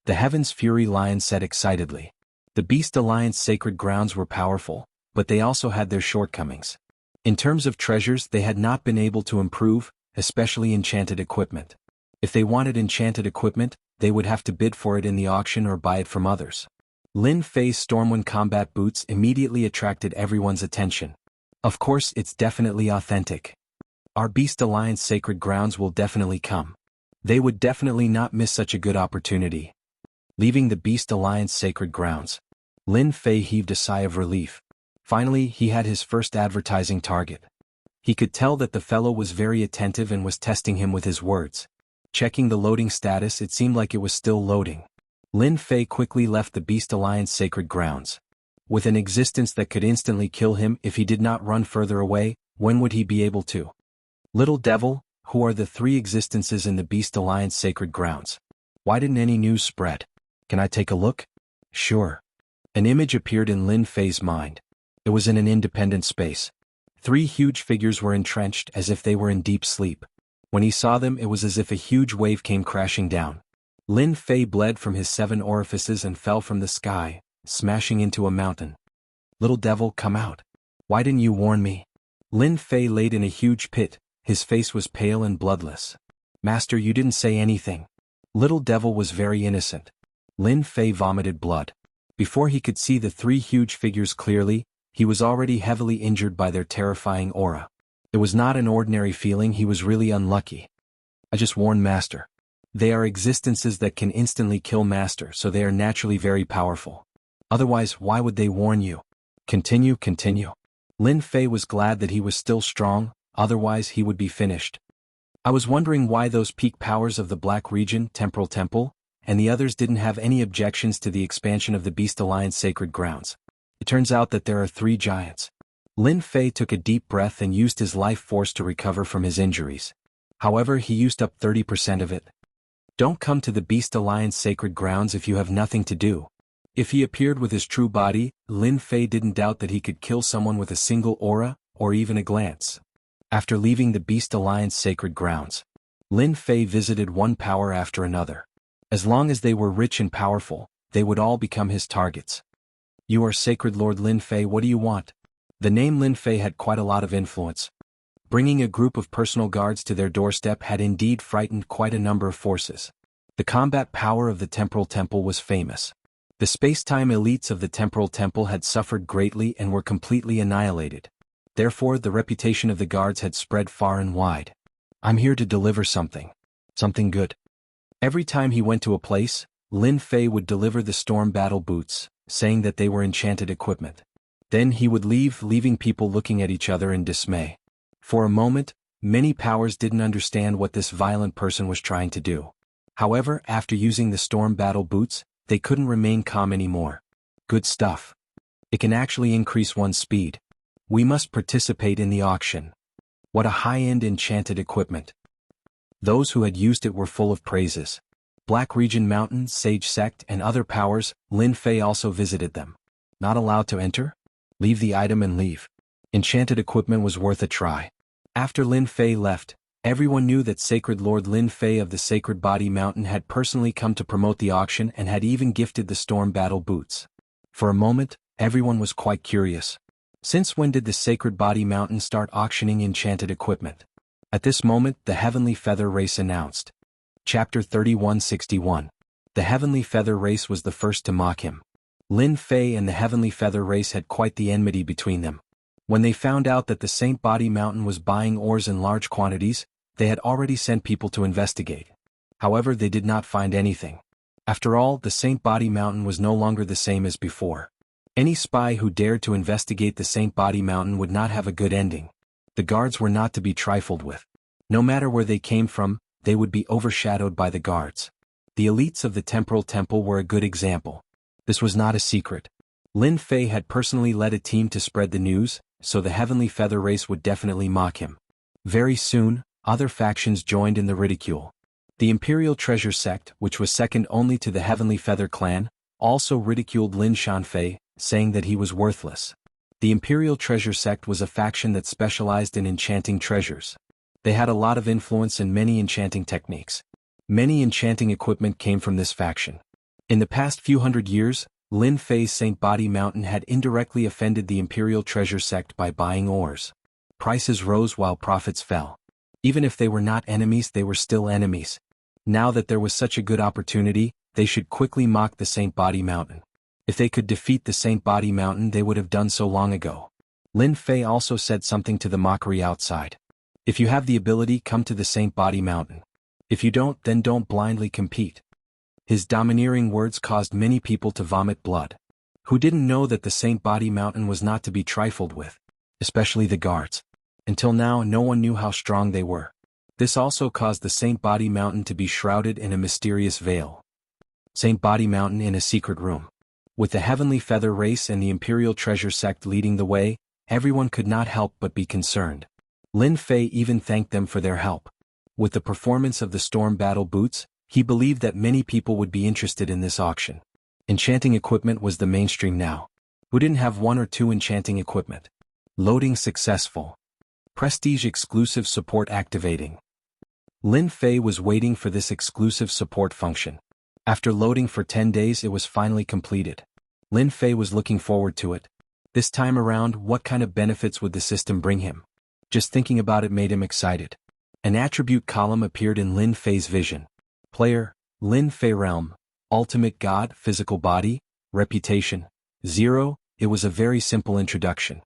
The Heaven's Fury Lion said excitedly. The Beast Alliance sacred grounds were powerful, but they also had their shortcomings. In terms of treasures, they had not been able to improve, especially enchanted equipment. If they wanted enchanted equipment, they would have to bid for it in the auction or buy it from others. Lin Fei's Stormwind combat boots immediately attracted everyone's attention. Of course, it's definitely authentic. Our Beast Alliance sacred grounds will definitely come. They would definitely not miss such a good opportunity. Leaving the Beast Alliance sacred grounds, Lin Fei heaved a sigh of relief. Finally, he had his first advertising target. He could tell that the fellow was very attentive and was testing him with his words. Checking the loading status, it seemed like it was still loading. Lin Fei quickly left the Beast Alliance sacred grounds. With an existence that could instantly kill him if he did not run further away, when would he be able to? Little Devil, who are the 3 existences in the Beast Alliance sacred grounds? Why didn't any news spread? Can I take a look? Sure. An image appeared in Lin Fei's mind. It was in an independent space. 3 huge figures were entrenched as if they were in deep sleep. When he saw them, it was as if a huge wave came crashing down. Lin Fei bled from his 7 orifices and fell from the sky, smashing into a mountain. Little Devil, come out. Why didn't you warn me? Lin Fei laid in a huge pit, his face was pale and bloodless. Master, you didn't say anything. Little Devil was very innocent. Lin Fei vomited blood. Before he could see the 3 huge figures clearly, he was already heavily injured by their terrifying aura. It was not an ordinary feeling, he was really unlucky. I just warned Master. They are existences that can instantly kill Master, so they are naturally very powerful. Otherwise, why would they warn you? Continue. Lin Fei was glad that he was still strong, otherwise he would be finished. I was wondering why those peak powers of the Black Region, Temporal Temple, and the others didn't have any objections to the expansion of the Beast Alliance sacred grounds. It turns out that there are 3 giants. Lin Fei took a deep breath and used his life force to recover from his injuries. However, he used up 30% of it. Don't come to the Beast Alliance sacred grounds if you have nothing to do. If he appeared with his true body, Lin Fei didn't doubt that he could kill someone with a single aura, or even a glance. After leaving the Beast Alliance sacred grounds, Lin Fei visited one power after another. As long as they were rich and powerful, they would all become his targets. You are Sacred Lord Lin Fei, what do you want? The name Lin Fei had quite a lot of influence. Bringing a group of personal guards to their doorstep had indeed frightened quite a number of forces. The combat power of the Temporal Temple was famous. The space-time elites of the Temporal Temple had suffered greatly and were completely annihilated. Therefore, the reputation of the guards had spread far and wide. I'm here to deliver something. Something good. Every time he went to a place, Lin Fei would deliver the storm battle boots, saying that they were enchanted equipment. Then he would leave, leaving people looking at each other in dismay. For a moment, many powers didn't understand what this violent person was trying to do. However, after using the storm battle boots, they couldn't remain calm anymore. Good stuff. It can actually increase one's speed. We must participate in the auction. What a high-end enchanted equipment. Those who had used it were full of praises. Black Region Mountain, Sage Sect, and other powers, Lin Fei also visited them. Not allowed to enter? Leave the item and leave. Enchanted equipment was worth a try. After Lin Fei left, everyone knew that Sacred Lord Lin Fei of the Sacred Body Mountain had personally come to promote the auction and had even gifted the storm battle boots. For a moment, everyone was quite curious. Since when did the Sacred Body Mountain start auctioning enchanted equipment? At this moment, the Heavenly Feather Race announced. Chapter 3161. The Heavenly Feather Race was the first to mock him. Lin Fei and the Heavenly Feather Race had quite the enmity between them. When they found out that the Saint Body Mountain was buying ores in large quantities, they had already sent people to investigate. However, they did not find anything. After all, the Saint Body Mountain was no longer the same as before. Any spy who dared to investigate the Saint Body Mountain would not have a good ending. The guards were not to be trifled with. No matter where they came from, they would be overshadowed by the guards. The elites of the Temporal Temple were a good example. This was not a secret. Lin Fei had personally led a team to spread the news, so the Heavenly Feather Race would definitely mock him. Very soon, other factions joined in the ridicule. The Imperial Treasure Sect, which was second only to the Heavenly Feather Clan, also ridiculed Lin Shanfei, saying that he was worthless. The Imperial Treasure Sect was a faction that specialized in enchanting treasures. They had a lot of influence in many enchanting techniques. Many enchanting equipment came from this faction. In the past few hundred years, Lin Fei's Saint Body Mountain had indirectly offended the Imperial Treasure Sect by buying ores. Prices rose while profits fell. Even if they were not enemies, they were still enemies. Now that there was such a good opportunity, they should quickly mock the Saint Body Mountain. If they could defeat the Saint Body Mountain, they would have done so long ago. Lin Fei also said something to the mockery outside. If you have the ability, come to the Saint Body Mountain. If you don't, then don't blindly compete. His domineering words caused many people to vomit blood. Who didn't know that the Saint Body Mountain was not to be trifled with? Especially the guards. Until now, no one knew how strong they were. This also caused the Saint Body Mountain to be shrouded in a mysterious veil. Saint Body Mountain in a secret room. With the Heavenly Feather Race and the Imperial Treasure Sect leading the way, everyone could not help but be concerned. Lin Fei even thanked them for their help. With the performance of the storm battle boots, he believed that many people would be interested in this auction. Enchanting equipment was the mainstream now. Who didn't have one or two enchanting equipment? Loading successful. Prestige exclusive support activating. Lin Fei was waiting for this exclusive support function. After loading for 10 days, it was finally completed. Lin Fei was looking forward to it. This time around, what kind of benefits would the system bring him? Just thinking about it made him excited. An attribute column appeared in Lin Fei's vision. Player, Lin Fei Realm, Ultimate God, Physical Body, Reputation, 0. It was a very simple introduction.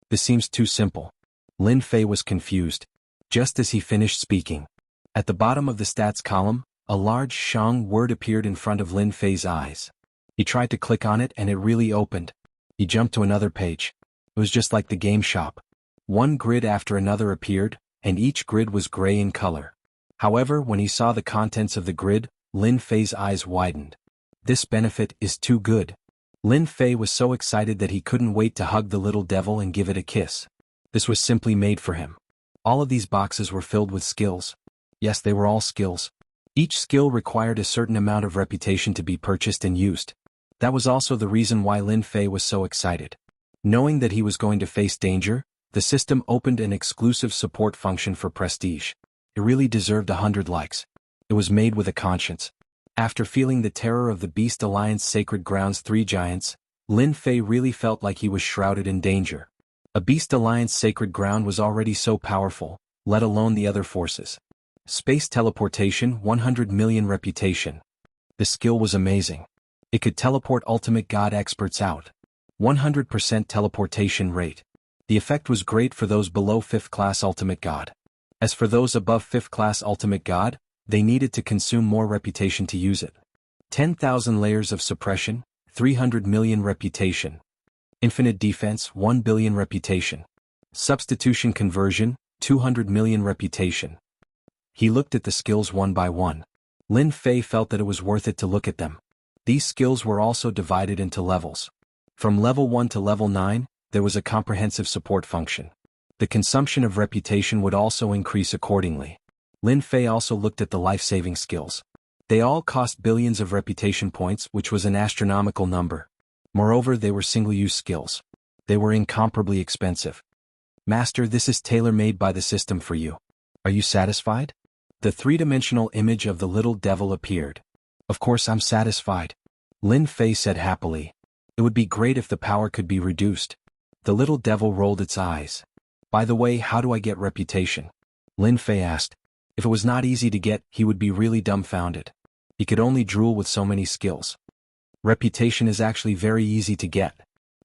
This seems too simple. Lin Fei was confused. Just as he finished speaking. At the bottom of the stats column, a large Shang word appeared in front of Lin Fei's eyes. He tried to click on it and it really opened. He jumped to another page. It was just like the game shop. One grid after another appeared, and each grid was gray in color. However, when he saw the contents of the grid, Lin Fei's eyes widened. This benefit is too good. Lin Fei was so excited that he couldn't wait to hug the little devil and give it a kiss. This was simply made for him. All of these boxes were filled with skills. Yes, they were all skills. Each skill required a certain amount of reputation to be purchased and used. That was also the reason why Lin Fei was so excited. Knowing that he was going to face danger, the system opened an exclusive support function for prestige. It really deserved 100 likes. It was made with a conscience. After feeling the terror of the Beast Alliance Sacred Grounds 3 giants, Lin Fei really felt like he was shrouded in danger. A Beast Alliance sacred ground was already so powerful, let alone the other forces. Space teleportation, 100 million reputation. The skill was amazing. It could teleport ultimate god experts out. 100% teleportation rate. The effect was great for those below 5th class ultimate god. As for those above 5th class ultimate god, they needed to consume more reputation to use it. 10,000 layers of suppression, 300 million reputation. Infinite defense, 1 billion reputation. Substitution conversion, 200 million reputation. He looked at the skills one by one. Lin Fei felt that it was worth it to look at them. These skills were also divided into levels. From level 1 to level 9, there was a comprehensive support function. The consumption of reputation would also increase accordingly. Lin Fei also looked at the life-saving skills. They all cost billions of reputation points, which was an astronomical number. Moreover, they were single-use skills. They were incomparably expensive. Master, this is tailor-made by the system for you. Are you satisfied? The three-dimensional image of the little devil appeared. Of course I'm satisfied. Lin Fei said happily. It would be great if the power could be reduced. The little devil rolled its eyes. By the way, how do I get reputation? Lin Fei asked. If it was not easy to get, he would be really dumbfounded. He could only drool with so many skills. Reputation is actually very easy to get.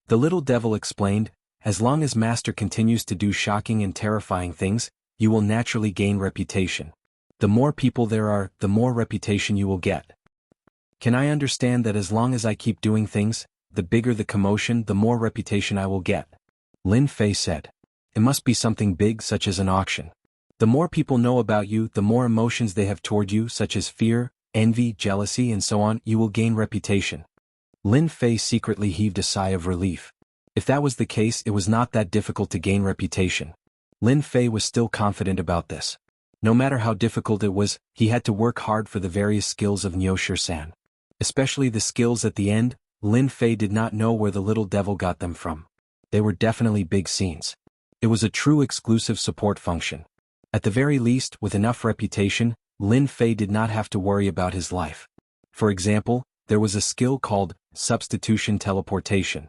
The little devil explained, as long as Master continues to do shocking and terrifying things, you will naturally gain reputation. The more people there are, the more reputation you will get. Can I understand that as long as I keep doing things, the bigger the commotion, the more reputation I will get? Lin Fei said. It must be something big, such as an auction. The more people know about you, the more emotions they have toward you, such as fear, envy, jealousy, and so on, you will gain reputation. Lin Fei secretly heaved a sigh of relief. If that was the case, it was not that difficult to gain reputation. Lin Fei was still confident about this. No matter how difficult it was, he had to work hard for the various skills of Niu-Shi-San. Especially the skills at the end, Lin Fei did not know where the little devil got them from. They were definitely big scenes. It was a true exclusive support function. At the very least, with enough reputation, Lin Fei did not have to worry about his life. For example, there was a skill called substitution teleportation.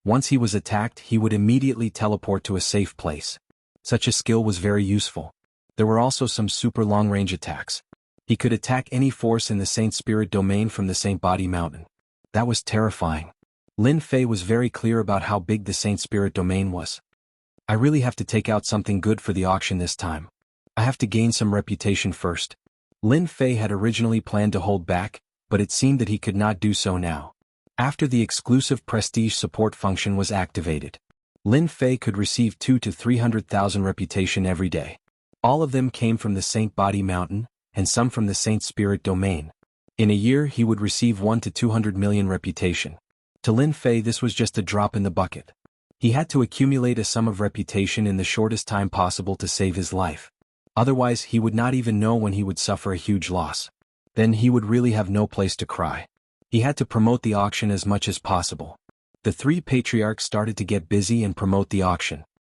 Once he was attacked, he would immediately teleport to a safe place. Such a skill was very useful. There were also some super long-range attacks. He could attack any force in the Saint Spirit domain from the Saint Body Mountain. That was terrifying. Lin Fei was very clear about how big the Saint Spirit domain was. I really have to take out something good for the auction this time. I have to gain some reputation first. Lin Fei had originally planned to hold back, but it seemed that he could not do so now. After the exclusive prestige support function was activated, Lin Fei could receive 200,000 to 300,000 reputation every day. All of them came from the Saint Body Mountain, and some from the Saint Spirit domain. In a year he would receive 1 to 200 million reputation. To Lin Fei this was just a drop in the bucket. He had to accumulate a sum of reputation in the shortest time possible to save his life. Otherwise he would not even know when he would suffer a huge loss. Then he would really have no place to cry. He had to promote the auction as much as possible. The three patriarchs started to get busy and promote the auction.